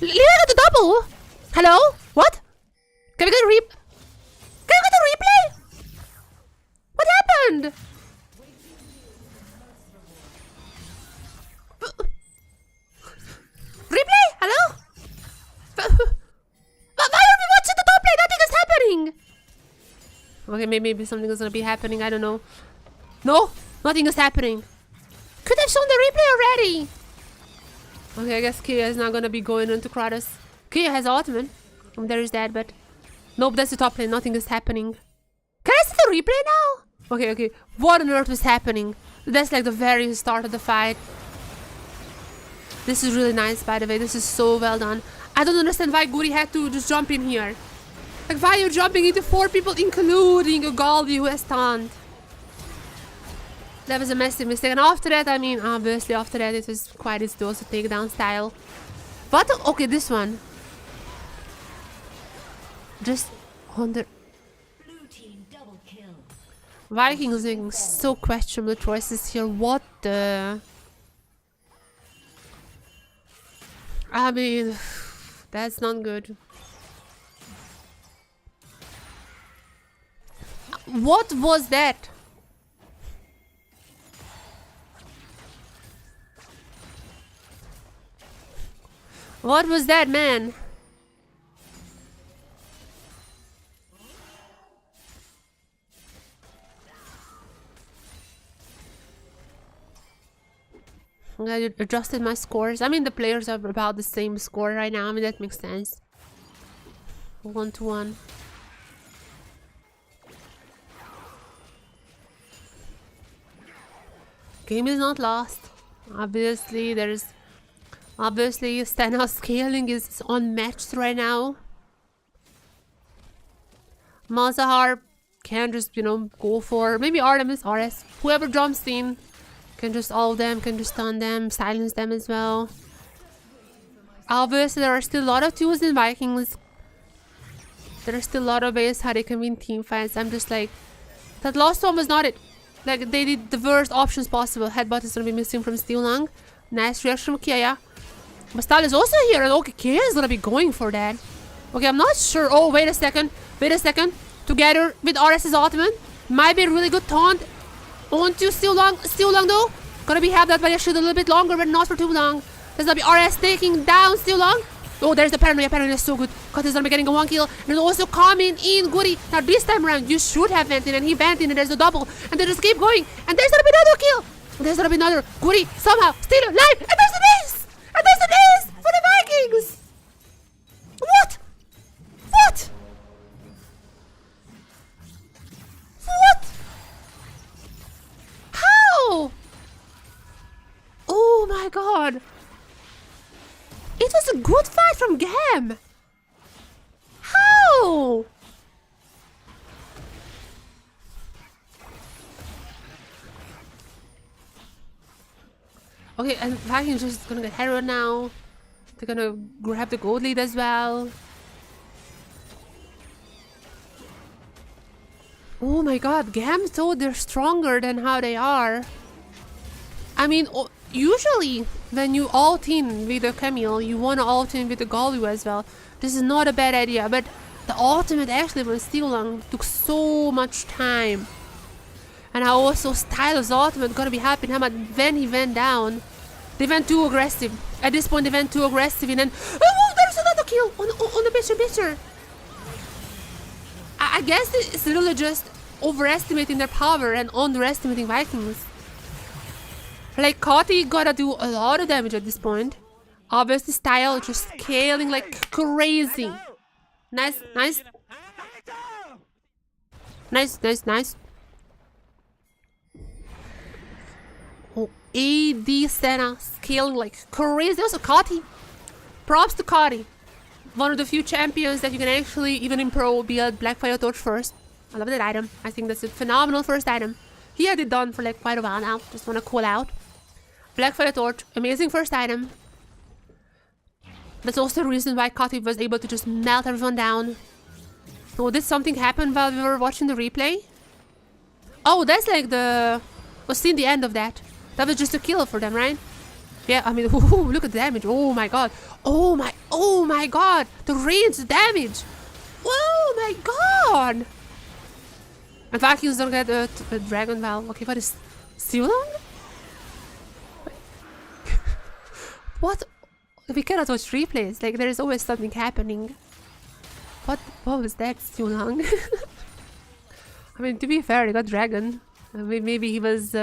Leave the double. Hello? What? Can we get a Can we get a replay? What happened? Replay? Hello? Why are we watching the top lane? Nothing is happening. Okay, maybe something is gonna be happening. I don't know. No, nothing is happening. Could have shown the replay already. Okay, I guess Kia is not gonna be going into Kratos. Kia has ultimate. There is that, but nope, that's the top lane. Nothing is happening. Can I see the replay now? Okay. What on earth was happening? That's like the very start of the fight. This is really nice, by the way. This is so well done. I don't understand why Goody had to just jump in here. Like, why are you jumping into 4 people, including a Galdi who has stunned? That was a massive mistake. And after that, I mean, obviously after that, it was quite easy to also take down style. But, okay, this one. Just on the... Blue team double kill. Vikings making so questionable choices here. What the... I mean, that's not good. What was that? What was that, man? I adjusted my scores. I mean, the players are about the same score right now. I mean, that makes sense. 1-1. Game is not lost. Obviously, Stana's scaling is unmatched right now. Mazahar can just, go for maybe Artemis, RS, whoever jumps in. Can just all of them, can just stun them, silence them as well. Obviously, there are still a lot of tools in Vikings. There are still a lot of ways how they can win team fights. I'm just like, that last one was not it. Like, they did the worst options possible. Headbutt is gonna be missing from Steel Lung. Nice reaction from Kia. Bastal is also here, and okay, Kia is gonna be going for that. Okay, I'm not sure. Oh, wait a second. Together with RS's ultimate. Might be a really good taunt. Onto Steel Lung though. Gonna be have that variation a little bit longer, but not for too long. There's gonna be RS taking down Steel Lung. Oh, there's the paranoia. Paranoia is so good. Cut is gonna be getting a 1 kill. And also coming in Goody. Now this time around, you should have went in, and he went in, and there's a double. And they just keep going. And there's gonna be another kill. And there's gonna be another. Goody somehow still alive. And there's an ace. And there's an ace for the Vikings. What? What? What? How? Oh my god. It was a good fight from GAM. How? Okay, and Vikings just gonna get Hero now. They're gonna grab the gold lead as well. Oh my god, GAM thought they're stronger than how they are. I mean, usually when you ult in with a Camille, you want to ult in with the Galio as well. This is not a bad idea, but the ultimate actually when Steel Lung took so much time. And how also Style's ultimate gonna be happy when he went down. They went too aggressive. At this point they went too aggressive, and then oh, there's another kill on the pitcher. I guess it's really just overestimating their power and underestimating Vikings. Like, Kati gotta do a lot of damage at this point. Obviously, Style just scaling like crazy. Nice, nice. Nice, nice, nice. Oh, AD Senna scaling like crazy. Also, Kati. Props to Kati. One of the few champions that you can actually, even in pro, build Blackfire Torch first. I love that item. I think that's a phenomenal first item. He had it done for like quite a while now. Just want to call out. Blackfire Torch, amazing first item. That's also the reason why Kati was able to just melt everyone down. Oh, did something happen while we were watching the replay? Oh, that's like the... Was seen the end of that. That was just a kill for them, right? Yeah, I mean, ooh, look at the damage. Oh my god. Oh my god. The range damage. Oh my god. And Vikings don't get a dragon well. Okay, what is Silong? What? We cannot watch replays. Like, there is always something happening. What was that, Silong? I mean, to be fair, he got dragon. Maybe he was...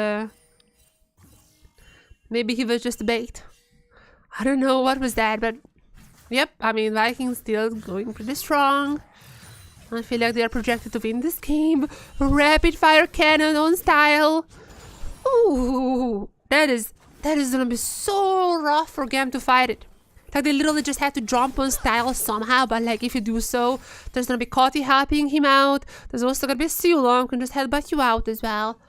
Maybe he was just bait. I don't know what was that, but... Yep, I mean, Vikings still going pretty strong. I feel like they are projected to win this game. Rapid fire cannon on Style. Ooh, that is gonna be so rough for GAM to fight it. Like, they literally just have to jump on Style somehow, but like, if you do so, there's gonna be Kati helping him out. There's also gonna be Silong, can just headbutt you out as well.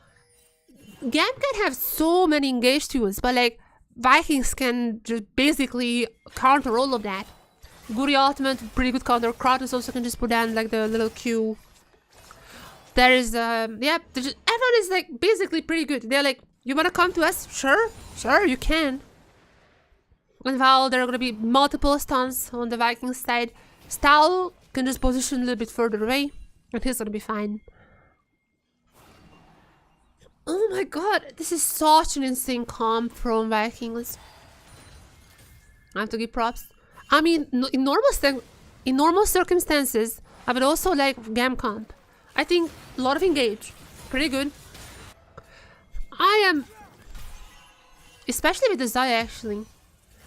GAM can have so many engage tools, but like, Vikings can just basically counter all of that. Guri ultimate, pretty good counter. Kratos also can just put down like the little Q. There is, yeah, everyone is like basically pretty good. They're like, you wanna come to us? Sure, you can. And while there are gonna be multiple stuns on the Vikings side, Style can just position a little bit further away, and he's gonna be fine. Oh my god, this is such an insane comp from Vikings. I have to give props. I mean, in normal circumstances, I would also like GAM comp. I think a lot of engage, pretty good. I am, especially with the Xayah actually,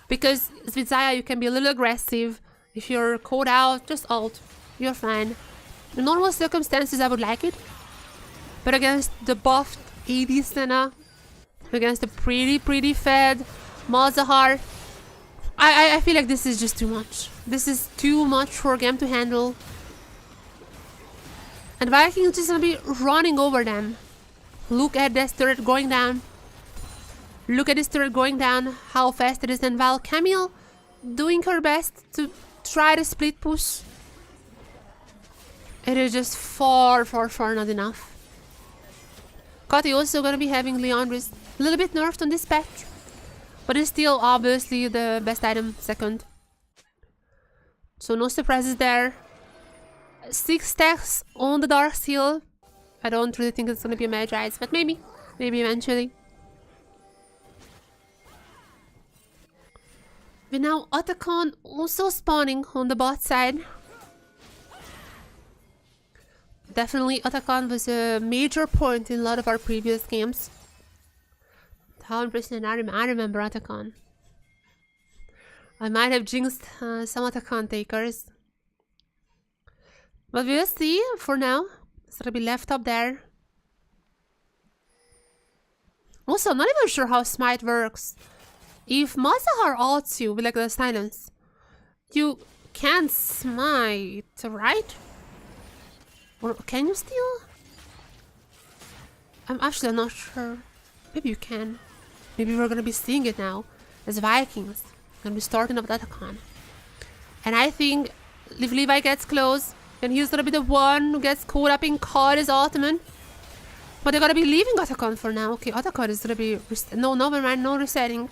because with Xayah you can be a little aggressive. If you're caught out, just ult, you're fine. In normal circumstances, I would like it, but against the buffed AD Senna, against the pretty fed Malzahar, I feel like this is just too much. This is too much for GAM to handle. And Vikings is just gonna be running over them. Look at this turret going down. Look at this turret going down, how fast it is. And while Camille doing her best to try to split push, it is just far not enough. Kati also gonna be having Leandris a little bit nerfed on this patch, but it's still obviously the best item, second. So no surprises there. 6 stacks on the Dark Seal. I don't really think it's gonna be a Magi's, but maybe eventually. We now Otacon also spawning on the bot side. Definitely Otacon was a major point in a lot of our previous games. 100% I remember Otacon. I might have jinxed some Otacon takers. But we'll see for now. It's gonna be left up there. Also, I'm not even sure how Smite works. If Malzahar ults you with like the silence, you can't smite, right? Or can you still? I'm actually not sure. Maybe you can. Maybe we're gonna be seeing it now as Vikings. Gonna be starting up Otacon. And I think if Levi gets close, then he's gonna be the one who gets caught up in Kari's ultimate. But they're gonna be leaving Otacon for now. Okay, Otacon is gonna be... No, never mind, no resetting.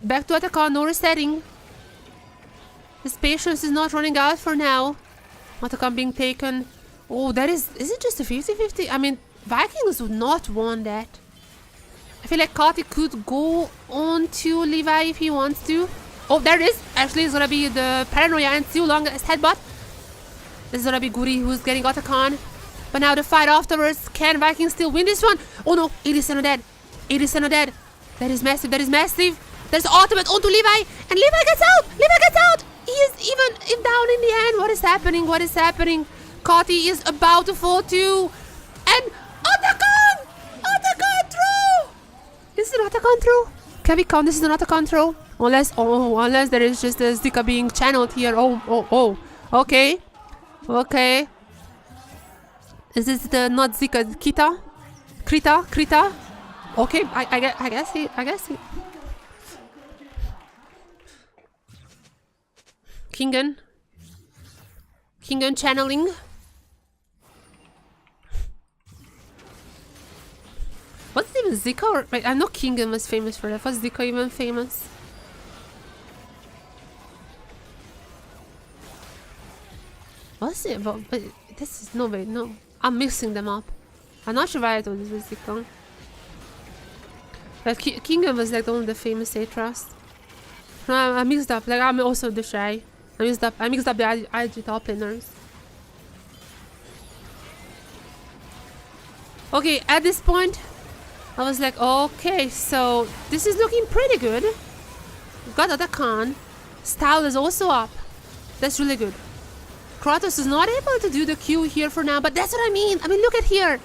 Back to Otacon, no resetting. His patience is not running out for now. Otacon being taken. Oh, that is... Is it just a 50-50? I mean, Vikings would not want that. I feel like Kati could go on to Levi if he wants to. Oh, there it is. Actually, it's gonna be the Paranoia and Silong as headbutt. This is gonna be Guri who's getting Otacon. But now the fight afterwards. Can Vikings still win this one? Oh no, 80% dead. 80% dead. That is massive. That is massive. There's ultimate onto Levi. And Levi gets out. Levi gets out. He is even down in the end. What is happening? What is happening? Cotty is about to fall too. And Otacon! Otacon through! Is it Otacon through? Can we count this as an Otacon throw? Unless there is just a Zika being channeled here. Oh. Okay. Okay. Is this the not Zika? Kita? Krita? Okay, I guess it. Kingen channeling. What's even Zika? Or, wait, I know Kingen was famous for that. Was Zika even famous? Was it? But this is no way. No, I'm mixing them up. I'm not sure why I thought this was Zika. But Kingen was like one of the famous Aatrox. No, I mixed up. Like I'm also the shy. I mixed up the IG top laners. Okay, at this point, I was like, okay, so this is looking pretty good. We've got Otacon. Style is also up. That's really good. Kratos is not able to do the Q here for now, but that's what I mean. I mean, look at here.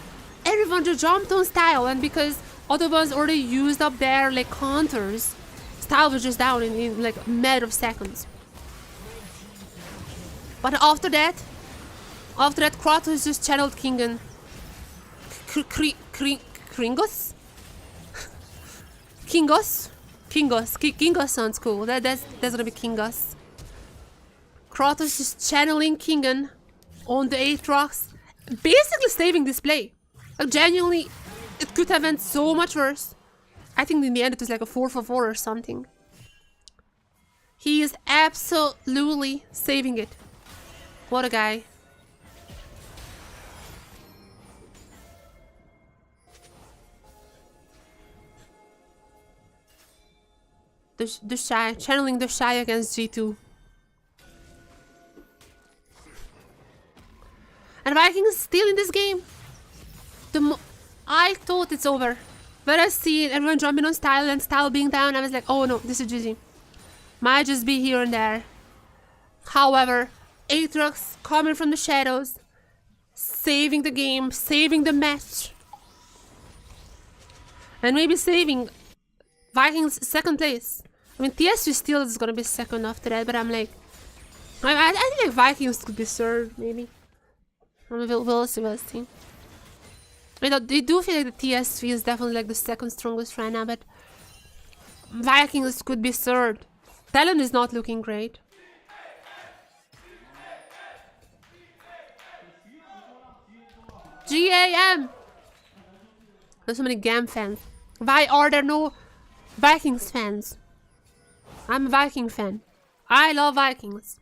Everyone just jumped on Style, and because other ones already used up their like counters, Style was just down in like a matter of seconds. But after that, Kratos just channeled Kingen. Kringos? Kingos sounds cool. That's gonna be Kingos. Kratos just channeling Kingen on the Aatrox, basically saving this play. Like genuinely, it could have went so much worse. I think in the end it was like a 4-for-4 or something. He is absolutely saving it. What a guy. The Shy, channeling the Shy against G2. And Vikings is still in this game. I thought it's over. But I see everyone jumping on Style and Style being down, I was like, oh no, this is GG. Might just be here and there. However, Aatrox coming from the shadows, saving the game, saving the match. And maybe saving Vikings second place. I mean, TSU still is gonna be second after that, but I'm like, I think like Vikings could be third, maybe. We'll see. I do feel like the TSV is definitely like the second strongest right now, but Vikings could be third. TLN is not looking great. GAM! There's so many GAM fans. Why are there no Vikings fans? I'm a Viking fan. I love Vikings.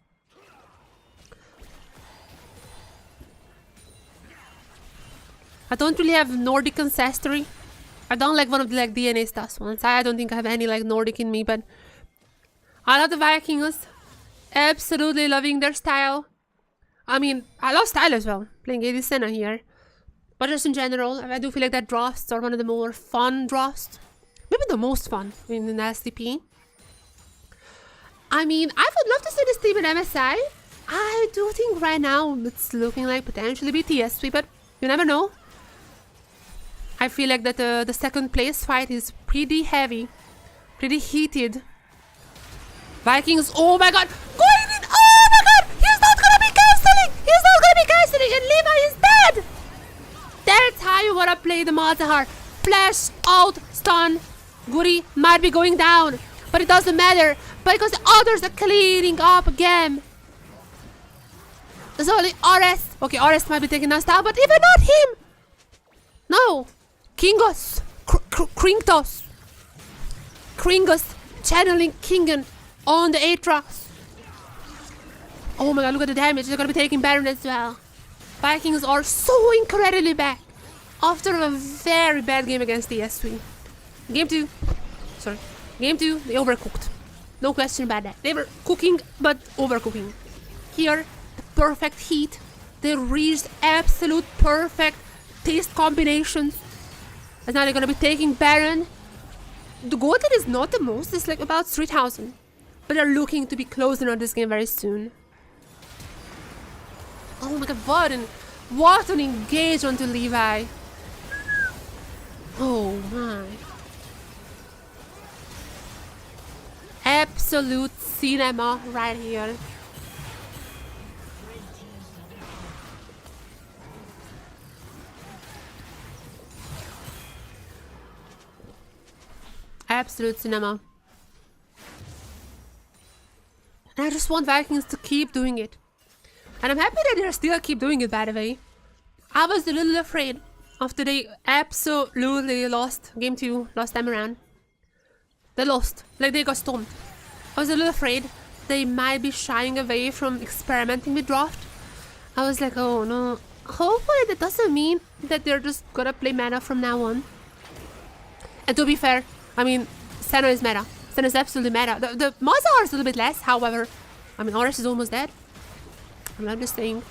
I don't really have Nordic ancestry. I don't like one of the like DNA stuff ones. I don't think I have any like Nordic in me, but I love the Vikings. Absolutely loving their style. I mean, I love style as well. Playing AD Senna here. But just in general, I do feel like that drafts are one of the more fun drafts. Maybe the most fun in the LCP. I mean, I would love to see this team in MSI. I do think right now it's looking like potentially BTS, but you never know. I feel like that the second place fight is pretty heavy, pretty heated. Vikings, oh my god, going in, oh my god, he's not gonna be cancelling, and Levi is dead. That's how you wanna play the Malzahar. Flash out, stun, Guri might be going down, but it doesn't matter, because the others are cleaning up again. There's only RS, okay, RS might be taking us down, but even not him. No. Kingos! Kringos channeling Kingen on the Aatrox. Oh my god, look at the damage. They're gonna be taking Baron as well. Vikings are so incredibly back after a very bad game against the S3. Game 2, they overcooked. No question about that. They were cooking, but overcooking. Here, the perfect heat. They reached absolute perfect taste combinations. And now they're gonna be taking Baron. The goal that is not the most, it's like about 3,000. But they're looking to be closing on this game very soon. Oh my god, what an engage onto Levi. Oh my. Absolute cinema right here. Absolute cinema. And I just want Vikings to keep doing it. And I'm happy that they still keep doing it, by the way. I was a little afraid after they absolutely lost game 2 last time around. They lost. Like, they got stomped. I was a little afraid they might be shying away from experimenting with draft. I was like, oh no. Hopefully that doesn't mean that they're just gonna play meta from now on. And to be fair, I mean, Senna is meta. Senna is absolutely meta. The Mazahar is a little bit less, however. I mean, Oris is almost dead. I'm just saying.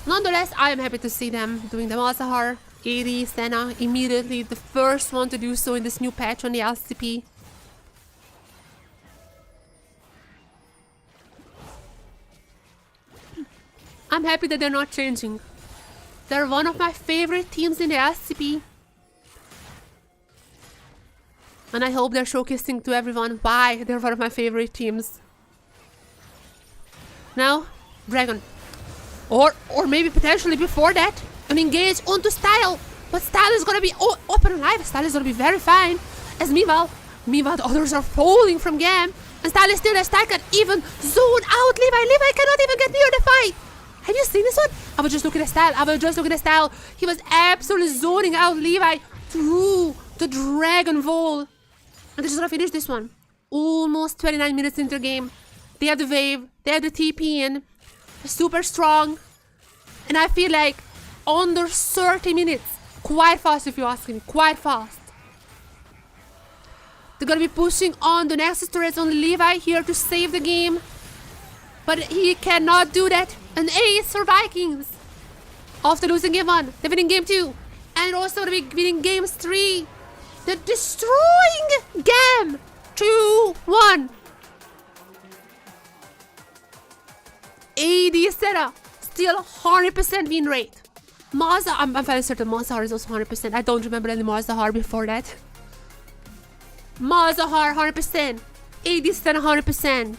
Nonetheless, I am happy to see them doing the Mazahar, 80, Senna, immediately. The first one to do so in this new patch on the LCP. I'm happy that they're not changing. They're one of my favorite teams in the LCP. And I hope they're showcasing to everyone why they're one of my favorite teams. Now, Dragon. Or maybe potentially before that, an engage onto Style. But Style is gonna be open and live. Style is gonna be very fine. As meanwhile, the others are falling from GAM. And Style is still there. Style can even zone out Levi. Levi cannot even get near the fight. Have you seen this one? I was just looking at Style. He was absolutely zoning out Levi through the Dragon Ball. And they're just gonna finish this one. Almost 29 minutes into the game. They have the wave. They have the TP in. They're super strong. And I feel like under 30 minutes. Quite fast if you ask me. Quite fast. They're gonna be pushing on the Nexus turrets on Levi here to save the game. But he cannot do that. An ace for Vikings. After losing game 1. They're winning game 2. And also gonna be winning game 3. They're destroying GAM. 2-1. AD Senna. Still 100% win rate. Mazahar, I'm fairly certain Mazahar is also 100%. I don't remember any Mazahar before that. Mazahar 100%. AD Senna 100%.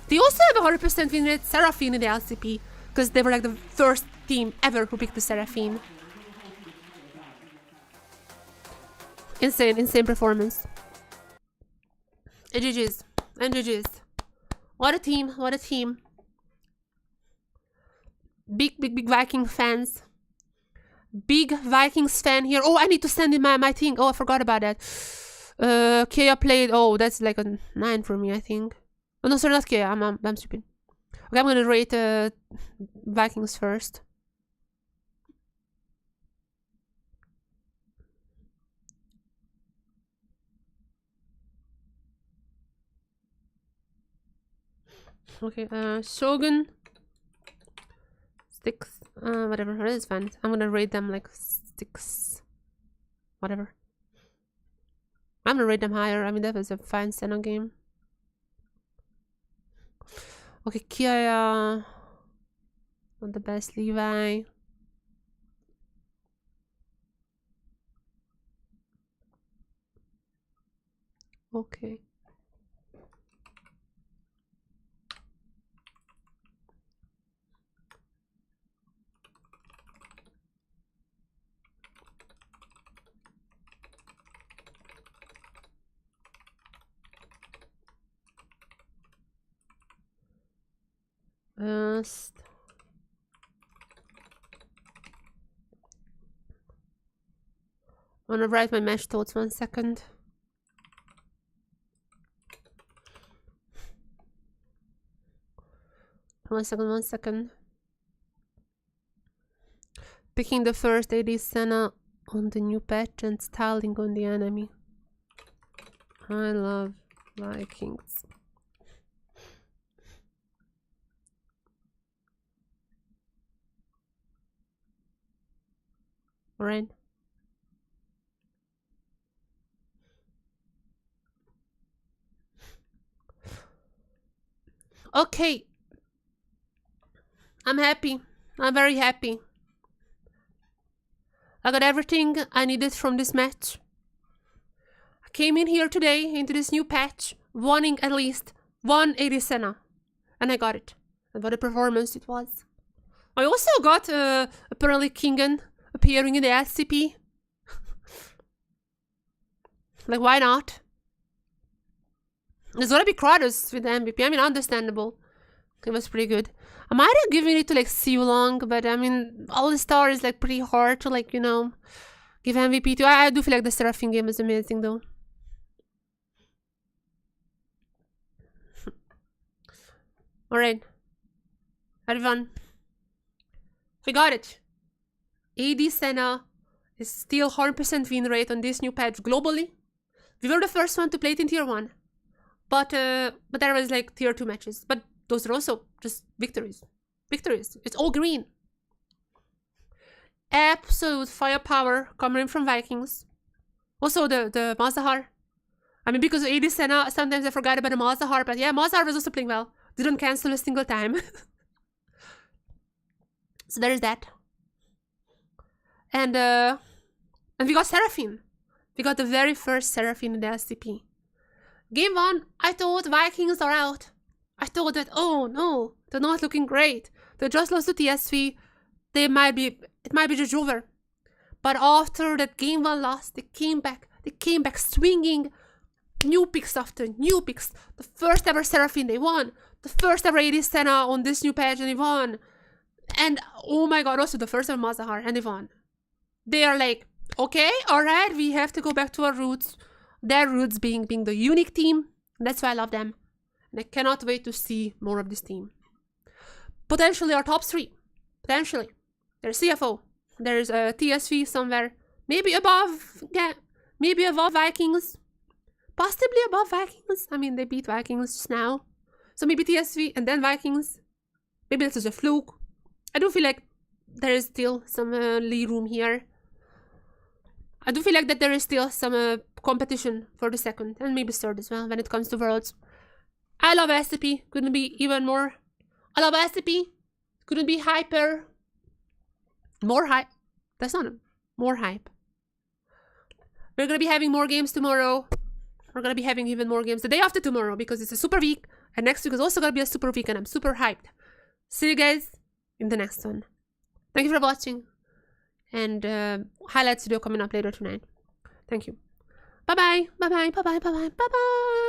They also have a 100% win rate Seraphine in the LCP. Because they were like the first team ever who picked the Seraphine. Insane performance. And GG's. What a team. Big Viking fans. Big Vikings fan here. Oh, I need to send in my thing. Oh, I forgot about that. Kea played. Oh, that's like a 9 for me, I think. Oh, no, sorry, not Kea. I'm stupid. Okay, I'm gonna rate Vikings first. Okay, Shogun 6, whatever, that is fine. I'm gonna rate them like 6, whatever. I'm gonna rate them higher. I mean, that was a fine Senna game. Okay, Kia, not the best. Levi. Okay. I'm gonna write my match thoughts 1 second. One second. Picking the first AD Senna on the new patch and styling on the enemy. I love Vikings. Alright. Okay. I'm happy. I'm very happy. I got everything I needed from this match. I came in here today into this new patch wanting at least one AD Senna. And I got it. And what a performance it was. I also got apparently Kingen appearing in the LCP. Like, why not? There's gonna be Kratos with the MVP. I mean, understandable. It was pretty good. I might have given it to like Siu Long, but I mean, All the Star is like pretty hard to like, you know, give MVP to. I do feel like the Seraphine game is amazing though. Alright. Everyone. We got it. AD Senna is still 100% win rate on this new patch globally. We were the first one to play it in tier 1. But there was like tier 2 matches. But those are also just victories. Victories. It's all green. Absolute firepower coming in from Vikings. Also the Mazahar. I mean, because of AD Senna, sometimes I forgot about the Mazahar. But yeah, Mazahar was also playing well. Didn't cancel a single time. So there is that. And we got Seraphine. We got the very first Seraphine in the LCP. Game 1, I thought Vikings are out. I thought that, oh no, they're not looking great. They just lost to TSV. It might be just over. But after that Game 1 loss, they came back swinging. New picks after new picks. The first ever Seraphine, they won. The first ever AD Senna on this new patch, and they won. And oh my god, also the first ever Mazahar, and they won. They are like, okay, alright, we have to go back to our roots. Their roots being the unique team. That's why I love them. And I cannot wait to see more of this team. Potentially our top 3. Potentially. There's CFO. There's TSV somewhere. Maybe above, yeah, maybe above Vikings. Possibly above Vikings. I mean, they beat Vikings just now. So maybe TSV and then Vikings. Maybe this is a fluke. I do feel like there is still some lead room here. I do feel like that there is still some competition for the second and maybe third as well when it comes to Worlds. I love LCP. Couldn't be even more. I love LCP. Couldn't be hyper. More hype. That's not more hype. We're gonna be having more games tomorrow. We're gonna be having even more games the day after tomorrow because it's a super week. And next week is also gonna be a super week and I'm super hyped. See you guys in the next one. Thank you for watching. And highlights video coming up later tonight. Thank you. Bye bye. Bye bye. Bye bye. Bye bye. Bye bye.